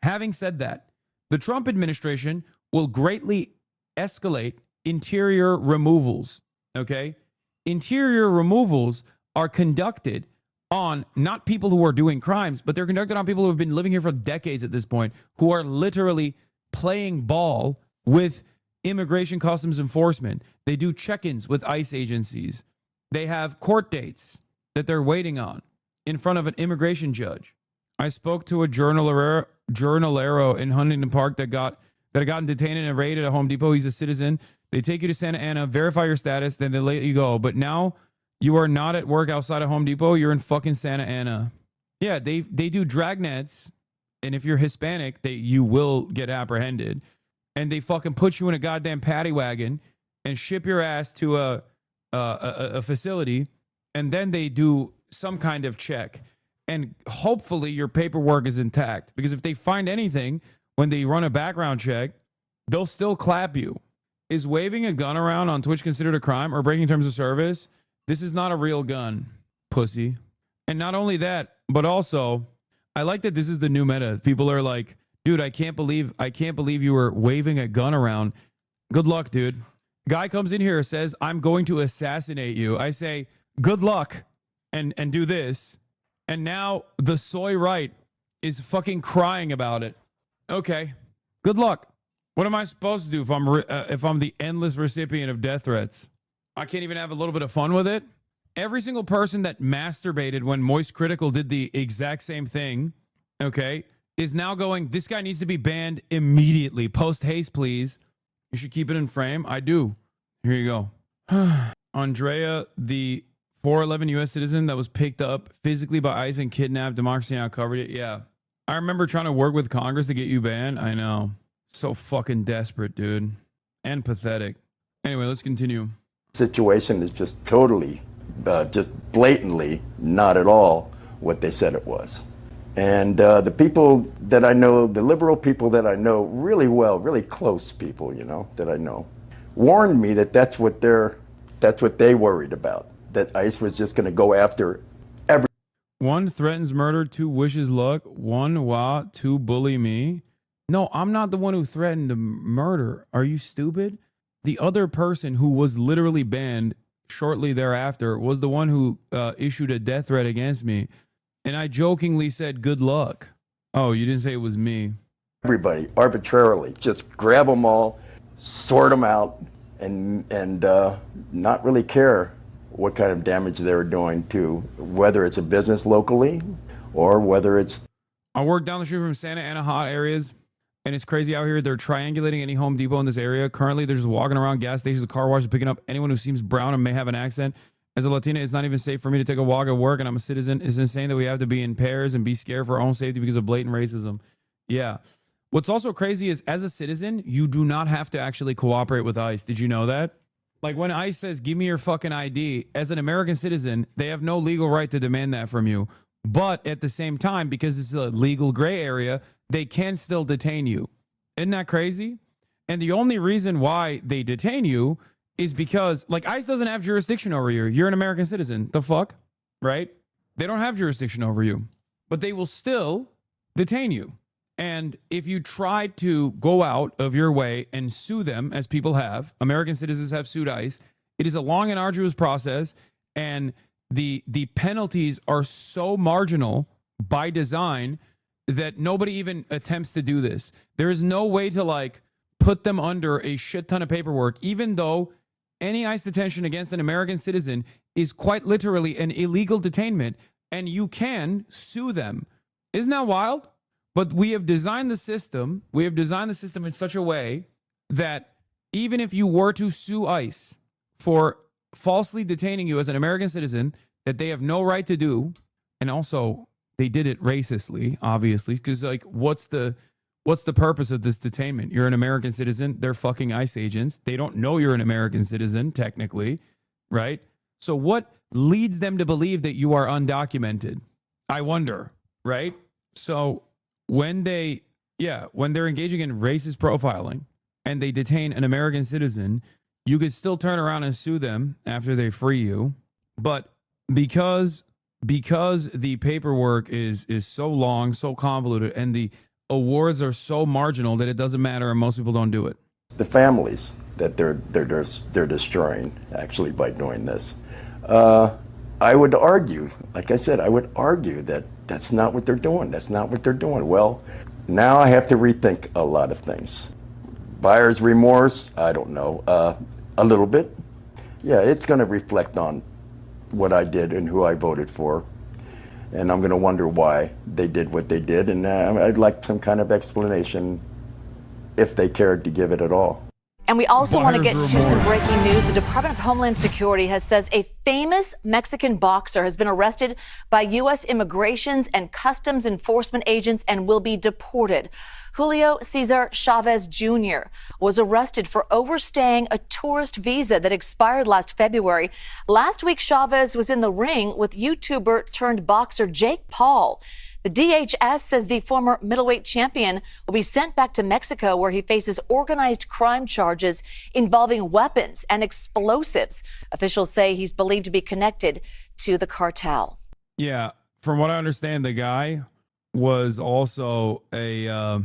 Having said that, the Trump administration will greatly escalate interior removals, okay? Interior removals are conducted on not people who are doing crimes, but they're conducted on people who have been living here for decades at this point, who are literally playing ball with immigration customs enforcement. They do check-ins with ICE agencies. They have court dates that they're waiting on in front of an immigration judge. I spoke to a journalero in Huntington Park that got detained in a raid at a Home Depot. He's a citizen. They take you to Santa Ana, verify your status, then they let you go. But now you are not at work outside of Home Depot. You're in fucking Santa Ana. Yeah, they do dragnets, and if you're Hispanic, you will get apprehended. And they fucking put you in a goddamn paddy wagon and ship your ass to a facility, and then they do some kind of check. And hopefully your paperwork is intact, because if they find anything when they run a background check, they'll still clap you. Is waving a gun around on Twitch considered a crime or breaking terms of service? This is not a real gun, pussy. And not only that, but also, I like that this is the new meta. People are like, dude, I can't believe you were waving a gun around. Good luck, dude. Guy comes in here, says, I'm going to assassinate you. I say, good luck, and do this. And now the soy right is fucking crying about it. Okay, good luck. What am I supposed to do if I'm the endless recipient of death threats? I can't even have a little bit of fun with it. Every single person that masturbated when Moist Critical did the exact same thing, okay, is now going, this guy needs to be banned immediately. Post haste, please. You should keep it in frame. I do. Here you go. Andrea, the 4'11 U.S. citizen that was picked up physically by ICE and kidnapped. Democracy Now! Covered it. Yeah. I remember trying to work with Congress to get you banned. I know. So fucking desperate, dude. And pathetic. Anyway, let's continue. Situation is just totally, just blatantly not at all what they said it was. And the people that I know, the liberal people that I know really well, really close people, you know, that I know, warned me that that's what they worried about, that ICE was just going to go after every. One threatens murder, two wishes luck, one two bully me. No, I'm not the one who threatened to murder. Are you stupid? The other person who was literally banned shortly thereafter was the one who issued a death threat against me. And I jokingly said, good luck. Oh, you didn't say it was me. Everybody, arbitrarily, just grab them all, sort them out, and not really care what kind of damage they're doing to, whether it's a business locally or whether it's. I work down the street from Santa Ana hot areas, and it's crazy out here. They're triangulating any Home Depot in this area. Currently, they're just walking around gas stations, car washes, picking up anyone who seems brown and may have an accent. As a Latina, it's not even safe for me to take a walk at work, and I'm a citizen. It's insane that we have to be in pairs and be scared for our own safety because of blatant racism. Yeah. What's also crazy is, as a citizen, you do not have to actually cooperate with ICE. Did you know that? Like, when ICE says, give me your fucking ID, as an American citizen, they have no legal right to demand that from you. But at the same time, because it's a legal gray area, they can still detain you. Isn't that crazy? And the only reason why they detain you is because, like, ICE doesn't have jurisdiction over you. You're an American citizen. The fuck? Right? They don't have jurisdiction over you. But they will still detain you. And if you try to go out of your way and sue them, as people have, American citizens have sued ICE, it is a long and arduous process, and the penalties are so marginal by design that nobody even attempts to do this. There is no way to, like, put them under a shit ton of paperwork, even though any ICE detention against an American citizen is quite literally an illegal detainment, and you can sue them. Isn't that wild? But we have designed the system. We have designed the system in such a way that even if you were to sue ICE for falsely detaining you as an American citizen, that they have no right to do, and also they did it racistly, obviously, because, like, what's the purpose of this detainment? You're an American citizen. They're fucking ICE agents. They don't know you're an American citizen, technically, right? So what leads them to believe that you are undocumented? I wonder, right? So when they're engaging in racist profiling and they detain an American citizen, you could still turn around and sue them after they free you. But because the paperwork is so long, so convoluted, and the awards are so marginal that it doesn't matter, and most people don't do it. The families that they're destroying actually by doing this. I would argue, like I said, I would argue that that's not what they're doing. That's not what they're doing. Well, now I have to rethink a lot of things. Buyer's remorse, I don't know, a little bit. Yeah, it's going to reflect on what I did and who I voted for. And I'm going to wonder why they did what they did. And I'd like some kind of explanation if they cared to give it at all. And we also want to get to some breaking news. The Department of Homeland Security has says a famous Mexican boxer has been arrested by U.S. Immigrations and Customs Enforcement agents and will be deported. Julio Cesar Chavez Jr. was arrested for overstaying a tourist visa that expired last February. Last week, Chavez was in the ring with YouTuber turned boxer Jake Paul. The DHS says the former middleweight champion will be sent back to Mexico, where he faces organized crime charges involving weapons and explosives. Officials say he's believed to be connected to the cartel. Yeah, from what I understand, the guy was also a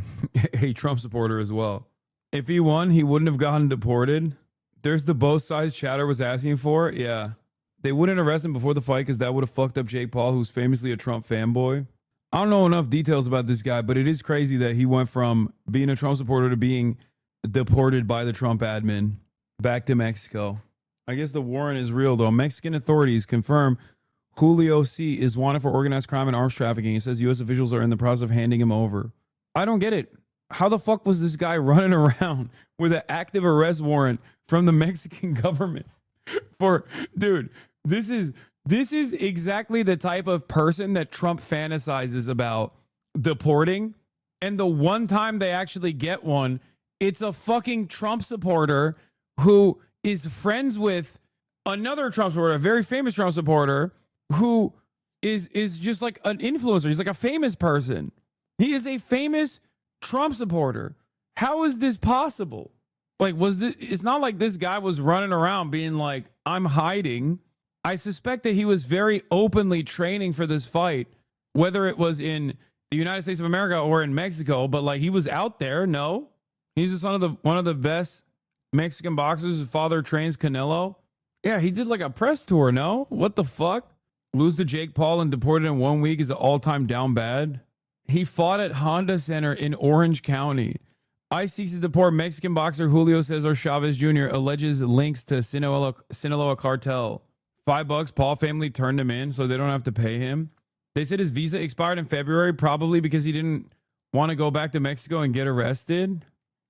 Trump supporter as well. If he won, he wouldn't have gotten deported. There's the both sides chatter was asking for. Yeah, they wouldn't arrest him before the fight because that would have fucked up Jake Paul, who's famously a Trump fanboy. I don't know enough details about this guy, but it is crazy that he went from being a Trump supporter to being deported by the Trump admin back to Mexico. I guess the warrant is real, though. Mexican authorities confirm Julio C. is wanted for organized crime and arms trafficking. It says U.S. officials are in the process of handing him over. I don't get it. How the fuck was this guy running around with an active arrest warrant from the Mexican government? Dude, this is exactly the type of person that Trump fantasizes about deporting. And the one time they actually get one, it's a fucking Trump supporter who is friends with another Trump supporter, a very famous Trump supporter, who is just like an influencer. He's like a famous person. He is a famous Trump supporter. How is this possible? Like, it's not like this guy was running around being like, I'm hiding. I suspect that he was very openly training for this fight, whether it was in the United States of America or in Mexico, but like he was out there. No, he's the son of one of the best Mexican boxers. His father trains Canelo. Yeah, he did like a press tour. No, what the fuck? Lose to Jake Paul and deported in 1 week is an all-time down bad. He fought at Honda Center in Orange County. ICE seeks to deport Mexican boxer Julio Cesar Chavez Jr. alleges links to Sinaloa cartel. $5, Paul family turned him in so they don't have to pay him. They said his visa expired in February, probably because he didn't want to go back to Mexico and get arrested.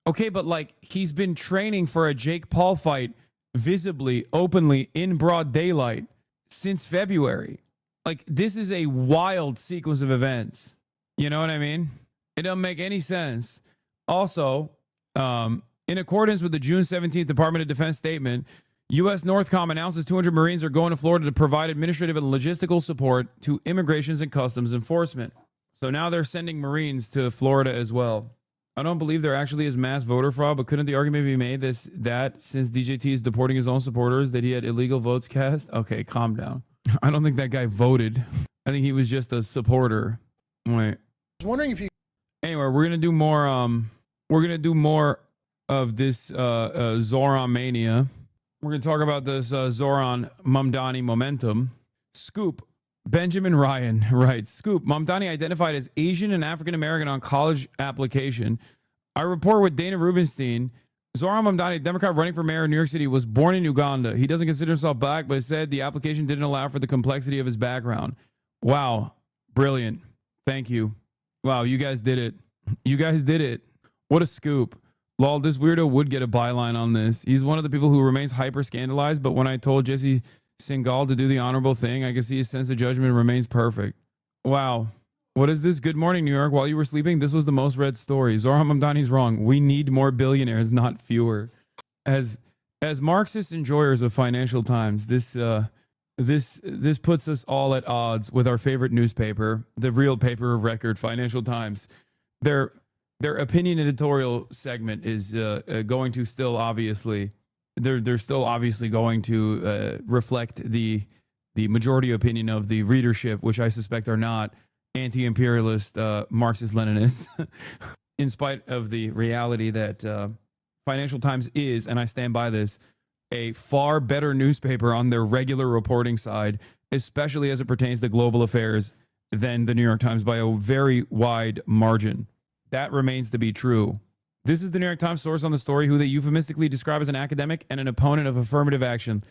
Okay, but like he's been training for a Jake Paul fight visibly, openly, in broad daylight since February. Like, this is a wild sequence of events. You know what I mean? It doesn't make any sense. Also, in accordance with the June 17th Department of Defense statement, U.S. Northcom announces 200 Marines are going to Florida to provide administrative and logistical support to immigrations and customs enforcement. So now they're sending Marines to Florida as well. I don't believe there actually is mass voter fraud, but couldn't the argument be made that since DJT is deporting his own supporters, that he had illegal votes cast? Okay, calm down. I don't think that guy voted. I think he was just a supporter. Wait. I was wondering if you... Anyway, we're gonna do more of this Zoran mania. We're going to talk about this Zoran Mamdani momentum. Scoop. Benjamin Ryan writes, Scoop. Mamdani identified as Asian and African American on college application. I report with Dana Rubenstein. Zoran Mamdani, Democrat running for mayor of New York City, was born in Uganda. He doesn't consider himself black, but said the application didn't allow for the complexity of his background. Wow. Brilliant. Thank you. Wow, you guys did it. You guys did it. What a scoop. Lol, this weirdo would get a byline on this. He's one of the people who remains hyper scandalized, but when I told Jesse Singal to do the honorable thing, I can see his sense of judgment remains perfect. Wow. What is this? Good morning, New York. While you were sleeping, this was the most read story. Zoran Mamdani's wrong. We need more billionaires, not fewer. As Marxist enjoyers of Financial Times, this puts us all at odds with our favorite newspaper, the real paper of record, Financial Times. Their opinion editorial segment is going to still obviously, they're still obviously going to reflect the the majority opinion of the readership, which I suspect are not anti-imperialist Marxist-Leninists, in spite of the reality that Financial Times is, and I stand by this, a far better newspaper on their regular reporting side, especially as it pertains to global affairs, than the New York Times by a very wide margin. That remains to be true. This is the New York Times source on the story, who they euphemistically describe as an academic and an opponent of affirmative action.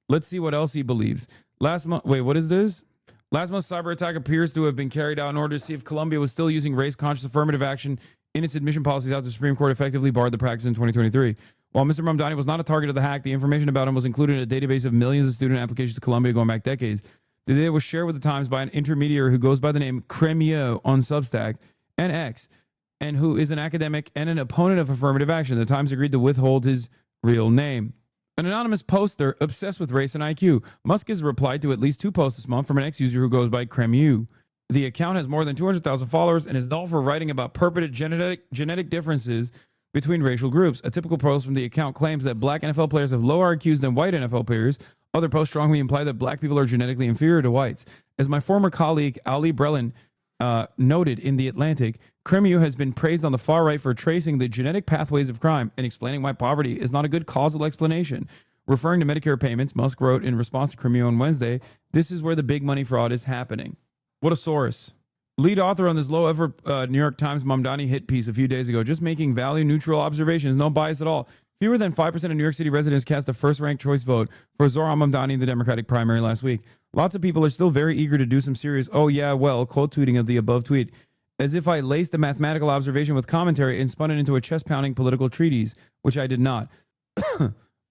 Let's see what else he believes. Last month, wait, what is this? Last month's cyber attack appears to have been carried out in order to see if Columbia was still using race-conscious affirmative action in its admission policies after the Supreme Court effectively barred the practice in 2023. While Mr. Mamdani was not a target of the hack, the information about him was included in a database of millions of student applications to Columbia going back decades. The data was shared with the Times by an intermediary who goes by the name Cremieux on Substack and X, and who is an academic and an opponent of affirmative action. The Times agreed to withhold his real name. An anonymous poster obsessed with race and IQ. Musk has replied to at least 2 posts this month from an X user who goes by Cremieux. The account has more than 200,000 followers and is known for writing about purported genetic differences between racial groups. A typical post from the account claims that black NFL players have lower IQs than white NFL players. Other posts strongly imply that black people are genetically inferior to whites. As my former colleague Ali Brelin noted in The Atlantic, Cremieux has been praised on the far right for tracing the genetic pathways of crime and explaining why poverty is not a good causal explanation. Referring to Medicare payments, Musk wrote in response to Cremieux on Wednesday, "This is where the big money fraud is happening." What a source. Lead author on this low-effort New York Times Mamdani hit piece a few days ago, just making value-neutral observations, no bias at all. Fewer than 5% of New York City residents cast a first-ranked choice vote for Zohran Mamdani in the Democratic primary last week. Lots of people are still very eager to do some serious, oh yeah, well, quote tweeting of the above tweet, as if I laced a mathematical observation with commentary and spun it into a chest-pounding political treatise, which I did not.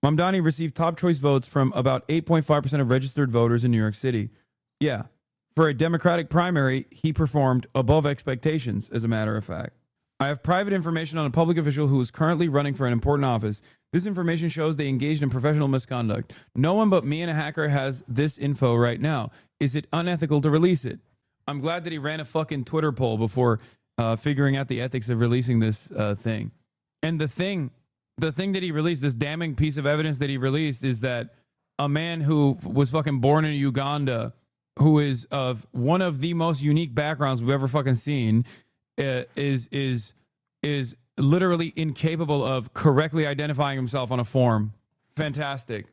Mamdani received top choice votes from about 8.5% of registered voters in New York City. Yeah. For a Democratic primary, he performed above expectations, as a matter of fact. I have private information on a public official who is currently running for an important office. This information shows they engaged in professional misconduct. No one but me and a hacker has this info right now. Is it unethical to release it? I'm glad that he ran a fucking Twitter poll before figuring out the ethics of releasing this thing. And the thing that he released, this damning piece of evidence that he released, is that a man who was fucking born in Uganda, who is of one of the most unique backgrounds we've ever fucking seen, is literally incapable of correctly identifying himself on a form. Fantastic.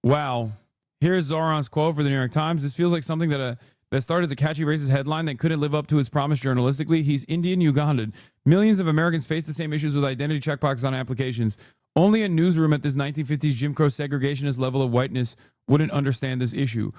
Wow. Here's Zohran's quote for the New York Times. This feels like something that started as a catchy racist headline that couldn't live up to its promise journalistically. He's Indian Ugandan. Millions of Americans face the same issues with identity checkboxes on applications. Only a newsroom at this 1950s Jim Crow segregationist level of whiteness wouldn't understand this issue.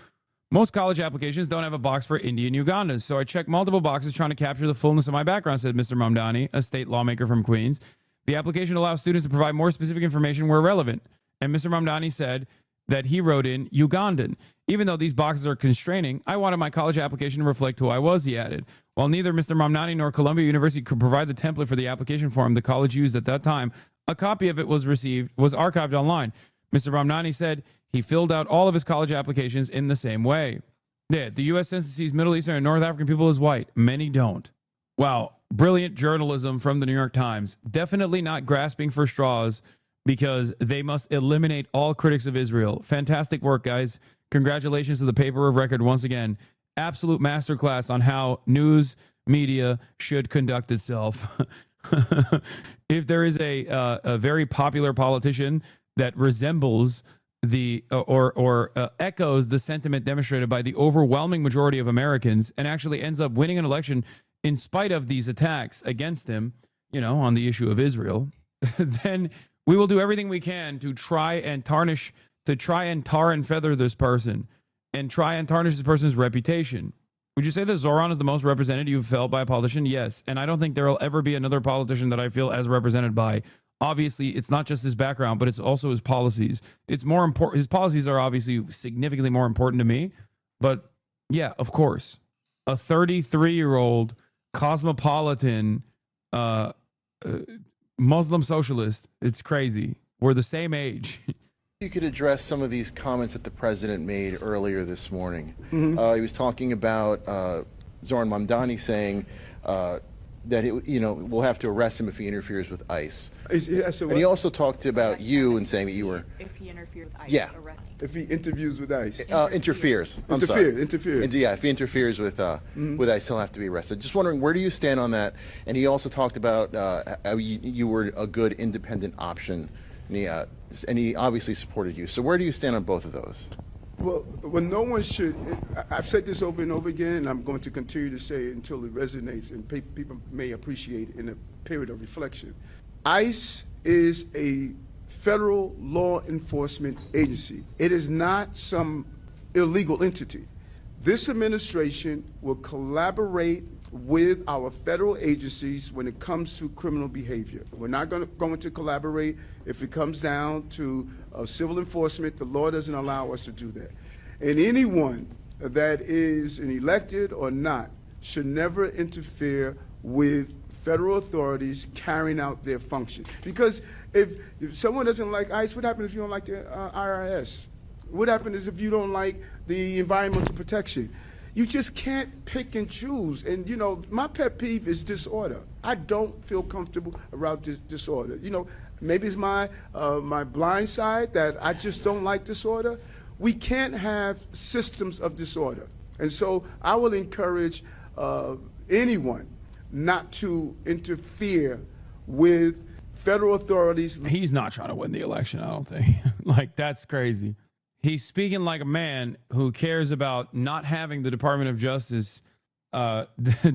Most college applications don't have a box for Indian Ugandans, so I checked multiple boxes trying to capture the fullness of my background, said Mr. Mamdani, a state lawmaker from Queens. The application allows students to provide more specific information where relevant. And Mr. Mamdani said that he wrote in Ugandan. Even though these boxes are constraining, I wanted my college application to reflect who I was, he added. While neither Mr. Mamdani nor Columbia University could provide the template for the application form the college used at that time, a copy of it was archived online. Mr. Mamdani said he filled out all of his college applications in the same way. Yeah, the U.S. census sees Middle Eastern and North African people as white. Many don't. Wow, brilliant journalism from the New York Times. Definitely not grasping for straws because they must eliminate all critics of Israel. Fantastic work, guys. Congratulations to the paper of record once again. Absolute masterclass on how news media should conduct itself. If there is a very popular politician that resembles the or echoes the sentiment demonstrated by the overwhelming majority of Americans and actually ends up winning an election in spite of these attacks against him, you know, on the issue of Israel, then we will do everything we can to try and tar and feather this person and try and tarnish this person's reputation. Would you say that Zohran is the most represented you've felt by a politician? Yes. And I don't think there will ever be another politician that I feel as represented by. Obviously, it's not just his background, but it's also his policies. It's more important. His policies are obviously significantly more important to me. But yeah, of course, a 33-year-old cosmopolitan Muslim socialist. It's crazy. We're the same age. You could address some of these comments that the president made earlier this morning. He was talking about Zohran Mamdani saying that we'll have to arrest him if he interferes with ICE. So and he also talked about you and saying that you were. If he interferes with ICE. Yeah. If he interviews with ICE. Interferes. I'm sorry. Interferes. Yeah, if he interferes with ICE, he'll have to be arrested. Just wondering, where do you stand on that? And he also talked about how you were a good independent option, and he obviously supported you. So where do you stand on both of those? Well, no one should. I've said this over and over again, and I'm going to continue to say it until it resonates and people may appreciate it in a period of reflection. ICE is a federal law enforcement agency. It is not some illegal entity. This administration will collaborate with our federal agencies when it comes to criminal behavior. We're not going to collaborate if it comes down to civil enforcement. The law doesn't allow us to do that. And anyone that is an elected or not should never interfere with federal authorities carrying out their function. Because if someone doesn't like ICE, what happens if you don't like the IRS? What happens if you don't like the environmental protection? You just can't pick and choose. And, my pet peeve is disorder. I don't feel comfortable around disorder. Maybe it's my blind side that I just don't like disorder. We can't have systems of disorder. And so I will encourage anyone not to interfere with federal authorities. He's not trying to win the election, I don't think. Like, that's crazy. He's speaking like a man who cares about not having the Department of Justice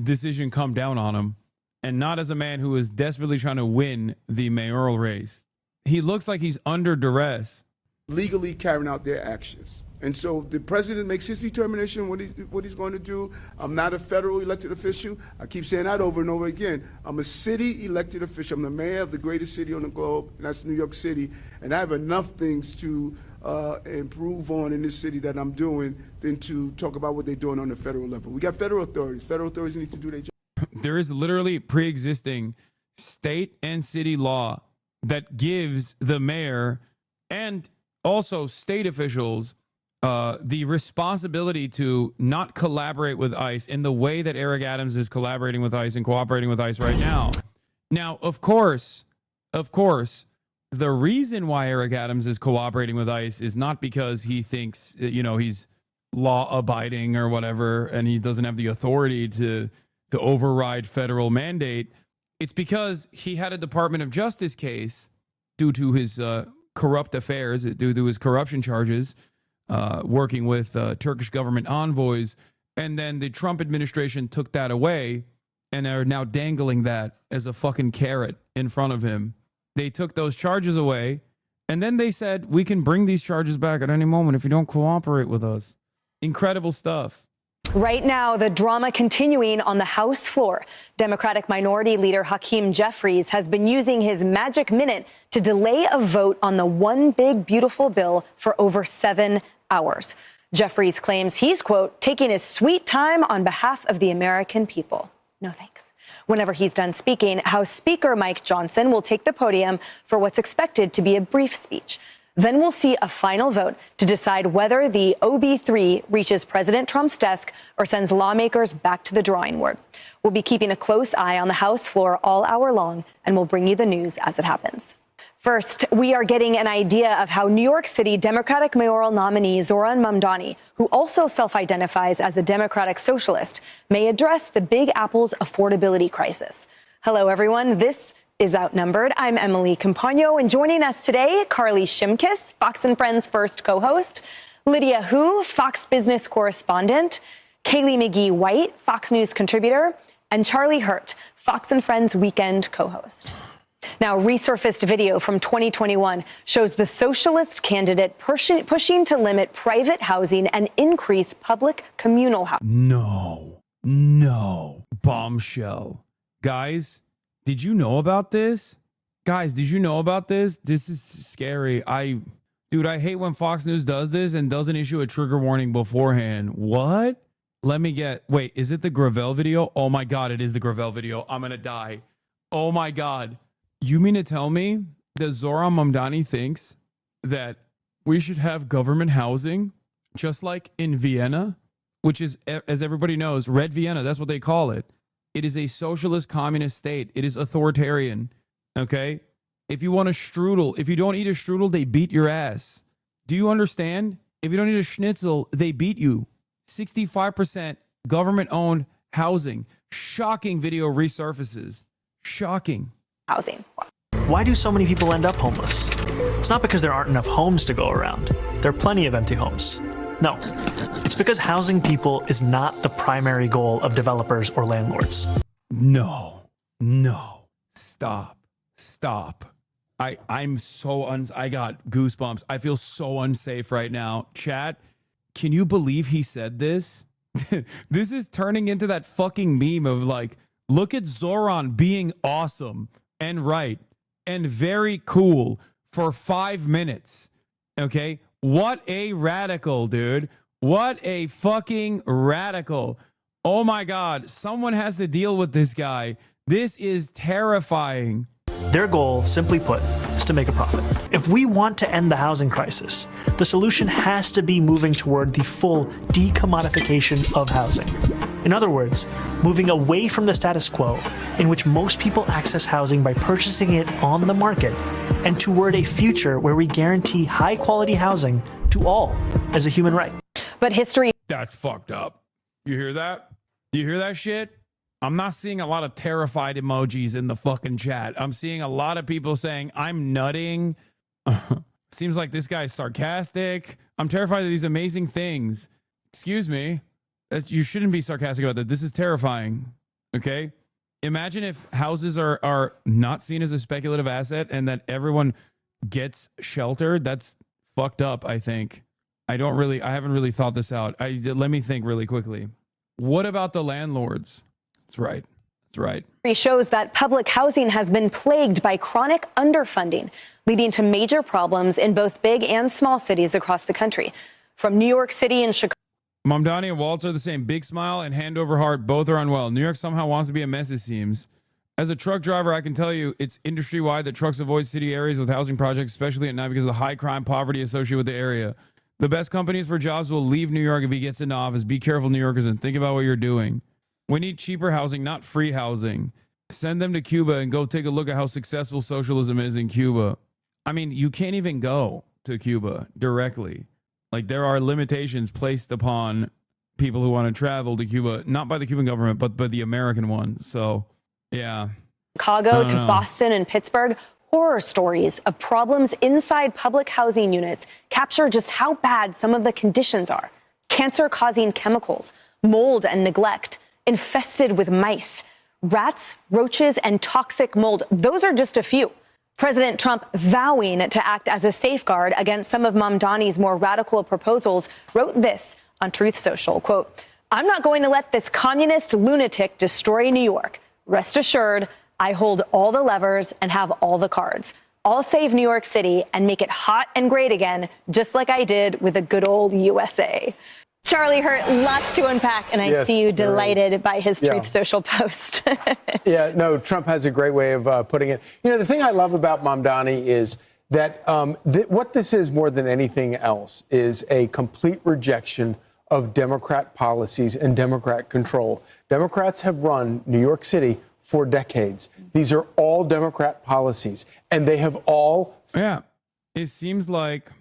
decision come down on him, and not as a man who is desperately trying to win the mayoral race. He looks like he's under duress. Legally carrying out their actions. And so the president makes his determination what he's going to do. I'm not a federal elected official. I keep saying that over and over again. I'm a city elected official. I'm the mayor of the greatest city on the globe, and that's New York City. And I have enough things to improve on in this city that I'm doing than to talk about what they're doing on the federal level. We got federal authorities. Federal authorities need to do their job. There is literally pre-existing state and city law that gives the mayor and also state officials the responsibility to not collaborate with ICE in the way that Eric Adams is collaborating with ICE and cooperating with ICE right now. Now, of course, the reason why Eric Adams is cooperating with ICE is not because he thinks, he's law-abiding or whatever, and he doesn't have the authority to override federal mandate. It's because he had a Department of Justice case due to his corrupt affairs, due to his corruption charges, working with Turkish government envoys. And then the Trump administration took that away and are now dangling that as a fucking carrot in front of him. They took those charges away, and then they said, we can bring these charges back at any moment if you don't cooperate with us. Incredible stuff. Right now, the drama continuing on the House floor. Democratic Minority Leader Hakeem Jeffries has been using his magic minute to delay a vote on the One Big Beautiful bill for over 7 hours. Jeffries claims he's, quote, taking his sweet time on behalf of the American people. No thanks. Whenever he's done speaking, House Speaker Mike Johnson will take the podium for what's expected to be a brief speech. Then we'll see a final vote to decide whether the OB3 reaches President Trump's desk or sends lawmakers back to the drawing board. We'll be keeping a close eye on the House floor all hour long, and we'll bring you the news as it happens. First, we are getting an idea of how New York City Democratic mayoral nominee Zohran Mamdani, who also self-identifies as a Democratic socialist, may address the Big Apple's affordability crisis. Hello, everyone. This is Outnumbered. I'm Emily Campagno, and joining us today, Carly Shimkus, Fox & Friends' first co-host, Lydia Hu, Fox Business correspondent, Kaylee McGee-White, Fox News contributor, and Charlie Hurt, Fox & Friends weekend co-host. Now, resurfaced video from 2021 shows the socialist candidate pushing to limit private housing and increase public communal housing. No. Bombshell. Guys, did you know about this? This is scary. Dude, I hate when Fox News does this and doesn't issue a trigger warning beforehand. What? Wait, is it the Gravel video? Oh my God, it is the Gravel video. I'm gonna die. Oh my God. You mean to tell me that Zohran Mamdani thinks that we should have government housing just like in Vienna, which is, as everybody knows, Red Vienna, that's what they call it. It is a socialist communist state. It is authoritarian. Okay? If you want a strudel, if you don't eat a strudel, they beat your ass. Do you understand? If you don't eat a schnitzel, they beat you. 65% government-owned housing. Shocking video resurfaces. Shocking. Housing. Why do so many people end up homeless? It's not because there aren't enough homes to go around. There are plenty of empty homes. No, it's because housing people is not the primary goal of developers or landlords. No. Stop. I'm so I got goosebumps. I feel so unsafe right now. Chat, can you believe he said this? This is turning into that fucking meme of like, look at Zoran being awesome and right and very cool for 5 minutes. Okay? What a radical, dude. What a fucking radical. Oh my God. Someone has to deal with this guy. This is terrifying. Their goal, simply put, is to make a profit. If we want to end the housing crisis, the solution has to be moving toward the full decommodification of housing. In other words, moving away from the status quo, in which most people access housing by purchasing it on the market, and toward a future where we guarantee high-quality housing to all as a human right. But history... That's fucked up. You hear that? You hear that shit? I'm not seeing a lot of terrified emojis in the fucking chat. I'm seeing a lot of people saying, I'm nutting. Seems like this guy's sarcastic. I'm terrified of these amazing things. Excuse me. You shouldn't be sarcastic about that. This is terrifying. Okay? Imagine if houses are not seen as a speculative asset and that everyone gets sheltered. That's fucked up, I think. I haven't really thought this out. Let me think really quickly. What about the landlords? That's right. That's right. It shows that public housing has been plagued by chronic underfunding, leading to major problems in both big and small cities across the country. From New York City and Chicago. Mamdani and Waltz are the same. Big smile and hand over heart. Both are unwell. New York somehow wants to be a mess, it seems. As a truck driver, I can tell you it's industry-wide that trucks avoid city areas with housing projects, especially at night because of the high crime, poverty associated with the area. The best companies for jobs will leave New York if he gets into office. Be careful, New Yorkers, and think about what you're doing. We need cheaper housing, not free housing. Send them to Cuba and go take a look at how successful socialism is in Cuba. I mean, you can't even go to Cuba directly. Like, there are limitations placed upon people who want to travel to Cuba, not by the Cuban government, but by the American one. So, yeah. Chicago to Boston and Pittsburgh, horror stories of problems inside public housing units capture just how bad some of the conditions are. Cancer-causing chemicals, mold and neglect, infested with mice, rats, roaches, and toxic mold. Those are just a few. President Trump, vowing to act as a safeguard against some of Mamdani's more radical proposals, wrote this on Truth Social, quote, "I'm not going to let this communist lunatic destroy New York. Rest assured, I hold all the levers and have all the cards. I'll save New York City and make it hot and great again, just like I did with the good old USA." Charlie Hurt, lots to unpack, and I see you delighted by his Truth Social post. Yeah, no, Trump has a great way of putting it. You know, the thing I love about Mamdani is that what this is more than anything else is a complete rejection of Democrat policies and Democrat control. Democrats have run New York City for decades. These are all Democrat policies, and they have all... Yeah, it seems like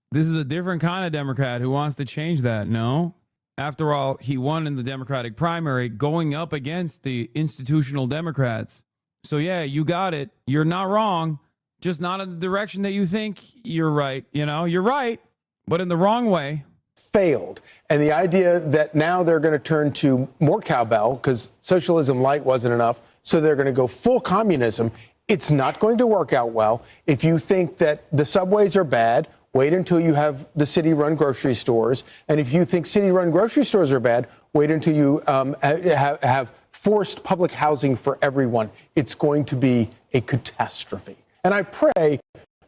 this is a different kind of Democrat who wants to change that, no? After all, he won in the Democratic primary going up against the institutional Democrats. So, yeah, you got it. You're not wrong, just not in the direction that you think you're right. You know, you're right, but in the wrong way. Failed. And the idea that now they're going to turn to more cowbell because socialism light wasn't enough, so they're going to go full communism. It's not going to work out well. If you think that the subways are bad, wait until you have the city-run grocery stores. And if you think city-run grocery stores are bad, wait until you have forced public housing for everyone. It's going to be a catastrophe. And I pray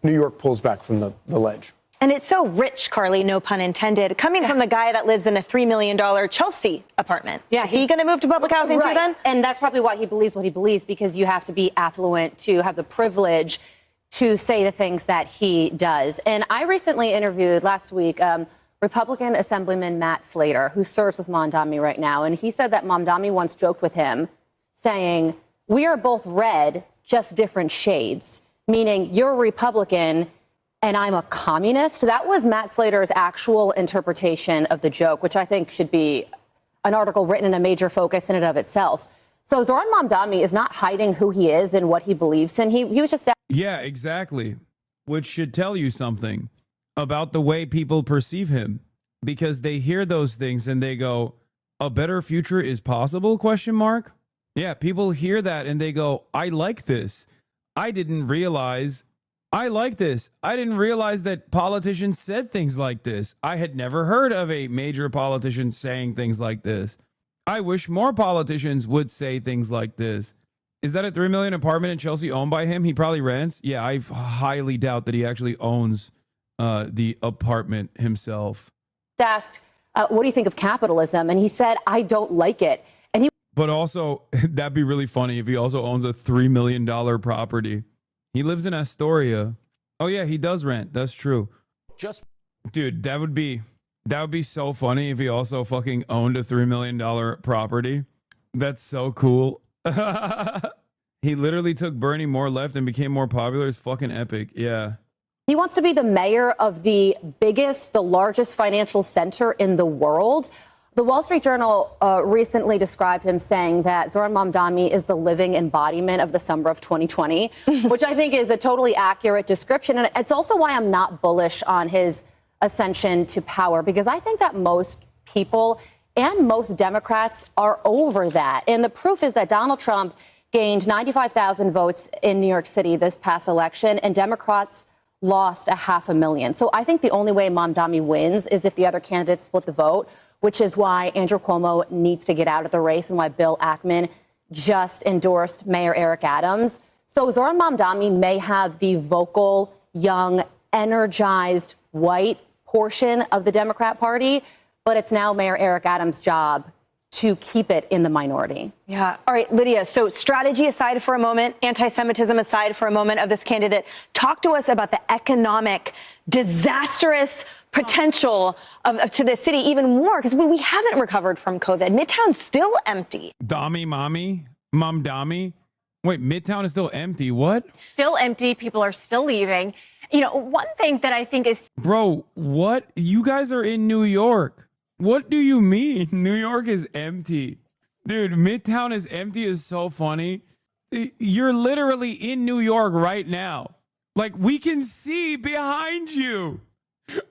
New York pulls back from the ledge. And it's so rich, Carly, no pun intended, coming from the guy that lives in a $3 million Chelsea apartment. Yeah, is he going to move to public housing too then? And that's probably why he believes what he believes, because you have to be affluent to have the privilege to say the things that he does. And I recently interviewed last week Republican Assemblyman Matt Slater, who serves with Mamdani right now. And he said that Mamdani once joked with him, saying, "We are both red, just different shades," meaning you're a Republican and I'm a communist. That was Matt Slater's actual interpretation of the joke, which I think should be an article written in a major focus in and of itself. So Zoran Mamdani is not hiding who he is and what he believes in. He was just... Yeah, exactly. Which should tell you something about the way people perceive him, because they hear those things and they go, a better future is possible, question mark? Yeah, people hear that and they go, I like this. I didn't realize I like this. I didn't realize that politicians said things like this. I had never heard of a major politician saying things like this. I wish more politicians would say things like this. Is that a $3 million apartment in Chelsea owned by him? He probably rents. Yeah, I highly doubt that he actually owns the apartment himself. Asked, what do you think of capitalism? And he said, I don't like it. And he... But also, that'd be really funny if he also owns a $3 million property. He lives in Astoria. Oh yeah, he does rent. That's true. Dude, that would be so funny if he also fucking owned a $3 million property. That's so cool. He literally took Bernie more left and became more popular. It's fucking epic. Yeah. He wants to be the mayor of the largest financial center in the world. The Wall Street Journal recently described him saying that Zoran Mamdani is the living embodiment of the summer of 2020, which I think is a totally accurate description. And it's also why I'm not bullish on his ascension to power, because I think that most people and most Democrats are over that. And the proof is that Donald Trump gained 95,000 votes in New York City this past election, and Democrats lost 500,000. So I think the only way Mamdani wins is if the other candidates split the vote, which is why Andrew Cuomo needs to get out of the race and why Bill Ackman just endorsed Mayor Eric Adams. So Zoran Mamdani may have the vocal, young, energized, white portion of the Democrat Party, but it's now Mayor Eric Adams' job to keep it in the minority. Yeah. All right, Lydia, so strategy aside for a moment, anti-Semitism aside for a moment of this candidate, talk to us about the economic disastrous potential to the city even more, because we haven't recovered from COVID. Midtown's still empty. Mamdani? Wait, Midtown is still empty. What? Still empty. People are still leaving. You know, one thing that I think is... Bro, what? You guys are in New York. What do you mean? New York is empty. Dude, Midtown is empty is so funny. You're literally in New York right now. Like, we can see behind you.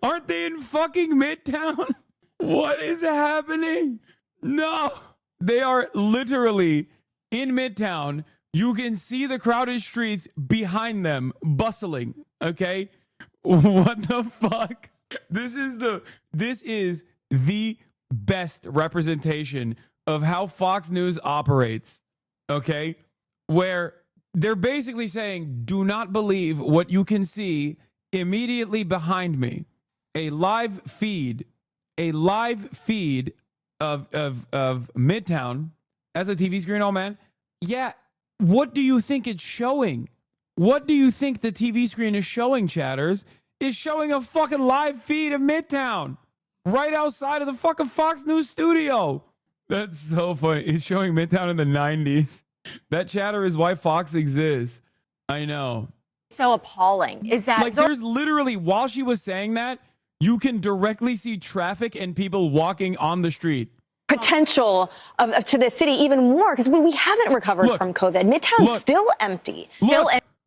Aren't they in fucking Midtown? What is happening? No. They are literally in Midtown. You can see the crowded streets behind them, bustling. Okay? What the fuck? This is the best representation of how Fox News operates, okay? Where they're basically saying, do not believe what you can see immediately behind me. A live feed of Midtown as a TV screen, oh man. Yeah, what do you think it's showing? What do you think the TV screen is showing, chatters? It's showing a fucking live feed of Midtown. Right outside of the fucking Fox News studio. That's so funny. It's showing Midtown in the 90s. That chatter is why Fox exists. I know. So appalling is that... Like, there's literally, while she was saying that, you can directly see traffic and people walking on the street. Potential to the city even more, because we haven't recovered from COVID. Midtown's still empty.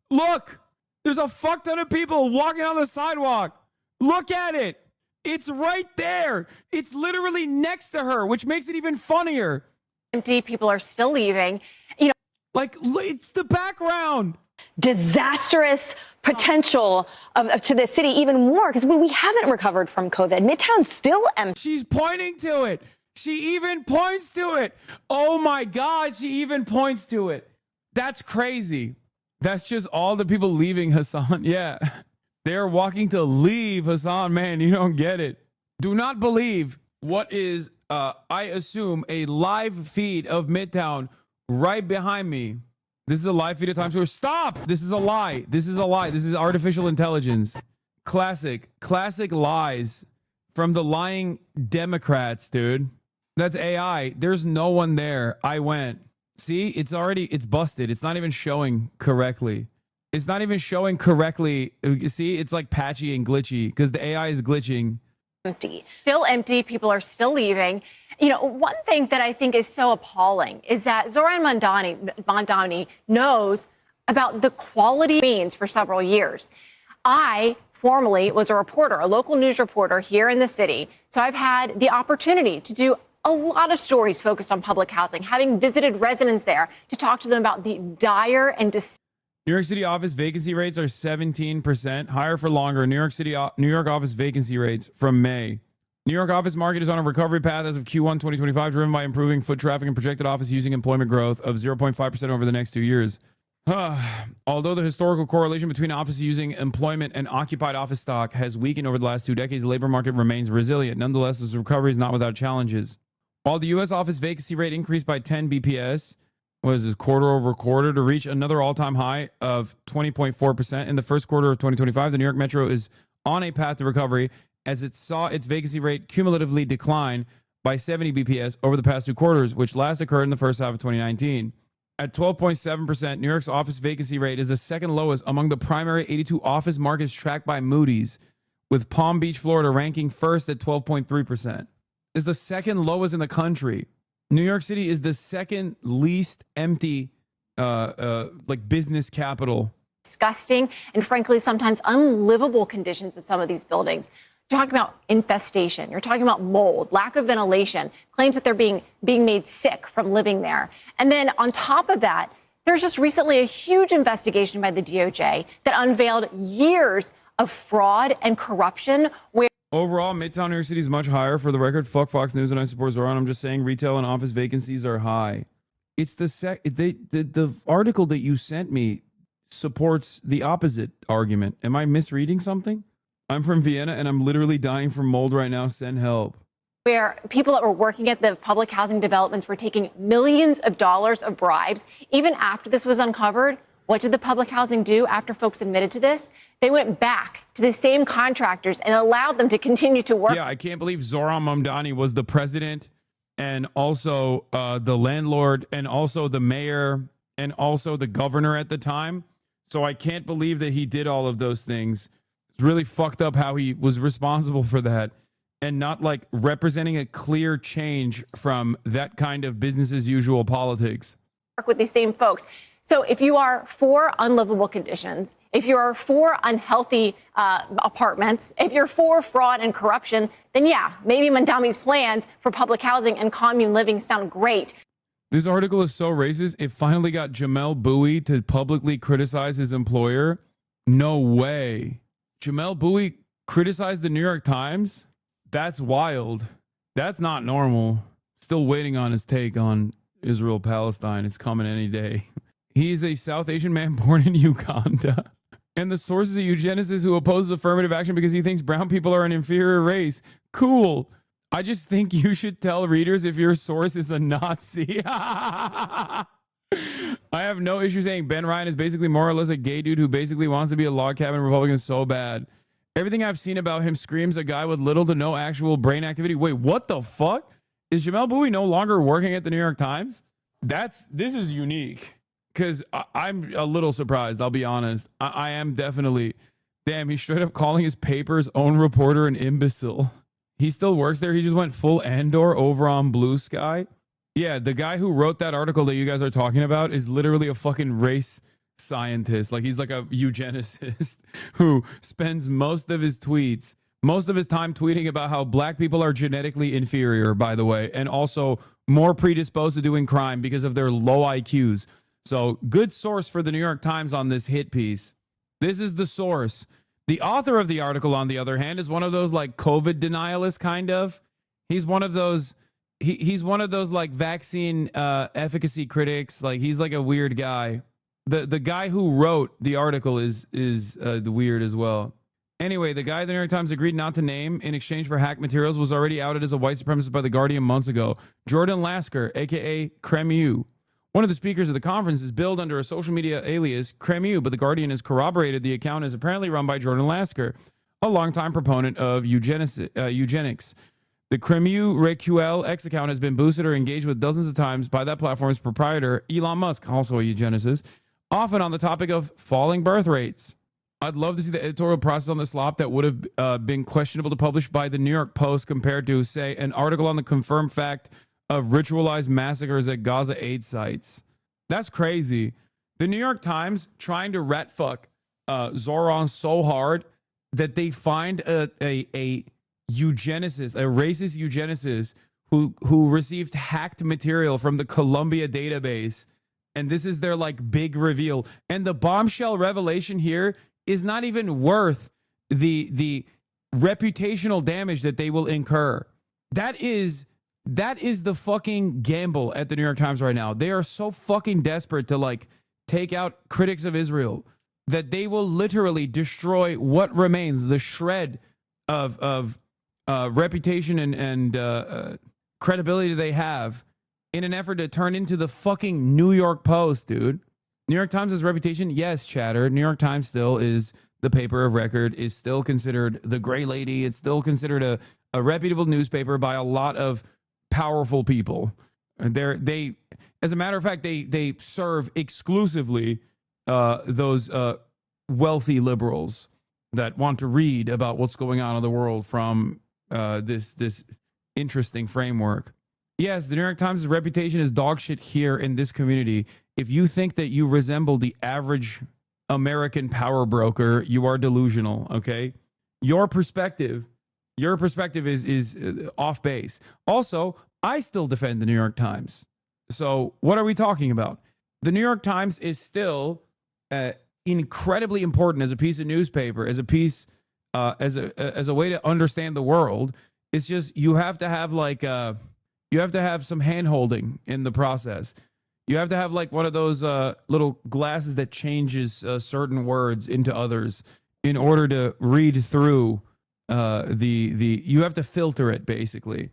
Look, there's a fuck ton of people walking on the sidewalk. Look at it. It's right there. It's literally next to her, which makes it even funnier. Empty. People are still leaving. You know, like, it's the background. Disastrous potential to the city even more, because we haven't recovered from COVID. Midtown's still empty. She's pointing to it. She even points to it. Oh my God, she even points to it. That's crazy. That's just all the people leaving Hasan. Yeah. They're walking to leave Hasan, man. You don't get it. Do not believe what is, I assume, a live feed of Midtown right behind me. This is a live feed of Times Square. Stop! This is a lie. This is a lie. This is artificial intelligence. Classic lies from the lying Democrats, dude. That's AI. There's no one there. I went. See, it's busted. It's not even showing correctly. It's not even showing correctly. See, it's like patchy and glitchy because the AI is glitching. Empty. Still empty. People are still leaving. You know, one thing that I think is so appalling is that Zoran Mondani knows about the quality of means for several years. I formerly was a reporter, a local news reporter here in the city. So I've had the opportunity to do a lot of stories focused on public housing, having visited residents there to talk to them about the dire and New York City office vacancy rates are 17%, higher for longer. New York office vacancy rates from May. New York office market is on a recovery path as of Q1 2025, driven by improving foot traffic and projected office using employment growth of 0.5% over the next 2 years. Although the historical correlation between office using employment and occupied office stock has weakened over the last 2 decades, the labor market remains resilient. Nonetheless, this recovery is not without challenges. While the U.S. office vacancy rate increased by 10 BPS, quarter over quarter, to reach another all-time high of 20.4% in the first quarter of 2025, the New York Metro is on a path to recovery as it saw its vacancy rate cumulatively decline by 70 BPS over the past 2 quarters, which last occurred in the first half of 2019. At 12.7%, New York's office vacancy rate is the second lowest among the primary 82 office markets tracked by Moody's, with Palm Beach, Florida ranking first at 12.3%. It's the second lowest in the country. New York City is the second least empty business capital. disgusting and frankly sometimes unlivable conditions in some of these buildings. You're talking about infestation. You're talking about mold, lack of ventilation, claims that they're being made sick from living there. And then on top of that, there's just recently a huge investigation by the DOJ that unveiled years of fraud and corruption where overall, Midtown New York City is much higher. For the record, fuck Fox News and I support Zoran. I'm just saying retail and office vacancies are high. It's the article that you sent me supports the opposite argument. Am I misreading something? I'm from Vienna and I'm literally dying from mold right now. Send help. Where people that were working at the public housing developments were taking millions of dollars of bribes. Even after this was uncovered, what did the public housing do after folks admitted to this? They went back to the same contractors and allowed them to continue to work. Yeah, I can't believe Zoran Mamdani was the president and also the landlord and also the mayor and also the governor at the time. So I can't believe that he did all of those things. It's really fucked up how he was responsible for that and not like representing a clear change from that kind of business as usual politics. Work with these same folks. So if you are for unlivable conditions, if you are for unhealthy apartments, if you're for fraud and corruption, then yeah, maybe Mandami's plans for public housing and commune living sound great. This article is so racist. It finally got Jamel Bowie to publicly criticize his employer. No way. Jamel Bowie criticized the New York Times? That's wild. That's not normal. Still waiting on his take on Israel-Palestine. It's coming any day. He is a South Asian man born in Uganda. And the source is a eugenicist who opposes affirmative action because he thinks brown people are an inferior race. Cool. I just think you should tell readers if your source is a Nazi. I have no issue saying Ben Ryan is basically more or less a gay dude who basically wants to be a log cabin Republican so bad. Everything I've seen about him screams a guy with little to no actual brain activity. Wait, what the fuck? Is Jamel Bowie no longer working at the New York Times? This is unique. Because I'm a little surprised, I'll be honest. I am definitely. Damn, he's straight up calling his paper's own reporter an imbecile. He still works there. He just went full Andor over on Blue Sky. Yeah, the guy who wrote that article that you guys are talking about is literally a fucking race scientist. Like, he's like a eugenicist who spends most of his tweets, most of his time tweeting about how black people are genetically inferior, by the way, and also more predisposed to doing crime because of their low IQs. So good source for the New York Times on this hit piece. This is the source. The author of the article, on the other hand, is one of those like COVID denialists, kind of. He's one of those. He's one of those like vaccine efficacy critics. Like, he's like a weird guy. The guy who wrote the article is the weird as well. Anyway, the guy the New York Times agreed not to name in exchange for hack materials was already outed as a white supremacist by The Guardian months ago. Jordan Lasker, a.k.a. Cremu. One of the speakers of the conference is billed under a social media alias, Cremu, but The Guardian has corroborated the account is apparently run by Jordan Lasker. a longtime proponent of eugenics. The Cremu Recuel X account has been boosted or engaged with dozens of times by that platform's proprietor, Elon Musk, also a eugenicist, often on the topic of falling birth rates. I'd love to see the editorial process on the slop that would have been questionable to publish by the New York Post compared to, say, an article on the confirmed fact of ritualized massacres at Gaza aid sites. That's crazy. The New York Times trying to rat fuck Zoran so hard that they find a eugenicist, a racist eugenicist who received hacked material from the Columbia database. And this is their like big reveal. And the bombshell revelation here is not even worth the reputational damage that they will incur. That is the fucking gamble at the New York Times right now. They are so fucking desperate to like take out critics of Israel that they will literally destroy what remains, the shred of reputation and credibility they have in an effort to turn into the fucking New York Post, dude. New York Times' reputation, yes, chatter. New York Times still is the paper of record, is still considered the gray lady. It's still considered a reputable newspaper by a lot of powerful people. They, as a matter of fact, they serve exclusively those wealthy liberals that want to read about what's going on in the world from this interesting framework. Yes, the New York Times' reputation is dog shit here in this community. If you think that you resemble the average American power broker, you are delusional, okay? Your perspective is off base. Also, I still defend the New York Times. So what are we talking about? The New York Times is still incredibly important as a piece of newspaper, as a piece, as a way to understand the world. It's just you have to have like you have to have some hand holding in the process. You have to have like one of those little glasses that changes certain words into others in order to read through you have to filter it basically.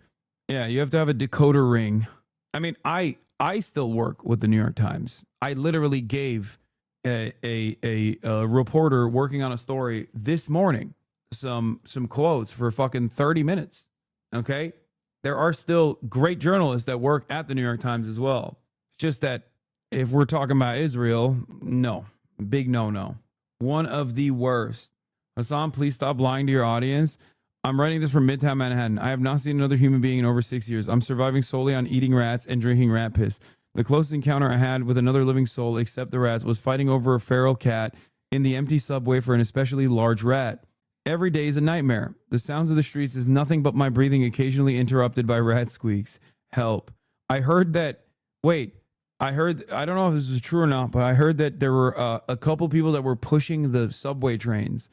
Yeah, you have to have a decoder ring. I mean, I still work with the New York Times. I literally gave a reporter working on a story this morning some quotes for fucking 30 minutes. Okay? There are still great journalists that work at the New York Times as well. It's just that if we're talking about Israel, no. Big no-no. One of the worst. Hasan, please stop lying to your audience. I'm writing this from Midtown Manhattan. I have not seen another human being in over 6 years. I'm surviving solely on eating rats and drinking rat piss. The closest encounter I had with another living soul, except the rats, was fighting over a feral cat in the empty subway for an especially large rat. Every day is a nightmare. The sounds of the streets is nothing but my breathing, occasionally interrupted by rat squeaks. Help. I heard that, I don't know if this is true or not, but I heard that there were a couple people that were pushing the subway trains.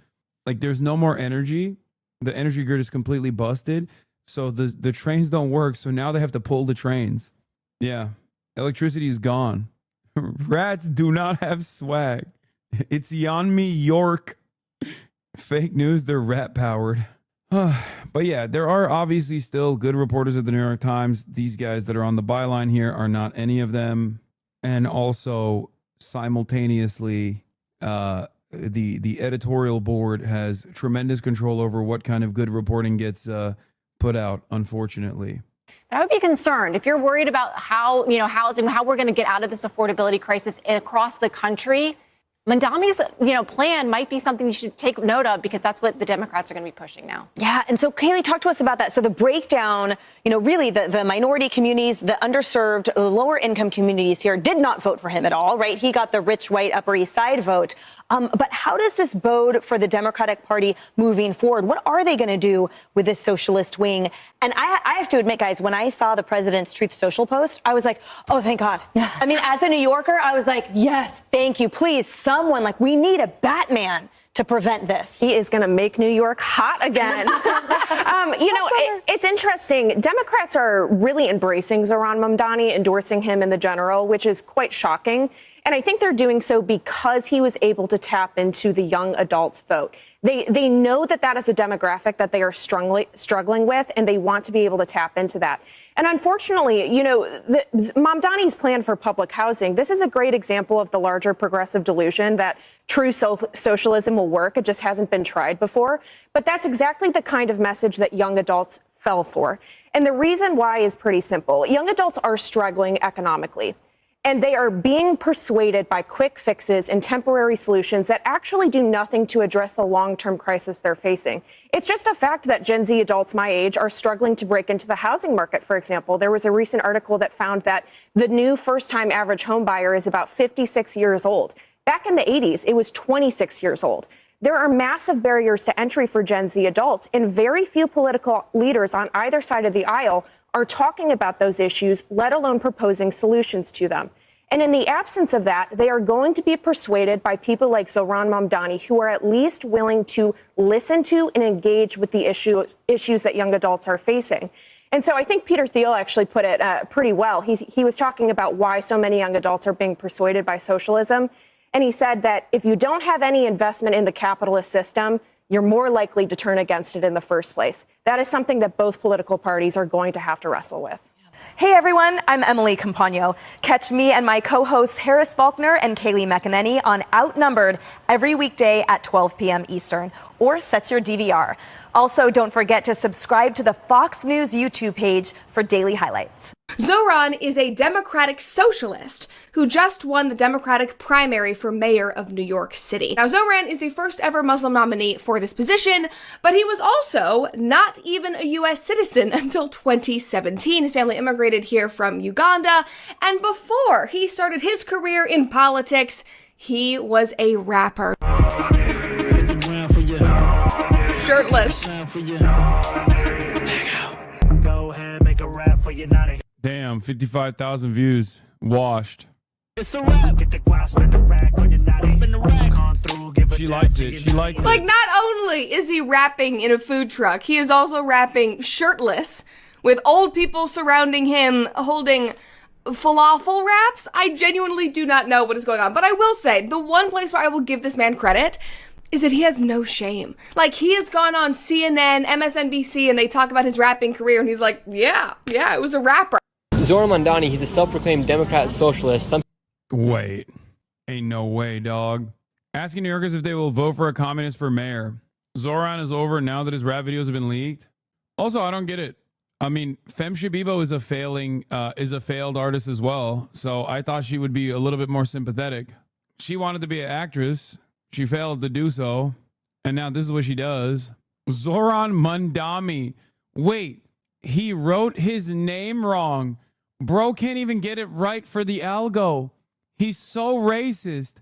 Like there's no more energy. The energy grid is completely busted. So the trains don't work. So now they have to pull the trains. Yeah. Electricity is gone. Rats do not have swag. It's Yeonmi York. Fake news, they're rat powered. But yeah, there are obviously still good reporters at the New York Times. These guys that are on the byline here are not any of them. And also simultaneously, the editorial board has tremendous control over what kind of good reporting gets put out, unfortunately. I would be concerned if you're worried about how, housing, how we're going to get out of this affordability crisis across the country. Mamdani's, plan might be something you should take note of because that's what the Democrats are going to be pushing now. Yeah. And so, Kaylee, talk to us about that. So the breakdown, really the minority communities, the underserved, the lower income communities here did not vote for him at all, right? He got the rich, white, Upper East Side vote. But how does this bode for the Democratic Party moving forward? What are they going to do with this socialist wing? And I have to admit, guys, when I saw the president's Truth Social post, I was like, oh, thank God. I mean, as a New Yorker, I was like, yes, thank you. Please, someone, we need a Batman to prevent this. He is going to make New York hot again. It's interesting. Democrats are really embracing Zoran Mamdani, endorsing him in the general, which is quite shocking. And I think they're doing so because he was able to tap into the young adults vote. They know that that is a demographic that they are struggling with, and they want to be able to tap into that. And unfortunately, you know, Mamdani's plan for public housing, this is a great example of the larger progressive delusion that true socialism will work. It just hasn't been tried before. But that's exactly the kind of message that young adults fell for. And the reason why is pretty simple. Young adults are struggling economically, and they are being persuaded by quick fixes and temporary solutions that actually do nothing to address the long-term crisis they're facing. It's just a fact that Gen Z adults my age are struggling to break into the housing market, for example. There was a recent article that found that the new first-time average home buyer is about 56 years old. Back in the 80s, it was 26 years old. There are massive barriers to entry for Gen Z adults, and very few political leaders on either side of the aisle are talking about those issues, let alone proposing solutions to them. And in the absence of that, they are going to be persuaded by people like Zohran Mamdani, who are at least willing to listen to and engage with the issues that young adults are facing. And so I think Peter Thiel actually put it pretty well. He was talking about why so many young adults are being persuaded by socialism. And he said that if you don't have any investment in the capitalist system, you're more likely to turn against it in the first place. That is something that both political parties are going to have to wrestle with. Hey everyone, I'm Emily Campagno. Catch me and my co-hosts Harris Faulkner and Kaylee McEnany on Outnumbered every weekday at 12 p.m. Eastern, or set your DVR. Also, don't forget to subscribe to the Fox News YouTube page for daily highlights. Zohran is a Democratic socialist who just won the Democratic primary for mayor of New York City. Now, Zohran is the first ever Muslim nominee for this position, but he was also not even a U.S. citizen until 2017. His family immigrated here from Uganda, and before he started his career in politics, he was a rapper. Shirtless. Damn, 55,000 views. Washed. It's a rap. She likes it. She likes it. Like, not only is he rapping in a food truck, he is also rapping shirtless with old people surrounding him holding falafel wraps. I genuinely do not know what is going on. But I will say, the one place where I will give this man credit is that he has no shame. Like, he has gone on CNN, MSNBC, and they talk about his rapping career, and he's like, yeah, it was a rapper. Zohran Mamdani, he's a self-proclaimed Democrat socialist. Wait. Ain't no way, dog. Asking New Yorkers if they will vote for a communist for mayor. Zohran is over now that his rap videos have been leaked. Also, I don't get it. I mean, Fem Shabibo is a failed artist as well, so I thought she would be a little bit more sympathetic. She wanted to be an actress. She failed to do so, and now this is what she does. Zohran Mamdani. Wait, he wrote his name wrong. Bro can't even get it right for the algo. He's so racist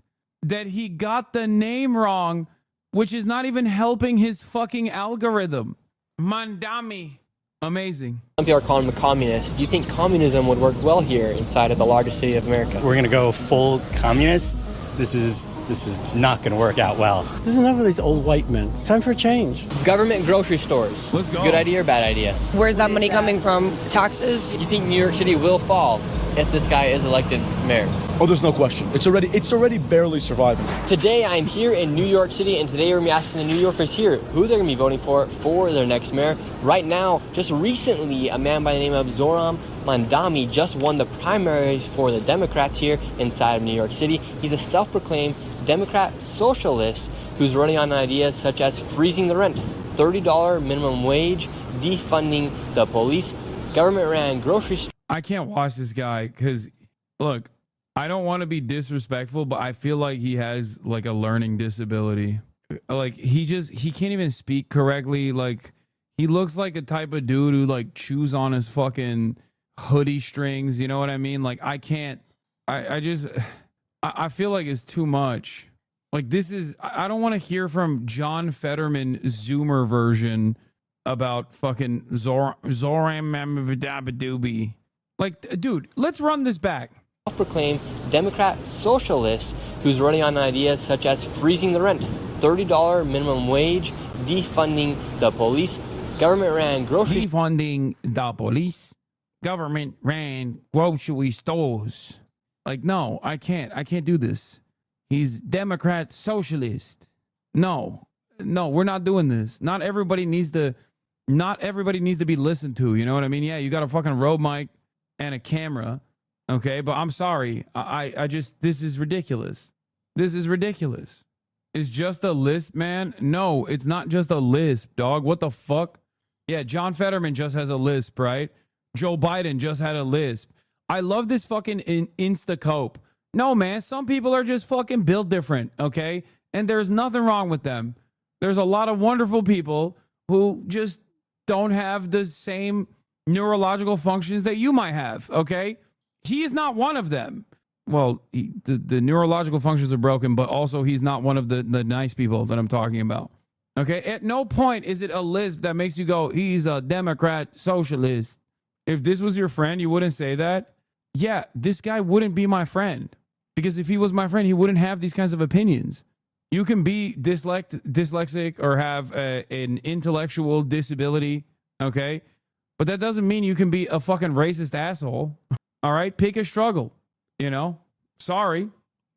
that he got the name wrong, which is not even helping his fucking algorithm. Mamdani. Amazing. Some people are calling him a communist. Do you think communism would work well here inside of the largest city of America? We're going to go full communist? This is not going to work out well. This is enough of these old white men. It's time for a change. Government grocery stores. Let's go. Good idea or bad idea? Where's that money coming from? Taxes? You think New York City will fall if this guy is elected mayor? Oh, there's no question. It's already barely surviving. Today, I'm here in New York City, and today we're going to be asking the New Yorkers here who they're going to be voting for their next mayor. Right now, just recently, a man by the name of Zohran Mamdani just won the primary for the Democrats here inside of New York City. He's a self-proclaimed Democrat socialist who's running on ideas such as freezing the rent, $30 minimum wage, defunding the police, government-ran grocery stores. I can't watch this guy because, look, I don't want to be disrespectful, but I feel like he has like a learning disability. Like he can't even speak correctly. Like he looks like a type of dude who like chews on his fucking hoodie strings. You know what I mean? Like I can't, I feel like it's too much. Like I don't want to hear from John Fetterman Zoomer version about fucking Zohran Mamdani. Like, dude, let's run this back. Self-proclaimed Democrat socialist who's running on ideas such as freezing the rent, $30 minimum wage, defunding the police, government-ran grocery stores. Defunding the police, government-ran grocery stores. Like, no, I can't do this. He's Democrat socialist. No, we're not doing this. Not everybody needs to be listened to. You know what I mean? Yeah, you got a fucking Rode mic and a camera. Okay, but I'm sorry. I just, this is ridiculous. This is ridiculous. It's just a lisp, man. No, it's not just a lisp, dog. What the fuck? Yeah, John Fetterman just has a lisp, right? Joe Biden just had a lisp. I love this fucking Instacope. No, man, some people are just fucking built different, okay? And there's nothing wrong with them. There's a lot of wonderful people who just don't have the same neurological functions that you might have, okay? He is not one of them. Well, the neurological functions are broken, but also he's not one of the nice people that I'm talking about. Okay? At no point is it a lisp that makes you go, he's a Democrat socialist. If this was your friend, you wouldn't say that. Yeah, this guy wouldn't be my friend. Because if he was my friend, he wouldn't have these kinds of opinions. You can be dyslexic or have an intellectual disability, okay? But that doesn't mean you can be a fucking racist asshole. All right? Pick a struggle. You know, sorry,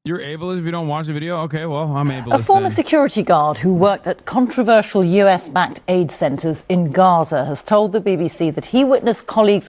you're ableist if you don't watch the video. Okay, well, I'm ableist. A former security guard who worked at controversial US-backed aid centers in Gaza has told the BBC that he witnessed colleagues.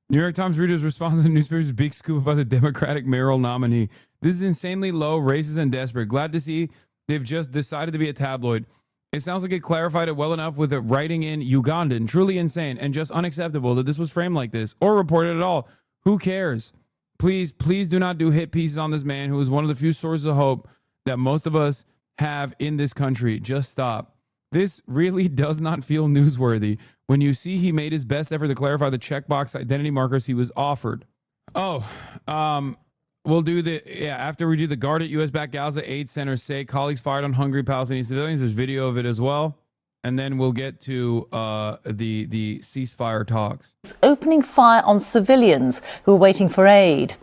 New York Times readers respond to the newspaper's big scoop about the Democratic mayoral nominee. This is insanely low, racist, and desperate. Glad to see they've just decided to be a tabloid. It sounds like it clarified it well enough with it writing in Ugandan. Truly insane and just unacceptable that this was framed like this or reported at all. Who cares? Please do not do hit pieces on this man who is one of the few sources of hope that most of us have in this country. Just stop. This really does not feel newsworthy when you see he made his best effort to clarify the checkbox identity markers he was offered. We'll do after we do the guard at U.S.-backed Gaza aid center say colleagues fired on hungry Palestinian civilians. There's video of it as well. And then we'll get to the ceasefire talks. Opening fire on civilians who are waiting for aid.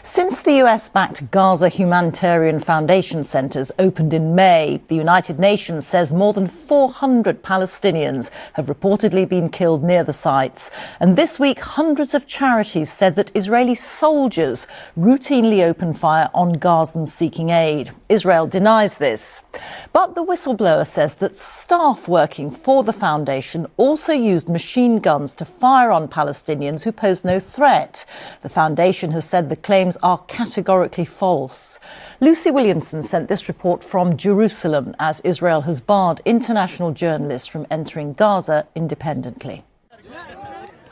Since the US-backed Gaza Humanitarian Foundation centers opened in May, the United Nations says more than 400 Palestinians have reportedly been killed near the sites. And this week, hundreds of charities said that Israeli soldiers routinely open fire on Gazans seeking aid. Israel denies this. But the whistleblower says that staff working for the foundation also used machine guns to fire on Palestinians who pose no threat. The foundation has said the claims are categorically false. Lucy Williamson sent this report from Jerusalem as Israel has barred international journalists from entering Gaza independently.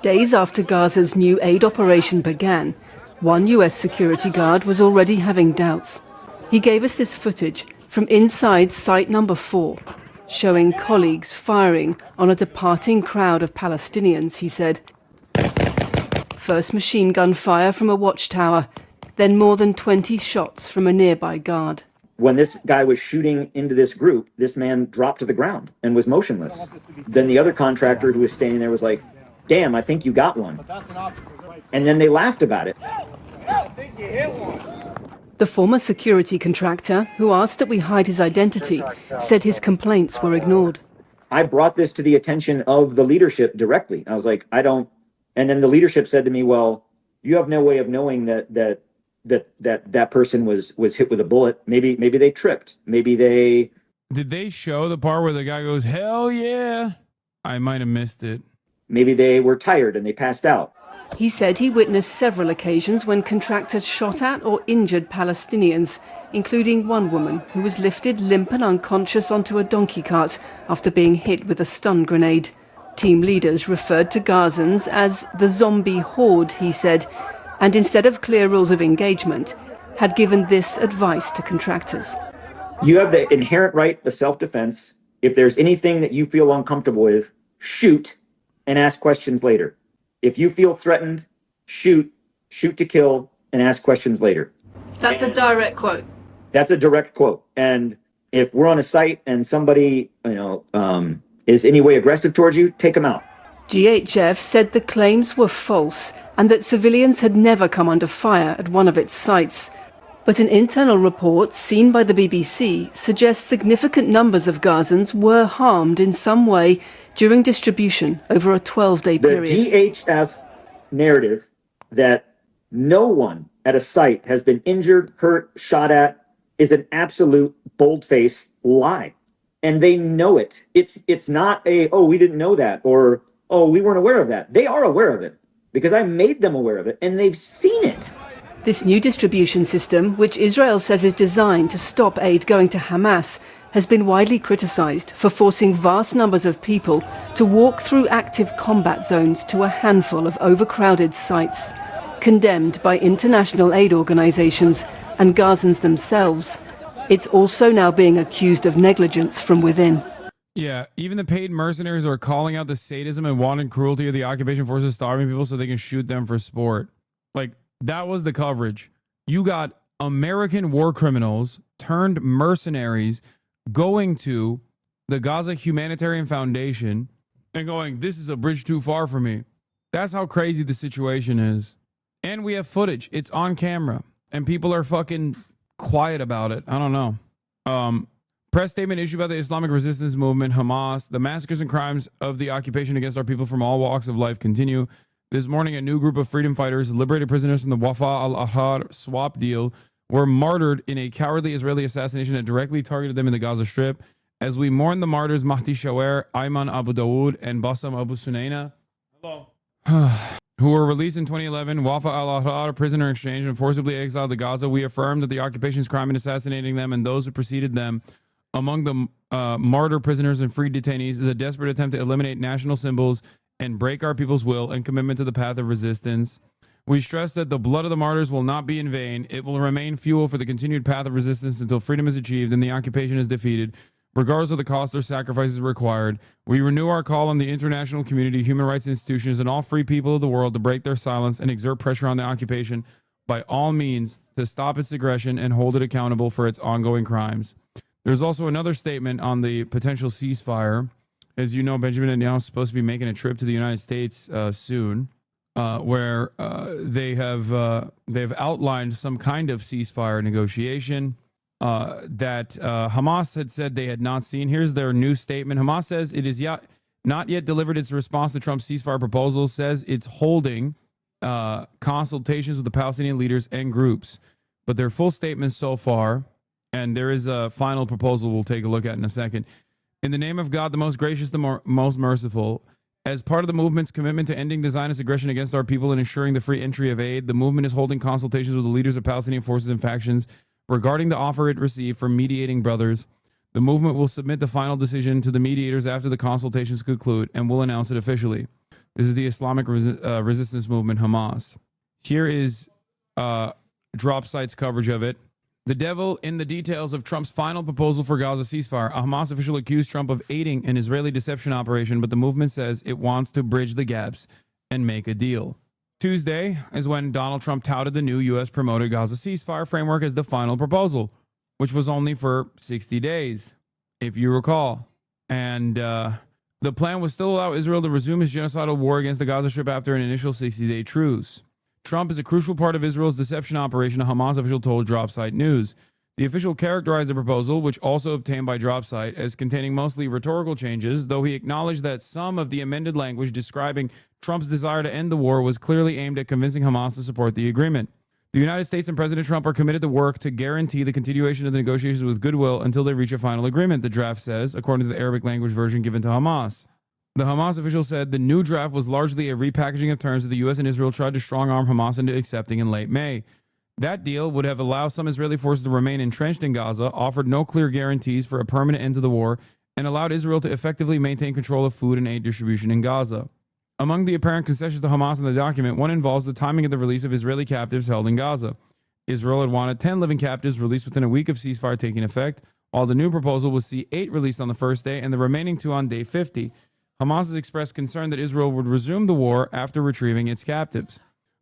Days after Gaza's new aid operation began, one US security guard was already having doubts. He gave us this footage from inside site number 4. Showing colleagues firing on a departing crowd of Palestinians, he said. First machine gun fire from a watchtower, then more than 20 shots from a nearby guard. When this guy was shooting into this group, this man dropped to the ground and was motionless. Then the other contractor who was standing there was like, damn, I think you got one. And then they laughed about it. I think you hit one. The former security contractor, who asked that we hide his identity, said his complaints were ignored. I brought this to the attention of the leadership directly. I was like, I don't. And then the leadership said to me, well, you have no way of knowing that person was hit with a bullet. Maybe they tripped. Maybe they. Did they show the part where the guy goes, hell yeah? I might have missed it. Maybe they were tired and they passed out. He said he witnessed several occasions when contractors shot at or injured Palestinians, including one woman who was lifted limp and unconscious onto a donkey cart after being hit with a stun grenade. Team leaders referred to Gazans as the zombie horde, he said, and instead of clear rules of engagement, had given this advice to contractors. You have the inherent right of self-defense. If there's anything that you feel uncomfortable with, shoot and ask questions later. If you feel threatened, shoot to kill, and ask questions later. That's a direct quote. That's a direct quote. And if we're on a site and somebody, is any way aggressive towards you, take them out. GHF said the claims were false and that civilians had never come under fire at one of its sites. But an internal report seen by the BBC suggests significant numbers of Gazans were harmed in some way during distribution over a 12-day period. The GHF narrative that no one at a site has been injured, hurt, shot at is an absolute bold-faced lie. And they know it. It's not a, oh, we didn't know that, or, oh, we weren't aware of that. They are aware of it because I made them aware of it and they've seen it. This new distribution system, which Israel says is designed to stop aid going to Hamas, has been widely criticized for forcing vast numbers of people to walk through active combat zones to a handful of overcrowded sites, condemned by international aid organizations and Gazans themselves. It's also now being accused of negligence from within. Yeah, even the paid mercenaries are calling out the sadism and wanton cruelty of the occupation forces starving people so they can shoot them for sport. Like, that was the coverage. You got American war criminals turned mercenaries going to the Gaza Humanitarian Foundation and going, this is a bridge too far for me. That's how crazy the situation is. And we have footage. It's on camera. And people are fucking quiet about it. I don't know. Press statement issued by the Islamic Resistance Movement, Hamas. The massacres and crimes of the occupation against our people from all walks of life continue. This morning, a new group of freedom fighters, liberated prisoners from the Wafa al-Ahrar swap deal, were martyred in a cowardly Israeli assassination that directly targeted them in the Gaza Strip. As we mourn the martyrs Mahdi Shawer, Ayman Abu Dawood, and Bassam Abu Sunaina, who were released in 2011, Wafa al-Ahrar prisoner exchange and forcibly exiled to Gaza, we affirm that the occupation's crime in assassinating them and those who preceded them among the martyr prisoners and freed detainees is a desperate attempt to eliminate national symbols and break our people's will and commitment to the path of resistance. We stress that the blood of the martyrs will not be in vain. It will remain fuel for the continued path of resistance until freedom is achieved and the occupation is defeated, regardless of the cost or sacrifices required. We renew our call on the international community, human rights institutions, and all free people of the world to break their silence and exert pressure on the occupation by all means to stop its aggression and hold it accountable for its ongoing crimes. There's also another statement on the potential ceasefire. As you know, Benjamin Netanyahu is supposed to be making a trip to the United States soon, where they've outlined some kind of ceasefire negotiation that Hamas had said they had not seen. Here's their new statement. Hamas says it is not yet delivered its response to Trump's ceasefire proposal, says it's holding consultations with the Palestinian leaders and groups. But their full statement so far, and there is a final proposal we'll take a look at in a second. In the name of God, the most gracious, the most merciful, as part of the movement's commitment to ending the Zionist aggression against our people and ensuring the free entry of aid, the movement is holding consultations with the leaders of Palestinian forces and factions regarding the offer it received from mediating brothers. The movement will submit the final decision to the mediators after the consultations conclude and will announce it officially. This is the Islamic Resistance Movement, Hamas. Here is Drop Site's coverage of it. The devil in the details of Trump's final proposal for Gaza ceasefire. A Hamas official accused Trump of aiding an Israeli deception operation, but the movement says it wants to bridge the gaps and make a deal. Tuesday is when Donald Trump touted the new U.S.-promoted Gaza ceasefire framework as the final proposal, which was only for 60 days, if you recall. And the plan was still allow Israel to resume its genocidal war against the Gaza Strip after an initial 60-day truce. Trump is a crucial part of Israel's deception operation, a Hamas official told Dropsite News. The official characterized the proposal, which also obtained by Dropsite, as containing mostly rhetorical changes, though he acknowledged that some of the amended language describing Trump's desire to end the war was clearly aimed at convincing Hamas to support the agreement. The United States and President Trump are committed to work to guarantee the continuation of the negotiations with goodwill until they reach a final agreement, the draft says, according to the Arabic language version given to Hamas. The Hamas official said the new draft was largely a repackaging of terms that the U.S. and Israel tried to strong-arm Hamas into accepting in late May. That deal would have allowed some Israeli forces to remain entrenched in Gaza, offered no clear guarantees for a permanent end to the war, and allowed Israel to effectively maintain control of food and aid distribution in Gaza. Among the apparent concessions to Hamas in the document, one involves the timing of the release of Israeli captives held in Gaza. Israel had wanted 10 living captives released within a week of ceasefire taking effect, while the new proposal would see 8 released on the first day and the remaining 2 on day 50. Hamas has expressed concern that Israel would resume the war after retrieving its captives.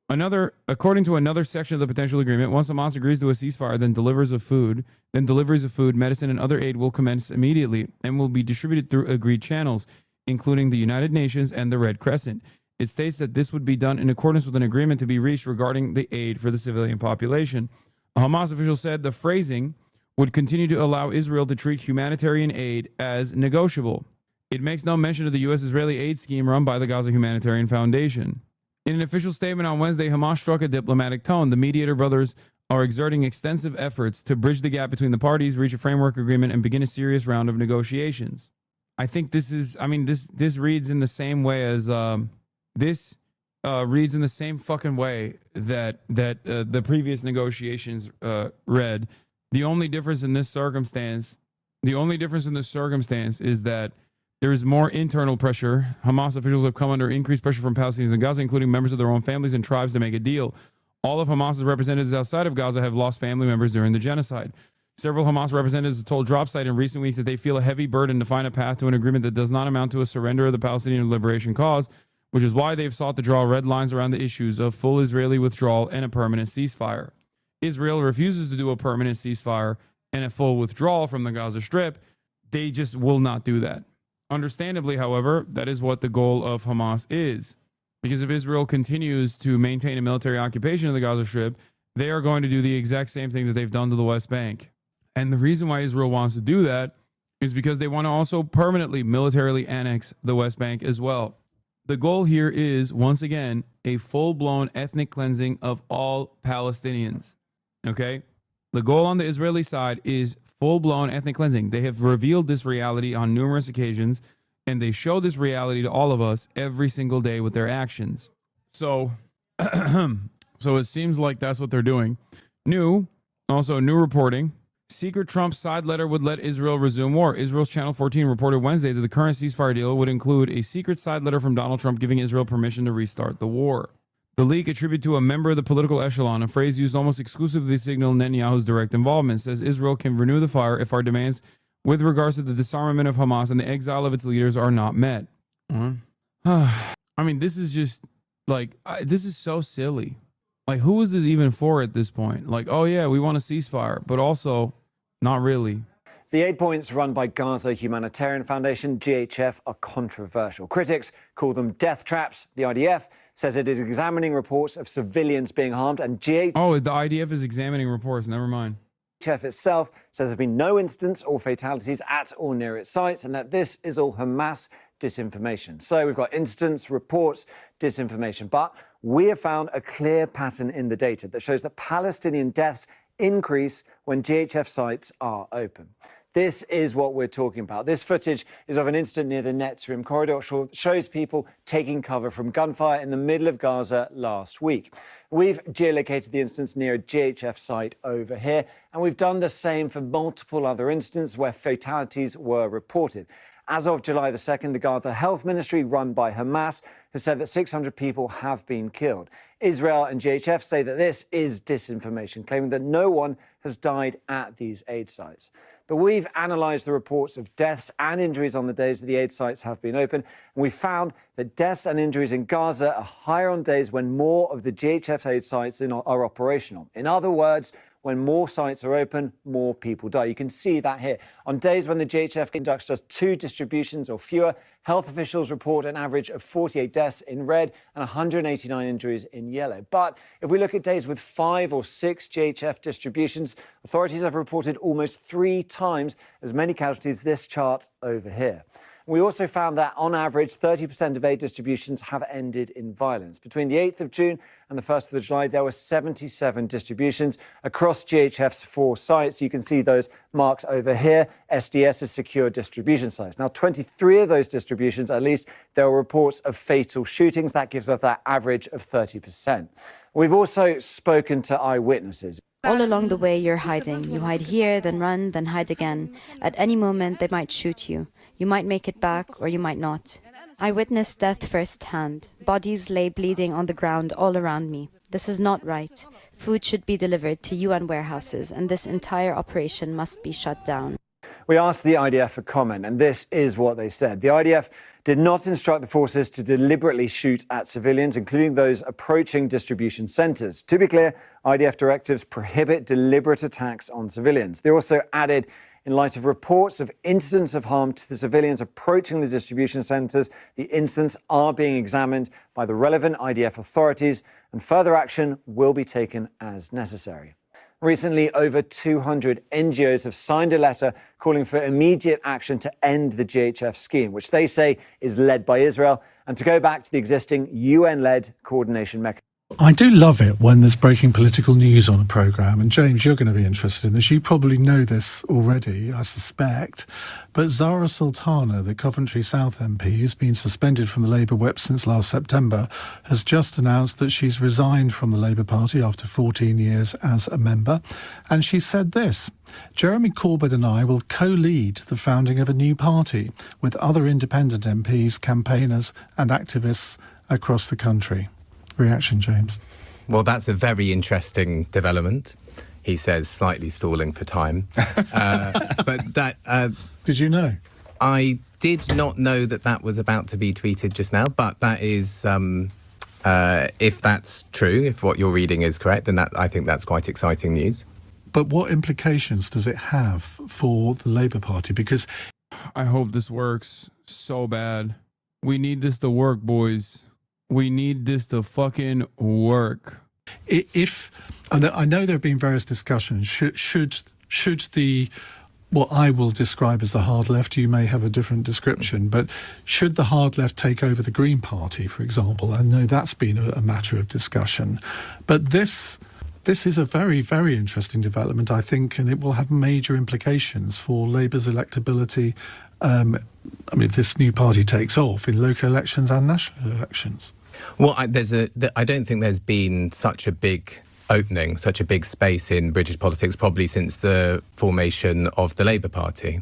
According to another section of the potential agreement, once Hamas agrees to a ceasefire, then deliveries of food, medicine, and other aid will commence immediately and will be distributed through agreed channels, including the United Nations and the Red Crescent. It states that this would be done in accordance with an agreement to be reached regarding the aid for the civilian population. A Hamas official said the phrasing would continue to allow Israel to treat humanitarian aid as negotiable. It makes no mention of the U.S.-Israeli aid scheme run by the Gaza Humanitarian Foundation. In an official statement on Wednesday, Hamas struck a diplomatic tone. The mediator brothers are exerting extensive efforts to bridge the gap between the parties, reach a framework agreement, and begin a serious round of negotiations. I think this reads in the same way as reads in the same fucking way that the previous negotiations read. The only difference in this circumstance is that there is more internal pressure. Hamas officials have come under increased pressure from Palestinians in Gaza, including members of their own families and tribes, to make a deal. All of Hamas's representatives outside of Gaza have lost family members during the genocide. Several Hamas representatives have told Dropsite in recent weeks that they feel a heavy burden to find a path to an agreement that does not amount to a surrender of the Palestinian liberation cause, which is why they've sought to draw red lines around the issues of full Israeli withdrawal and a permanent ceasefire. Israel refuses to do a permanent ceasefire and a full withdrawal from the Gaza Strip. They just will not do that. Understandably, however, that is what the goal of Hamas is. Because if Israel continues to maintain a military occupation of the Gaza Strip, they are going to do the exact same thing that they've done to the West Bank. And the reason why Israel wants to do that is because they want to also permanently militarily annex the West Bank as well. The goal here is, once again, a full-blown ethnic cleansing of all Palestinians. Okay? The goal on the Israeli side is full-blown ethnic cleansing. They have revealed this reality on numerous occasions, and they show this reality to all of us every single day with their actions. So it seems like that's what they're doing. New reporting. Secret Trump side letter would let Israel resume war. Israel's Channel 14 reported Wednesday that the current ceasefire deal would include a secret side letter from Donald Trump giving Israel permission to restart the war. The leak, attributed to a member of the political echelon, a phrase used almost exclusively to signal Netanyahu's direct involvement, says Israel can renew the fire if our demands with regards to the disarmament of Hamas and the exile of its leaders are not met. I mean, this is just this is so silly. Like, who is this even for at this point? Like, oh yeah, we want a ceasefire, but also not really. The 8 points run by Gaza Humanitarian Foundation, GHF, are controversial. Critics call them death traps. The IDF says it is examining reports of civilians being harmed, and GHF... Oh, the IDF is examining reports. Never mind. GHF itself says there have been no incidents or fatalities at or near its sites, and that this is all Hamas disinformation. So we've got incidents, reports, disinformation. But we have found a clear pattern in the data that shows that Palestinian deaths increase when GHF sites are open. This is what we're talking about. This footage is of an incident near the Netzarim corridor. Shows people taking cover from gunfire in the middle of Gaza last week. We've geolocated the instance near a GHF site over here, and we've done the same for multiple other incidents where fatalities were reported. As of July the 2nd, the Gaza Health Ministry, run by Hamas, has said that 600 people have been killed. Israel and GHF say that this is disinformation, claiming that no one has died at these aid sites. But we've analysed the reports of deaths and injuries on the days that the aid sites have been open, and we found that deaths and injuries in Gaza are higher on days when more of the GHF aid sites are operational. In other words, when more sites are open, more people die. You can see that here. On days when the GHF conducts just 2 distributions or fewer, health officials report an average of 48 deaths in red and 189 injuries in yellow. But if we look at days with 5 or 6 GHF distributions, authorities have reported almost 3 times as many casualties. This chart over here. We also found that, on average, 30% of aid distributions have ended in violence. Between the 8th of June and the 1st of July, there were 77 distributions across GHF's 4 sites. You can see those marks over here, SDS's secure distribution sites. Now, 23 of those distributions, at least, there were reports of fatal shootings. That gives us that average of 30%. We've also spoken to eyewitnesses. All along the way, you're hiding. You hide here, then run, then hide again. At any moment, they might shoot you. You might make it back, or you might not. I witnessed death firsthand. Bodies lay bleeding on the ground all around me. This is not right. Food should be delivered to UN warehouses, and this entire operation must be shut down. We asked the IDF for comment, and this is what they said. The IDF did not instruct the forces to deliberately shoot at civilians, including those approaching distribution centres. To be clear, IDF directives prohibit deliberate attacks on civilians. They also added, in light of reports of incidents of harm to the civilians approaching the distribution centres, the incidents are being examined by the relevant IDF authorities, and further action will be taken as necessary. Recently, over 200 NGOs have signed a letter calling for immediate action to end the GHF scheme, which they say is led by Israel, and to go back to the existing UN-led coordination mechanism. I do love it when there's breaking political news on a programme, and James, you're going to be interested in this. You probably know this already, I suspect, but Zara Sultana, the Coventry South MP, who's been suspended from the Labour whip since last September, has just announced that she's resigned from the Labour Party after 14 years as a member, and she said this: Jeremy Corbyn and I will co-lead the founding of a new party with other independent MPs, campaigners and activists across the country. Reaction, James? Well, that's a very interesting development. He says, slightly stalling for time. But that... did you know? I did not know that that was about to be tweeted just now, but that is... if that's true, if what you're reading is correct, then I think that's quite exciting news. But what implications does it have for the Labour Party? Because... I hope this works so bad. We need this to work, boys. We need this to fucking work. If I know there have been various discussions, should the, what I will describe as the hard left, you may have a different description, but should the hard left take over the Green Party, for example? I know that's been a matter of discussion, but this is a very, very interesting development, I think, and it will have major implications for Labour's electability. I mean, if this new party takes off in local elections and national elections. Well, I don't think there's been such a big opening, such a big space in British politics, probably since the formation of the Labour Party,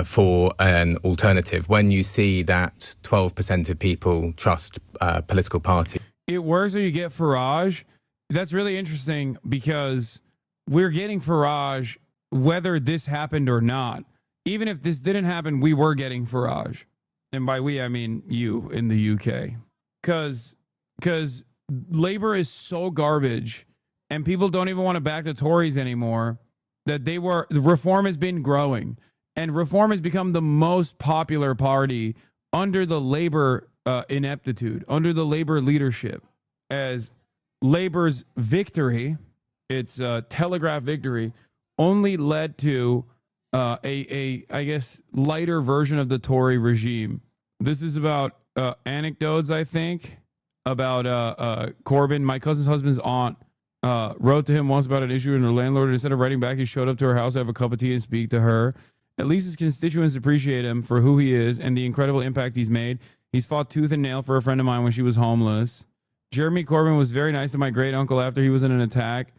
for an alternative. When you see that 12% of people trust political parties. It works when you get Farage. That's really interesting because we're getting Farage whether this happened or not. Even if this didn't happen, we were getting Farage. And by we, I mean you in the UK. Because Labour is so garbage and people don't even want to back the Tories anymore that the Reform has been growing. And Reform has become the most popular party under the Labour ineptitude, under the Labour leadership. As Labour's victory, its telegraph victory, only led to I guess, lighter version of the Tory regime. This is about anecdotes, I think, about Corbyn. My cousin's husband's aunt wrote to him once about an issue, and her landlord, instead of writing back, he showed up to her house to have a cup of tea and speak to her. At least his constituents appreciate him for who he is and the incredible impact he's made. He's fought tooth and nail for a friend of mine when she was homeless. Jeremy Corbyn was very nice to my great uncle after he was in an attack,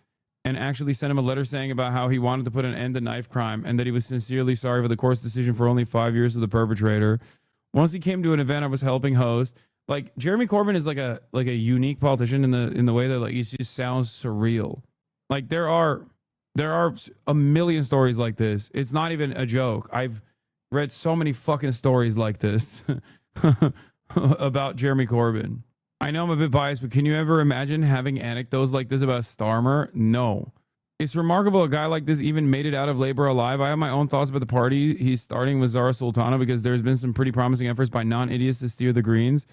and actually sent him a letter saying about how he wanted to put an end to knife crime and that he was sincerely sorry for the court's decision for only 5 years of the perpetrator. Once he came to an event I was helping host. Like, Jeremy Corbyn is like a unique politician in the way that, like, it just sounds surreal. Like, there are a million stories like this. It's not even a joke. I've read so many fucking stories like this about Jeremy Corbyn. I know I'm a bit biased, but can you ever imagine having anecdotes like this about Starmer? No. It's remarkable a guy like this even made it out of Labour alive. I have my own thoughts about the party he's starting with Zara Sultana, because there's been some pretty promising efforts by non-idiots to steer the Greens.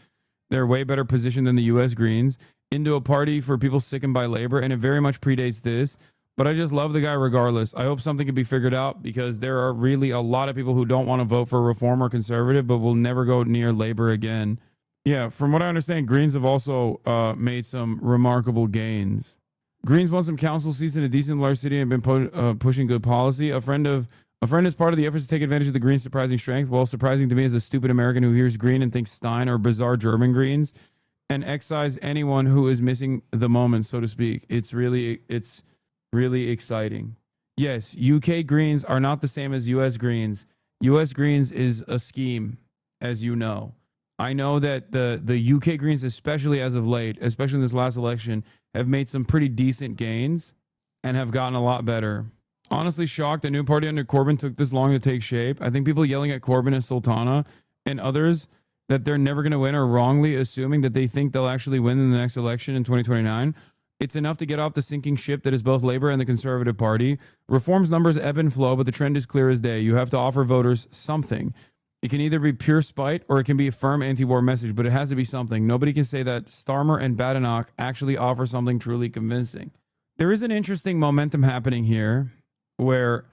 They're way better positioned than the U.S. Greens into a party for people sickened by Labour, and it very much predates this. But I just love the guy regardless. I hope something can be figured out, because there are really a lot of people who don't want to vote for Reform or Conservative, but will never go near Labour again. Yeah, from what I understand, Greens have also made some remarkable gains. Greens won some council seats in a decent large city and have been pushing good policy. A friend is part of the efforts to take advantage of the Greens' surprising strength. Well, surprising to me is a stupid American who hears Green and thinks Stein or bizarre German Greens, and excise anyone who is missing the moment, so to speak. It's really exciting. Yes, UK Greens are not the same as US Greens. US Greens is a scheme, as you know. I know that the UK Greens, especially as of late, especially in this last election, have made some pretty decent gains and have gotten a lot better. Honestly shocked a new party under Corbyn took this long to take shape. I think people yelling at Corbyn and Sultana and others that they're never going to win are wrongly assuming that they think they'll actually win in the next election in 2029. It's enough to get off the sinking ship that is both Labour and the Conservative Party. Reform's numbers ebb and flow, but the trend is clear as day. You have to offer voters something. It can either be pure spite or it can be a firm anti-war message, but it has to be something. Nobody can say that Starmer and Badenoch actually offer something truly convincing. there is an interesting momentum happening here where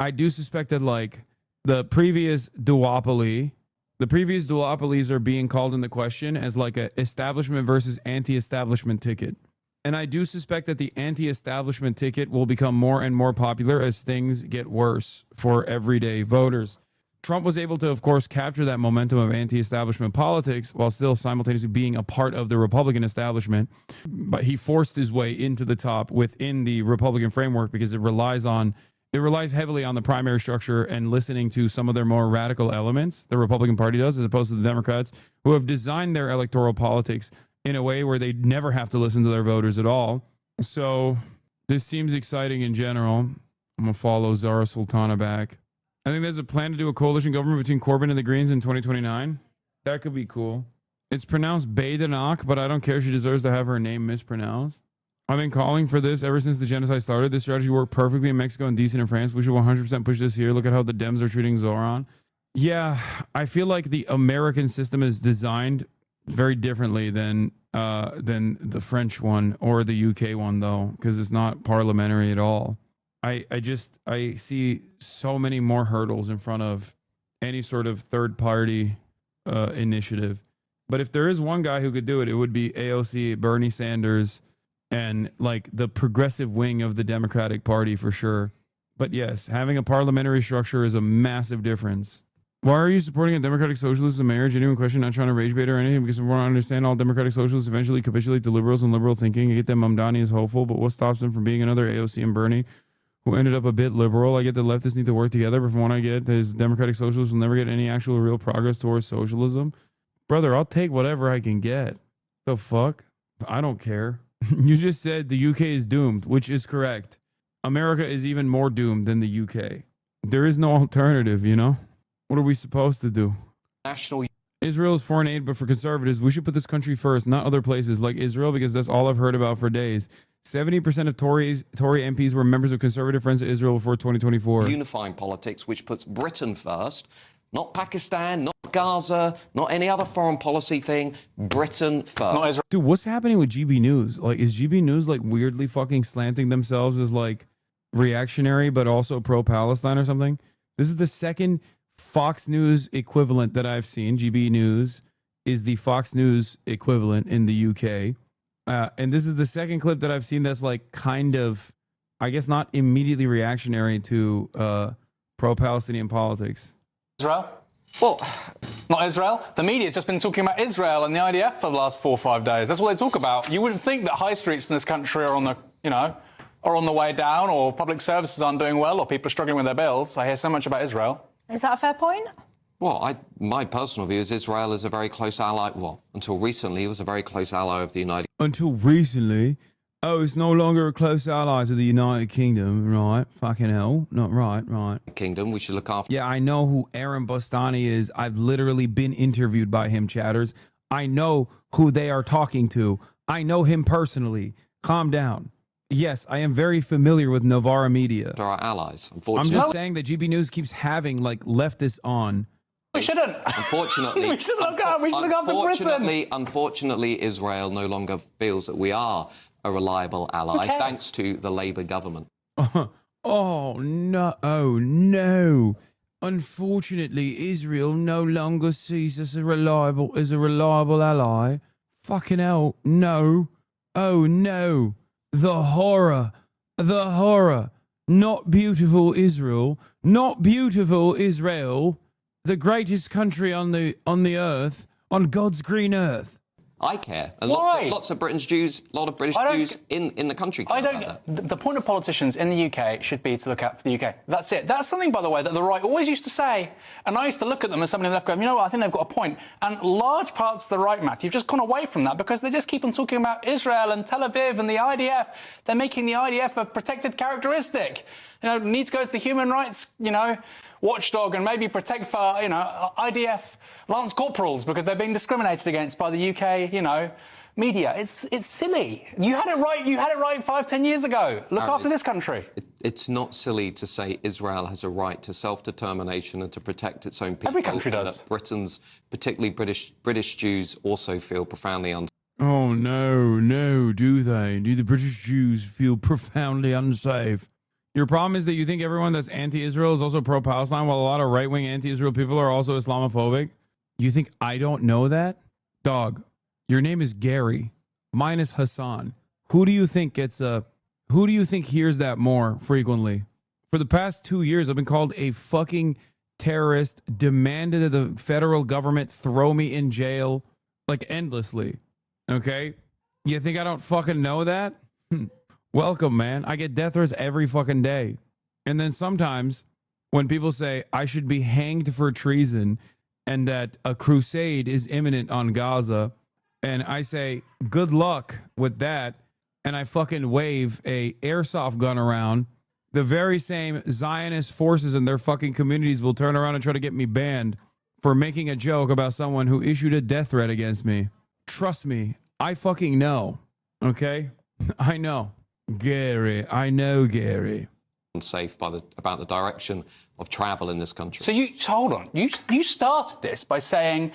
I do suspect that like the previous duopoly, the previous duopolies are being called into question as like a establishment versus anti-establishment ticket. And I do suspect that the anti-establishment ticket will become more and more popular as things get worse for everyday voters. Trump was able to, of course, capture that momentum of anti-establishment politics while still simultaneously being a part of the Republican establishment. But he forced his way into the top within the Republican framework because it relies heavily on the primary structure and listening to some of their more radical elements. The Republican Party does, as opposed to the Democrats, who have designed their electoral politics in a way where they never have to listen to their voters at all. So this seems exciting in general. I'm going to follow Zara Sultana back. I think there's a plan to do a coalition government between Corbyn and the Greens in 2029. That could be cool. It's pronounced Badenoch, but I don't care. She deserves to have her name mispronounced. I've been calling for this ever since the genocide started. This strategy worked perfectly in Mexico and decent in France. We should 100% push this here. Look at how the Dems are treating Zoran. Yeah, I feel like the American system is designed very differently than the French one or the UK one, though, because it's not parliamentary at all. I see so many more hurdles in front of any sort of third party initiative. But if there is one guy who could do it, it would be AOC, Bernie Sanders, and like the progressive wing of the Democratic Party for sure. But yes, having a parliamentary structure is a massive difference. Why are you supporting a democratic socialist as a mayor? Genuine question, not trying to rage bait or anything, because we want to understand all democratic socialists eventually capitulate to liberals and liberal thinking. I get that Mamdani is hopeful, but what stops them from being another AOC and Bernie who ended up a bit liberal? I get that leftists need to work together, but from what I get, is democratic socialists will never get any actual real progress towards socialism. Brother, I'll take whatever I can get. The fuck? I don't care. You just said the UK is doomed, which is correct. America is even more doomed than the UK. There is no alternative, you know? What are we supposed to do? Israel's foreign aid, but for conservatives, we should put this country first, not other places like Israel, because that's all I've heard about for days. 70% of Tory MPs were members of conservative Friends of Israel before 2024. Unifying politics, which puts Britain first, not Pakistan, not Gaza, not any other foreign policy thing. Britain first. Dude, what's happening with GB News? Like, is GB News like weirdly fucking slanting themselves as like reactionary, but also pro-Palestine or something? This is the second Fox News equivalent that I've seen. GB News is the Fox News equivalent in the UK. And this is the second clip that I've seen that's like kind of, I guess, not immediately reactionary to pro-Palestinian politics. Israel? Well, not Israel. The media's just been talking about Israel and the IDF for the last 4 or 5 days. That's all they talk about. You wouldn't think that high streets in this country are on the, are on the way down, or public services aren't doing well, or people are struggling with their bills. I hear so much about Israel. Is that a fair point? Well, my personal view is Israel is a very close ally. Well, until recently, it was a very close ally of the United. Until recently, it's no longer a close ally to the United Kingdom, right? Fucking hell, not right. Kingdom, we should look after. Yeah, I know who Aaron Bustani is. I've literally been interviewed by him, chatters. I know who they are talking to. I know him personally. Calm down. Yes, I am very familiar with Novara Media. They're our allies, unfortunately. I'm just saying that GB News keeps having like leftists on. We shouldn't. Unfortunately, we should look after Britain. Unfortunately, Israel no longer feels that we are a reliable ally, thanks to the Labour government. Oh no! Unfortunately, Israel no longer sees us as a reliable ally. Fucking hell! No! Oh no! The horror! Not beautiful Israel! Not beautiful Israel! The greatest country on the earth, on God's green earth. I care. And Why? Lots of British Jews, a lot of British Jews in the country care about that. The point of politicians in the UK should be to look out for the UK. That's it. That's something, by the way, that the right always used to say. And I used to look at them as somebody on the left going, you know what, I think they've got a point. And large parts of the right, Matthew, have just gone away from that because they just keep on talking about Israel and Tel Aviv and the IDF. They're making the IDF a protected characteristic. Need to go to the human rights, watchdog and maybe protect for, IDF lance corporals because they're being discriminated against by the UK, media. It's silly. You had it right. You had it right 5-10 years ago. Look after this country. It's not silly to say Israel has a right to self-determination and to protect its own people. Every country does. That Britain's, particularly British Jews, also feel profoundly Oh, no, do they? Do the British Jews feel profoundly unsafe? Your problem is that you think everyone that's anti-Israel is also pro-Palestine, while a lot of right-wing anti-Israel people are also Islamophobic? You think I don't know that? Dog, your name is Gary. Mine is Hassan. Who do you think hears that more frequently? For the past 2 years, I've been called a fucking terrorist, demanded that the federal government throw me in jail, like, endlessly. Okay? You think I don't fucking know that? Welcome, man. I get death threats every fucking day. And then sometimes when people say I should be hanged for treason and that a crusade is imminent on Gaza, and I say good luck with that, and I fucking wave a airsoft gun around, the very same Zionist forces in their fucking communities will turn around and try to get me banned for making a joke about someone who issued a death threat against me. Trust me, I fucking know. Okay? I know. Gary. I know, Gary. Safe about the direction of travel in this country. So hold on. You started this by saying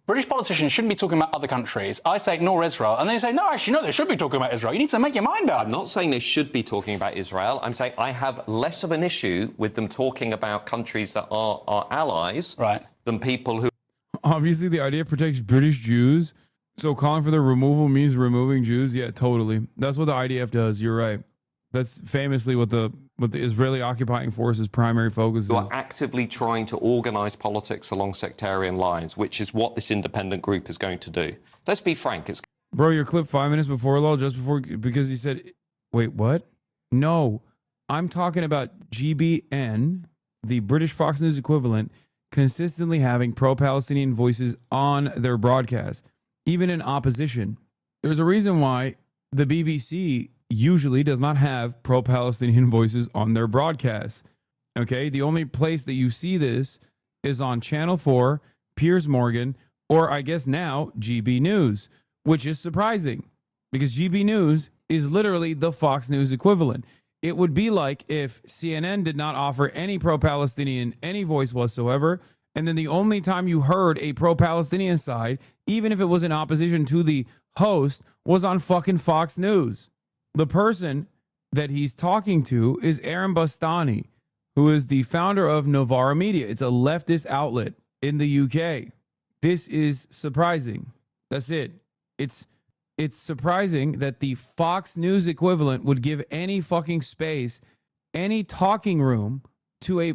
British politicians shouldn't be talking about other countries. I say ignore Israel. And then you say, no, actually, no, they should be talking about Israel. You need to make your mind up. I'm not saying they should be talking about Israel. I'm saying I have less of an issue with them talking about countries that are our allies than people who... Obviously, the idea protects British Jews. So calling for their removal means removing Jews? Yeah, totally. That's what the IDF does. You're right. That's famously what the Israeli occupying forces' primary focus is. Who are actively trying to organise politics along sectarian lines, which is what this independent group is going to do. Let's be frank. It's... Bro, your clip 5 minutes before, lol, just before, because he said, wait, what? No, I'm talking about GBN, the British Fox News equivalent, consistently having pro-Palestinian voices on their broadcast, even in opposition. There's a reason why the BBC usually does not have pro-Palestinian voices on their broadcasts. Okay, the only place that you see this is on Channel 4, Piers Morgan, or I guess now GB News, which is surprising because GB News is literally the Fox News equivalent. It would be like if CNN did not offer any pro-Palestinian any voice whatsoever, and then the only time you heard a pro-Palestinian side, even if it was in opposition to the host, was on fucking Fox News. The person that he's talking to is Aaron Bastani, who is the founder of Novara Media. It's a leftist outlet in the UK. This is surprising. That's it. It's surprising that the Fox News equivalent would give any fucking space, any talking room to a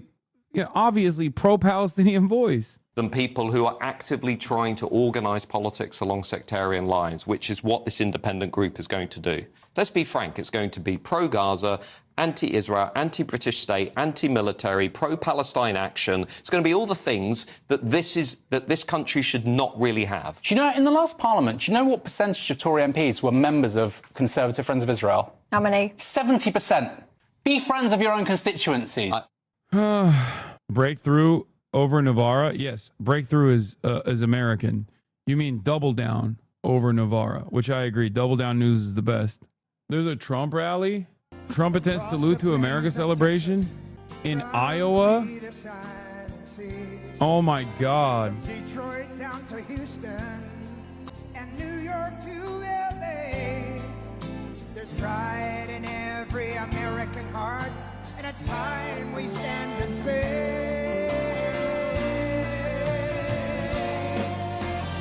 obviously pro-Palestinian voice. Than people who are actively trying to organise politics along sectarian lines, which is what this independent group is going to do. Let's be frank, it's going to be pro-Gaza, anti-Israel, anti-British state, anti-military, pro-Palestine action. It's going to be all the things that this country should not really have. Do you know, in the last parliament, do you know what percentage of Tory MPs were members of Conservative Friends of Israel? How many? 70%. Be friends of your own constituencies. Breakthrough over Novara? Yes, Breakthrough is American. You mean Double Down over Novara, which I agree. Double Down News is the best. There's a Trump rally. Trump attends Salute to America celebration in Iowa. Oh my God. Detroit down to Houston and New York to LA. There's pride in every American heart, and it's time we stand and say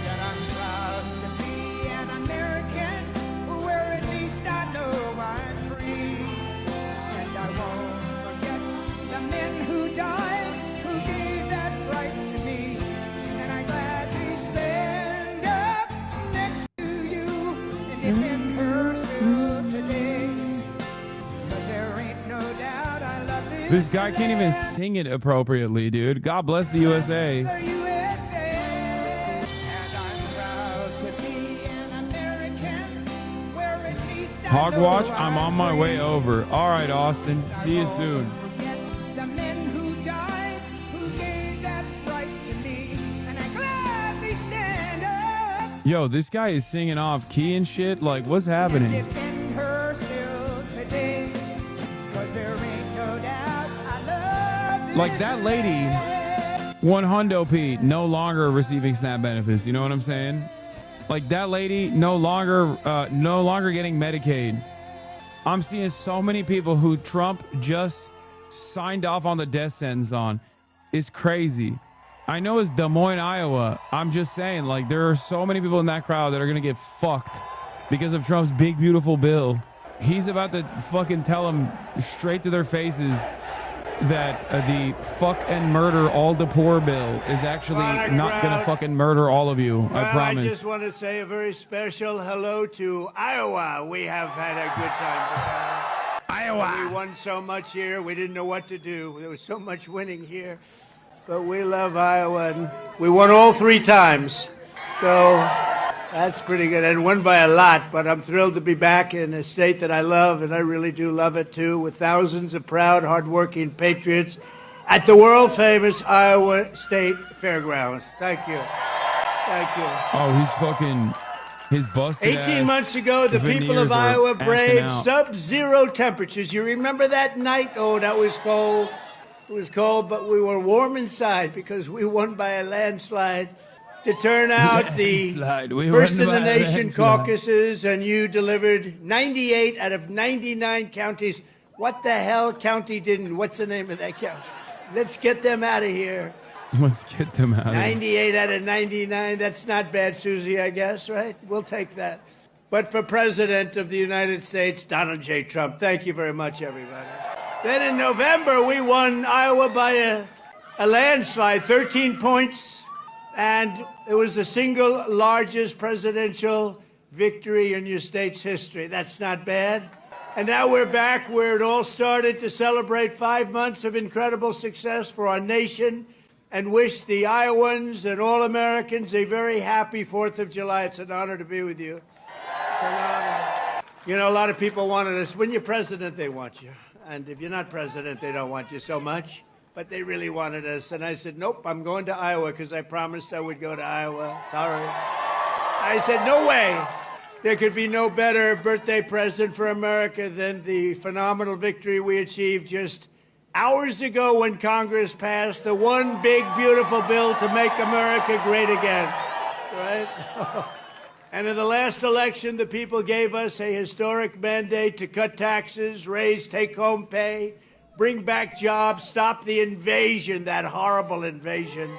that I'm proud to be an American, where at least I know I'm free. And I won't forget the men who died, who gave that right to me. And I gladly stand up next to you and defend her still today. But there ain't no doubt I love this. This guy can't even sing it appropriately, dude. God bless the USA. Hogwatch, I'm on my way over. All right, Austin. See you soon. The men who died, who gave that right to me, and I gladly stand up. Yo, this guy is singing off key and shit. Like, what's happening? Defend her still today, 'cause there ain't no doubt I love this. Like, that lady, 100p, no longer receiving SNAP benefits. You know what I'm saying? Like that lady no longer getting Medicaid. I'm seeing so many people who Trump just signed off on the death sentence on. It's crazy. I know it's Des Moines, Iowa. I'm just saying, like, there are so many people in that crowd that are gonna get fucked because of Trump's big, beautiful bill. He's about to fucking tell them straight to their faces that the fuck and murder all the poor bill is actually not gonna fucking murder all of you. I promise. I just want to say a very special hello to Iowa. We have had a good time. Iowa. We won so much here, we didn't know what to do. There was so much winning here. But we love Iowa, and we won all 3 times. So that's pretty good. And won by a lot, but I'm thrilled to be back in a state that I love, and I really do love it too, with thousands of proud, hardworking patriots at the world-famous Iowa State Fairgrounds. Thank you. Thank you. Oh, he's fucking... His busted 18 months ago, the people of Iowa braved sub-zero temperatures. You remember that night? Oh, that was cold. It was cold, but we were warm inside because we won by a landslide to turn out the first in the nation caucuses, and you delivered 98 out of 99 counties. What the hell county didn't? What's the name of that county? Let's get them out of here. Let's get them out of here. 98 out of 99. That's not bad, Susie, I guess, right? We'll take that. But for President of the United States, Donald J. Trump, thank you very much, everybody. Then in November, we won Iowa by a landslide, 13 points. And it was the single largest presidential victory in your state's history. That's not bad. And now we're back where it all started to celebrate 5 months of incredible success for our nation and wish the Iowans and all Americans a very happy 4th of July. It's an honor to be with you. It's an honor. You know, a lot of people wanted us. When you're president, they want you. And if you're not president, they don't want you so much. But they really wanted us. And I said, nope, I'm going to Iowa because I promised I would go to Iowa. Sorry. I said, no way. There could be no better birthday present for America than the phenomenal victory we achieved just hours ago when Congress passed the one big, beautiful bill to make America great again. Right? And in the last election, the people gave us a historic mandate to cut taxes, raise take-home pay, bring back jobs, stop the invasion, that horrible invasion.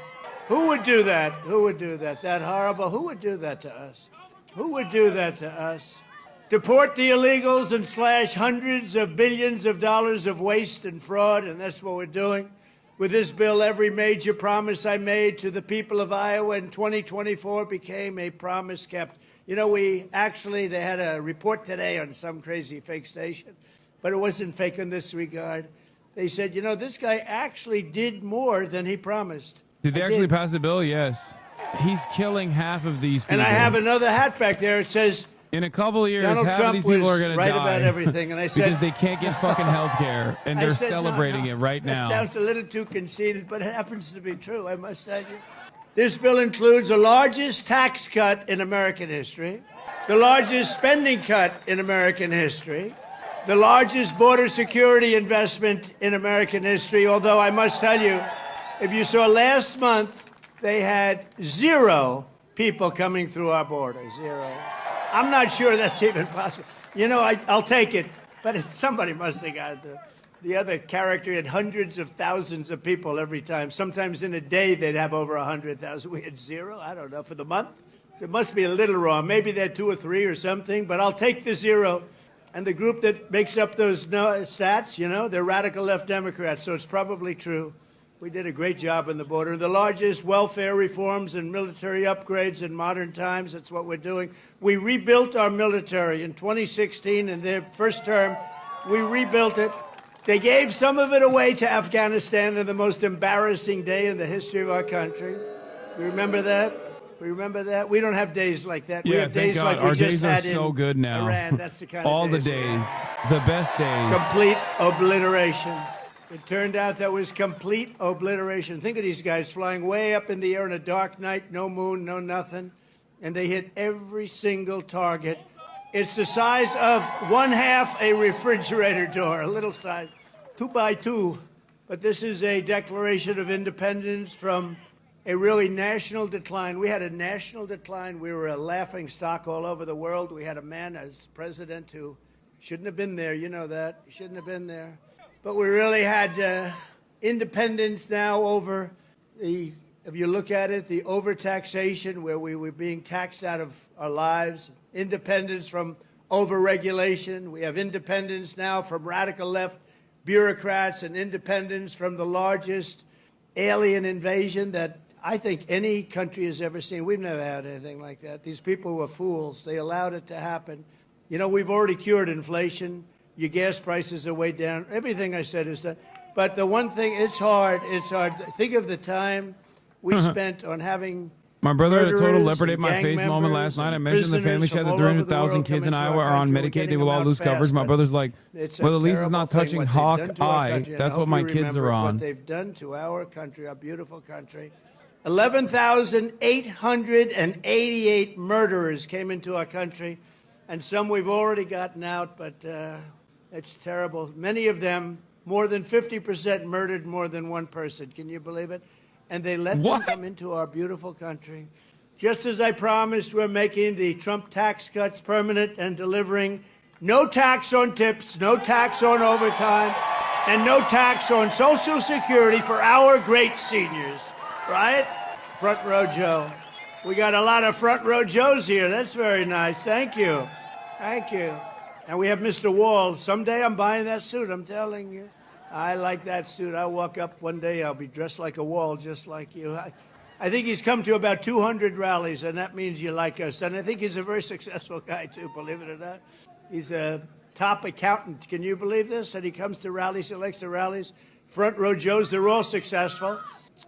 Who would do that? Who would do that? That horrible, who would do that to us? Who would do that to us? Deport the illegals and slash hundreds of billions of dollars of waste and fraud, and that's what we're doing. With this bill, every major promise I made to the people of Iowa in 2024 became a promise kept. You know, they had a report today on some crazy fake station, but it wasn't fake in this regard. They said, you know, this guy actually did more than he promised. Did they actually pass the bill? Yes. He's killing half of these people. And I have another hat back there. It says, in a couple of years, Donald half Trump of these people was are going to right die about everything. And I said, because they can't get fucking health care, and they're celebrating it right now. That sounds a little too conceited, but it happens to be true, I must tell you. This bill includes the largest tax cut in American history, the largest spending cut in American history, the largest border security investment in American history, although I must tell you, if you saw last month, they had 0 people coming through our border, 0. I'm not sure that's even possible. You know, I'll take it, but somebody must have got to. The other character had hundreds of thousands of people every time. Sometimes in a day, they'd have over 100,000. We had 0, I don't know, for the month. So it must be a little wrong. Maybe they're 2 or 3 or something, but I'll take the 0. And the group that makes up those stats, you know, they're radical left Democrats, so it's probably true. We did a great job on the border. The largest welfare reforms and military upgrades in modern times. That's what we're doing. We rebuilt our military in 2016 in their first term. We rebuilt it. They gave some of it away to Afghanistan on the most embarrassing day in the history of our country. We remember that? We remember that? We don't have days like that. Yeah, we have days like we our just days are had so in good now. Iran. That's the kind of all days the days, the best days. Complete obliteration. It turned out that was complete obliteration. Think of these guys flying way up in the air on a dark night, no moon, no nothing, and they hit every single target. It's the size of 1/2 a refrigerator door, a little size, 2 by 2. But this is a declaration of independence from a really national decline. We had a national decline. We were a laughing stock all over the world. We had a man as president who shouldn't have been there. You know that. He shouldn't have been there. But we really had independence now over the, if you look at it, the overtaxation, where we were being taxed out of our lives, independence from overregulation. We have independence now from radical left bureaucrats and independence from the largest alien invasion that I think any country has ever seen. We've never had anything like that. These people were fools. They allowed it to happen. You know, we've already cured inflation. Your gas prices are way down. Everything I said is done. But the one thing, it's hard. It's hard. Think of the time we spent on having My brother had a total murderers leopard ate and my gang face moment members last night. I and mentioned the family prisoners chat from that all 300,000 over the kids in world Iowa come are on into our Medicaid. country. They We're will all getting lose them out coverage. My fast, brother's like, it's a well, at least it's terrible not thing touching what they've Hawk done to our Eye. country, and I That's hope what my you kids are remember on. What they've done to our country, our beautiful country. 11,888 murderers came into our country, and some we've already gotten out, but it's terrible. Many of them, more than 50%, murdered more than one person. Can you believe it? And they let them come into our beautiful country. Just as I promised, we're making the Trump tax cuts permanent and delivering no tax on tips, no tax on overtime, and no tax on Social Security for our great seniors, right? Front row Joe. We got a lot of front row Joes here. That's very nice. Thank you. Thank you. And we have Mr. Wall. Someday I'm buying that suit, I'm telling you. I like that suit. I'll walk up one day, I'll be dressed like a Wall, just like you. I think he's come to about 200 rallies, and that means you like us. And I think he's a very successful guy, too, believe it or not. He's a top accountant. Can you believe this? And he comes to rallies, he likes the rallies. Front row Joes, they're all successful.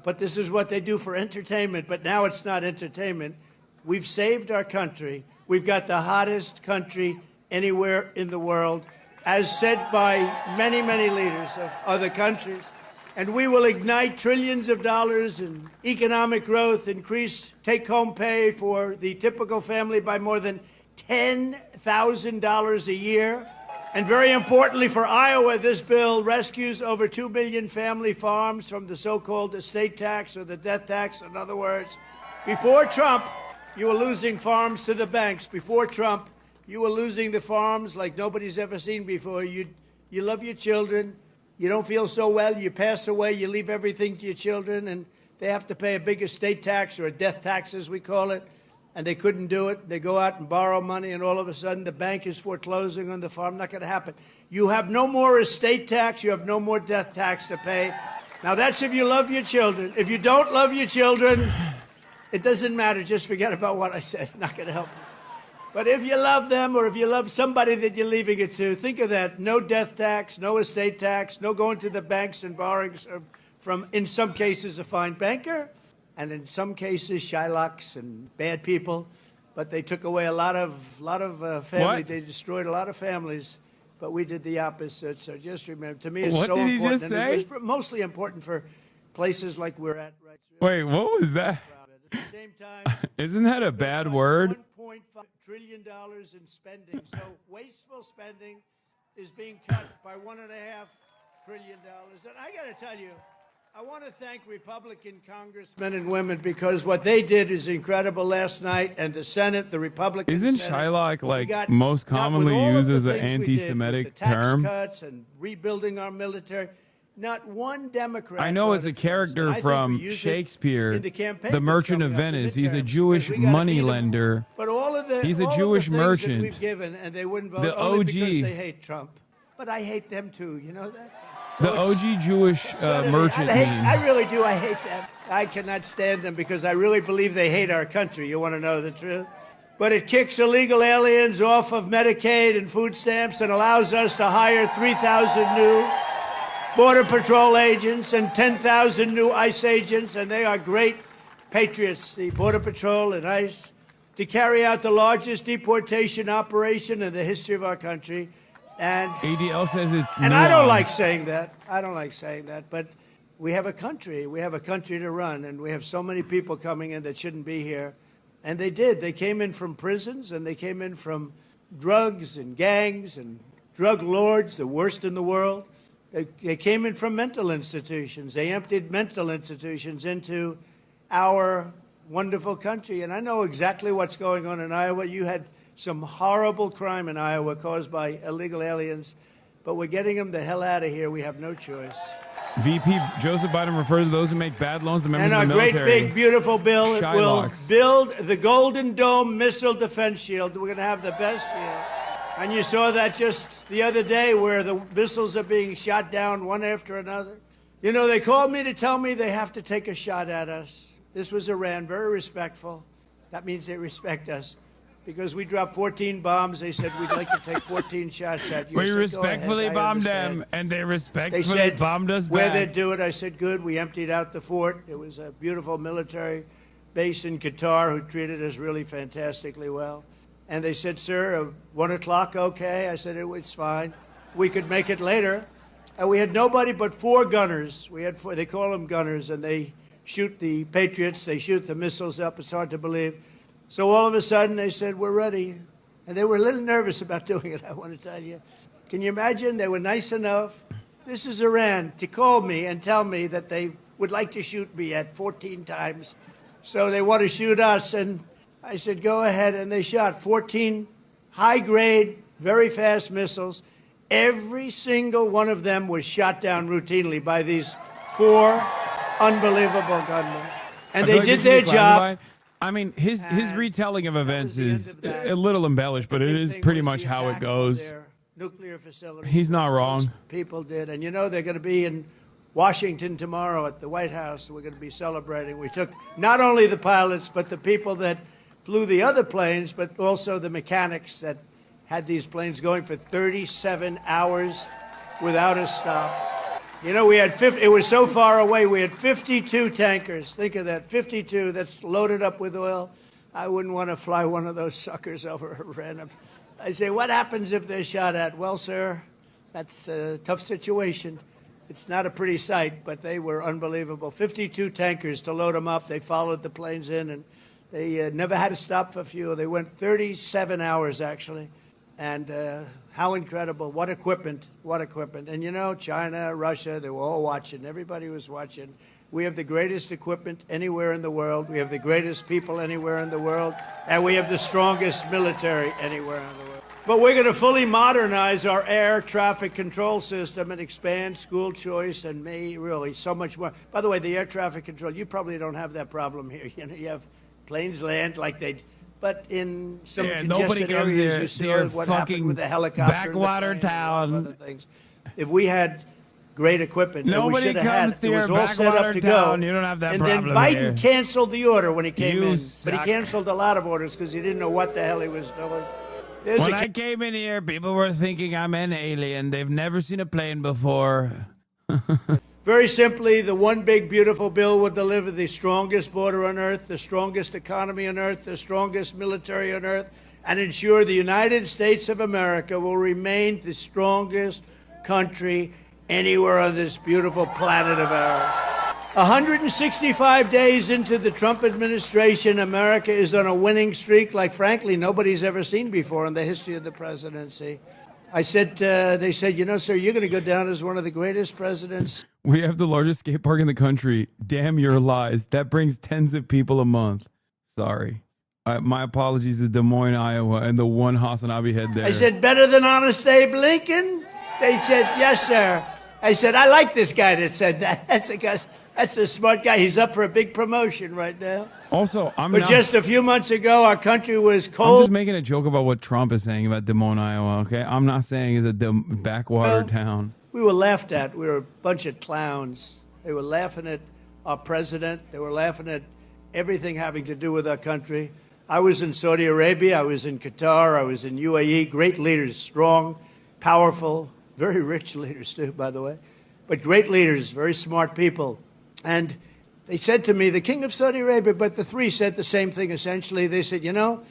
But this is what they do for entertainment. But now it's not entertainment. We've saved our country. We've got the hottest country anywhere in the world, as said by many, many leaders of other countries. And we will ignite trillions of dollars in economic growth, increase take-home pay for the typical family by more than $10,000 a year. And very importantly for Iowa, this bill rescues over 2 million family farms from the so-called estate tax or the death tax. In other words, before Trump, you were losing farms to the banks. Before Trump, you were losing the farms like nobody's ever seen before. You love your children. You don't feel so well. You pass away. You leave everything to your children, and they have to pay a big estate tax or a death tax, as we call it. And they couldn't do it. They go out and borrow money, and all of a sudden the bank is foreclosing on the farm. Not going to happen. You have no more estate tax. You have no more death tax to pay. Now, that's if you love your children. If you don't love your children, it doesn't matter. Just forget about what I said. Not going to help you. But if you love them, or if you love somebody that you're leaving it to, think of that. No death tax, no estate tax, no going to the banks and borrowing from, in some cases, a fine banker, and in some cases, Shylocks and bad people. But they took away a lot of family. What? They destroyed a lot of families. But we did the opposite. So just remember, to me, it's What so did he important. just And say? it's mostly important for places like we're at right now. Wait, what was that? At the same time, Isn't that a bad word? $1.5 trillion in spending. So wasteful spending is being cut by $1.5 trillion. And I got to tell you, I want to thank Republican congressmen and women, because what they did is incredible last night. And the Senate, the Republican Isn't Senate, Shylock we like got- most not with commonly all of used the as an things we did, with anti-Semitic the tax term? cuts and rebuilding our military. Not one Democrat. I know brought it's a it to us. character And I think from we use it Shakespeare, in the campaign The that's Merchant of coming up, the Venice. He's a midterms. Jewish We gotta beat 'em. moneylender. But all of the He's a all of Jewish the things that merchant. we've given, and they wouldn't vote The only OG. because they hate Trump. But I hate them too. You know that. The OG Jewish merchant meme. I really do. I hate them. I cannot stand them because I really believe they hate our country. You want to know the truth? But it kicks illegal aliens off of Medicaid and food stamps and allows us to hire 3,000 new Border Patrol agents and 10,000 new ICE agents, and they are great patriots, the Border Patrol and ICE, to carry out the largest deportation operation in the history of our country. And ADL says it's and I don't nuanced. like saying that. I don't like saying that, but we have a country. We have a country to run, and we have so many people coming in that shouldn't be here. And they did. They came in from prisons, and they came in from drugs and gangs and drug lords, the worst in the world. They came in from mental institutions. They emptied mental institutions into our wonderful country. And I know exactly what's going on in Iowa. You had some horrible crime in Iowa caused by illegal aliens, but we're getting them the hell out of here. We have no choice. VP Joseph Biden refers to those who make bad loans to members And of the our great, military. big, beautiful bill, it will Shylocks. build the Golden Dome missile defense shield. We're going to have the best shield. And you saw that just the other day where the missiles are being shot down one after another. You know, they called me to tell me they have to take a shot at us. This was Iran, very respectful. That means they respect us. Because we dropped 14 bombs, they said we'd like to take 14 shots at you. We I said, "Go respectfully ahead, I bombed understand." them, and they respectfully They said, bombed us where back. they'd do it. I said, good. We emptied out the fort. It was a beautiful military base in Qatar who treated us really fantastically well. And they said, sir, 1 o'clock, okay? I said, it was fine. We could make it later. And we had nobody but 4 gunners. We had 4, they call them gunners, and they shoot the Patriots. They shoot the missiles up. It's hard to believe. So all of a sudden, they said, we're ready. And they were a little nervous about doing it, I want to tell you. Can you imagine? They were nice enough. This is Iran, to call me and tell me that they would like to shoot me at 14 times. So they want to shoot us. And I said, go ahead. And they shot 14 high-grade, very fast missiles. Every single one of them was shot down routinely by these 4 unbelievable gunmen. And they did their job. I mean, his retelling of events is a little embellished, but it is pretty much how it goes. Nuclear facility. He's not wrong. People did. And you know, they're going to be in Washington tomorrow at the White House. We're going to be celebrating. We took not only the pilots, but the people that flew the other planes, but also the mechanics that had these planes going for 37 hours without a stop. You know, we had 50, it was so far away, we had 52 tankers. Think of that, 52 that's loaded up with oil. I wouldn't want to fly one of those suckers over random. I say, what happens if they're shot at? Well, sir, that's a tough situation. It's not a pretty sight, but they were unbelievable. 52 tankers to load them up. They followed the planes in, and they never had to stop for fuel. They went 37 hours, actually. And how incredible. What equipment. What equipment. And, you know, China, Russia, they were all watching. Everybody was watching. We have the greatest equipment anywhere in the world. We have the greatest people anywhere in the world. And we have the strongest military anywhere in the world. But we're going to fully modernize our air traffic control system and expand school choice and really so much more. By the way, the air traffic control, you probably don't have that problem here. You know, you have planes land like they... But in some congested areas, you see what happened with the helicopter. Backwater town. Other things. If we had great equipment, nobody comes to your backwater town. You don't have that problem. And then Biden here. canceled the order when he came in. Suck. But he canceled a lot of orders because he didn't know what the hell he was doing. When I came in here, people were thinking I'm an alien. They've never seen a plane before. Very simply, the one big, beautiful bill will deliver the strongest border on earth, the strongest economy on earth, the strongest military on earth, and ensure the United States of America will remain the strongest country anywhere on this beautiful planet of ours. 165 days into the Trump administration, America is on a winning streak like, frankly, nobody's ever seen before in the history of the presidency. I said, they said, you know, sir, you're going to go down as one of the greatest presidents. We have the largest skate park in the country. Damn your lies. That brings tens of people a month. Sorry. My apologies to Des Moines, Iowa, and the one HasanAbi head there. I said, better than Honest Abe Lincoln? They said, yes, sir. I said, I like this guy that said that. That's a smart guy. He's up for a big promotion right now. Also, But just a few months ago, our country was cold. I'm just making a joke about what Trump is saying about Des Moines, Iowa, okay? I'm not saying it's a backwater town. We were laughed at. We were a bunch of clowns. They were laughing at our president. They were laughing at everything having to do with our country. I was in Saudi Arabia. I was in Qatar. I was in UAE. Great leaders, strong, powerful, very rich leaders too, by the way. But great leaders, very smart people. And they said to me, the king of Saudi Arabia, but the three said the same thing essentially. They said, you know,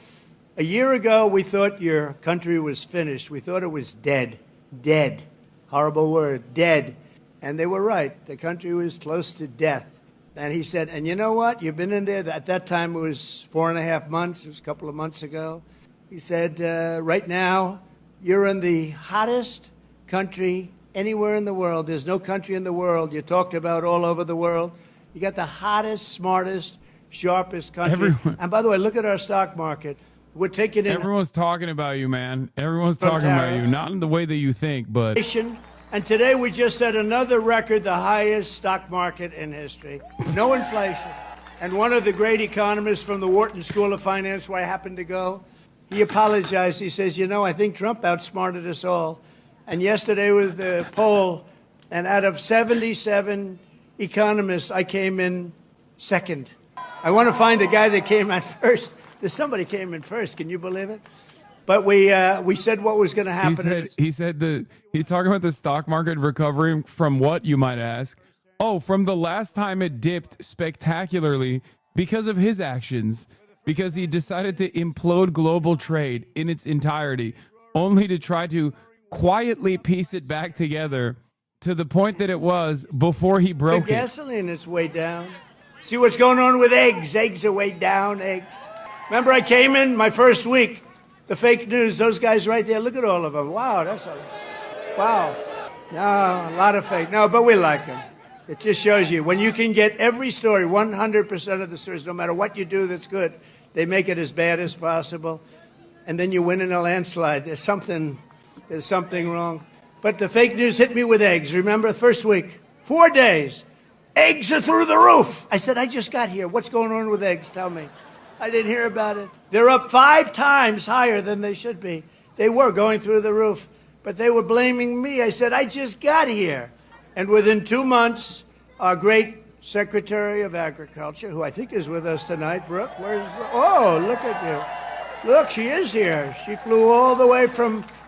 a year ago we thought your country was finished. We thought it was dead. Dead. Horrible word. Dead. And they were right. The country was close to death. And he said, and you know what? You've been in there. At that time it was 4.5 months. It was a couple of months ago. He said, right now you're in the hottest country anywhere in the world. There's no country in the world. You talked about all over the world. You got the hottest, smartest, sharpest country. Everyone. And by the way, look at our stock market. We're taking in Everyone's talking about you, man. Everyone's talking about you. Not in the way that you think, but... And today we just set another record, the highest stock market in history. No inflation. And one of the great economists from the Wharton School of Finance, where I happened to go, he apologized. He says, I think Trump outsmarted us all. And yesterday was the poll, and out of 77 economists, I came in second. I want to find the guy that came in first. Somebody came in first. Can you believe it? But we said what was going to happen. He's talking about the stock market recovering from what, you might ask? Oh, from the last time it dipped spectacularly because of his actions, because he decided to implode global trade in its entirety, only to try to quietly piece it back together to the point that it was before he broke the gasoline is way down. See what's going on with eggs. Eggs are way down, eggs. Remember I came in my first week, the fake news, those guys right there, look at all of them. Wow, wow. No, a lot of fake. No, but we like them. It just shows you, when you can get every story, 100% of the stories, no matter what you do that's good, they make it as bad as possible, and then you win in a landslide. There's something wrong. But the fake news hit me with eggs. Remember, first week, 4 days, eggs are through the roof. I said, I just got here. What's going on with eggs? Tell me. I didn't hear about it. They're up 5 times higher than they should be. They were going through the roof, but they were blaming me. I said, I just got here. And within 2 months, our great Secretary of Agriculture, who I think is with us tonight, Brooke, where's Brooke? Oh, look at you. Look, she is here. She flew all the way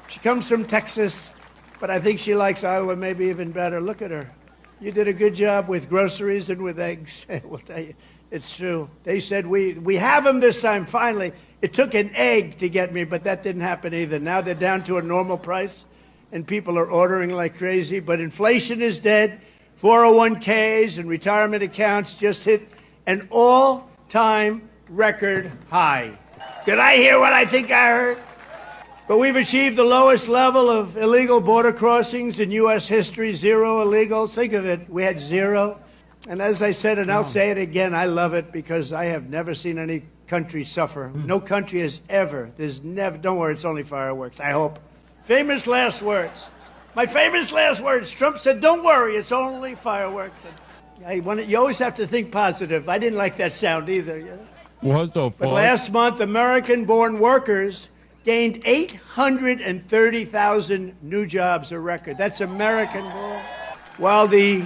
she comes from Texas, but I think she likes Iowa maybe even better. Look at her. You did a good job with groceries and with eggs. We'll tell you, it's true. They said, we have them this time, finally. It took an egg to get me, but that didn't happen either. Now they're down to a normal price, and people are ordering like crazy, but inflation is dead. 401ks and retirement accounts just hit an all-time record high. Did I hear what I think I heard? But we've achieved the lowest level of illegal border crossings in U.S. history, 0 illegals. Think of it, we had 0. And as I said, and I'll say it again, I love it because I have never seen any country suffer. No country has ever. There's never, don't worry, it's only fireworks, I hope. Famous last words. My famous last words, Trump said, don't worry, it's only fireworks. And you always have to think positive. I didn't like that sound either. You know? What the fuck? But last month, American-born workers gained 830,000 new jobs, a record. That's American-born. While the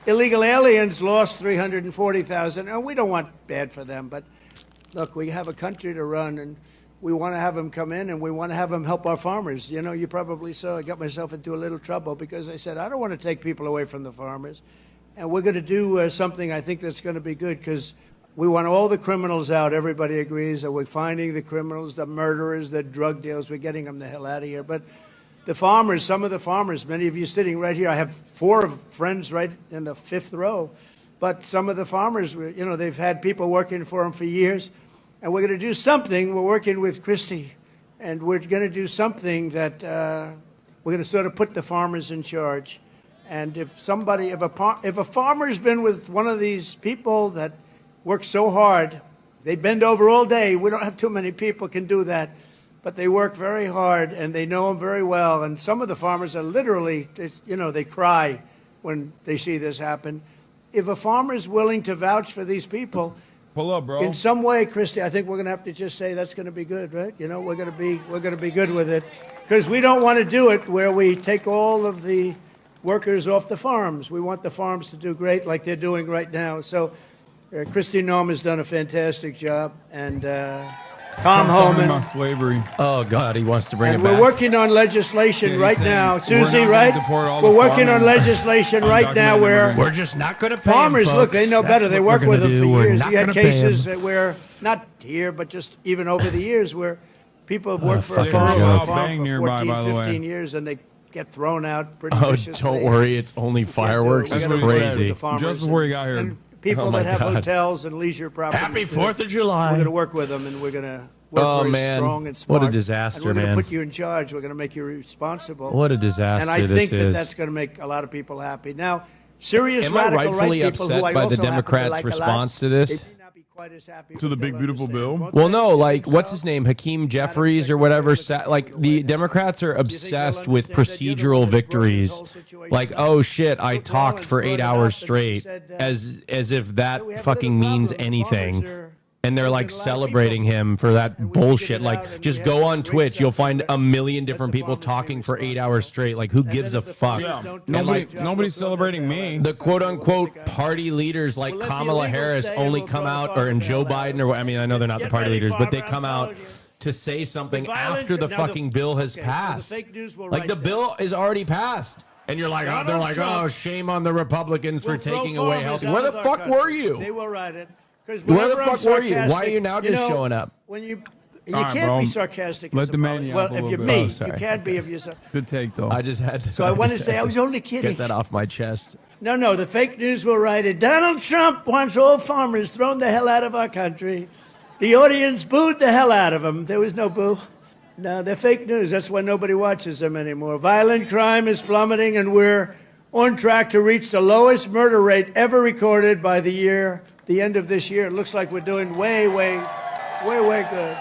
illegal aliens lost 340,000. And we don't want bad for them, but look, we have a country to run, and we want to have them come in, and we want to have them help our farmers. You know, you probably saw I got myself into a little trouble because I said, I don't want to take people away from the farmers. And we're going to do something I think that's going to be good because we want all the criminals out. Everybody agrees that we're finding the criminals, the murderers, the drug dealers. We're getting them the hell out of here. But the farmers, some of the farmers, many of you sitting right here, I have 4 friends right in the 5th row. But some of the farmers, you know, they've had people working for them for years. And we're going to do something. We're working with Christie, and we're going to do something that we're going to sort of put the farmers in charge. And if a farmer's been with one of these people that work so hard, they bend over all day. We don't have too many people can do that, but they work very hard, and they know them very well. And some of the farmers are literally, you know, they cry when they see this happen. If a farmer is willing to vouch for these people, pull up, bro. In some way, Christy, I think we're going to have to just say that's going to be good, right? You know, we're going to be good with it, because we don't want to do it where we take all of the workers off the farms. We want the farms to do great, like they're doing right now. So, Christy Noem has done a fantastic job, and Tom Homan. Slavery. Oh God, he wants to bring and it back. we're working on legislation right now, Susie. Right? We're working on legislation right now where we're just not going to pay farmers. them, look, they know better. They work with them for years. You had cases that where, not here, but just even over the years, where people have worked for a farm for 14, 15 years, and they get thrown out pretty viciously. Don't worry, it's only fireworks. It's crazy. Just before you got here. And people that have hotels and leisure properties. Happy 4th of July. We're going to work with them, and we're going to work very strong and smart. What a disaster, and we're man. going to put you in charge. We're going to make you responsible. What a disaster and I this think is. that's going to make a lot of people happy. Now, serious Am I radical rightfully right people upset who I by the also happen to Democrats' like a lot, response to this? To the big beautiful bill. Well, no, like what's his name, Hakeem Jeffries or whatever. Like the Democrats are obsessed with procedural victories. Like, oh shit, I talked for 8 hours straight, as if that fucking means anything. And they're like celebrating him for that bullshit. Like, just go on Twitch, you'll find a million different people talking for 8 hours straight. Like, who gives a fuck? Yeah. And Nobody's celebrating me. The quote unquote party leaders like Kamala Harris only come out, or and Joe Biden, or I mean, I know they're not the party leaders, but they come out to say something after the fucking bill has passed. Like, the bill is already passed. And you're like, oh, they're like, oh, shame on the Republicans for taking away health. Where the fuck were you? They will write it. Where the fuck were you? Why are you now just showing up? When you right, can't bro. be sarcastic. Let the man yap well, a if little you're bit. me, Oh, you sorry. can't be if you're. Good take, though. I just had to. So I want to say I was only kidding. Get that off my chest. No, the fake news will write it. Donald Trump wants all farmers thrown the hell out of our country. The audience booed the hell out of him. There was no boo. No, they're fake news. That's why nobody watches them anymore. Violent crime is plummeting, and we're on track to reach the lowest murder rate ever recorded by the end of this year. It looks like we're doing way good.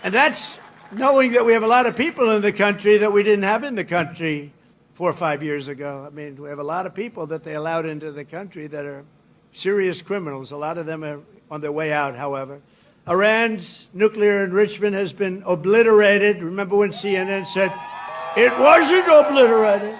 And that's knowing that we have a lot of people in the country that we didn't have in the country 4 or 5 years ago. I mean, we have a lot of people that they allowed into the country that are serious criminals. A lot of them are on their way out, however. Iran's nuclear enrichment has been obliterated. Remember when CNN said, it wasn't obliterated.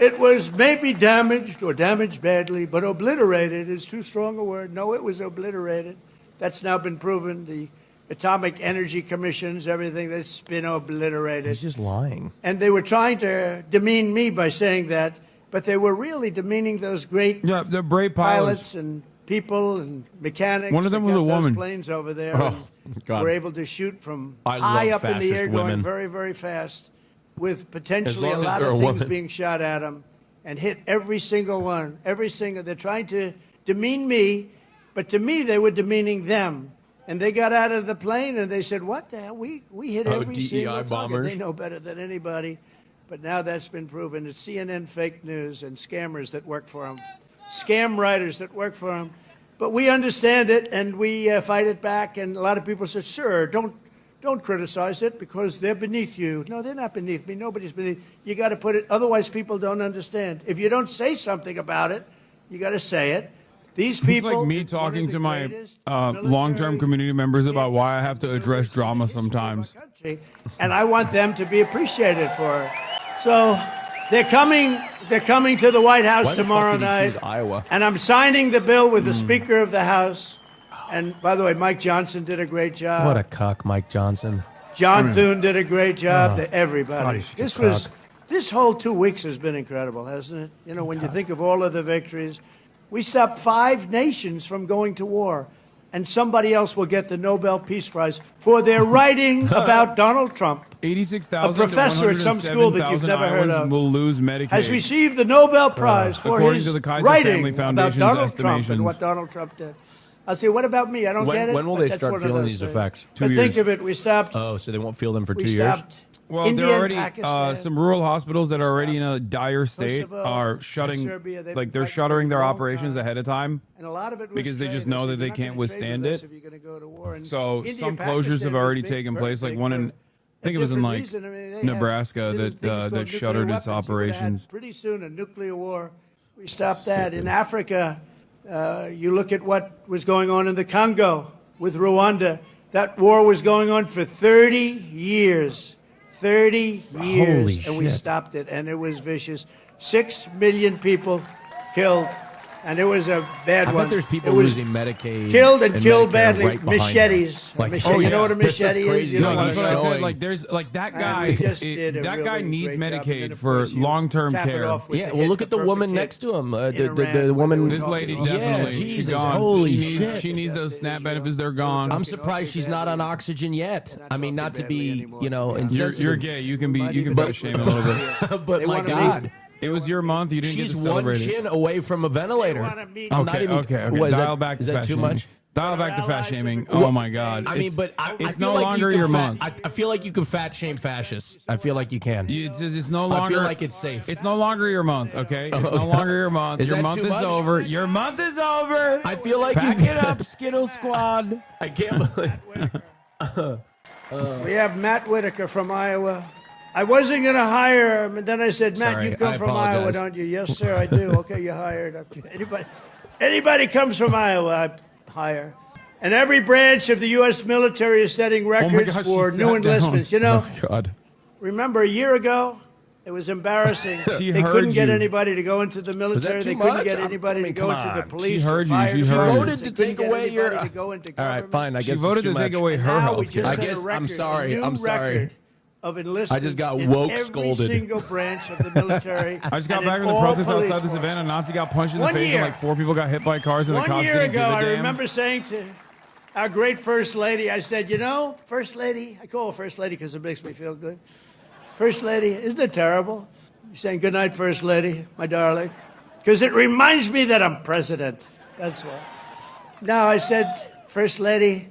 It was maybe damaged or damaged badly, but obliterated is too strong a word. No, it was obliterated. That's now been proven. The Atomic Energy Commissions, everything, that's been obliterated. He's just lying. And they were trying to demean me by saying that, but they were really demeaning those great the brave pilots and people and mechanics. One of them that was got a those woman. planes over there. Oh, and God. were able to shoot from I high love up in the air, fascist going women. very, very fast, with potentially As a long as lot they're of a things woman. being shot at them, and hit every single one. They're trying to demean me, but to me they were demeaning them. And they got out of the plane and they said, what the hell? We hit every DEI single target. bombers. They know better than anybody. But now that's been proven. It's CNN fake news and scammers that work for them. Scam writers that work for them. But we understand it and we fight it back. And a lot of people said, sir, don't criticize it because they're beneath you. No, they're not beneath me. Nobody's beneath. You got to put it. Otherwise, people don't understand. If you don't say something about it, you got to say it. These people. It's like me talking to my long-term community members about why I have to address drama sometimes. And I want them to be appreciated for it. So they're coming to the White House Why the tomorrow fuck did he choose night. Iowa? And I'm signing the bill with the Speaker of the House. And by the way, Mike Johnson did a great job. What a cuck, Mike Johnson. John Thune did a great job. Oh, Everybody. God, This whole 2 weeks has been incredible, hasn't it? You know, when you think of all of the victories, we stopped 5 nations from going to war, and somebody else will get the Nobel Peace Prize for their writing about Donald Trump. 86,000 A professor at some school that you've never heard of will lose Medicaid. has received the Nobel Prize for according his to the Kaiser writing Family about Foundation's Donald Trump estimations. and what Donald Trump did. I'll say, what about me? I don't get it. When will but they that's start one of feeling those these things. effects? But think of it, we stopped. Oh, so they won't feel them for we 2 years? stopped Well, India they're and already Pakistan. some rural hospitals that are already in a dire state Kosovo are shutting, Serbia, they've like been they're fighting shuttering for a their long operations time. ahead of time And a lot of it was because they just trade. know said, that they "You're not can't gonna trade withstand with us it. if you're gonna go to war." And So India some and closures Pakistan have was already big, taken very place. Like big one for in, I think it was in different like reason. I mean, they have Nebraska the that biggest that nuclear shuttered its weapons. You're gonna have operations. Pretty soon, a nuclear war. We stopped that. In Africa, you look at what was going on in the Congo with Rwanda. That war was going on for 30 years. 30 years. Holy and we shit. stopped it, and it was vicious. 6 million people killed, and it was a bad I one. bet there's people It was losing Medicaid. killed and killed Medicare badly. right behind Machetes. them. Like, Machete. You know what a This is machete is? crazy. You know No, what that's a what I machete said. is? Like there's like that And guy. we just did a That guy really needs great job. And then, Medicaid of for course, you long-term cap it care. off with Yeah, the well, hit, look at the perfect woman hit next to him. in Iran The when woman. they This were lady talking definitely, Yeah, she's Jesus, gone. holy she needs, shit. she needs those SNAP benefits. They're gone. I'm surprised she's not on oxygen yet. I mean, not to be, you know, You're insensitive. gay. You can put shame a little bit. But They my wanna God. It was your month. You didn't She's get to one celebrate it. chin away from a ventilator. I'm not Okay, even. okay. What, is Dial that, back is to that too fashion. much? Dial back to fat shaming. Oh my God. I mean, but it's I no feel like longer you can your fat- month. I feel like you can fat shame fascists. I feel like you can. It's no longer. I feel like it's safe. It's no longer your month. Okay. It's no longer your month. Is your that month too is much? over. Your month is over. I feel like Pack you it up, Skittle Squad. I can't believe. We have Matt Whitaker from Iowa. I wasn't going to hire him, and then I said, Matt, Sorry, you come I from Iowa, apologize. don't you? Yes, sir, I do. Okay, you're hired. Anybody comes from Iowa, I hire. And every branch of the U.S. military is setting records gosh, for she new sat enlistments. down. You know, Oh, God. remember a year ago, it was embarrassing. She They heard couldn't get you. anybody to go into the military. too They couldn't much? get I anybody mean, to go come into the on. police. She heard or you. fire She service. heard you. Voted They to couldn't take get away your. anybody to go into All right, government. fine. I She guess voted it's too to take much. away her Now we health just care. I set a guess- I'm record, sorry, a new I'm sorry. record Of enlistments I just got in woke every scolded. single branch of the military. I just got and back in from the all protest police outside the force. Savannah. Nazi got punched in the One face, year. and like 4 people got hit by cars, and the One cops year didn't give ago, a I damn. remember saying to our great First Lady, I said, you know, First Lady, I call her First Lady because it makes me feel good. First Lady, isn't it terrible? You're saying, good night, First Lady, my darling. Because it reminds me that I'm president. That's why. Now, I said, First Lady,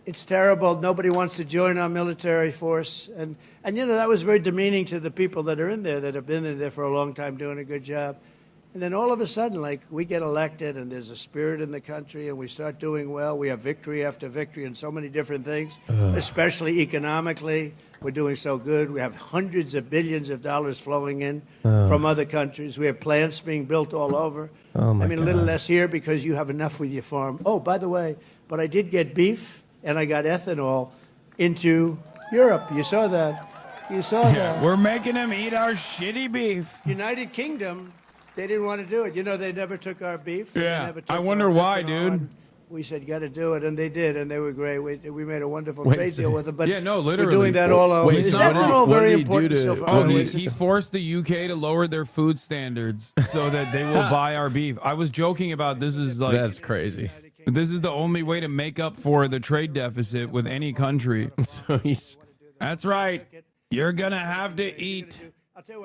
it's terrible. Nobody wants to join our military force. And you know, that was very demeaning to the people that are in there, that have been in there for a long time doing a good job. And then all of a sudden, like, we get elected and there's a spirit in the country and we start doing well. We have victory after victory in so many different things, especially economically. We're doing so good. We have hundreds of billions of dollars flowing in from other countries. We have plants being built all over. Oh, my I mean, a little God. less here because you have enough with your farm. Oh, by the way, but I did get beef and I got ethanol into Europe. You saw that. You saw that. We're making them eat our shitty beef. United Kingdom, they didn't want to do it. You know, they never took our beef. They Yeah, never took I our wonder why, ethanol, dude. and we said, got to do it, and they did, and they were great. We made a wonderful Wait, trade so- deal with them. But Yeah, no, literally. we're doing that all over. Wait, Is so what did ethanol he- what very did he do important to- still for Oh, our he ways? forced the UK to lower their food standards so that they will buy our beef. I was joking about this is like That's crazy. this is the only way to make up for the trade deficit with any country. So he's. That's right. You're gonna have to eat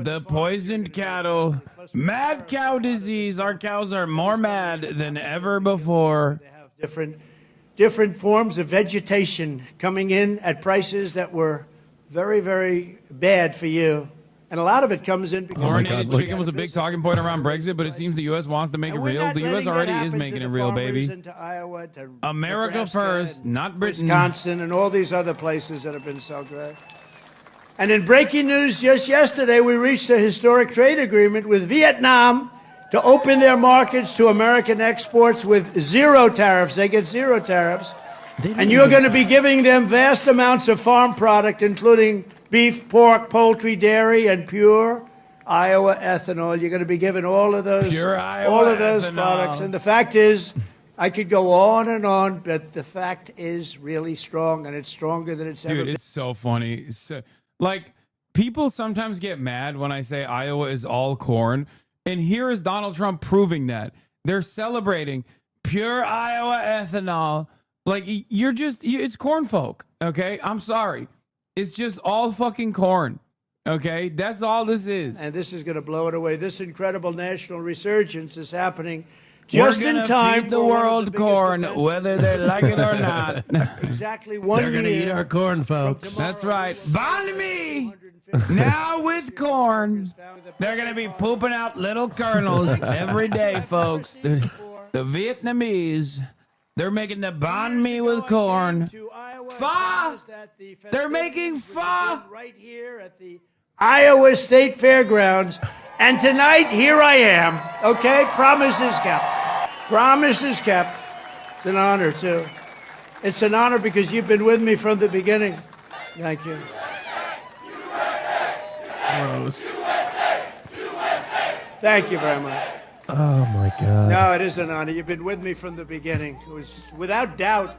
the poisoned cattle. Mad cow disease. Our cows are more mad than ever before. Different forms of vegetation coming in at prices that were very, very bad for you. And a lot of it comes in because Chlorinated chicken was a big talking point around Brexit, but it seems the U.S. wants to make it real. The U.S. already is making it real, baby. America first, not Britain. Wisconsin and all these other places that have been so great. And in breaking news just yesterday, we reached a historic trade agreement with Vietnam to open their markets to American exports with zero tariffs. They get zero tariffs. And you're going to be giving them vast amounts of farm product, including beef, pork, poultry, dairy, and pure Iowa ethanol. You're going to be given all of those, Pure Iowa all of those ethanol. products. And the fact is, I could go on, but the fact is really strong, and it's stronger than it's ever Dude, been. it's so funny. Like, people sometimes get mad when I say Iowa is all corn. And here is Donald Trump proving that. They're celebrating pure Iowa ethanol. Like, it's corn folk, okay? I'm sorry. It's just all fucking corn, okay? That's all this is. And this is going to blow it away. This incredible national resurgence is happening just We're in gonna time feed the for one of world biggest corn, events. whether they like it or not. Exactly 1 They're year. gonna eat our corn, folks. That's right. Bond me now with corn. They're going to be pooping out little kernels every day, folks. The Vietnamese, they're making the banh mi with corn. Pho! They're making pho! Right here at the Iowa State Fairgrounds. And tonight, here I am. Okay? Promise is kept. Promise is kept. It's an honor, too. It's an honor because you've been with me from the beginning. Thank you. Gross. Thank you very much. Oh my God. No, it is an honor. You've been with me from the beginning. It was without doubt.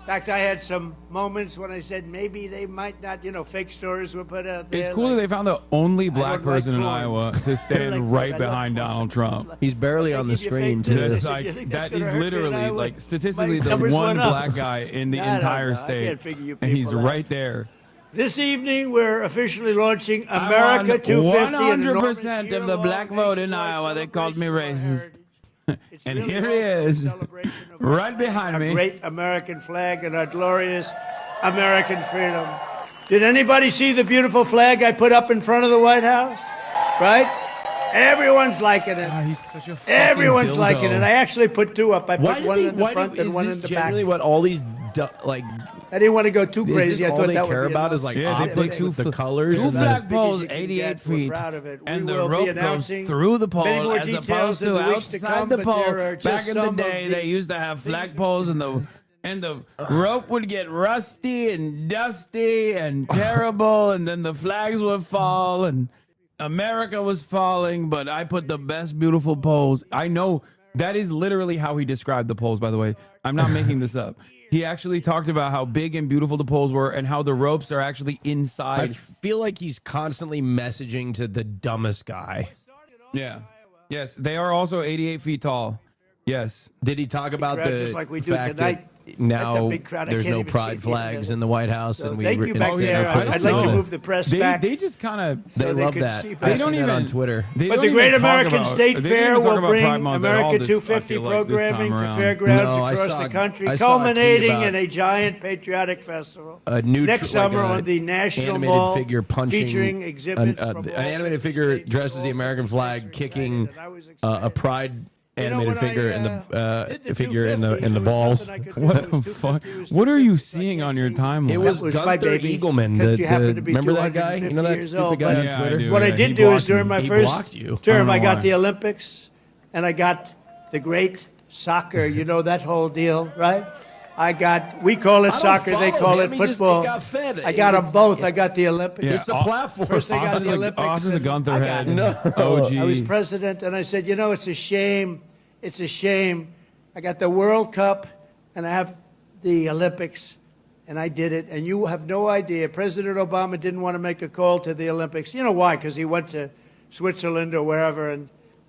In fact, I had some moments when I said maybe they might not, fake stories were put out there. It's cool that they found the only black don't like person in corn. Iowa to stand like right corn. I love behind corn. Donald Trump. He's barely on the screen too. That's You like, think that's that gonna is hurt me in literally, Iowa? like, statistically My the numbers one went up. black guy in the I don't entire know. I state. can't figure you And he's people out. right there. This evening, we're officially launching America 250. 100% of the black vote in Iowa. They called me racist. And here he is, right behind me. A great American flag and our glorious American freedom. Did anybody see the beautiful flag I put up in front of the White House? Right? Everyone's liking it. God, he's such a fucking Everyone's dildo. liking it. I actually put two up. I put one in the front and one in is the this back. generally what all these like? I didn't want to go too Is crazy. this I all thought they that care would be about enough. is like Yeah, they optics put with the colors. Two and the- flagpoles, you can 88 get. We're feet, proud of it. and We the will be rope goes announcing through the many pole more as details opposed in to the weeks to outside come, the but pole. there are Back just in the some of day, the they used to have flagpoles, and the rope would get rusty and dusty and terrible, and then the flags would fall, and America was falling. But I put the best beautiful poles. I know that is literally how he described the poles, by the way. I'm not making this up. He actually talked about how big and beautiful the poles were and how the ropes are actually I inside. feel like he's constantly messaging to the dumbest guy. Yeah. Yes, they are also 88 feet tall. Yes. Did he talk about crowd the just like we do fact tonight. that That's a now big crowd. I there's can't no even see pride the flags middle. in the White House, So and we thank you back instead there. are putting I'd like to snow. move the press They, back. they just kind of They so they love could that. see I better. see that on Twitter. They But don't the even Great talk American about- State they don't Fair even talk will about bring Pride Month at all America this- 250 I feel like this time programming to around. fairgrounds No, I across saw- the country, I saw a tweet culminating about in a giant patriotic festival. A new Next summer on the National animated Mall, figure punching featuring exhibits from an all animated 50 figure states, dressed as the all American 50 flag states kicking excited, and I was excited. a pride animated when I, figure in did the the figure in 250s, the there was balls. nothing I could do. What It the was fuck? 250, it was What are you 250, so I seeing can't on your see. timeline? It was That was my Gunther baby. Eagleman. Because you happen to be Remember that guy? You know 250 that years stupid old, guy on Yeah, I Twitter? do. What I Yeah, did he do is blocked during me. my He first blocked you. term, I I don't got know the why. Olympics, and I got the great soccer. You know that whole deal, right? We call it I don't soccer, they follow call him. it He just football. got fed. I got them It's- both. I got the Olympics. Yeah, It's the platform. First I got the Olympics. Austin's a and Gunther I got head. it. No. OG. I was president, and I said, you know, it's a shame. It's a shame. I got the World Cup, and I have the Olympics, and I did it. And you have no idea. President Obama didn't want to make a call to the Olympics. You know why? Because he went to Switzerland or wherever, and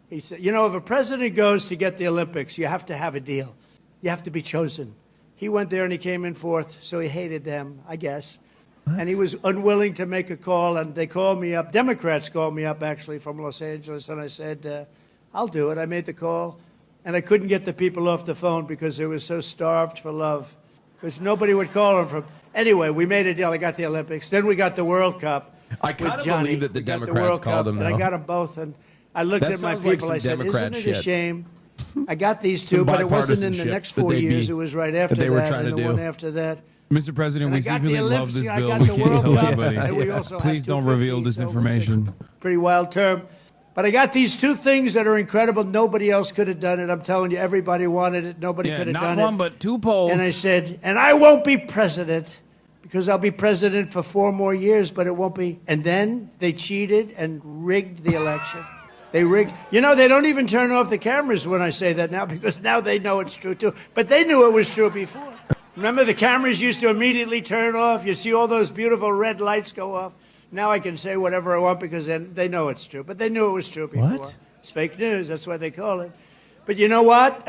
he said, you know, if a president goes to get the Olympics, you have to have a deal. You have to be chosen. He went there, and he came in fourth, so he hated them, I guess. And he was unwilling to make a call, and they called me up. Democrats called me up, actually, from Los Angeles, and I said, I'll do it. I made the call, and I couldn't get the people off the phone because they were so starved for love, because nobody would call them from. Anyway, we made a deal. I got the Olympics. Then we got the World Cup. I kind with of Johnny. believe that the We got Democrats World called Cup, them, and I though. got them both, and I looked That at my sounds like people. some I said, Democrat isn't it a shit. shame? I got these two, Some but it wasn't in the bipartisanship next that 4 they'd years. be- It was right after that they were that, trying and to the do. one after that. Mr. President, And we I got the secretly love Olympics, this I bill. got We the can't World tell Cup, anybody. and we also had Please don't reveal 250, this so it was information. a pretty wild term. But I got these two things that are incredible. Nobody else could have done it. I'm telling you, everybody wanted it. Nobody Yeah, could have not done one, it. but two polls. And I said, and I won't be president because I'll be president for 4 more years, but it won't be. And then they cheated and rigged the election. They rigged. You know, they don't even turn off the cameras when I say that now because now they know it's true too. But they knew it was true before. Remember, the cameras used to immediately turn off. You see all those beautiful red lights go off. Now I can say whatever I want because then they know it's true. But they knew it was true before. What? It's fake news. That's what they call it. But you know what?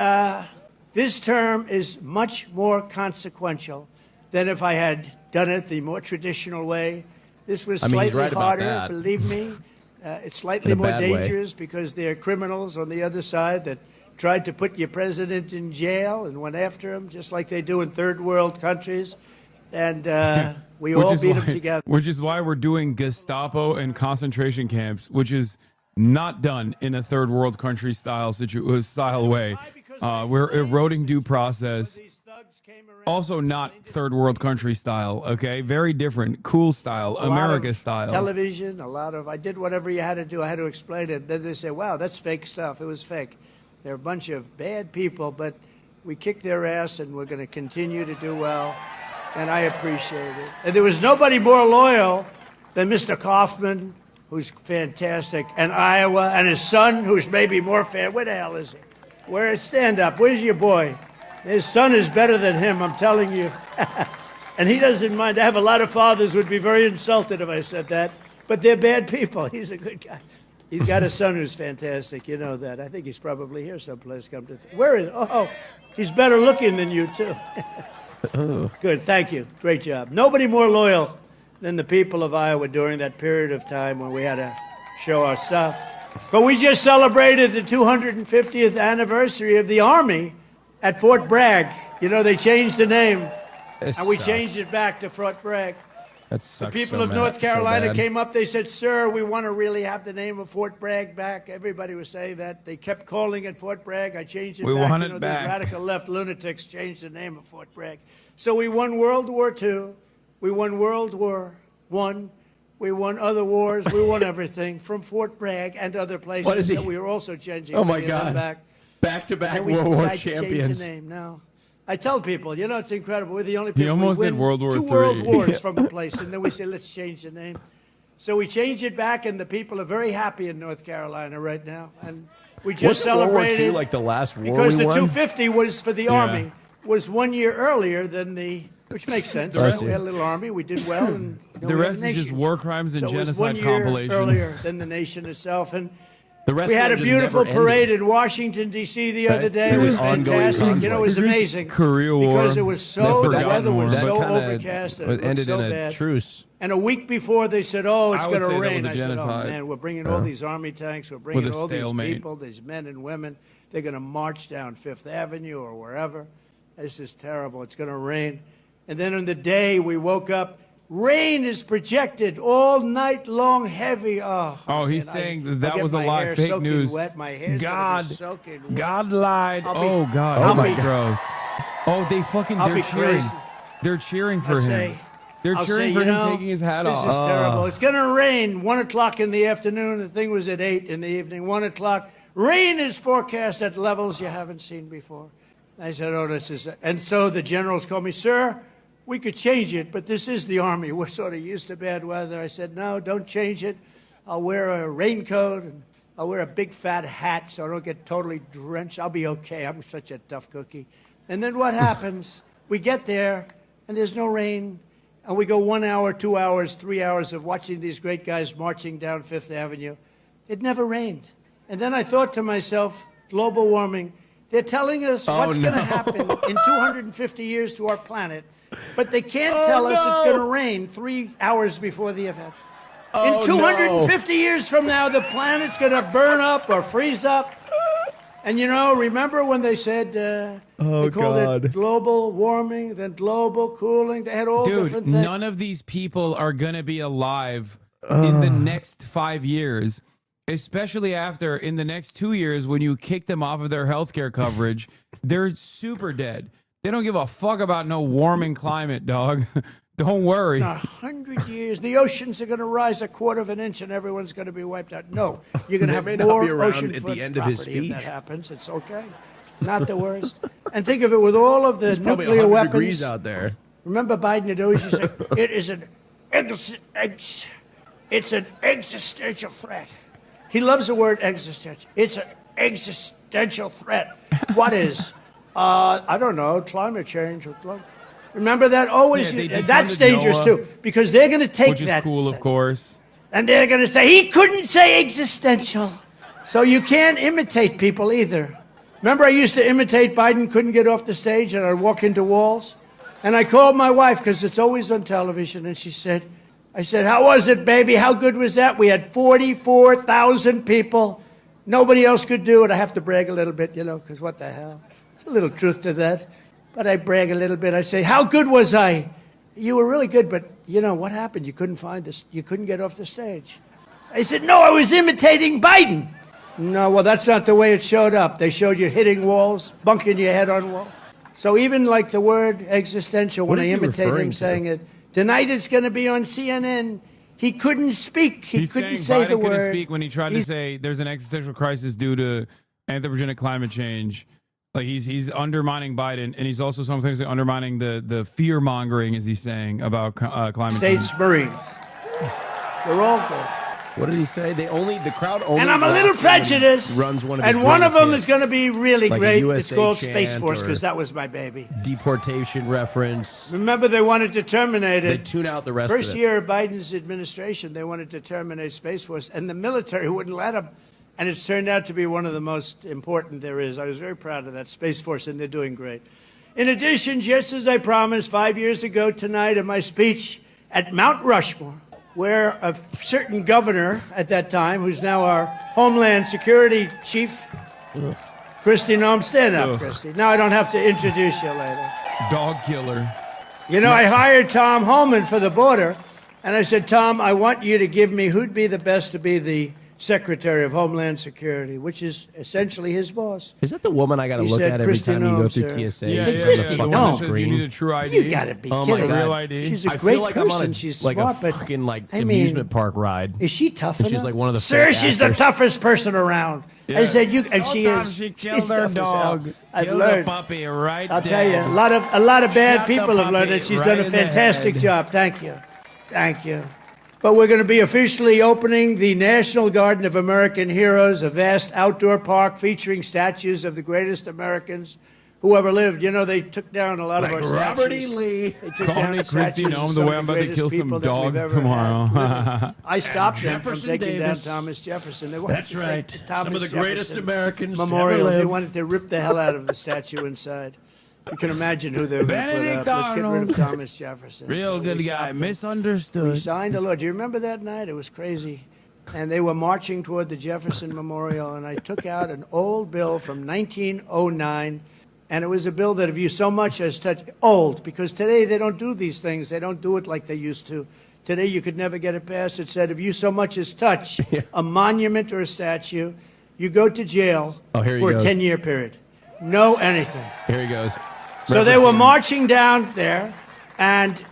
This term is much more consequential than if I had done it the more traditional way. This was I mean, he's slightly right about harder, that. believe me. It's slightly In a more bad way. dangerous because there are criminals on the other side that tried to put your president in jail and went after him, just like they do in third world countries. And we all beat them together. Which is why we're doing Gestapo and concentration camps, which is not done in a third world country style way. We're eroding due process. Also not third world country style, okay? Very different, cool style, America style. Television, I did whatever you had to do. I had to explain it. Then they say, wow, that's fake stuff. It was fake. They're a bunch of bad people, but we kicked their ass and we're going to continue to do well. And I appreciate it. And there was nobody more loyal than Mr. Kaufman, who's fantastic, and Iowa, and his son, who's maybe more fan. Where the hell is he? Stand up. Where's your boy? His son is better than him, I'm telling you. And he doesn't mind. I have a lot of fathers who would be very insulted if I said that, but they're bad people. He's a good guy. He's got a son who's fantastic. You know that. I think he's probably here someplace. Where is? Oh, he's better looking than you too. Good. Thank you. Great job. Nobody more loyal than the people of Iowa during that period of time when we had to show our stuff. But we just celebrated the 250th anniversary of the Army at Fort Bragg. You know, they changed the name, and we changed it back to Fort Bragg. That The sucks. people so of bad- North so Carolina bad. came up. They said, "Sir, we want to really have the name of Fort Bragg back." Everybody was saying that. They kept calling it Fort Bragg. I changed it We back. want you it know, back. These radical left lunatics changed the name of Fort Bragg. So we won World War II. We won World War I. We won other wars. We won everything from Fort Bragg and other places. What is he- So we were also changing. Oh, my bringing them God. Back. Back-to-back And we World War decided to champions. change the name now. I tell people, you know, it's incredible. We're the only people almost we did win World War two III. world wars from a place, and then we say, let's change the name. So we changed it back, and the people are very happy in North Carolina right now. And we just Wasn't World War celebrated II like the last war because we the won? 250 was for the Yeah. Army, was 1 year earlier than the, which makes sense. The Right? rest We had a is- little Army, we did well, and The we had a rest is just nation. war crimes and So it was genocide 1 year compilation. earlier than the nation itself, and The rest we of had a them just beautiful never parade ended. in Washington, D.C. the Right. other day. It It was was ongoing fantastic. You know, it was conflict. amazing. Korea War. Because it was so, The the Forgotten weather was War. so But kinda- overcast and it it looked ended so in a bad. truce. And a week before, they said, oh, it's I would going say to that rain. was a I said, oh, genocide. man, we're bringing all these Army tanks. We're With bringing a all these stalemate. people, these men and women. They're going to march down Fifth Avenue or wherever. This is terrible. It's going to rain. And then on the day, we woke up. Rain is projected all night long, heavy. Oh, He's man, saying I'll that get was a my lie. hair Fake soaking news. Wet. My hair's gonna God, be soaking wet. God lied. I'll be- Oh God, I'll that's be- gross. Oh, they fucking I'll they're be cheering. crazy. They're cheering for I'll him. say- They're I'll cheering say, for you him know, taking his hat this off. is terrible. It's going to rain 1 o'clock in the afternoon. The thing was at 8 in the evening. 1 o'clock. Rain is forecast at levels you haven't seen before. I said, oh, this is... And so the generals called me, sir, we could change it, but this is the Army. We're sort of used to bad weather. I said, no, don't change it. I'll wear a raincoat and I'll wear a big fat hat so I don't get totally drenched. I'll be okay. I'm such a tough cookie. And then what happens? We get there and there's no rain. And we go 1 hour, 2 hours, 3 hours of watching these great guys marching down Fifth Avenue. It never rained. And then I thought to myself, global warming, they're telling us what's going to happen in 250 years to our planet, but they can't tell us it's going to rain 3 hours before the event. In 250 years from now, the planet's going to burn up or freeze up. And you know, remember when they said they called it global warming, then global cooling? They had all different Dude, things. none of these people are gonna be alive in the next 5 years, especially after in the next 2 years when you kick them off of their healthcare coverage. They're super dead. They don't give a fuck about no warming climate, dog. Don't worry. In 100 years, the oceans are going to rise a quarter of an inch and everyone's going to be wiped out. No, you're going to have may not more be around ocean at front the end of his property if that speech. happens. It's okay. Not the worst. And think of it with all of the It's probably nuclear 100 weapons. degrees out there. Remember Biden had always used to say, it is it's an existential threat. He loves the word existential. It's an existential threat. What is? I don't know, climate change. Remember that? Always, Yeah, they that's defunded dangerous NOAA, too, because they're going to take which is that. cool, of course. And they're going to say, he couldn't say existential. So you can't imitate people either. Remember I used to imitate Biden, couldn't get off the stage, and I'd walk into walls? And I called my wife, because it's always on television, and she said, I said, how was it, baby? How good was that? We had 44,000 people. Nobody else could do it. I have to brag a little bit, you know, because what the hell? There's a little truth to that. But I brag a little bit. I say, how good was I? You were really good, but you know what happened? You couldn't find this. You couldn't get off the stage. I said, no, I was imitating Biden. No, well, that's not the way it showed up. They showed you hitting walls, bunking your head on walls. So even like the word existential, when I imitate him saying it, tonight it's going to be on CNN. He couldn't speak. He He's couldn't saying say Biden the couldn't word. speak when he tried to say there's an existential crisis due to anthropogenic climate change. Like he's undermining Biden, and he's also sometimes undermining the fear mongering, as he's saying about climate change. States Marines. They're all good. What did he say? The crowd only. And I'm a little watches when he prejudiced. Runs one of his and one of greatest them hits. is going to be really Like a great. It's USA called Space chant Force or- because that was my baby. Deportation reference. Remember, they wanted to terminate They it. tune out the rest First of it. year of Biden's administration, they wanted to terminate Space Force, and the military wouldn't let them. And it's turned out to be one of the most important there is. I was very proud of that Space Force, and they're doing great. In addition, just as I promised 5 years ago tonight in my speech at Mount Rushmore, where a certain governor at that time, who's now our Homeland Security chief, Christy Noem, stand up, Christy. Now I don't have to introduce you later. Dog killer. You know, I hired Tom Homan for the border, and I said, Tom, I want you to give me who'd be the best to be the Secretary of Homeland Security, which is essentially his boss. Is that the woman I got to He look said, at every "Christy time you go Noem, through sir." TSA? He She's said, on the "Christy fucking Noem." Says you screen. need a true ID. You gotta be Oh kidding. my Real God. ID. She's a I great feel like I'm person. on She's like smart, a but fucking like I mean, amusement park ride. is she tough And enough? she's like one of the Sir, fake she's the actors. toughest person around. Yeah. I said, you, and she Sometimes is. she killed she's her tough as hell. dog. I've Killed learned. the puppy right I'll there. tell you, a lot of bad Shot the people have learned puppy it. She's right done a in the fantastic head. job. Thank you. Thank you. But we're going to be officially opening the National Garden of American Heroes, a vast outdoor park featuring statues of the greatest Americans who ever lived. You know, they took down a lot of our Robert statues. E. Lee. They took Call down me the Christy statues of Noem, the some way of I'm the about to greatest kill some people that we've dogs ever tomorrow. had. I stopped them from Jefferson taking Davis. down Thomas Jefferson. They wanted That's to take right. the Thomas Some of the greatest Jefferson Americans to ever memorial. They live. wanted to rip the hell out of the statue inside. You can imagine who they were going to put Benedict up. Let's get rid Arnold. of Thomas Jefferson. Real So good we guy. stopped them. Misunderstood. We signed a law. Do you remember that night? It was crazy. And they were marching toward the Jefferson Memorial, and I took out an old bill from 1909, and it was a bill that if you so much as touched, old, because today they don't do these things. They don't do it like they used to. Today you could never get it passed. It said if you so much as touch a monument or a statue, you go to jail Oh, here he for a goes. 10-year period. No anything. Here he goes. So they were marching down there, and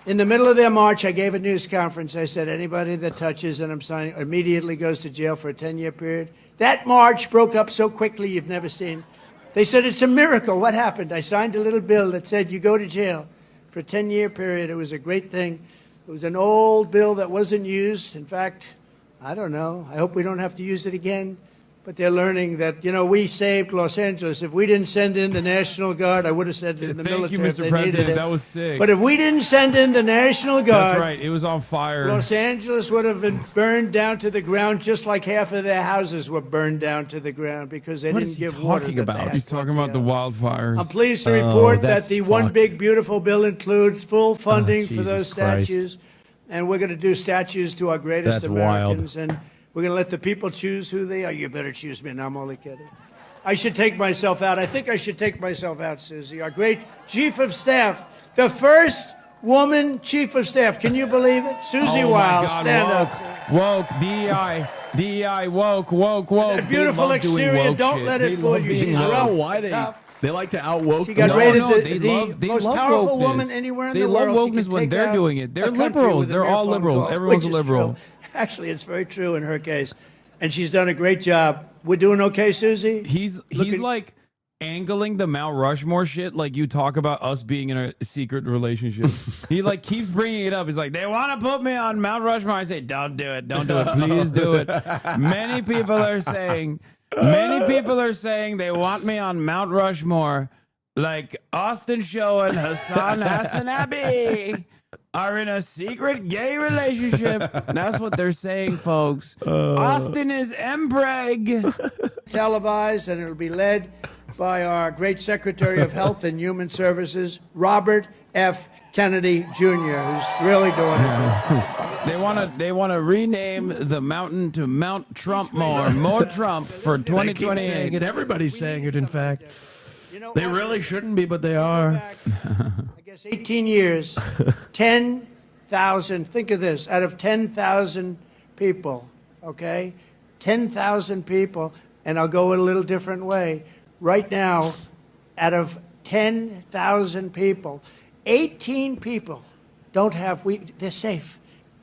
in the middle of their march, I gave a news conference. I said, anybody that touches, and I'm signing, immediately goes to jail for a 10-year period. That march broke up so quickly you've never seen. They said, it's a miracle. What happened? I signed a little bill that said you go to jail for a 10-year period. It was a great thing. It was an old bill that wasn't used. In fact, I don't know. I hope we don't have to use it again. But they're learning that, you know, we saved Los Angeles. If we didn't send in the National Guard, I would have said it in the Thank you, military if Mr. they President. needed it. That was sick. But if we didn't send in the National Guard, That's right. It was on fire. Los Angeles would have been burned down to the ground, just like half of their houses were burned down to the ground because they What didn't is he give water. talking that they about? had He's talking about the wildfires. I'm pleased to report that that's the One fucked. Big Beautiful Bill includes full funding for Jesus those Christ. statues. And we're going to do statues to our greatest That's wild. Americans. And we're going to let the people choose who they are. You better choose me. No, I'm only kidding. I should take myself out. I think I should take myself out, Susie. Our great chief of staff, the first woman chief of staff. Can you believe it? Susie Oh Wiles, my God, stand woke, up. woke, DEI, woke. That beautiful They love doing exterior, woke don't shit. let it fool you. She's I don't rough. know why they like to outwoke. She got No, rated no, the they most love powerful wokeness. woman anywhere in They the world. love She could wokeness when take they're out doing it. They're a country liberals. with a They're mere all phone liberals. call, Everyone's a which is liberal. true. Actually, it's very true in her case. And she's done a great job. We're doing okay, Susie? He's Looking- like angling the Mount Rushmore shit like you talk about us being in a secret relationship. He like keeps bringing it up. He's like, they want to put me on Mount Rushmore. I say, don't do it. Please do it. Many people are saying they want me on Mount Rushmore. Like Austin Show and HasanAbi are in a secret gay relationship. That's what they're saying, folks. Austin is empreg. televised, and it'll be led by our great Secretary of Health and Human Services, Robert F. Kennedy Jr., who's really doing it. They want to rename the mountain to Mount Trumpmore. More Trump for They keep saying 2028. it. Everybody's saying it. In fact, they really shouldn't be, but they are. I guess 18 years, 10,000, think of this, out of 10,000 people, okay? 10,000 people, and I'll go a little different way. Right now, out of 10,000 people, 18 people don't have, they're safe.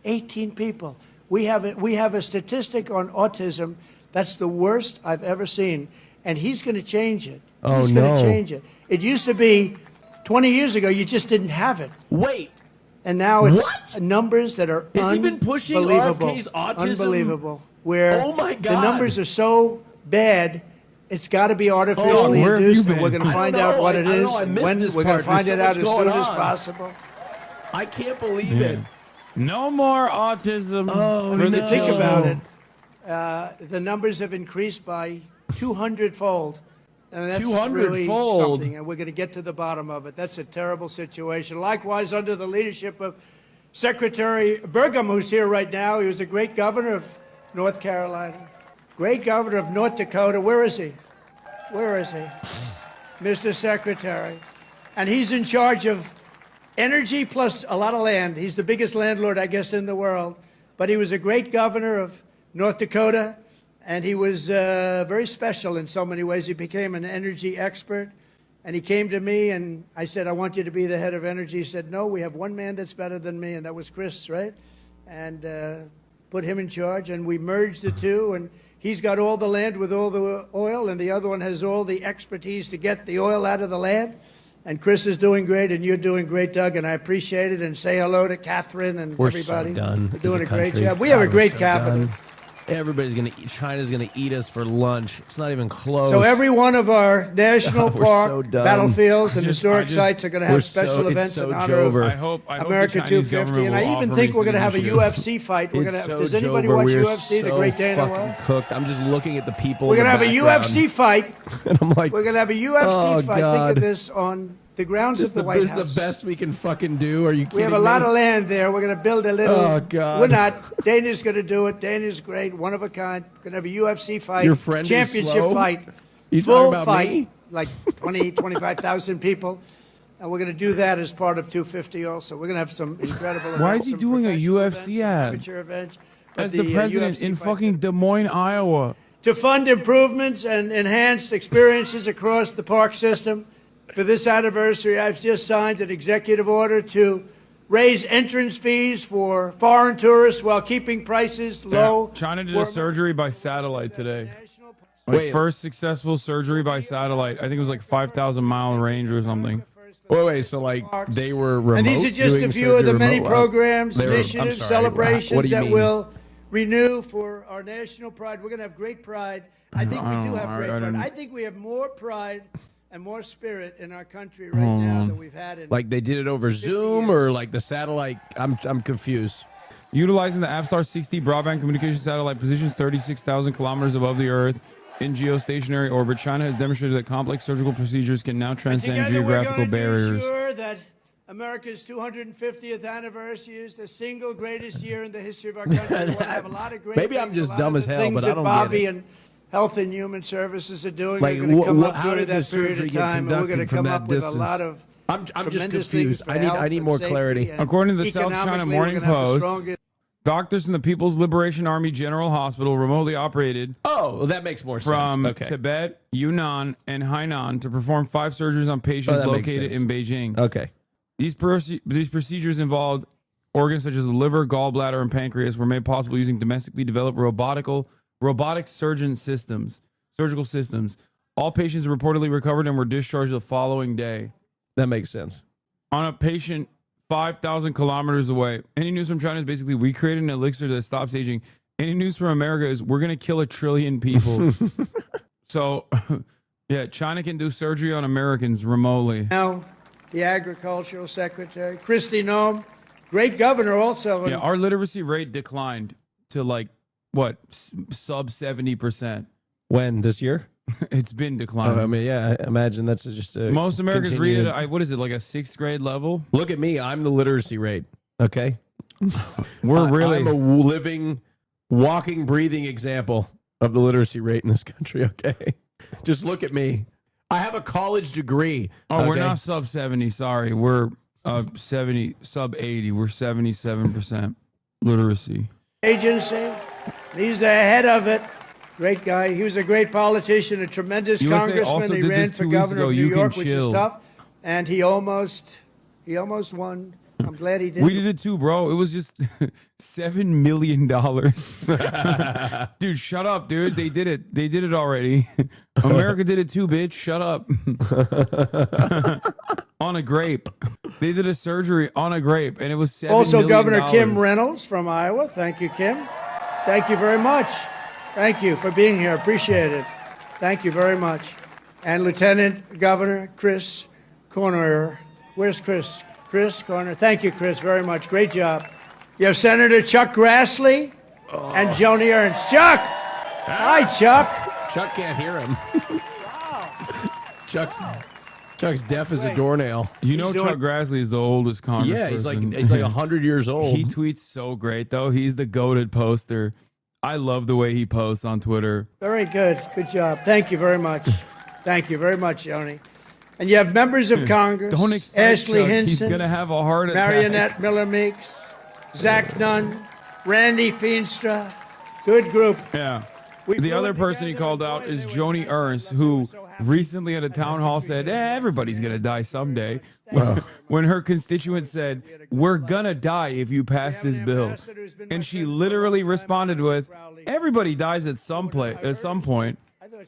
18 people. We have a statistic on autism that's the worst I've ever seen, and he's going to change it. Oh, he's going no. to change it. It used to be 20 years ago, you just didn't have it. Wait. And now it's What? numbers that are Has he been pushing unbelievable. RFK's autism? Unbelievable. Where Oh, my the God. numbers are so bad, it's got to be artificially where have you induced, and been? we're going to I don't find out know. what I it don't is. know. I missed When this we're going part. to find There's it so out much as soon going as on. possible. I can't believe it. No more autism. Oh, for the no. Think children. about it. The numbers have increased by 200-fold. And that's 200-fold. really something, and we're going to get to the bottom of it. That's a terrible situation. Likewise, under the leadership of Secretary Burgum, who's here right now. He was a great governor of North Carolina, great governor of North Dakota. Where is he? Where is he? Mr. Secretary. And he's in charge of energy plus a lot of land. He's the biggest landlord, I guess, in the world. But he was a great governor of North Dakota, and he was very special in so many ways. He became an energy expert. And he came to me, and I said, I want you to be the head of energy. He said, no, we have one man that's better than me, and that was Chris, right? And put him in charge, and we merged the two, and he's got all the land with all the oil, and the other one has all the expertise to get the oil out of the land. And Chris is doing great, and you're doing great, Doug, and I appreciate it. And say hello to Catherine and everybody. So done. We're doing a great job. We have a great capital. Everybody's gonna eat. China's gonna eat us for lunch. It's not even close. So every one of our national We're park, so done. battlefields, and historic sites are going to have special it's events so in honor of Jover. I hope America the Chinese 250. And government I will even offer think me we're going to have a citizenship. UFC fight. We're It's going to. so Does anybody Jover. watch We are UFC? The so great Dana fucking White. cooked. I'm just looking at the people. We're in going to the have a background. UFC fight. And I'm like, we're going to have a UFC oh, fight. God. Think of this on the grounds This of the White is House. the best we can fucking do. Are you kidding We have a me? lot of land there. We're going to build a little. Oh, God. We're not. Dana's going to do it. Dana's great, one of a kind. We're going to have a UFC fight. Your friend is championship slow? fight. You Full talking about fight, me? like 20, 25,000 people. And we're going to do that as part of 250 also. We're going to have some incredible events. Why is he some doing a professional UFC events, ad? amateur events. As But the president UFC in fight- fucking Des Moines, Iowa. To fund improvements and enhanced experiences across the park system. For this anniversary, I've just signed an executive order to raise entrance fees for foreign tourists while keeping prices low. China did a surgery by satellite today. Wait. First successful surgery by satellite. I think it was like 5,000-mile range or something. Wait, so like they were remote. And these are just a doing few of the surgery many remote? programs, They were- I'm initiatives, sorry, celebrations what do you that mean? will renew for our national pride. We're going to have great pride. I think we do have great pride. I think we have more pride and more spirit in our country right now than we've had in. Like they did it over Zoom or like the satellite? I'm confused. Utilizing the Apstar 60 broadband communication satellite positions 36,000 kilometers above the Earth in geostationary orbit, China has demonstrated that complex surgical procedures can now transcend Together we're geographical going to barriers. ensure that America's 250th anniversary is the single greatest year in the history of our country. We're going to have a lot of great Maybe I'm things, just a lot dumb of as the hell, things but I that don't Bobby get it. and Health and Human Services are doing. Like, They're going to come up how during did the that period surgery of get time, and we're going to conducted from come that up with a distance? lot of I'm just tremendous confused. things for health I need and more safety clarity. and According to the South China economically, Morning we're gonna have the Post, strongest- doctors from the People's Liberation Army General Hospital remotely operated Oh, well, that makes more from sense. Okay. Tibet, Yunnan, and Hainan to perform 5 surgeries on patients that makes located sense. in Beijing. Okay. These procedures involved organs such as the liver, gallbladder, and pancreas were made possible using domestically developed robotic surgical systems. All patients reportedly recovered and were discharged the following day. That makes sense. On a patient 5,000 kilometers away. Any news from China is basically, we created an elixir that stops aging. Any news from America is, we're going to kill 1 trillion people. So, yeah, China can do surgery on Americans remotely. Now, the Agricultural Secretary, Kristi Noem, great governor also. Yeah, our literacy rate declined to like, what, sub 70%. When? This year? It's been declining. I mean, yeah, I imagine that's just a Most Americans read continued- it, what is it, like a 6th grade level? Look at me. I'm the literacy rate. Okay. We're really. I'm a living, walking, breathing example of the literacy rate in this country. Okay. Just look at me. I have a college degree. Oh, we're okay? not sub 70. Sorry. We're sub 80. We're 77% literacy. Agency. He's the head of it. Great guy. He was a great politician, a tremendous USA also congressman. He did ran this for 2 weeks governor ago. of You New can York, which is chill. tough. And he almost won. I'm glad he did. We did it too, bro. It was just $7 million. Dude, shut up, dude. They did it. They did it already. America did it too, bitch. Shut up. On a grape. They did a surgery on a grape, and it was $7 Also, million. Governor Kim Reynolds from Iowa. Thank you, Kim. Thank you very much. Thank you for being here. Appreciate it. Thank you very much. And Lieutenant Governor Chris Corner. Where's Chris? Chris Corner. Thank you, Chris, very much. Great job. You have Senator Chuck Grassley and Joni Ernst. Chuck! Hi, Chuck. Chuck can't hear him. Chuck's Chuck's deaf as a doornail. You know Chuck Grassley is the oldest congressperson. Yeah, he's like 100 years old. He tweets so great though. He's the goated poster. I love the way he posts on Twitter. Very good. Good job. Thank you very much. Thank you very much, Yoni. And you have members of Congress. Don't excite Ashley Chuck. Hinson. He's gonna have a heart attack. Marionette Miller Meeks. Zach Nunn. Randy Feenstra. Good group. Yeah. The other person he called out is Joni Ernst, who recently at a town hall said, everybody's going to die someday. When her constituents said, we're going to die if you pass this bill. And she literally responded with, everybody dies at some point.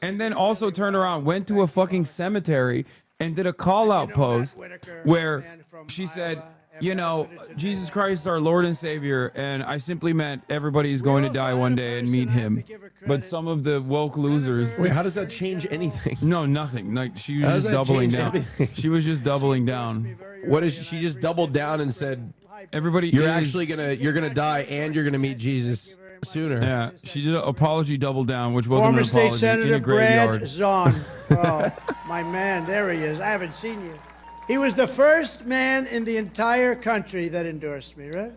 And then also turned around, went to a fucking cemetery and did a call out post where she said, you know, Jesus Christ, our Lord and Savior, and I simply meant everybody's going to die one day and meet him. But some of the woke losers... Wait, how does that change anything? No, nothing. Like, she was just doubling down. She was just doubling down. What is she just doubled down and said, everybody you're gonna die and you're gonna meet Jesus sooner. Yeah, she did an apology double down, which wasn't Former an apology. State Senator in a graveyard. Brad Zahn. Oh, my man, there he is. I haven't seen you. He was the first man in the entire country that endorsed me, right?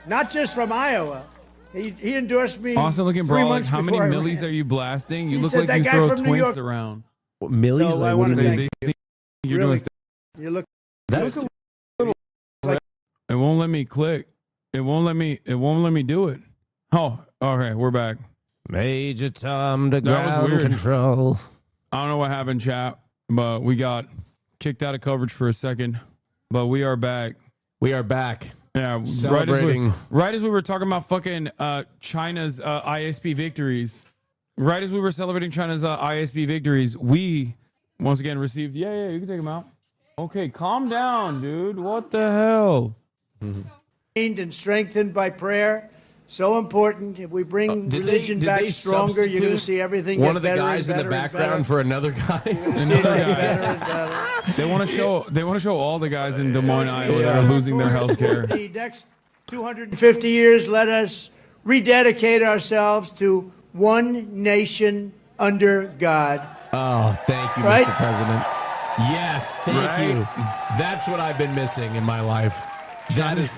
Not just from Iowa. He endorsed me. Awesome looking 3 bro. Like, months how many before I millies ran. are you blasting? You He look said, like you "That guy throw from New twinks York." around. What, millies? So like, I what wanna do thank They think you're Really, doing you look. That's It won't let me click. It won't let me do it. Oh, okay, we're back. Major Tom to That was ground weird. control. I don't know what happened, chat, but we got kicked out of coverage for a second. But we are back. We are back. Yeah, Celebrating. Right as we were talking about fucking China's ISP victories. Right as we were celebrating China's ISP victories, we once again received. Yeah, you can take them out. Okay, calm down, dude. What the hell? And strengthened by prayer. So important. If we bring religion did back they stronger, you're going to substitute see everything one get of the better guys and in the better and background better. for another guy. Another guy. They want to show all the guys in Des Moines, Iowa that are losing their health care. The next 250 years, let us rededicate ourselves to one nation under God. Oh, thank you, Right? Mr. President. Yes, thank you. That's what I've been missing in my life. That is,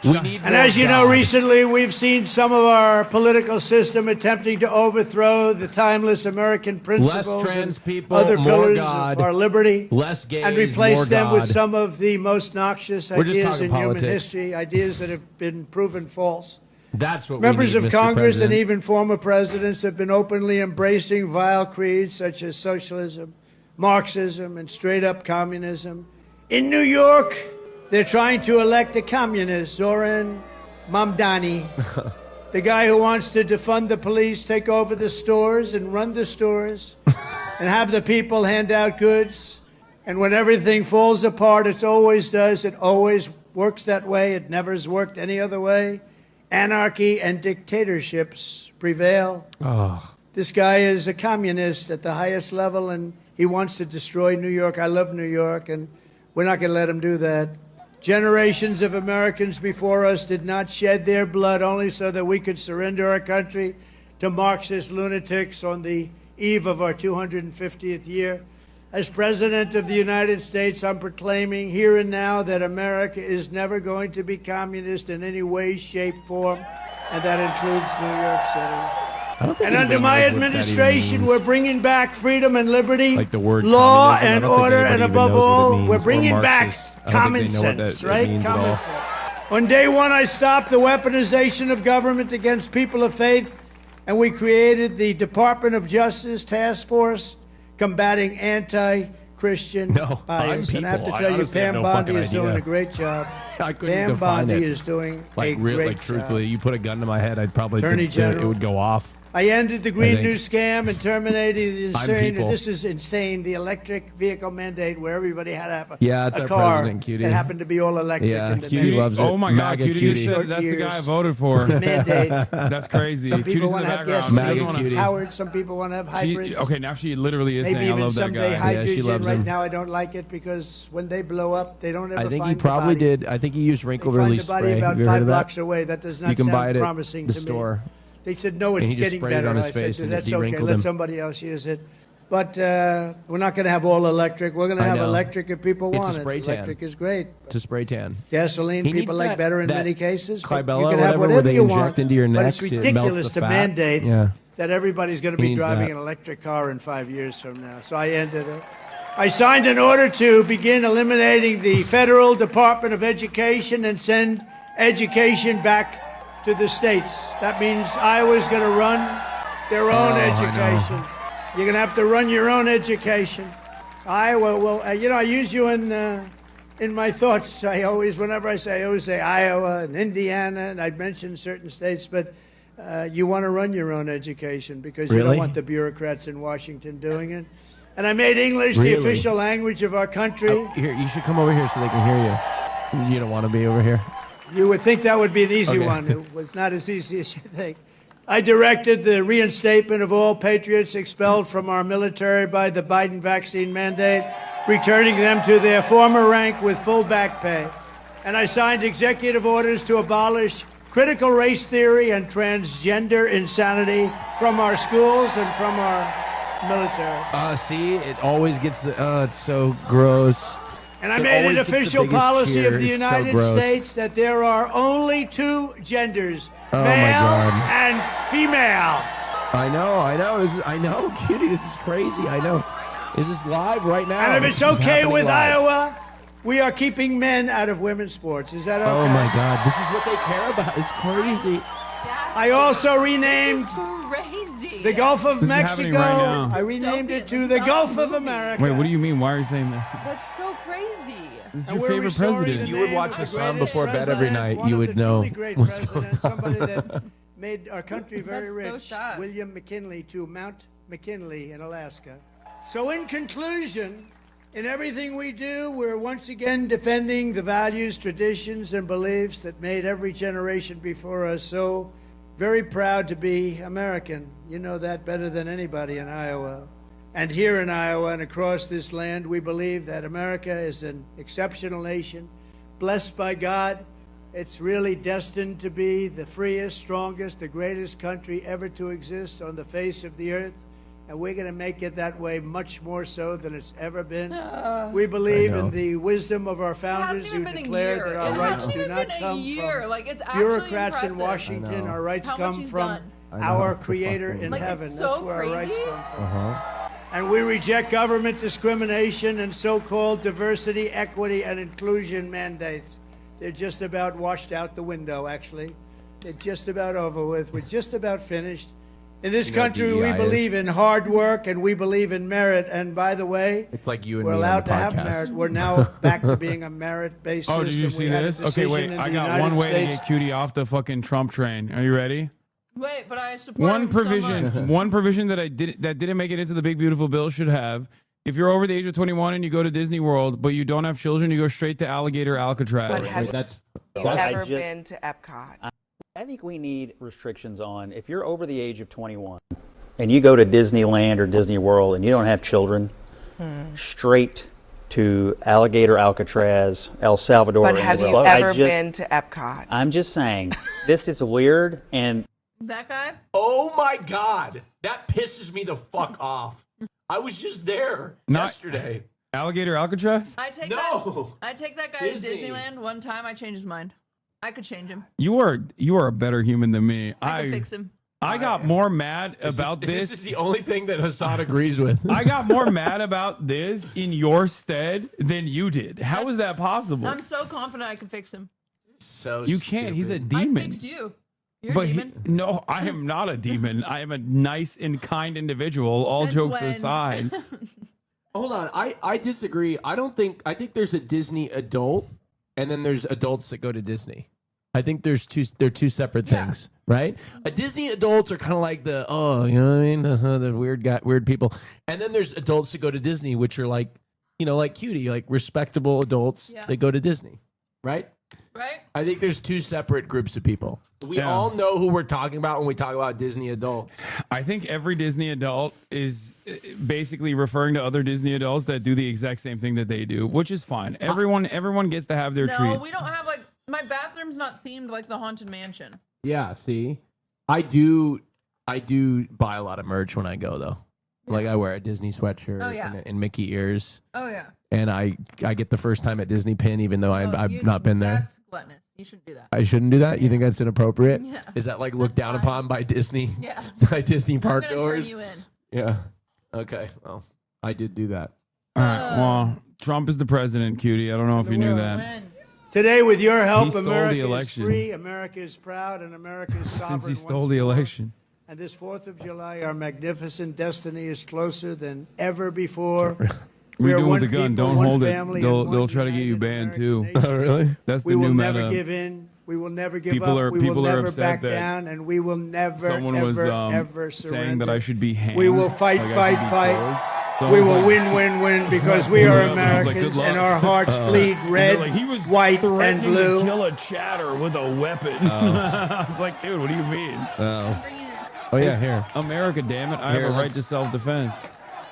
we need. And more as you know, God. recently we've seen some of our political system attempting to overthrow the timeless American principles Less trans and people, other more pillars God. of our liberty, Less gays, and replace more them with God. some of the most noxious We're just ideas talking in human politics. history, ideas that have been proven false. That's what Members we need, of Mr. Congress and President. even former presidents have been openly embracing vile creeds such as socialism, Marxism, and straight-up communism. In New York, they're trying to elect a communist, Zoran Mamdani, the guy who wants to defund the police, take over the stores and run the stores, and have the people hand out goods. And when everything falls apart, it always does. It always works that way. It never has worked any other way. Anarchy and dictatorships prevail. Oh. This guy is a communist at the highest level, and he wants to destroy New York. I love New York, and we're not going to let him do that. Generations of Americans before us did not shed their blood only so that we could surrender our country to Marxist lunatics on the eve of our 250th year. As President of the United States, I'm proclaiming here and now that America is never going to be communist in any way, shape, form, and that includes New York City. And under my administration, we're bringing back freedom and liberty, Like the word law communism, I and don't think order, anybody and even above knows what it all, means, we're or bringing back Marxist. I don't think common they know what sense, that right? means at Common all. sense. On day one, I stopped the weaponization of government against people of faith, and we created the Department of Justice Task Force combating anti-Christian bias. And I have to people. I tell you, honestly have Pam no Bondi fucking is doing idea. a great job. I couldn't Pam define Bondi it. is doing Like a real, great like truthfully, job. you put a gun to my head, I'd probably Attorney it General. would go off. I ended the Green think. New Scam and terminated the I'm insane. people. This is insane. The electric vehicle mandate, where everybody had to have Yeah, it's a our car president, Cutie. that happened to be all electric. Yeah, and the Cutie next- loves it. Oh my God, MAGA Cutie Cutie. just said that's the guy I voted for. Mandate. That's crazy. Some people Cutie's in want the to have background. gas. She Some doesn't people wanna- want to have Howard. Some people want to have hybrids. Okay, now she literally is Maybe saying I even love that someday guy. hydrogen. loves Right him. now, I don't like it because when they blow up, they don't ever I think find he probably the body. did. I think he used wrinkle They find release the body spray. about Have you heard 5 of that? blocks away. That does not You can sound buy it at promising the to store. me. They said, no, And it's he just getting sprayed it better. on his I face said, and it that's okay. de-wrinkled Let him. somebody else use it. But we're not going to have all electric. We're going to I have know. electric if people It's a want it. spray tan. Electric is great. To spray tan. Gasoline, He people needs like that- better in that many cases. but Klybella you or can have whatever, where whatever they you inject want. into your But neck, it's it melts ridiculous the to fat. mandate Yeah. that everybody's going to He be needs driving that. an electric car in 5 years from now. So I ended it. I signed an order to begin eliminating the Federal Department of Education and send education back to the states. That means Iowa's going to run their own education. You're going to have to run your own education. Iowa will, I use you in my thoughts. Whenever I always say Iowa and Indiana, and I'd mention certain states, but you want to run your own education because you don't Really? want the bureaucrats in Washington doing it. And I made English Really? the official language of our country. Oh, here, you should come over here so they can hear you. You don't want to be over here. You would think that would be an easy Okay. one. It was not as easy as you think. I directed the reinstatement of all patriots expelled from our military by the Biden vaccine mandate, returning them to their former rank with full back pay. And I signed executive orders to abolish critical race theory and transgender insanity from our schools and from our military. See, it always gets the. It's so gross. And I It made always an gets the official biggest policy cheer. of the It's so United gross. States that there are only two genders, Oh, my male God. and female. I know. I know, cutie. This is crazy. I know. Is this live right now? And if it's This is okay happening with live. Iowa, we are keeping men out of women's sports. Is that okay? Oh my God! This is what they care about. It's crazy. I also renamed Crazy. the Gulf of This is happening Mexico. right now. I renamed it to the Gulf of America. Wait, what do you mean? Why are you saying that? That's so crazy. This is And your we're favorite restoring president. the You would name watch of The the Sun greatest before bed every president, night. one You of would the know truly great what's presidents, going on. somebody that made our country very That's so rich, sad. William McKinley to Mount McKinley in Alaska. So in conclusion, in everything we do, we're once again defending the values, traditions, and beliefs that made every generation before us so very proud to be American. You know that better than anybody in Iowa. And here in Iowa and across this land, we believe that America is an exceptional nation, blessed by God. It's really destined to be the freest, strongest, the greatest country ever to exist on the face of the earth. And we're going to make it that way much more so than it's ever been. We believe in the wisdom of our founders who declared that our rights do not come from Like, it's bureaucrats in impressive. Washington. Our rights How much come he's from done. our Creator in Like, it's heaven. so That's where our rights crazy. come from. And we reject government discrimination and so-called diversity, equity, and inclusion mandates. They're just about washed out the window, actually. They're just about over with. We're just about finished. In this You know what country, we DEI is? believe in hard work and we believe in merit. And by the way, It's like you and we're me on allowed the to have podcast. merit. We're now back to being a merit-based Oh, system. did you see We had a this? Okay, decision wait. in I the got United one way to States. get Cutie off the fucking Trump train. Are you ready? Wait, but I support One him so provision, much. one provision that didn't make it into the big beautiful bill should have. If you're over the age of 21 and you go to Disney World, but you don't have children, you go straight to Alligator Alcatraz. But have That's you ever been to Epcot? I think we need restrictions on if you're over the age of 21 and you go to Disneyland or Disney World and you don't have children, straight to Alligator Alcatraz, El Salvador. But and have you Brazil. ever been to Epcot? I'm just saying, this is weird and That guy? Oh my God, that pisses me the fuck off. I was just there yesterday. Alligator Alcatraz? I take that guy Disney. to Disneyland one time. I changed his mind. I could change him. You are a better human than me. I could fix him. I got more mad about This is the only thing that Hassan agrees with. I got more mad about this in your stead than you did. How is that possible? I'm so confident I could fix him. So You can't. He's a I demon. fixed you. You're But a demon. no, I am not a demon. I am a nice and kind individual. All Since jokes when? aside. Hold on, I disagree. I think there's a Disney adult, and then there's adults that go to Disney. I think they're two separate things, right? A Disney adults are kind of like the you know what I mean, the weird people, and then there's adults that go to Disney, which are like, you know, like Cutie, like respectable adults that go to Disney, right? Right. I think there's two separate groups of people. We all know who we're talking about when we talk about Disney adults. I think every Disney adult is basically referring to other Disney adults that do the exact same thing that they do, which is fine. Everyone gets to have their No, treats. we don't have like my bathroom's not themed like the Haunted Mansion. Yeah, see, I do buy a lot of merch when I go though. Like I wear a Disney sweatshirt Oh, yeah. and Mickey ears. Oh yeah. And I get the first time at Disney pin, even though I've not been there. That's gluttonous. You shouldn't do that. I shouldn't do that. You think that's inappropriate? Yeah. Is that like looked down upon by Disney? Yeah. By Disney park I'm gonna turn goers? you in. Yeah. Okay. Well, I did do that. All right. Well, Trump is the president, cutie. I don't know if you knew that. Today, with your help, He stole the America is election. free, America is proud, and America is sovereign. Since he stole once the more. election. And this 4th of July, our magnificent destiny is closer than ever before. We are do with one the gun. people, Don't one hold it. family, They'll and one try to get you banned too. Oh, really? That's the We will new never meta. give in. We will never give People up. are- We will people are never upset back that down, and we will never, Someone ever, was ever saying surrender. that I should be hanged. We will fight, Like I fight, should be fight. killed. We Someone will was win, win, win, because we are I was like, Americans, good luck. and our hearts bleed And red, they're like, he was white, and Threatening to blue. kill a chatter with a weapon. I was like, dude, what do you mean? Oh. Oh yeah. It's Here. America, damn it! I Here, have a right let's- to self-defense.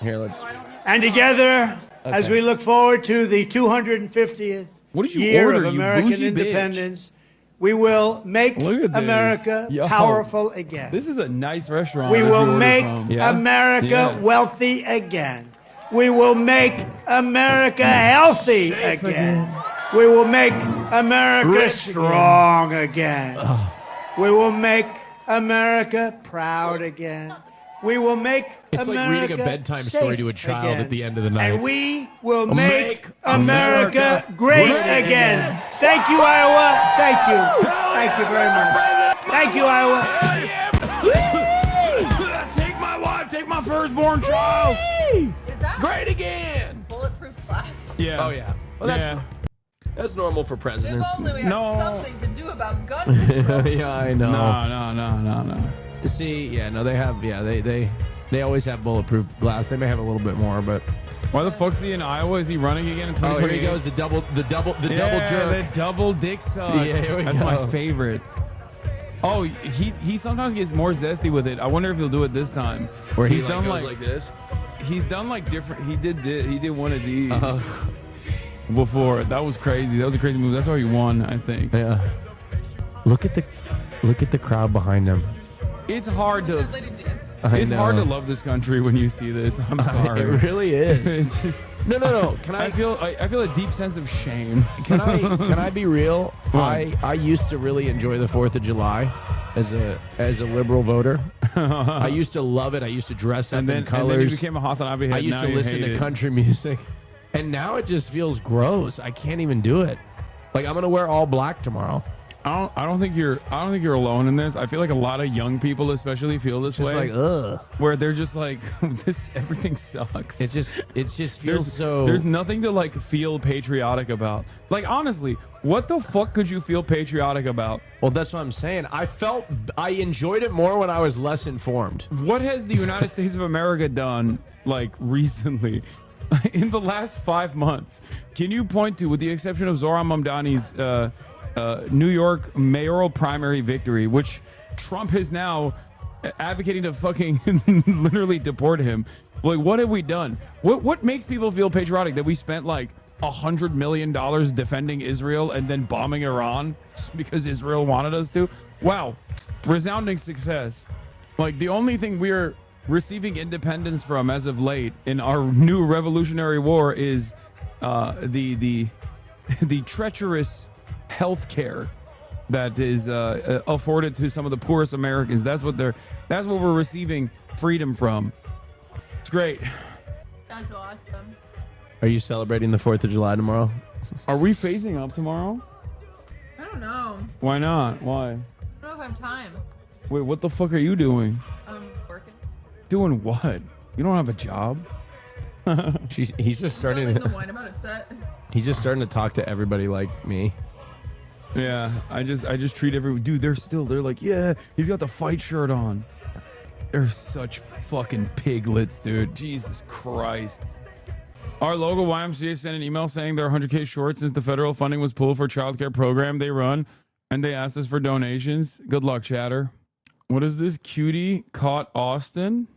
Here. Let's. And together, as Okay. we look forward to the 250th What did you year order, of you American bougie bitch? independence, we will make Look at this. America Yo. powerful again. This is a nice restaurant. We that you will ordered make from. America Yeah. wealthy again. We will make America healthy again. We will make America Rich strong again. We will make America proud again. We will make It's like America reading a bedtime story to a safe child again. at the end of the night. And we will Make make America America great great again. again. Thank you, Iowa. Thank you. Thank you very much. Thank you, Iowa. Take my wife, take my firstborn child. Is that Great again. bulletproof glass? Yeah. Oh yeah. Well, that's normal for If presidents. only we had No. something to do about gun control. Yeah, I know. No. See, yeah, no, they have, yeah, they always have bulletproof glass. They may have a little bit more, but Why the fuck's he in Iowa? Is he running again in oh, 2028? here he goes, the double Yeah, jerk. the double dick suck. Yeah, here we That's go. my favorite. Oh, he sometimes gets more zesty with it. I wonder if he'll do it this time. Where he He's like, done goes like this. He's done like different. He did one of these before. That was crazy. That was a crazy move. That's why he won, I think. Yeah. Look at the crowd behind him. It's hard to. Lady dance. It's hard to know. love this country when you see this. I'm sorry. It really is. It's just No. Can I feel a deep sense of shame. Can I be real? I used to really enjoy the 4th of July as a liberal voter. I used to love it. I used to dress up in colors. And then you became a HasanAbi head. I used Now to you listen hate to it. country music. And now it just feels gross. I can't even do it. Like I'm gonna wear all black tomorrow. I don't think you're alone in this. I feel like a lot of young people especially feel this Just way. like ugh. Where they're just like everything sucks. It just feels so. There's nothing to like feel patriotic about. Like honestly, what the fuck could you feel patriotic about? Well, that's what I'm saying. I enjoyed it more when I was less informed. What has the United States of America done like recently? In the last 5 months, can you point to, with the exception of Zohran Mamdani's New York mayoral primary victory, which Trump is now advocating to fucking literally deport him? Like, what have we done? What makes people feel patriotic? That we spent like $100 million defending Israel and then bombing Iran just because Israel wanted us to? Wow, resounding success. Like the only thing we're receiving independence from as of late in our new revolutionary war is the treacherous health care that is afforded to some of the poorest Americans. That's what we're receiving freedom from. It's great. That's awesome. Are you celebrating the 4th of July tomorrow? Are we phasing up tomorrow? I don't know. Why not? Why? I don't know if I have time. Wait, what the fuck are you doing? I'm working. Doing what? You don't have a job? He's just starting Building the to, wine about it set. he's just starting to talk to everybody like me. Yeah, I just treat everyone. Dude, they're like, yeah, he's got the fight shirt on. They're such fucking piglets, dude. Jesus Christ. Our local YMCA sent an email saying they're 100K short since the federal funding was pulled for childcare program they run, and they asked us for donations. Good luck, chatter. What is this? Cutie caught Austin?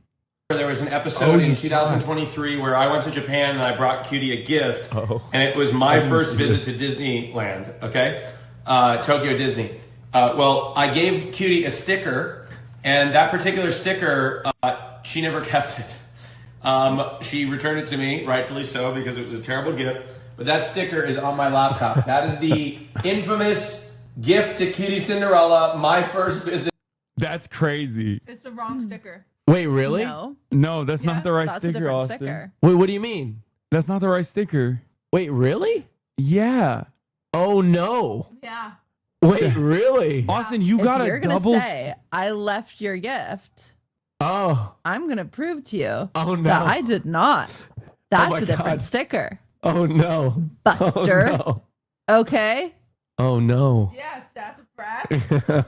There was an episode in 2023 where I went to Japan and I brought Cutie a gift, and it was my first visit to Disneyland, okay? Tokyo Disney. Well, I gave Cutie a sticker, and that particular sticker, she never kept it. She returned it to me, rightfully so, because it was a terrible gift. But that sticker is on my laptop. That is the infamous gift to Cutie Cinderella, my first visit. That's crazy. It's the wrong sticker. Wait, really? No, that's not the right that's a sticker, different Austin. sticker. Wait, what do you mean? That's not the right sticker. Wait, really? Yeah. Oh, no. Yeah. Wait, really? Austin, you If got you're a gonna double. say I left your gift, Oh. I'm gonna prove to you Oh, no. that I did not. That's my a different God. sticker. Oh, no. Buster. Oh, Okay. no. Oh, no. Yeah, sassafras.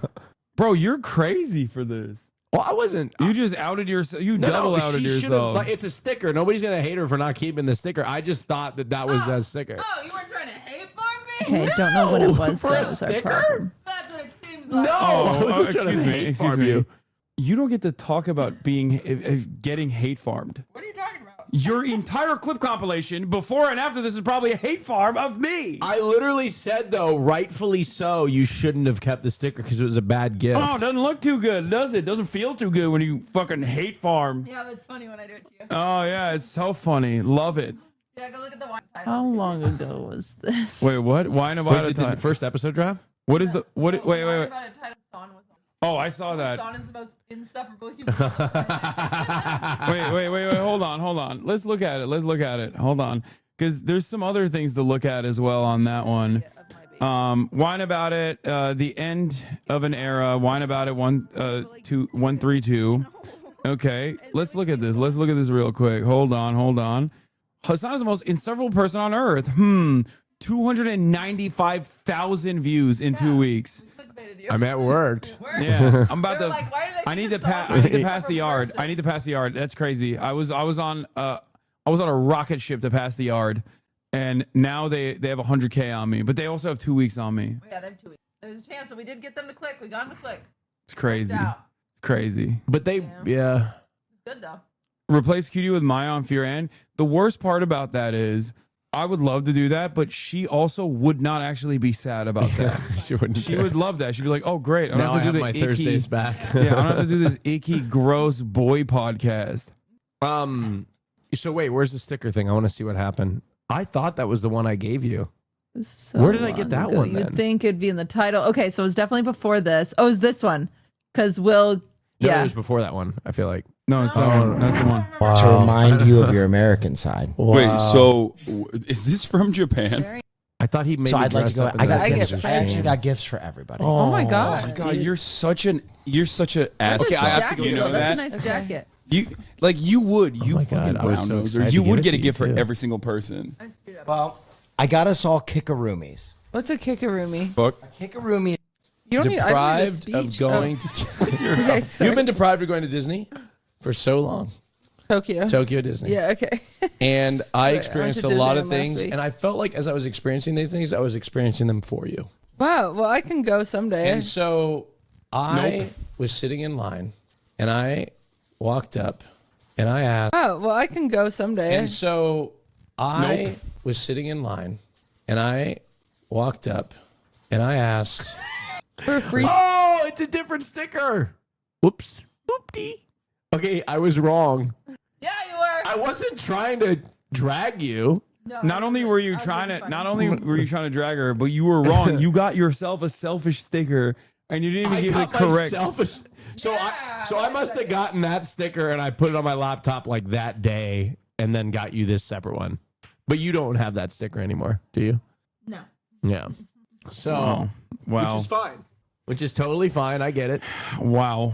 Bro, you're crazy for this. Well, I wasn't. You just outed yourself. You No, double outed she should've- yourself. Like, it's a sticker. Nobody's gonna hate her for not keeping the sticker. I just thought that was a sticker. Oh, you weren't trying to hate for me? Okay, don't know what it was. For That a was our sticker? problem. That's what it seems like. No. I was trying to excuse me. hate Excuse farm me. you. You don't get to talk about being getting hate farmed. What are you talking about? Your entire clip compilation before and after this is probably a hate farm of me. I literally said, though, rightfully so, you shouldn't have kept the sticker because it was a bad gift. Oh, it doesn't look too good, does it? Doesn't feel too good when you fucking hate farm. Yeah, but it's funny when I do it to you. Oh yeah, it's so funny. Love it. Yeah, go look at the wine title. How long ago was this? Wait, what? Wine Wait, about a did the time? first episode drop? What is the what? Wait. About a title song was Oh, I saw that. Son is the most insufferable human. Wait. Hold on. Let's look at it. Hold on. Because there's some other things to look at as well on that one. Wine About It, The End of an Era, Wine About It 132. Okay, let's look at this. Let's look at this real quick. Hold on. Hasan is the most insufferable person on earth. 295,000 views in 2 weeks. I mean, it worked. Yeah, I'm about to. I need to pass the yard. I need to pass the yard. That's crazy. I was on a rocket ship to pass the yard, and now they have 100K on me, but they also have 2 weeks on me. Yeah, they have 2 weeks. There's a chance, but we did get them to click. We got them to click. It's crazy. Worked out. It's crazy. But they, yeah. It's good though. Replace Cutie with Maya on Fear and the worst part about that is I would love to do that, but she also would not actually be sad about that. She wouldn't. She would love that. She'd be like, "Oh, great! I don't Now have I to do have the my icky, Thursdays back. Yeah, I don't have to do this icky, gross boy podcast." So wait, where's the sticker thing? I want to see what happened. I thought that was the one I gave you. So Where did I get that long ago. one You'd then? think it'd be in the title. Okay, so it was definitely before this. Oh, it's this one. Because Will, No, yeah. it was before that one. I feel like. No, it's that one. That's the one. To remind you of your American side. Wait, so is this from Japan? I thought he made. So me I'd like to dress go. up in I got those gifts. things. I actually got gifts for everybody. Oh my God. God, you're such a ass. Okay, I have to go. You know That's that? a nice jacket. You would. You my fucking God, I was brown so noser. excited You to would give get it a to gift you, for too. every single person. Well, I got us all kickaroonies. What's a kickaroomy? Book. Kickaroomie. You don't need I need a Deprived of speech. going Oh. to. Okay, sorry. You've been deprived of going to Disney for so long. Tokyo Disney. Yeah, okay. And I Wait, experienced I a went to lot of Disneyland last things, week. and I felt like as I was experiencing these things, I was experiencing them for you. Wow. Well, I can go someday. And so I was sitting in line, and I walked up, and I asked. Oh, well, I can go someday. And so I was sitting in line, and I walked up, and I asked. For free. Oh, it's a different sticker. Whoops. Whoopty. Okay, I was wrong. Yeah, you were. I wasn't trying to drag you. Not only were you trying to drag her, but you were wrong. You got yourself a selfish sticker, and you didn't even give it correct. So I must have gotten that sticker, and I put it on my laptop like that day, and then got you this separate one. But you don't have that sticker anymore, do you? No. Yeah. So, Wow. which is fine. Which is totally fine. I get it. Wow.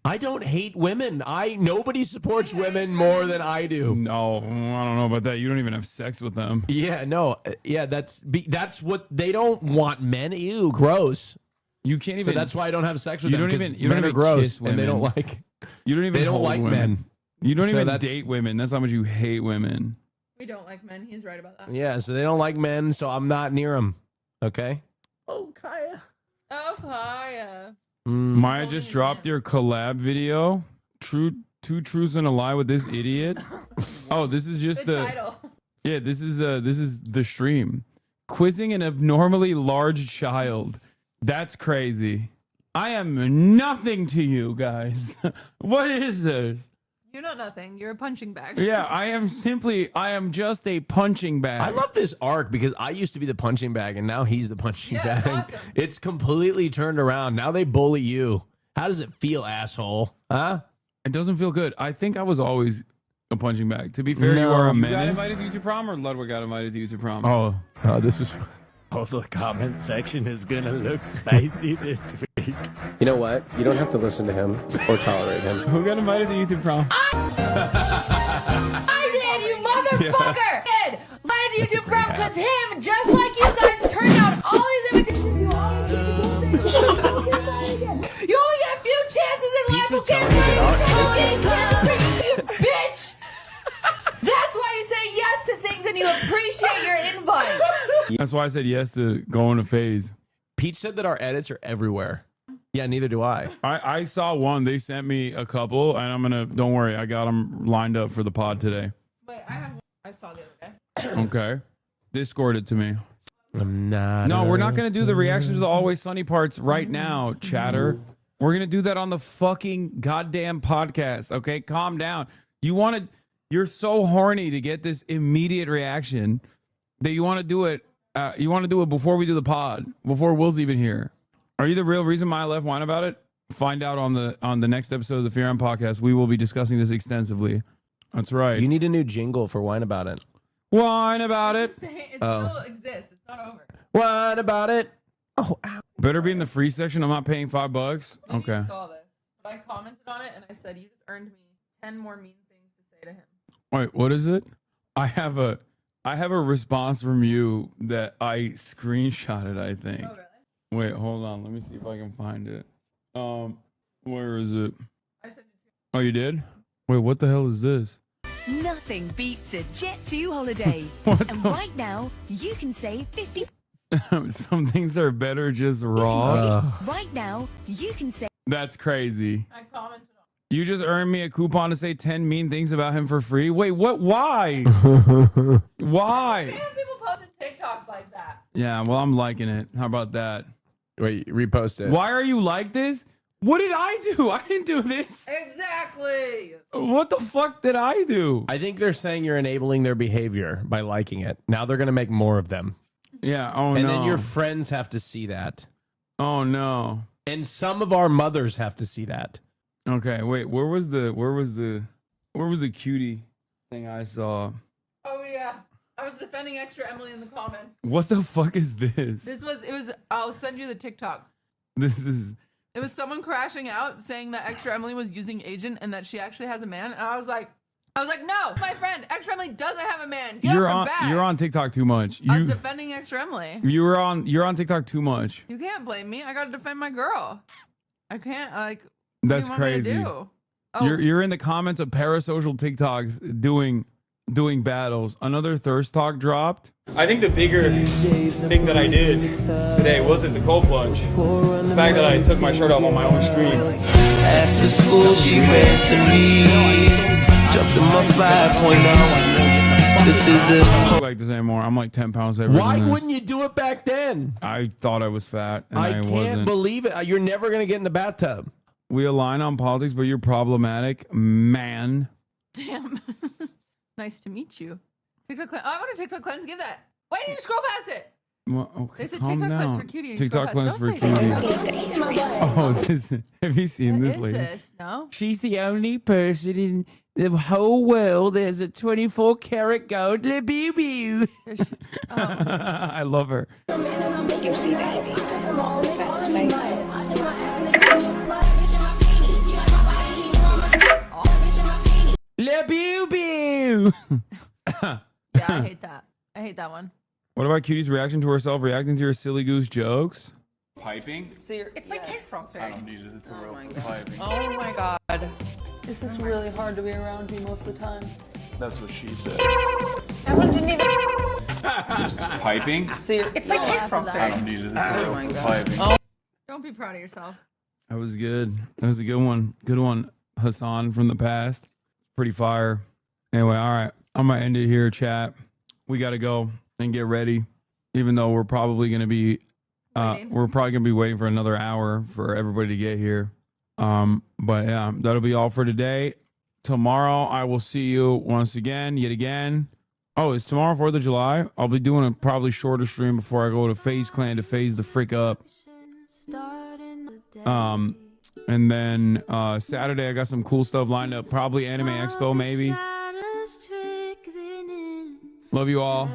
I don't hate women. Nobody supports women more than I do. No, I don't know about that. You don't even have sex with them. Yeah, no. Yeah, that's what they don't want. Men, ew, gross. You can't even. So that's why I don't have sex with You them. don't 'cause even. You don't men even are gross, kiss and they don't women. like. You don't even. They don't hold like women. men. You don't So even that's- date women. That's how much you hate women. We don't like men. He's right about that. Yeah, so they don't like men, so I'm not near them. Okay. Oh, Kaya. Oh, Kaya. Maya just dropped your collab video. Two truths and a lie with this idiot. Oh, this is just Good title. Yeah, this is the stream. Quizzing an abnormally large child. That's crazy. I am nothing to you guys. What is this? You're not nothing. You're a punching bag. Yeah, I am just a punching bag. I love this arc because I used to be the punching bag and now he's the punching bag. Awesome. It's completely turned around. Now they bully you. How does it feel, asshole? Huh? It doesn't feel good. I think I was always a punching bag. To be fair, No, you are a you menace. got Got invited to YouTube prom, or Ludwig got invited to YouTube prom? Oh, this was. Oh, the comment section is gonna look spicy this week. You know what? You don't have to listen to him or tolerate him. Who got invited to YouTube prom? I did, you motherfucker! Did invited to YouTube prom because him, just like you guys, turned out all these invitations. You only get a few chances in life. was telling me that You bitch! That's why you say yes to things and you appreciate your invites. That's why I said yes to go in a phase. Peach said that our edits are everywhere. Yeah, neither do I. I saw one. They sent me a couple, and I'm gonna. Don't worry, I got them lined up for the pod today. Wait, I saw the other day. Okay, Discord it to me. I'm not. No, we're not gonna do the reaction to the Always Sunny parts right now, chatter. We're gonna do that on the fucking goddamn podcast. Okay, calm down. You're so horny to get this immediate reaction that you want to do it. You want to do it before we do the pod, before Will's even here. Are you the real reason Maya left? Whine about it. Find out on the next episode of the Fear On podcast. We will be discussing this extensively. That's right. You need a new jingle for Whine About It. Whine about it. It still exists. It's not over. Whine about it. Oh, ow. Better be in the free section. I'm not paying $5. Maybe Okay. you saw this, but I commented on it and I said, you just earned me 10 more mean things to say to him. Wait, what is it? I have a response from you that I screenshotted, I think. Oh, really? Wait, hold on. Let me see if I can find it. Where is it? I sent it to you. Oh, you did? Wait, what the hell is this? Nothing beats a Jet2 holiday. And right now, you can save 50. Some things are better just raw. Right now, you can save. That's crazy. I commented on You just earned me a coupon to say 10 mean things about him for free. Wait, what? Why? Why? it. People posting TikToks like that. Yeah, well, I'm liking it. How about that? Wait, repost it. Why are you like this? What did I do? I didn't do this. Exactly. What the fuck did I do? I think they're saying you're enabling their behavior by liking it. Now they're going to make more of them. Yeah, oh no. And then your friends have to see that. Oh no. And some of our mothers have to see that. Okay, wait, where was the cutie thing I saw? Oh yeah. I was defending Extra Emily in the comments. What the fuck is this? It was I'll send you the TikTok. It was someone crashing out saying that Extra Emily was using agent and that she actually has a man. And I was like, no, my friend, Extra Emily doesn't have a man. Get off her back. You're on TikTok too much. I was defending Extra Emily. You're on TikTok too much. You can't blame me. I gotta defend my girl. I can't That's what do you want me to crazy. do? Oh. You're in the comments of parasocial TikToks doing battles. Another thirst talk dropped. I think the bigger thing that I did today wasn't the cold plunge. The fact that I took my shirt off on my own stream. After school, she ran to me, jumped in my 5.0. This is the. I don't like this anymore. I'm like 10 pounds heavier. Why wouldn't you do it back then? I thought I was fat, and I can't wasn't. believe it. You're never going to get in the bathtub. We align on politics, but you're problematic, man. Damn. Nice to meet you. TikTok cleanse. I want a TikTok cleanse. Give that. Why didn't you scroll past it? Well, okay, They said calm TikTok cleanse down. for cutie. TikTok cleanse for Don't say cutie. that. Oh, this. Have you seen What this is lady? this? No. She's the only person in the whole world that has a 24 karat gold libido. I love her. You see that, babes? Fastest face. Libido. Yeah, I hate that. I hate that one. What about Cutie's reaction to herself reacting to her silly goose jokes? Piping? It's like frosting. I don't need it. It's a real piping. Oh my god. This is really hard to be around you most of the time. That's what she said. Everyone didn't even. Piping? It's like frosting. I don't need it. It's a Oh real my God. piping. Don't be proud of yourself. That was good. That was a good one. Good one, Hassan from the past. Pretty fire. Anyway, all right. I'm going to end it here, chat. We got to go and get ready, even though we're probably going to be waiting for another hour for everybody to get here. But yeah, that'll be all for today. tomorrow I will see you once again, yet again. Oh, it's tomorrow 4th of July? I'll be doing a probably shorter stream before I go to FaZe Clan to phase the frick up. And then Saturday I got some cool stuff lined up. Probably Anime Expo, maybe. Love you all.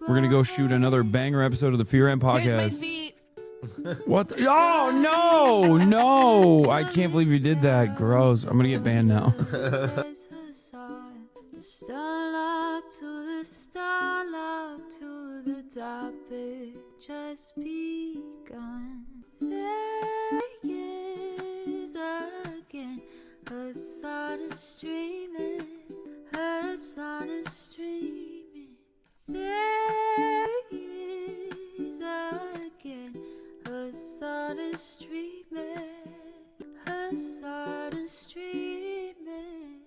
We're gonna go shoot another banger episode of the Fear End podcast. Here's my feet. What? Oh no! I can't believe you did that. Gross. I'm gonna get banned now. Starlock to the starlock to the topic just begun. There is again her sun is streaming, her sun is streaming. There is again her sun is streaming, her sun is streaming.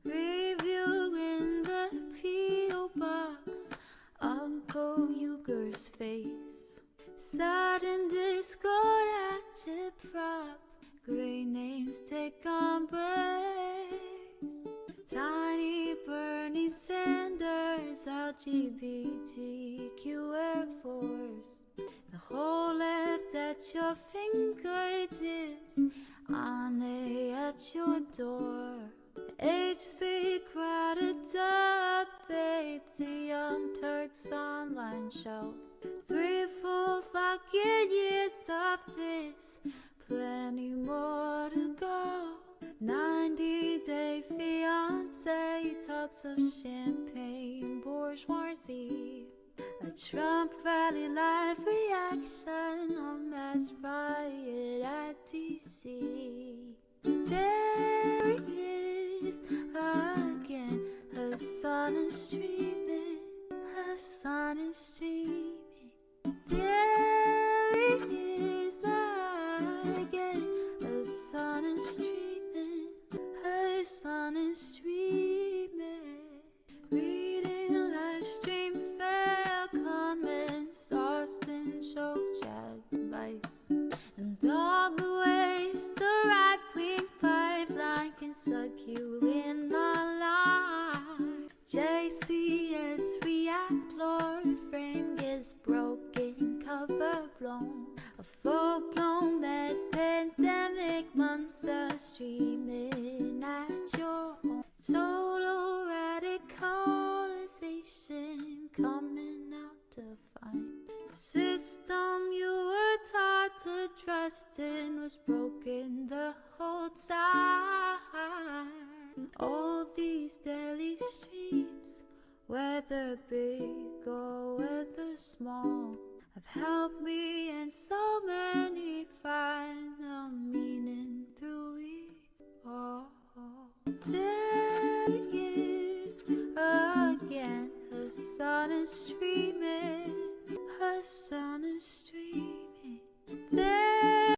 Reviewing the P.O. box, Uncle Uger's face. Sudden discord active prop, great names take on breaks. Tiny Bernie Sanders, LGBTQ Air Force. The whole left at your fingertips, Ane at your door. H3 crowded debate, the Young Turks online show. 3 full fucking years of this, plenty more to go. 90-day fiance talks of champagne bourgeoisie. A Trump rally live reaction, a mass riot at DC. There is again, her sun is streaming, her sun is streaming. There is again, her sun is streaming, her sun is streaming. Reading a live stream, fair comments, Austin show chat advice, and all the ways the right-wing pipeline can suck you in online. JCS react, Lord frame gets broken, cover blown. A full-blown mass pandemic monster streaming at your home. Total radicalization coming out to find. The system you were taught to trust in was broken the whole time. All these daily streams, whether big or whether small, have helped me and so many find the meaning through it all. There is again, her sun is streaming, her sun is streaming.